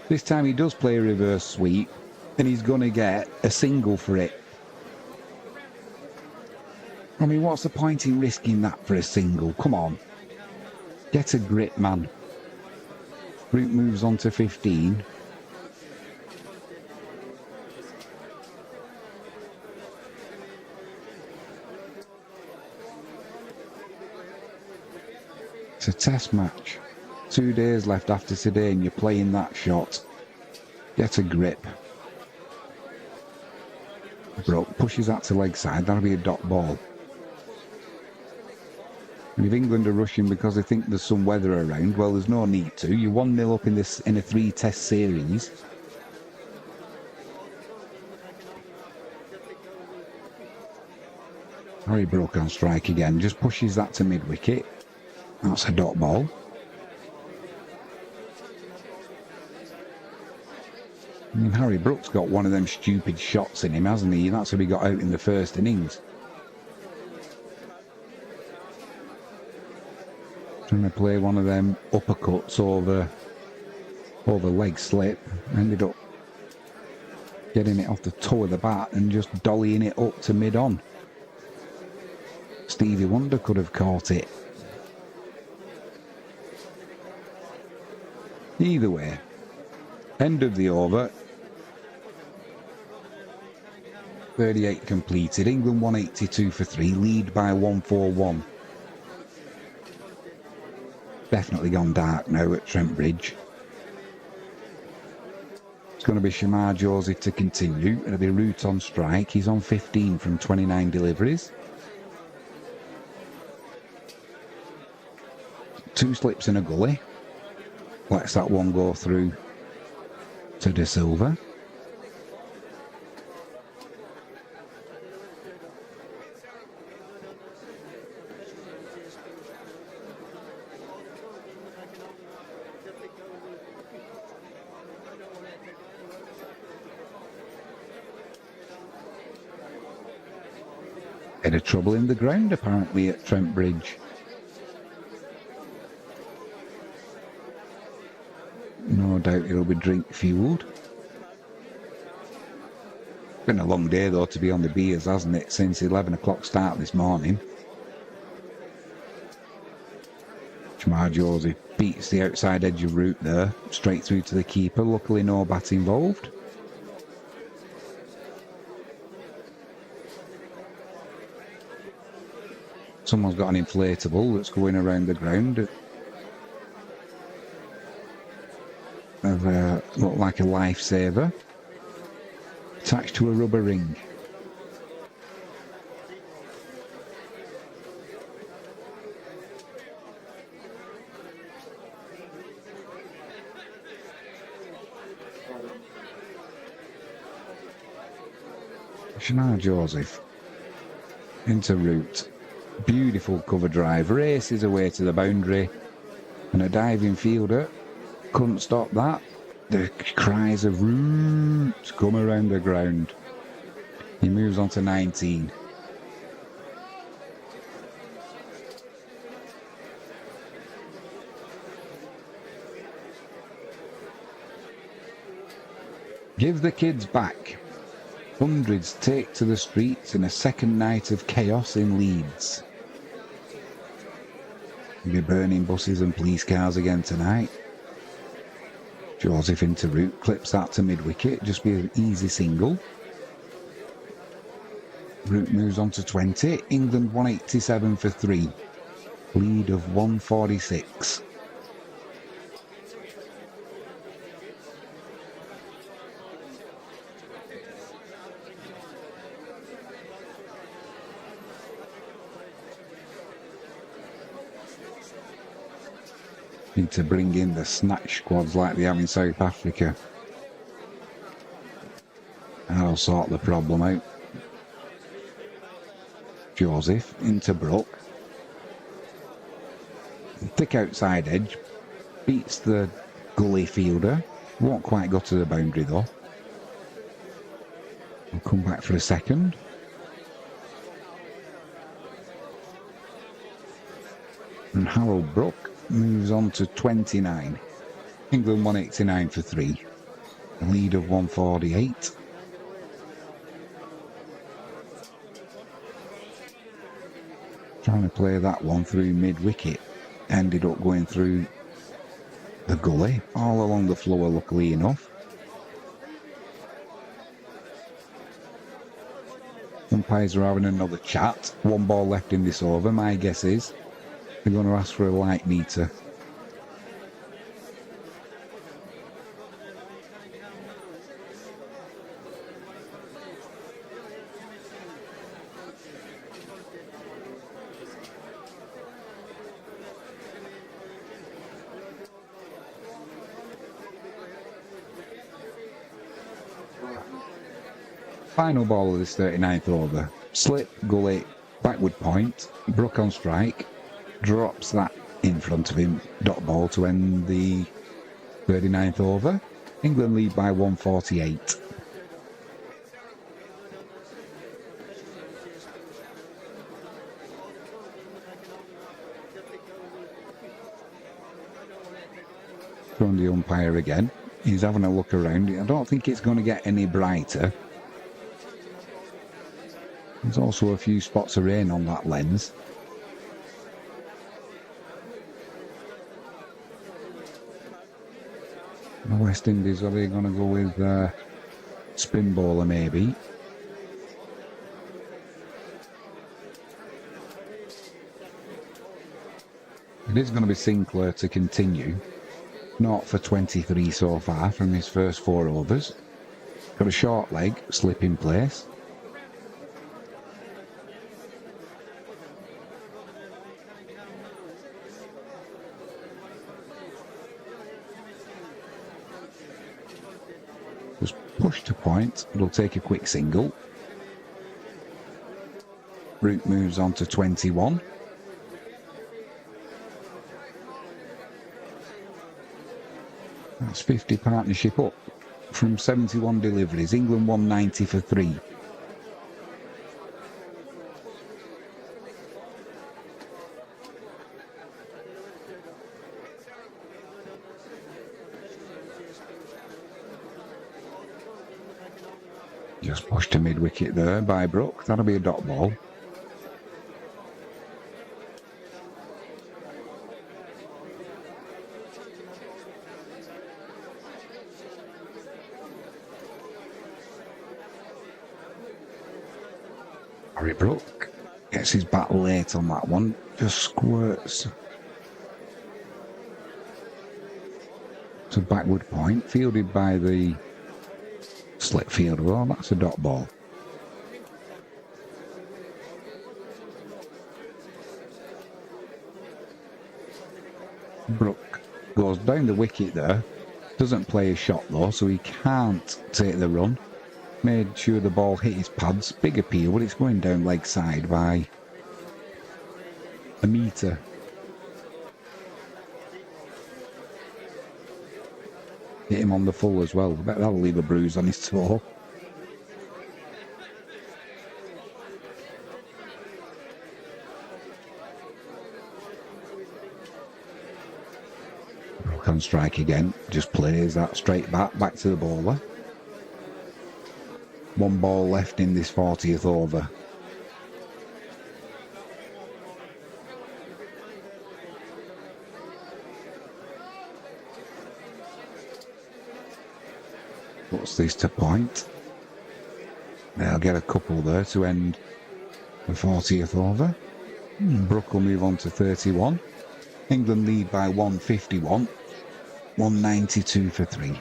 This time he does play a reverse sweep and he's going to get a single for it. I mean, what's the point in risking that for a single? Come on. Get a grip, man. Root moves on to 15. It's a test match. 2 days left after today and you're playing that shot. Get a grip. Brook pushes that to leg side. That'll be a dot ball. And if England are rushing because they think there's some weather around, well, there's no need to. You're 1-0 up in a 3-test series. Harry Brook on strike again. Just pushes that to mid-wicket. That's a dot ball. I mean, Harry Brook's got one of them stupid shots in him, hasn't he? That's what he got out in the first innings. Trying to play one of them uppercuts over leg slip. Ended up getting it off the toe of the bat and just dollying it up to mid-on. Stevie Wonder could have caught it. Either way, end of the over. 38 completed. England 182 for 3. Lead by 141. Definitely gone dark now at Trent Bridge. It's going to be Shamar Josie to continue. It'll be Root on strike. He's on 15 from 29 deliveries. 2 slips and a gully. Lets that one go through to De Silva. Bit of trouble in the ground apparently at Trent Bridge. No doubt it'll be drink fueled. Been a long day though to be on the beers, hasn't it, since 11 o'clock start this morning. Shamar Josie beats the outside edge of route there, straight through to the keeper. Luckily no bat involved. Someone's got an inflatable that's going around the ground. Look like a lifesaver. Attached to a rubber ring. Shania Joseph into route. Beautiful cover drive, races away to the boundary, and a diving fielder couldn't stop that. The cries of root come around the ground. He moves on to 19. Give the kids back. Hundreds take to the streets in a second night of chaos in Leeds. We'll be burning buses and police cars again tonight. Joseph into route, clips that to mid-wicket, just be an easy single. Route moves on to 20, England 187 for 3. Lead of 146. Need to bring in the snatch squads like they have in South Africa. I'll sort the problem out. Joseph into Brook. Thick outside edge. Beats the gully fielder. Won't quite go to the boundary though. I'll come back for a second. And Harold Brook moves on to 29. England 189 for 3. A lead of 148. Trying to play that one through mid-wicket. Ended up going through the gully, all along the floor luckily enough. Umpires are having another chat. One ball left in this over. My guess is they're going to ask for a light meter. Final ball of this 39th over. Slip, gully, backward point, Brook on strike, drops that in front of him, dot ball to end the 39th over. England lead by 148. From the umpire again. He's having a look around. I don't think it's going to get any brighter. There's also a few spots of rain on that lens. The West Indies, are they going to go with spin bowler maybe? It is going to be Sinclair to continue. 0 for 23 so far from his first 4 overs. Got a short leg, slip in place. Just push to point, it'll take a quick single. Root moves on to 21. That's 50 partnership up from 71 deliveries. England 190 for 3. Just pushed to mid-wicket there by Brook. That'll be a dot ball. Harry Brook gets his bat late on that one. Just squirts. It's a backward point, fielded by the slip fielder. Well, that's a dot ball. Brook goes down the wicket there. Doesn't play a shot though, so he can't take the run. Made sure the ball hit his pads. Big appeal, but it's going down leg side by a metre. Hit him on the full as well. I bet that'll leave a bruise on his toe. Brook on strike again. Just plays that straight back to the bowler. One ball left in this 40th over. Puts this to point. They'll get a couple there to end the 40th over. Brook will move on to 31. England lead by 151. 192 for 3.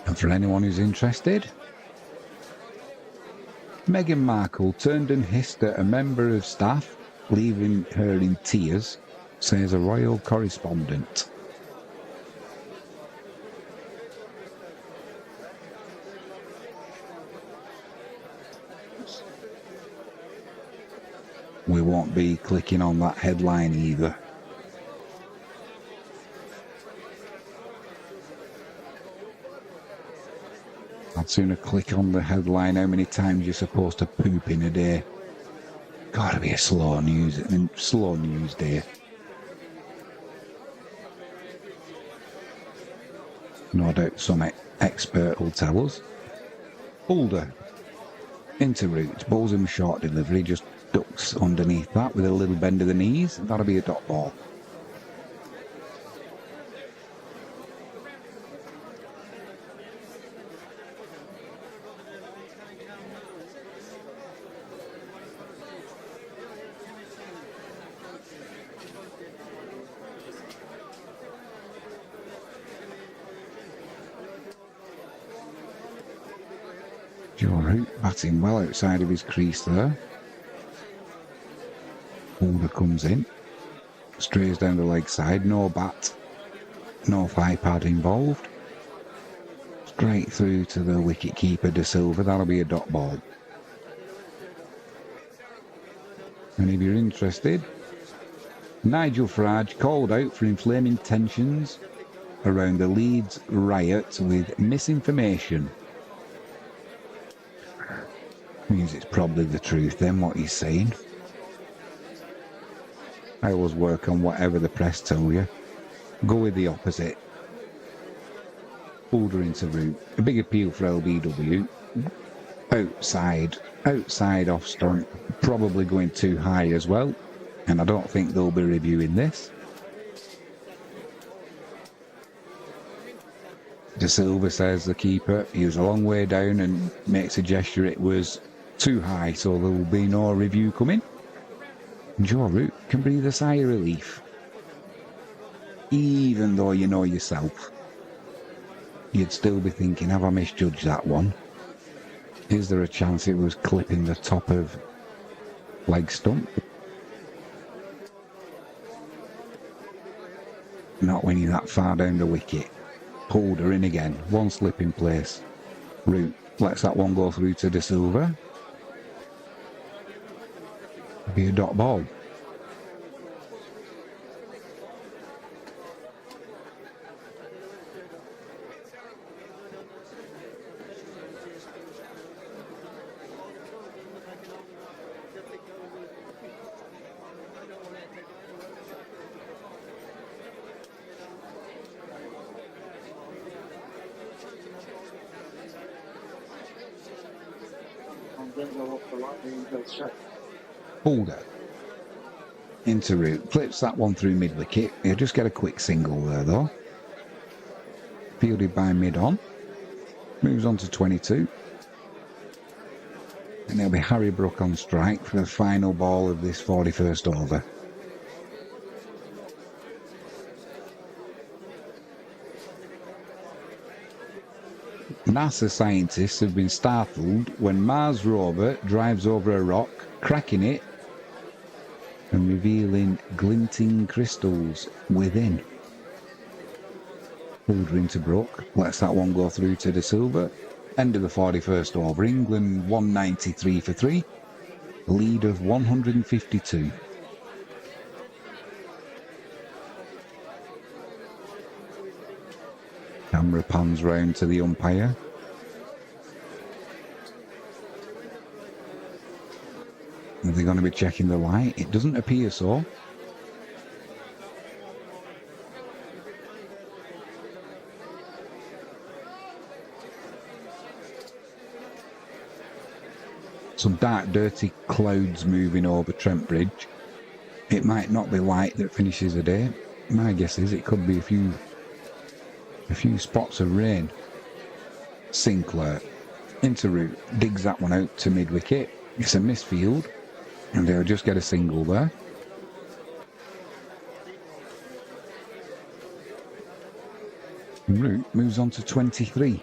And for anyone who's interested, Meghan Markle turned and hissed at a member of staff, leaving her in tears, says a royal correspondent. We won't be clicking on that headline either. I'd sooner click on the headline how many times you're supposed to poop in a day. Gotta be a slow news day. No doubt some expert will tell us. Boulder. Into route. Botham short delivery. Just ducks underneath that with a little bend of the knees. That'll be a dot ball. Joe Root batting well outside of his crease there. Boulder comes in, strays down the leg side, no bat, no thigh pad involved. Straight through to the wicket keeper De Silva, that'll be a dot ball. And if you're interested, Nigel Farage called out for inflaming tensions around the Leeds riot with misinformation. Means it's probably the truth then, what he's saying. I always work on whatever the press tell you. Go with the opposite. Boulder into route. A big appeal for LBW. Outside off stump. Probably going too high as well. And I don't think they'll be reviewing this. De Silva says the keeper, he was a long way down and makes a gesture it was too high, so there will be no review coming. Joe Root can breathe a sigh of relief. Even though you know yourself, you'd still be thinking, have I misjudged that one? Is there a chance it was clipping the top of leg stump? Not when you're that far down the wicket. Holder in again, one slip in place. Root lets that one go through to De Silva. Be a dot ball. Holder. Into route. Flips that one through mid wicket. He'll just get a quick single there though. Fielded by mid on. Moves on to 22. And there'll be Harry Brook on strike for the final ball of this 41st over. NASA scientists have been startled when Mars rover drives over a rock, cracking it and revealing glinting crystals within. Holder into Brook, lets that one go through to De Silva. End of the 41st over. England 193 for 3. Lead of 152. Camera pans round to the umpire. Are they going to be checking the light? It doesn't appear so. Some dark, dirty clouds moving over Trent Bridge. It might not be light that finishes the day. My guess is it could be a few spots of rain. Sinclair into route, digs that one out to mid wicket. It's a misfield, and they'll just get a single there. Root moves on to 23.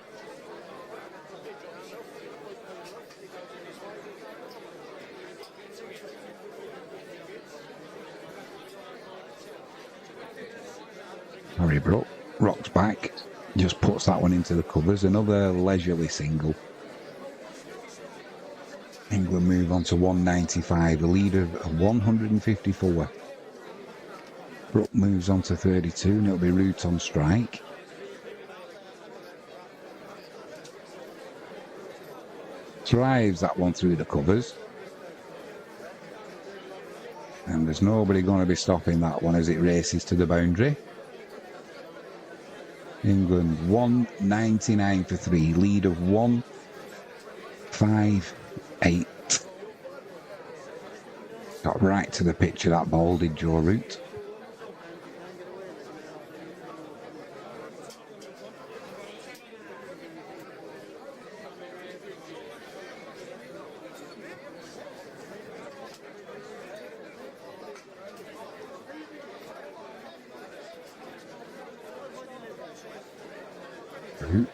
Harry Brook rocks back, just puts that one into the covers. Another leisurely single. England move on to 195, a lead of 154. Brook moves on to 32, and it'll be Root on strike. Drives that one through the covers. And there's nobody going to be stopping that one as it races to the boundary. England 199 for 3, lead of 158. Got right to the pitch of that ball, did Joe Root.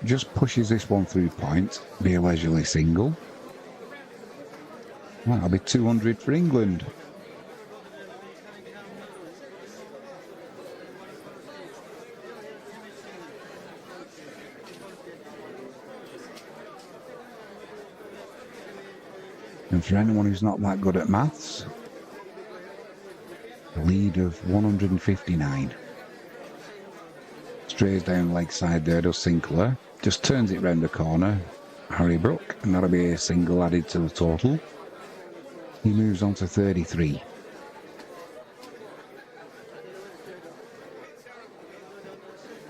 Just pushes this one through point, be a leisurely single. That'll be 200 for England. And for anyone who's not that good at maths, a lead of 159. Strays down leg side there, does Sinclair. Just turns it round the corner. Harry Brook, and that'll be a single added to the total. He moves on to 33.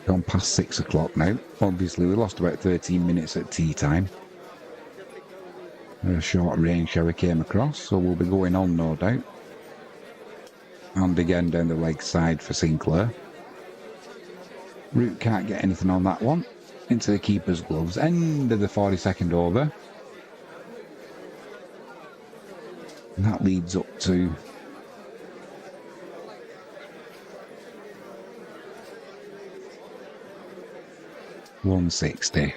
Gone past 6 o'clock now. Obviously, we lost about 13 minutes at tea time. A short rain shower came across, so we'll be going on, no doubt. And again down the leg side for Sinclair. Root can't get anything on that one. Into the keeper's gloves. End of the 42nd over. And that leads up to .160.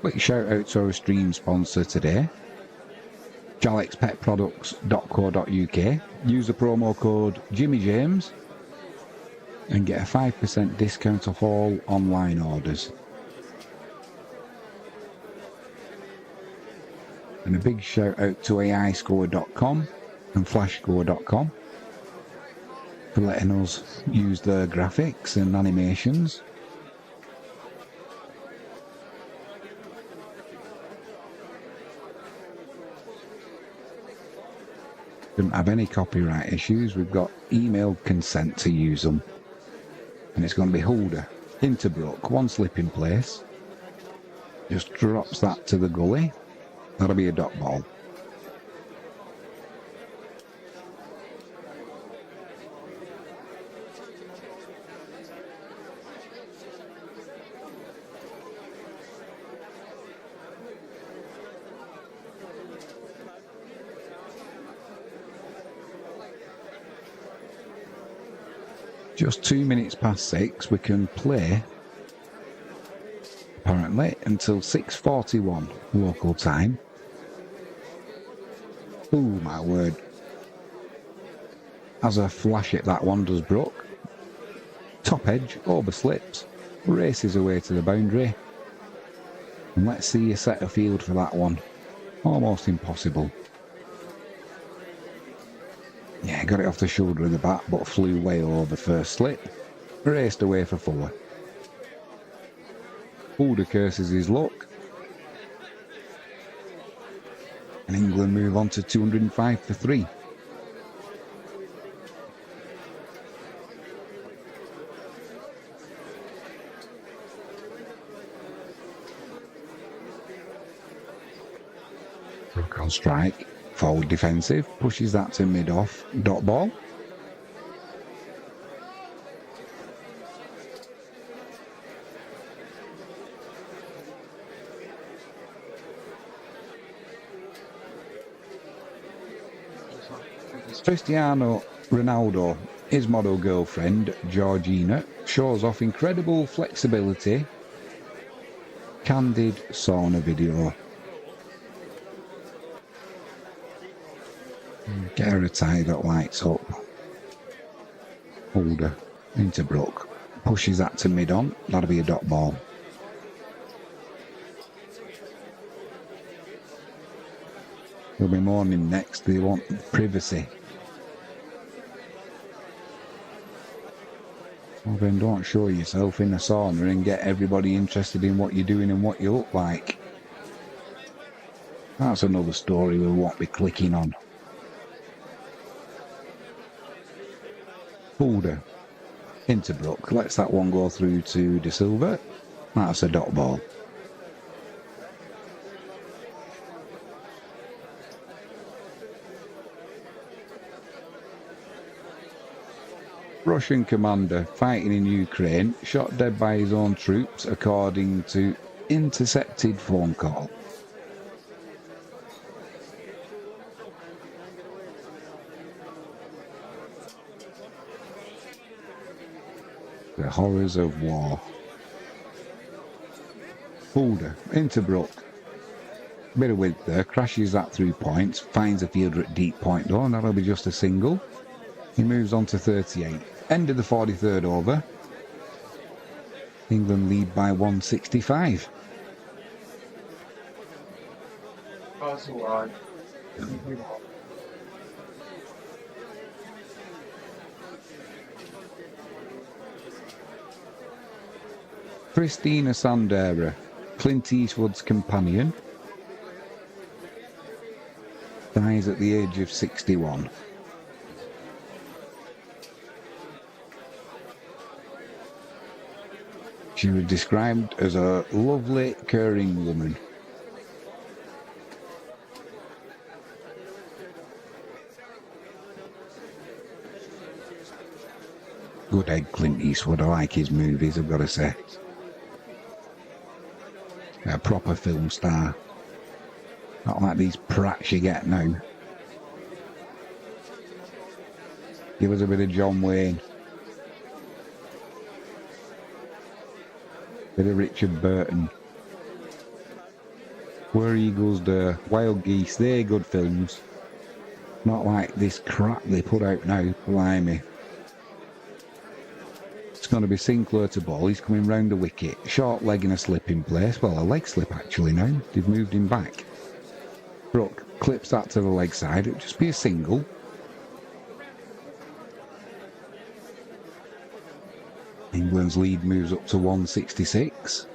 Quick shout out to our stream sponsor today, jalexpetproducts.co.uk. Use the promo code JimmyJames and get a 5% discount off all online orders. And a big shout out to AIScore.com and FlashScore.com for letting us use their graphics and animations. Didn't have any copyright issues. We've got email consent to use them. And it's going to be Holder into Brook, one slip in place. Just drops that to the gully. That'll be a dot ball. Just 2 minutes past 6, we can play, apparently, until 6:41 local time. Oh my word. As a flash it, that one does Brook. Top edge, over slips, races away to the boundary. And let's see you set a field for that one. Almost impossible. Yeah, got it off the shoulder of the bat, but flew way over first slip. Raced away for 4. Holder curses his luck. And England move on to 205 for 3. Brook on strike. Forward defensive, pushes that to mid-off, dot ball. Cristiano Ronaldo, his model girlfriend, Georgina, shows off incredible flexibility. Candid sauna video. Get her a tie that lights up. Holder into Brook. Pushes that to mid-on. That'll be a dot ball. There'll be morning next. They want privacy. Well then, don't show yourself in a sauna and get everybody interested in what you're doing and what you look like. That's another story we won't be clicking on. Holder into Brook. Lets that one go through to De Silva. That's a dot ball. Russian commander fighting in Ukraine, shot dead by his own troops according to intercepted phone call. The horrors of war. Holder into Brook. Bit of width there, crashes that through points, finds a fielder at deep point though, and that'll be just a single. He moves on to 38. End of the 43rd over. England lead by 165. That's all right. Christina Sandera, Clint Eastwood's companion, dies at the age of 61. She was described as a lovely, caring woman. Good egg, Clint Eastwood. I like his movies, I've got to say. A proper film star. Not like these prats you get now. Give us a bit of John Wayne. Bit of Richard Burton. Where Eagles Dare, Wild Geese, they're good films. Not like this crap they put out now, blimey. It's going to be Sinclair to ball, he's coming round the wicket. Short leg and a slip in place, well a leg slip actually now, they've moved him back. Brook clips that to the leg side, it'll just be a single. England's lead moves up to 166.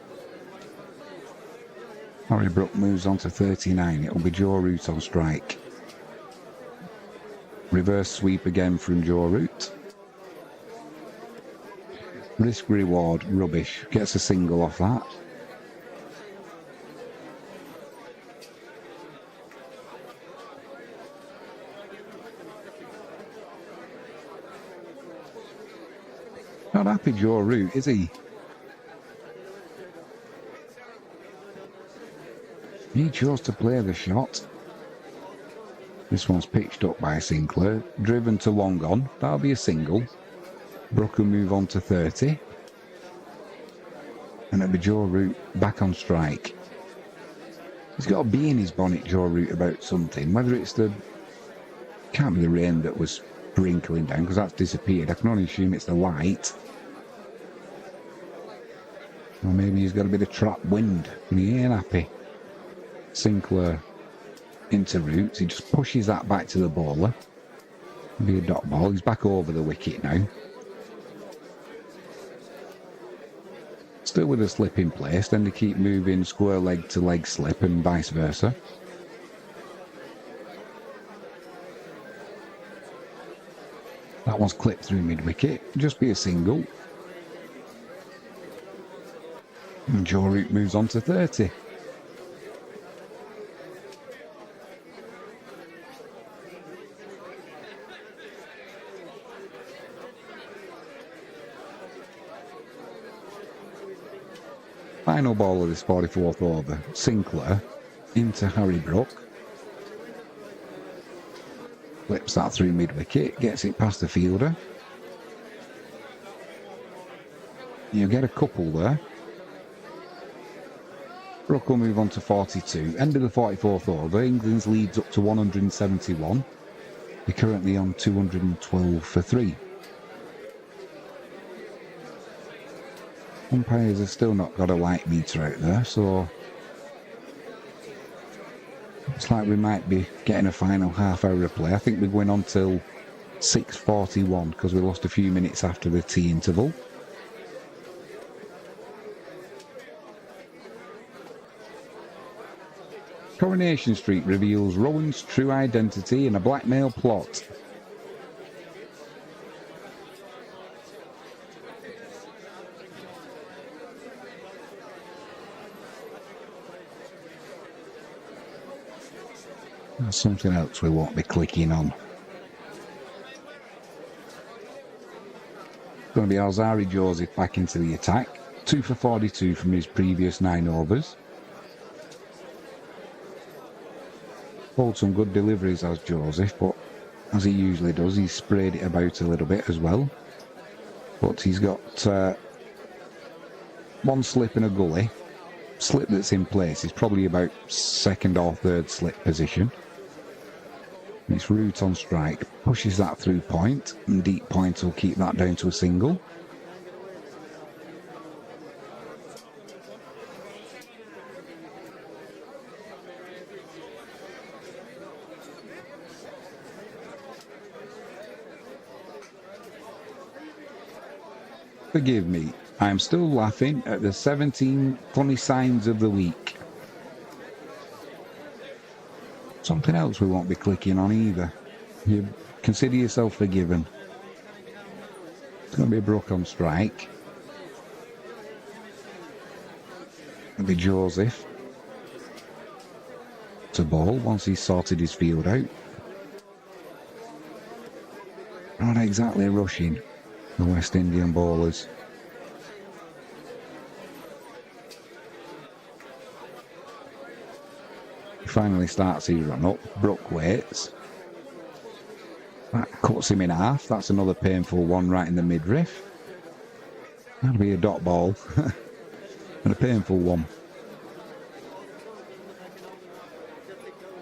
Harry Brook moves on to 39. It'll be Joe Root on strike. Reverse sweep again from Joe Root. Risk reward, rubbish. Gets a single off that. Not happy Joe Root, is he? He chose to play the shot. This one's pitched up by Sinclair. Driven to long on. That'll be a single. Brook will move on to 30. And it'll be Joe Root back on strike. He's got a bee in his bonnet, Joe Root, about something. Whether it's the... Can't be the rain that was sprinkling down, because that's disappeared. I can only assume it's the light. Or maybe he's got a bit of trap wind and he ain't happy. Sinclair into Roots. He just pushes that back to the bowler. Be a dot ball. He's back over the wicket now. Still with a slip in place. Then they keep moving square leg to leg slip and vice versa. That one's clipped through mid-wicket. Just be a single. And Joe Root moves on to 30. Final ball of this 44th over. Sinclair into Harry Brook. Flips that through mid-wicket. Gets it past the fielder. You get a couple there. Brook will move on to 42. End of the 44th over. England's leads up to 171. They're currently on 212 for 3. Umpires have still not got a light meter out there, so it's like we might be getting a final half hour replay. I think we're going on till 6:41 because we lost a few minutes after the tea interval. Coronation Street reveals Rowan's true identity in a blackmail plot. That's something else we won't be clicking on. Going to be Alzari Joseph back into the attack. 2 for 42 from his previous 9 overs. Pulled some good deliveries as Joseph, but as he usually does, he's sprayed it about a little bit as well. But he's got one slip and a gully. Slip that's in place is probably about second or third slip position. It's Root on strike, pushes that through point, and deep point will keep that down to a single. Forgive me, I am still laughing at the 17 funny signs of the week. Something else we won't be clicking on either. You consider yourself forgiven. It's going to be a Brook on strike. It'll be Joseph to bowl once he's sorted his field out. Not exactly rushing the West Indian bowlers. He finally starts his run up. Brook waits. That cuts him in half. That's another painful one right in the midriff. That'll be a dot ball. And a painful one.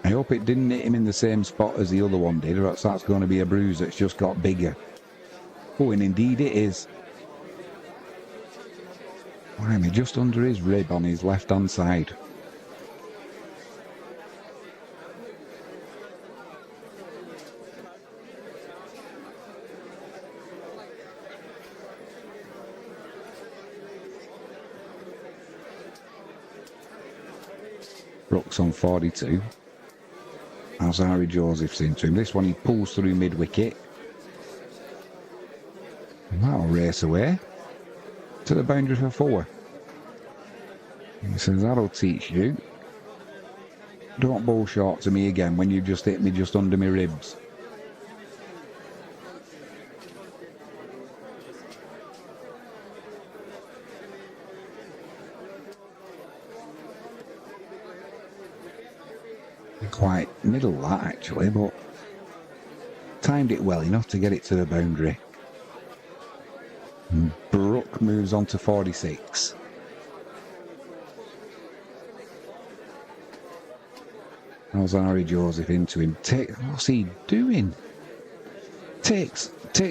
I hope it didn't hit him in the same spot as the other one did, or else that's going to be a bruise that's just got bigger. Oh, and indeed it is. Blimey, just under his rib on his left-hand side. Brooks on 42. Harry Joseph's into him. This one he pulls through mid-wicket. And that'll race away to the boundary for 4. He says, that'll teach you. Don't bowl short to me again when you just hit me just under my ribs. Quite middle that actually, but timed it well enough to get it to the boundary. And Brook moves on to 46. How's Harry Joseph into him? What's he doing? Takes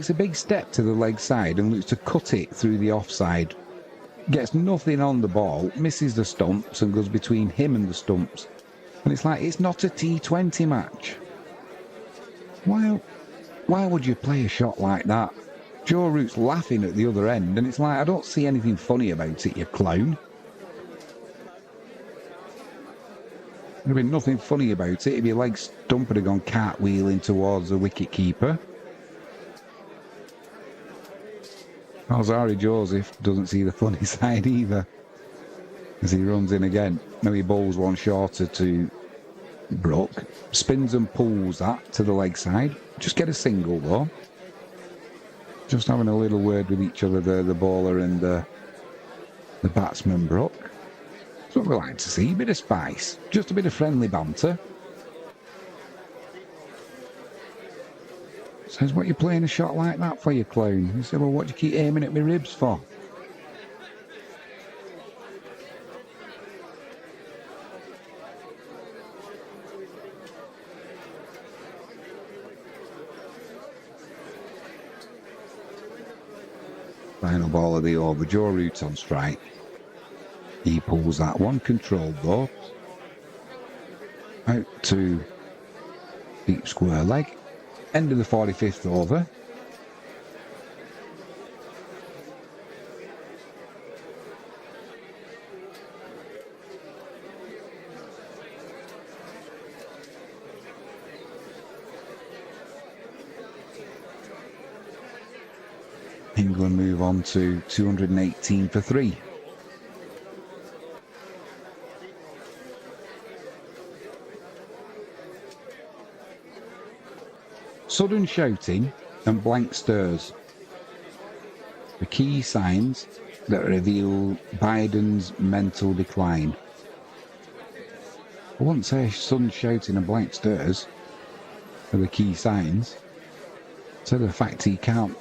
a big step to the leg side and looks to cut it through the offside. Gets nothing on the ball, misses the stumps and goes between him and the stumps. And it's like, it's not a T20 match. Why would you play a shot like that? Joe Root's laughing at the other end, and it's like, I don't see anything funny about it, you clown. There'd be nothing funny about it if your leg stump had gone cartwheeling towards the wicket keeper. Harry Joseph doesn't see the funny side either, as he runs in again. Now he bowls one shorter to Brook, spins and pulls that to the leg side. Just get a single though. Just having a little word with each other there, the bowler and the batsman Brook. That's what we like to see, a bit of spice, just a bit of friendly banter. Says, what you playing a shot like that for, you clown? He said, well, what do you keep aiming at my ribs for? Final ball of the over, Joe Root on strike. He pulls that one, controlled though. Out to deep square leg. End of the 45th over. England move on to 218 for 3. Sudden shouting and blank stares. The key signs that reveal Biden's mental decline. I wouldn't say sudden shouting and blank stares are the key signs. So the fact he can't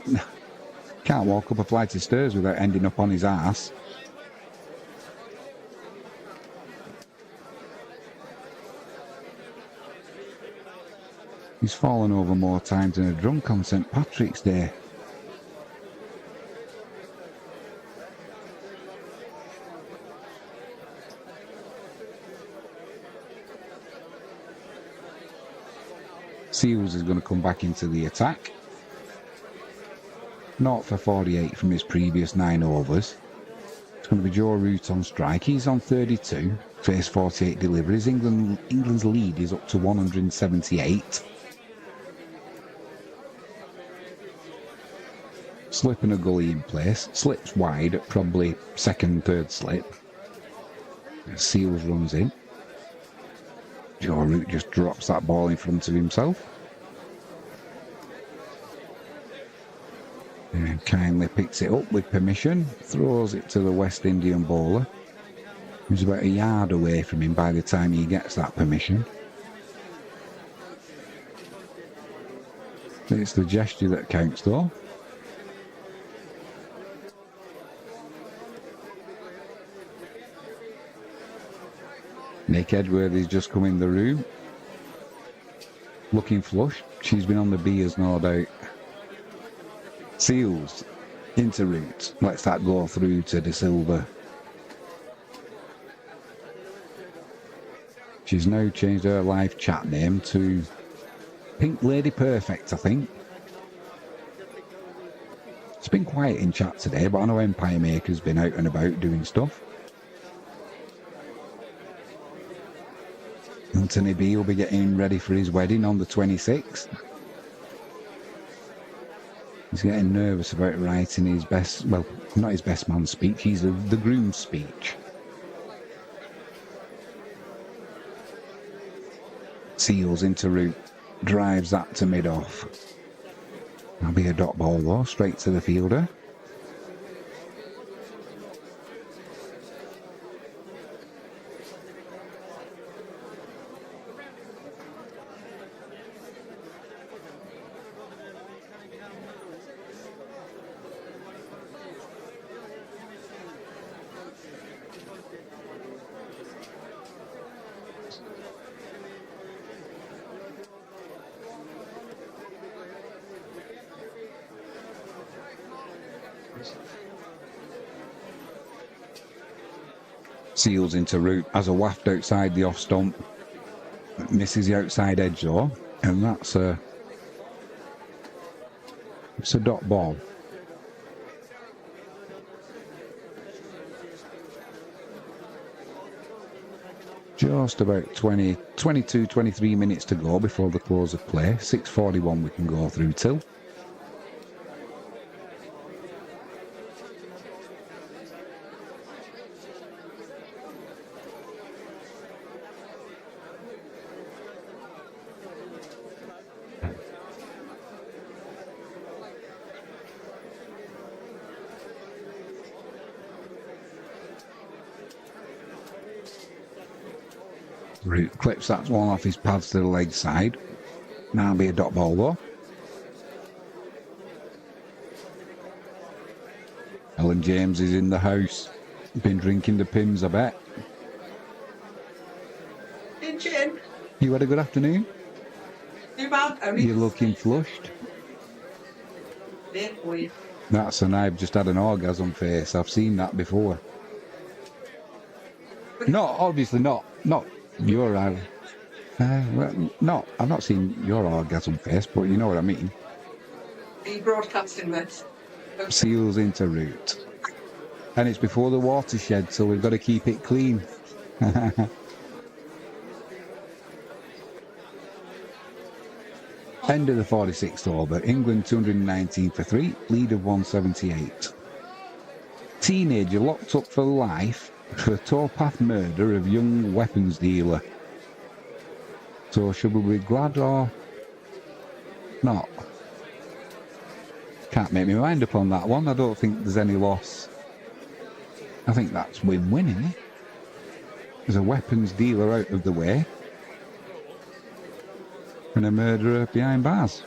walk up a flight of stairs without ending up on his ass. He's fallen over more times than a drunk on St. Patrick's Day. Seals is going to come back into the attack. Not for 48 from his previous 9 overs. It's going to be Joe Root on strike. He's on 32. Face 48 deliveries. England's lead is up to 178. Slip and a gully in place. Slips wide at probably second, third slip. Seals runs in. Joe Root just drops that ball in front of himself. And kindly picks it up with permission. Throws it to the West Indian bowler, who's about a yard away from him by the time he gets that permission. It's the gesture that counts though. Nick Edworthy's just come in the room. Looking flush. She's been on the beers, no doubt. Seals into Root. Lets that go through to De Silva. She's now changed her live chat name to Pink Lady Perfect, I think. It's been quiet in chat today, but I know Empire Maker's been out and about doing stuff. Anthony B will be getting ready for his wedding on the 26th. He's getting nervous about writing his best, well, not his best man speech, he's the groom's speech. Seals into route, drives that to mid-off. That'll be a dot ball though, straight to the fielder. Seals into route, has a waft outside the off stump, misses the outside edge though, and it's a dot ball. Just about 22, 23 minutes to go before the close of play. 6:41 we can go through till. Root clips that one off his pads to the leg side. Now be a dot ball though. Alan James is in the house. Been drinking the Pims, I bet. Hey, Jim. You had a good afternoon? You're looking flushed. Big boy. That's an I've just had an orgasm face. I've seen that before. No, obviously not your well, I've not seen your orgasm face, but you know what I mean. Are you broadcasting this? Seals into route. And it's before the watershed, so we've got to keep it clean. End of the 46th over. England 219 for 3, lead of 178. Teenager locked up for life for towpath murder of young weapons dealer. So should we be glad or not? Can't make my mind up on that one. I don't think there's any loss. I think that's win-win, isn't it? There's a weapons dealer out of the way and a murderer behind bars.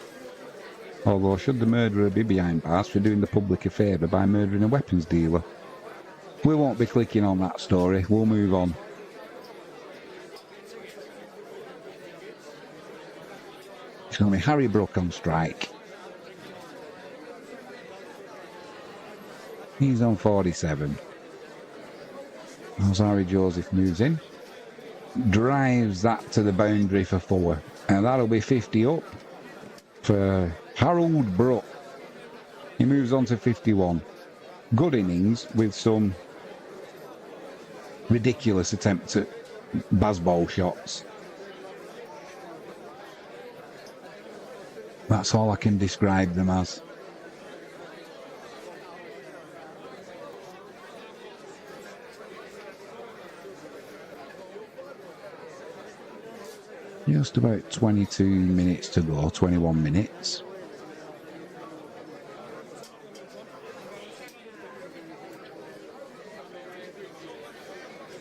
Although should the murderer be behind bars for doing the public a favour by murdering a weapons dealer? We won't be clicking on that story. We'll move on. It's going to be Harry Brook on strike. He's on 47. As Harry Joseph moves in, drives that to the boundary for 4. And that'll be 50 up for Harold Brook. He moves on to 51. Good innings with some ridiculous attempts at baseball shots. That's all I can describe them as. Just about 22 minutes to go, 21 minutes.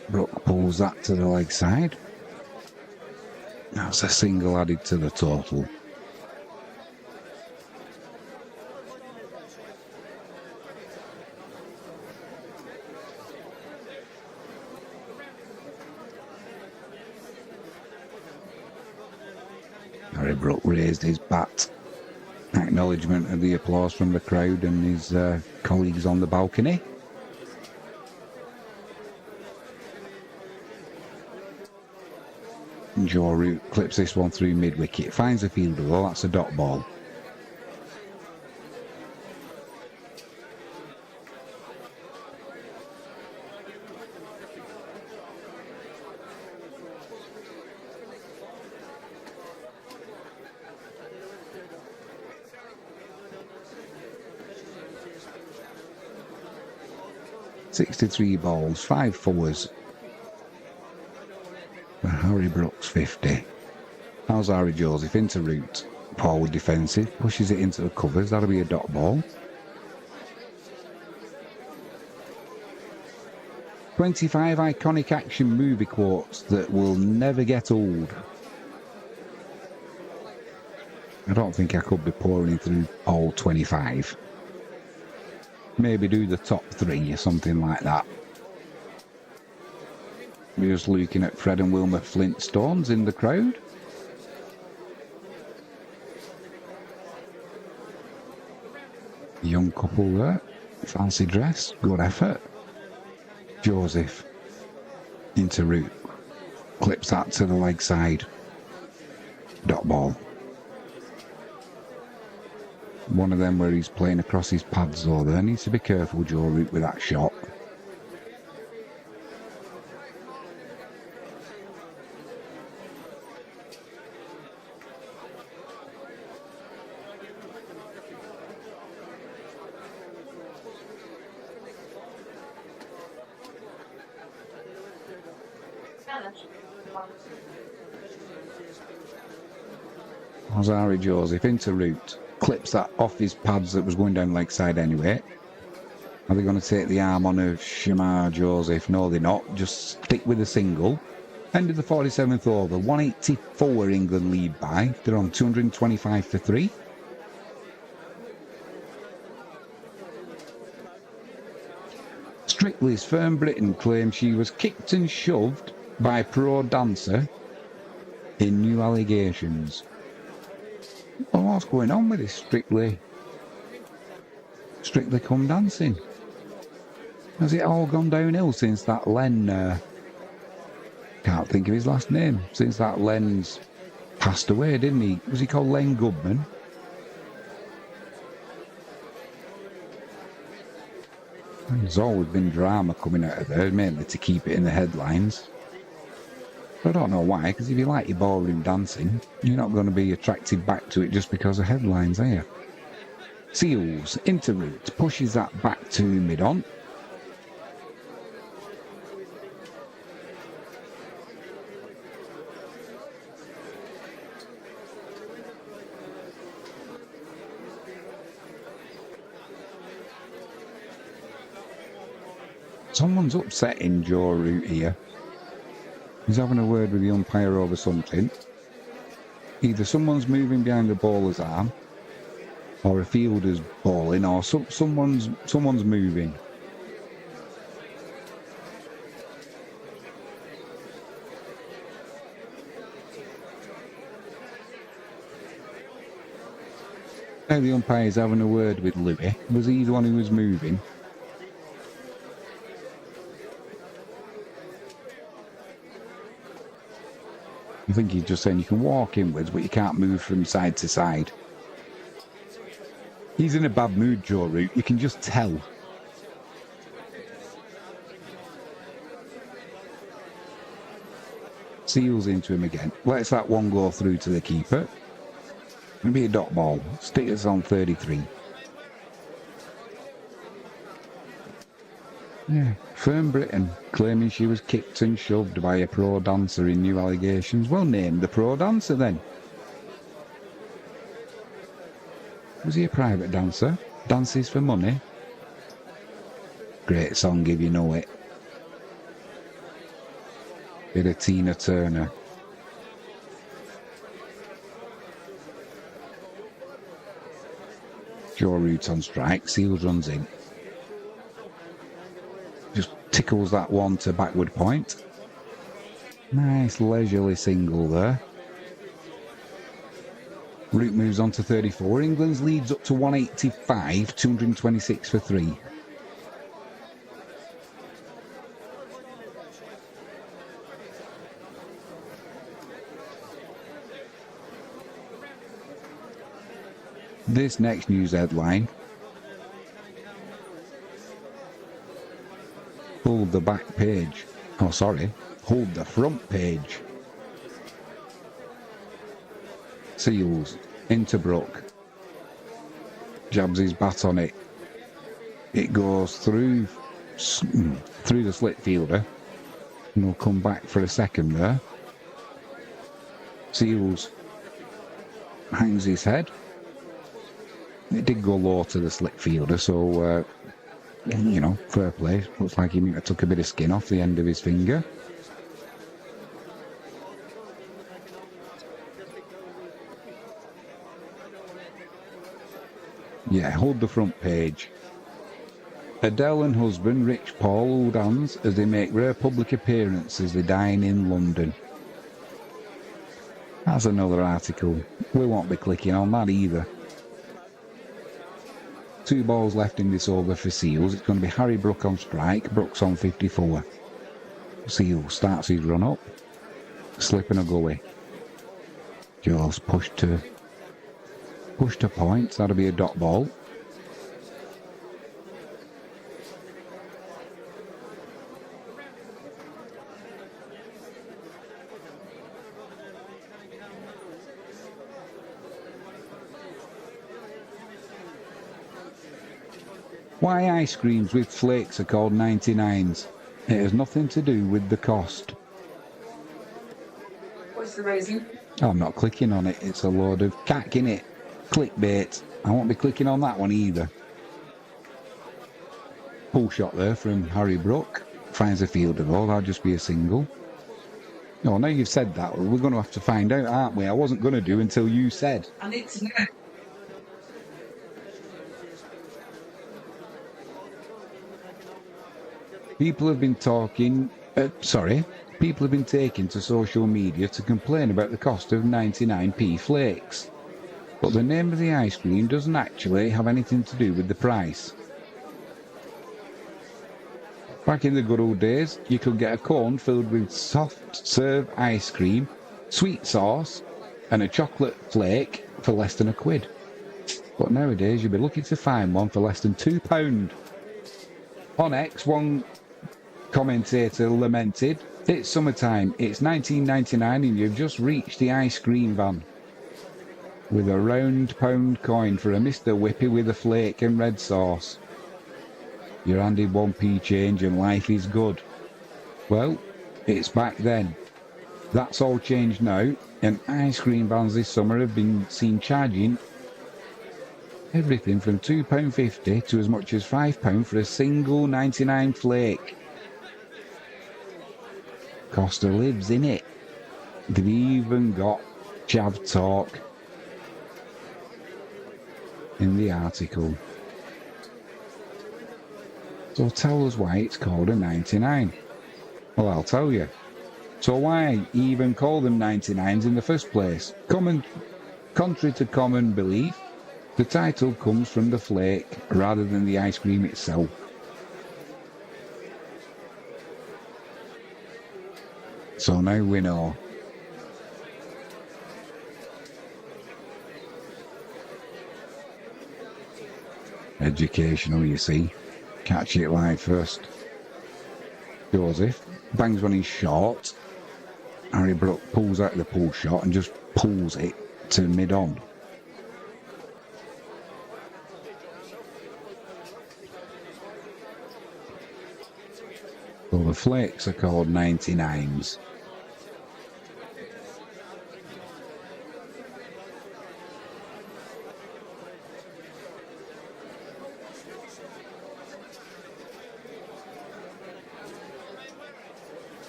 Brook pulls that to the leg side. That's a single added to the total. Harry Brook raised his bat. Acknowledgement of the applause from the crowd and his colleagues on the balcony. Joe Root clips this one through mid-wicket. Finds the fielder though, that's a dot ball. 63 balls, 5 fours. Harry Brooks, 50. How's Harry Joseph into route? Forward defensive, pushes it into the covers, that'll be a dot ball. 25 iconic action movie quotes that will never get old. I don't think I could be pouring through all 25. Maybe do the top 3 or something like that. We're just looking at Fred and Wilma Flintstones in the crowd. Young couple there. Fancy dress, good effort. Joseph into route. Clips that to the leg side. Dot ball. One of them where he's playing across his pads though. There needs to be careful, Joe Root, with that shot. Ozari Joseph into route. Clips that off his pads that was going down leg side anyway. Are they going to take the arm on of Shamar Joseph? No, they're not. Just stick with a single. End of the 47th over. 184 England lead by. They're on 225 for 3. Strictly's Fern Britain claims she was kicked and shoved by a pro dancer in new allegations. Well, what's going on with this Strictly Come Dancing? Has it all gone downhill since that Len, can't think of his last name, since that Len's passed away, didn't he? Was he called Len Goodman? There's always been drama coming out of there, mainly to keep it in the headlines. I don't know why, because if you like your ballroom dancing, you're not going to be attracted back to it just because of headlines, are you? Seals, into route, pushes that back to mid-on. Someone's upsetting Joe Root here. He's having a word with the umpire over something. Either someone's moving behind the bowler's arm, or a fielder's bowling, or someone's moving. Now the umpire's having a word with Louis. Was he the one who was moving? I think he's just saying you can walk inwards, but you can't move from side to side. He's in a bad mood, Joe Root. You can just tell. Seals into him again. Lets that one go through to the keeper. It'll be a dot ball. Stickers on 33. Yeah, Fern Britain claiming she was kicked and shoved by a pro dancer in new allegations. Well, name the pro dancer then. Was he a private dancer? Dances for money? Great song if you know it. Bit of Tina Turner. Joe Root on strike. Seals runs in. Just tickles that one to backward point. Nice leisurely single there. Root moves on to 34. England's leads up to 185, 226 for 3. This next news headline. Hold the back page. Oh, sorry. Hold the front page. Seals into Brook. Jabs his bat on it. It goes through through the slit fielder. And we'll come back for a second there. Seals hangs his head. It did go low to the slit fielder, so, you know, fair play. Looks like he took a bit of skin off the end of his finger. Yeah, hold the front page. Adele and husband Rich Paul hold hands as they make rare public appearances. They dine in London. That's another article. We won't be clicking on that either. 2 balls left in this over for Seals. It's going to be Harry Brook on strike. Brook's on 54. Seals starts his run up. Slip and a goey. Joe's pushed to point. That'll be a dot ball. Why ice creams with flakes are called 99s? It has nothing to do with the cost. What's the reason? I'm not clicking on it. It's a load of cack in it. Clickbait. I won't be clicking on that one either. Pull shot there from Harry Brook. Finds a fielder though. That'll just be a single. Oh, now you've said that, we're going to have to find out, aren't we? I wasn't going to do until you said. I need to know. People have been taking to social media to complain about the cost of 99p flakes. But the name of the ice cream doesn't actually have anything to do with the price. Back in the good old days, you could get a cone filled with soft serve ice cream, sweet sauce, and a chocolate flake for less than £1. But nowadays, you'll be lucky to find one for less than £2. On X, one commentator lamented, "It's summertime, it's 1999 and you've just reached the ice cream van with a round pound coin for a Mr. Whippy with a flake and red sauce. You're handed 1p change and life is good." Well, it's back then. That's all changed now, and ice cream vans this summer have been seen charging everything from £2.50 to as much as £5 for a single 99 flake. Cost of lives, innit? They've even got chav talk in the article. So tell us why it's called a 99. Well, I'll tell you. So why even call them 99s in the first place? Contrary to common belief, the title comes from the flake rather than the ice cream itself. So now we know. Educational, you see. Catch it live first. Joseph bangs one in short. Harry Brook pulls out the pull shot and just pulls it to mid-on. Well, the flakes are called 99s.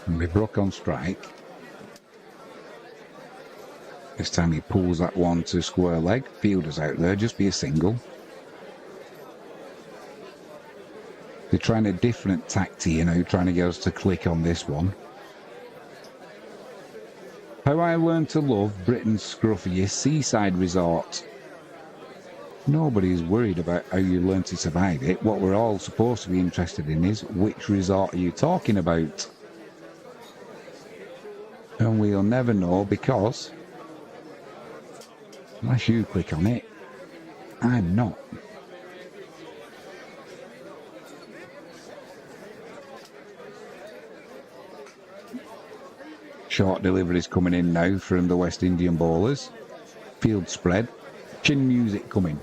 And we Brook on strike. This time he pulls that one to square leg. Fielder's out there, just be a single. They're trying a different tactic, you know, trying to get us to click on this one. How I learned to love Britain's scruffiest seaside resort. Nobody's worried about how you learn to survive it. What we're all supposed to be interested in is which resort are you talking about? And we'll never know because, unless you click on it, I'm not. Short deliveries coming in now from the West Indian bowlers. Field spread. Chin music coming.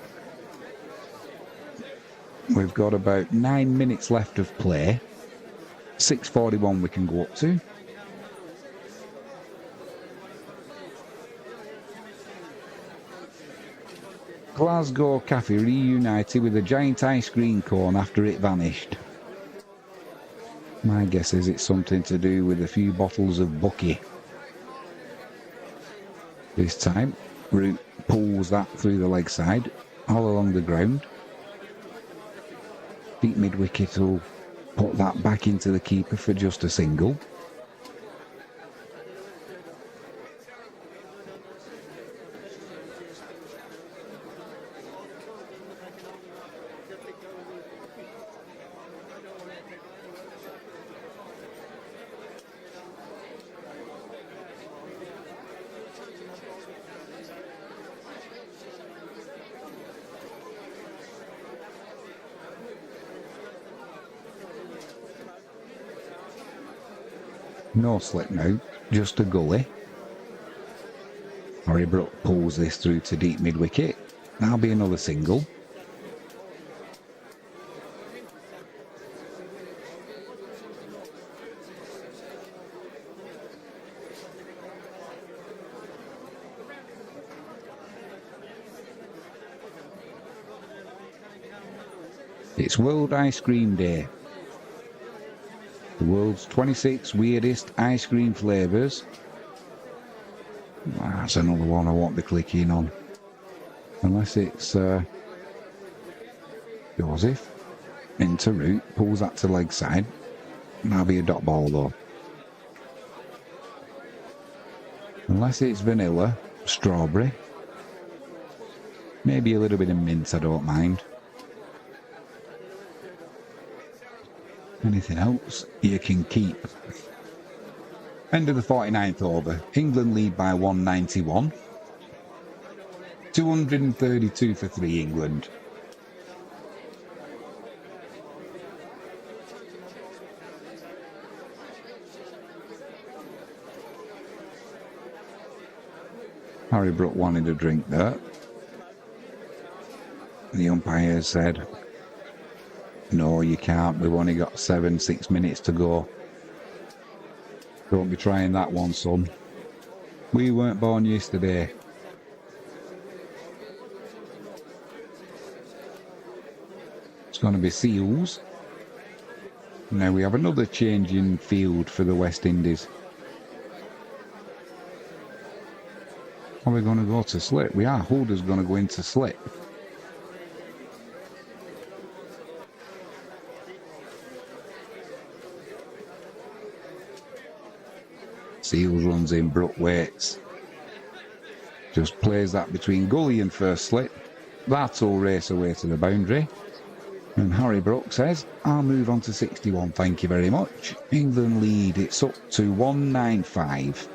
We've got about 9 minutes left of play. 6:41 we can go up to. Glasgow Cafe reunited with a giant ice cream cone after it vanished. My guess is it's something to do with a few bottles of Bucky. This time, Root pulls that through the leg side, all along the ground. Deep mid-wicket will put that back into the keeper for just a single. No slip now, just a gully. Harry Brook pulls this through to deep mid-wicket. That'll be another single. It's World Ice Cream Day. The world's 26 weirdest ice cream flavours. That's another one I won't be clicking on. Unless it's Joseph into Root, pulls that to leg side. That'll be a dot ball though. Unless it's vanilla, strawberry. Maybe a little bit of mint, I don't mind. Anything else you can keep. End of the 49th over. England lead by 191. 232 for 3 England. Harry Brook wanted a drink there. The umpire said, "No, you can't. We've only got 6 minutes to go. Don't be trying that one, son. We weren't born yesterday." It's going to be Seals. Now we have another change in field for the West Indies. Are we going to go to slip? We are. Holder's going to go into slip. Seals runs in, Brook waits. Just plays that between gully and first slip. That'll race away to the boundary. And Harry Brook says, "I'll move on to 61, thank you very much." England lead, it's up to 195.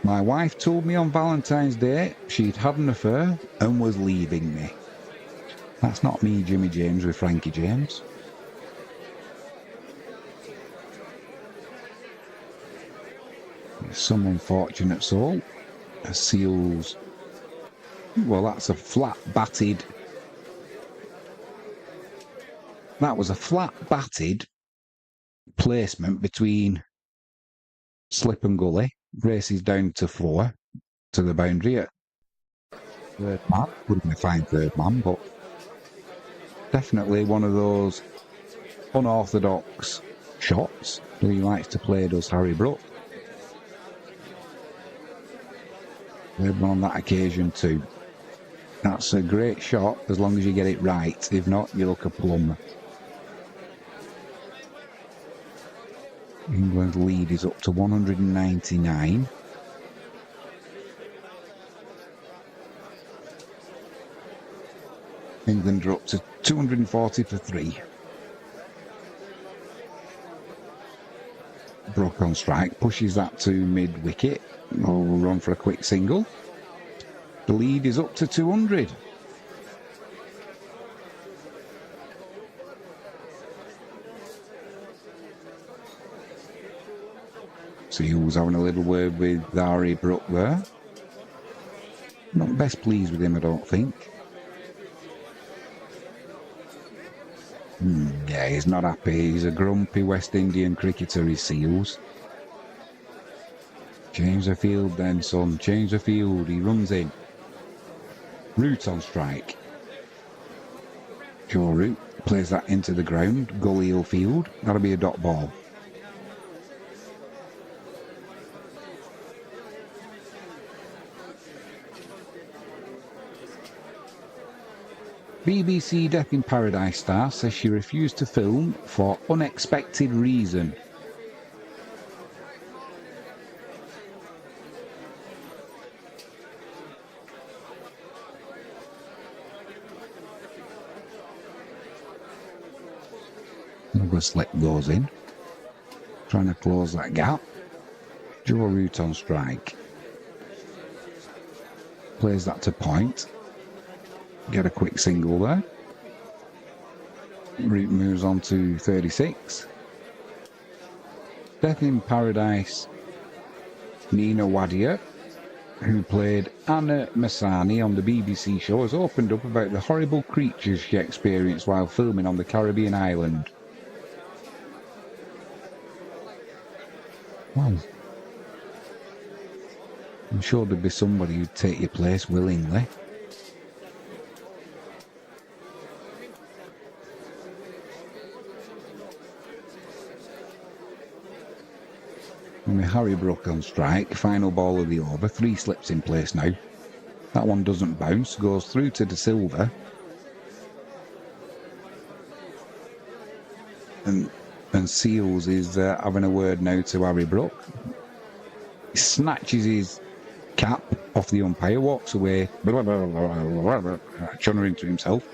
My wife told me on Valentine's Day she'd had an affair and was leaving me. That's not me, Jimmy James, with Frankie James. Some unfortunate soul. Seals. Well, that's a flat batted. That was a flat batted placement between slip and gully. Races down to 4 to the boundary at third man. Wouldn't be fine third man, but definitely one of those unorthodox shots that he likes to play, does Harry Brook. Third one on that occasion too. That's a great shot as long as you get it right. If not, you look a plum. England's lead is up to 199. England are up to 240 for 3. Brook on strike, pushes that to mid-wicket. Will run for a quick single. The lead is up to 200. So he was having a little word with Harry Brook there. Not best pleased with him, I don't think. Yeah, he's not happy. He's a grumpy West Indian cricketer, he Seals. Change the field then, son. Change the field. He runs in. Root on strike. Joe Root plays that into the ground. Gully Hill field. That'll be a dot ball. BBC Death in Paradise star says she refused to film for unexpected reason. Another slip goes in. Trying to close that gap. Joe Root on strike. Plays that to point. Get a quick single there. Root moves on to 36. Death in Paradise. Nina Wadia, who played Anna Masani on the BBC show, has opened up about the horrible creatures she experienced while filming on the Caribbean island. Well, I'm sure there'd be somebody who'd take your place willingly. And with Harry Brook on strike, final ball of the over, 3 slips in place now. That one doesn't bounce, goes through to De Silva. And Seals is having a word now to Harry Brook. He snatches his cap off the umpire, walks away, chunnering to himself.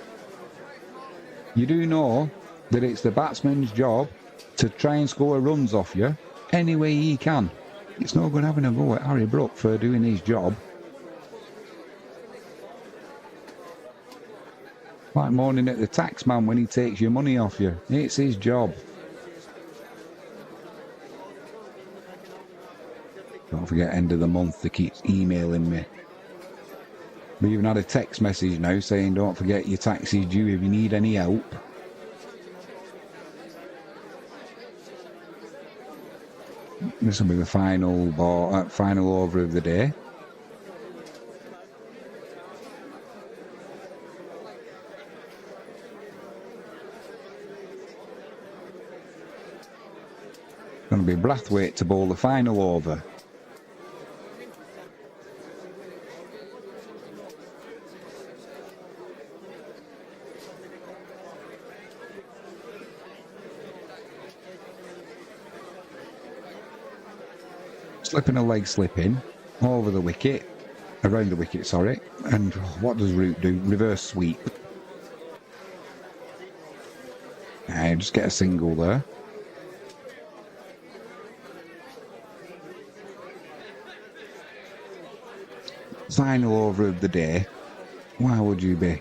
You do know that it's the batsman's job to try and score runs off you any way he can. It's no good having a go at Harry Brook for doing his job. Like moaning at the taxman when he takes your money off you. It's his job. Don't forget, end of the month, they keep emailing me. We even had a text message now saying don't forget your tax is due if you need any help. This will be the final ball, final over of the day. Going to be Brathwaite to bowl the final over. Slipping a leg slip in, over the wicket, around the wicket, sorry. And what does Root do? Reverse sweep. Just get a single there. Final over of the day. Why would you be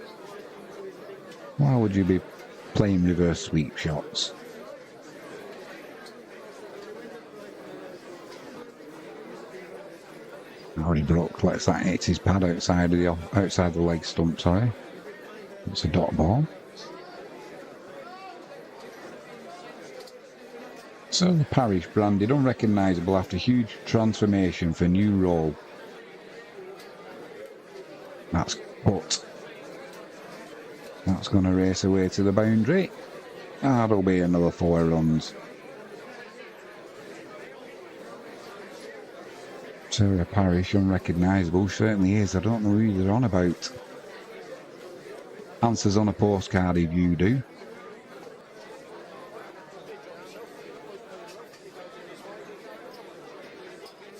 playing reverse sweep shots? Harry Brook lets that hit his pad outside the leg stump, sorry. It's a dot ball. So the Parish branded unrecognisable after huge transformation for new role. That's put. That's going to race away to the boundary. That'll be another 4 runs. Sarah Parish, unrecognisable, certainly is. I don't know who they're on about. Answers on a postcard if you do.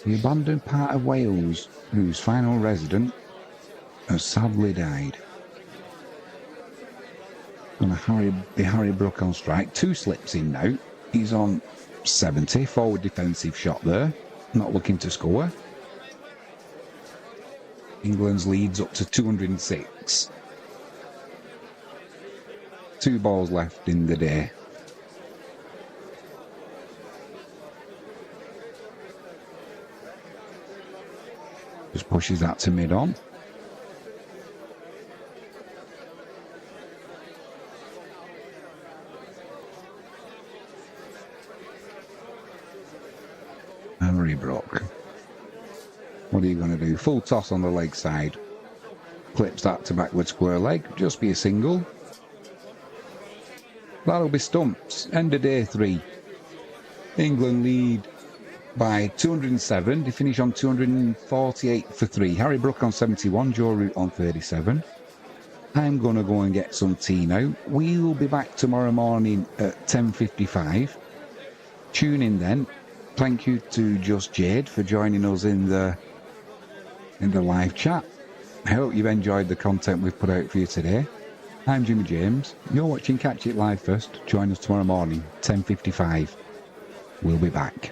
The abandoned part of Wales, whose final resident has sadly died. Gonna be Harry Brook on strike. 2 slips in now. He's on 70. Forward defensive shot there. Not looking to score. England's leads up to 206. 2 balls left in the day. Pushes that to mid-on. Henry Brook. What are you going to do? Full toss on the leg side. Clips that to backward square leg. Just be a single. That'll be stumps. End of day 3. England lead by 207. They finish on 248 for 3. Harry Brook on 71. Joe Root on 37. I'm going to go and get some tea now. We will be back tomorrow morning at 10:55. Tune in then. Thank you to Just Jade for joining us in the live chat. I hope you've enjoyed the content we've put out for you today. I'm Jimmy James. You're watching Catch It Live First. Join us tomorrow morning, 10:55. We'll be back.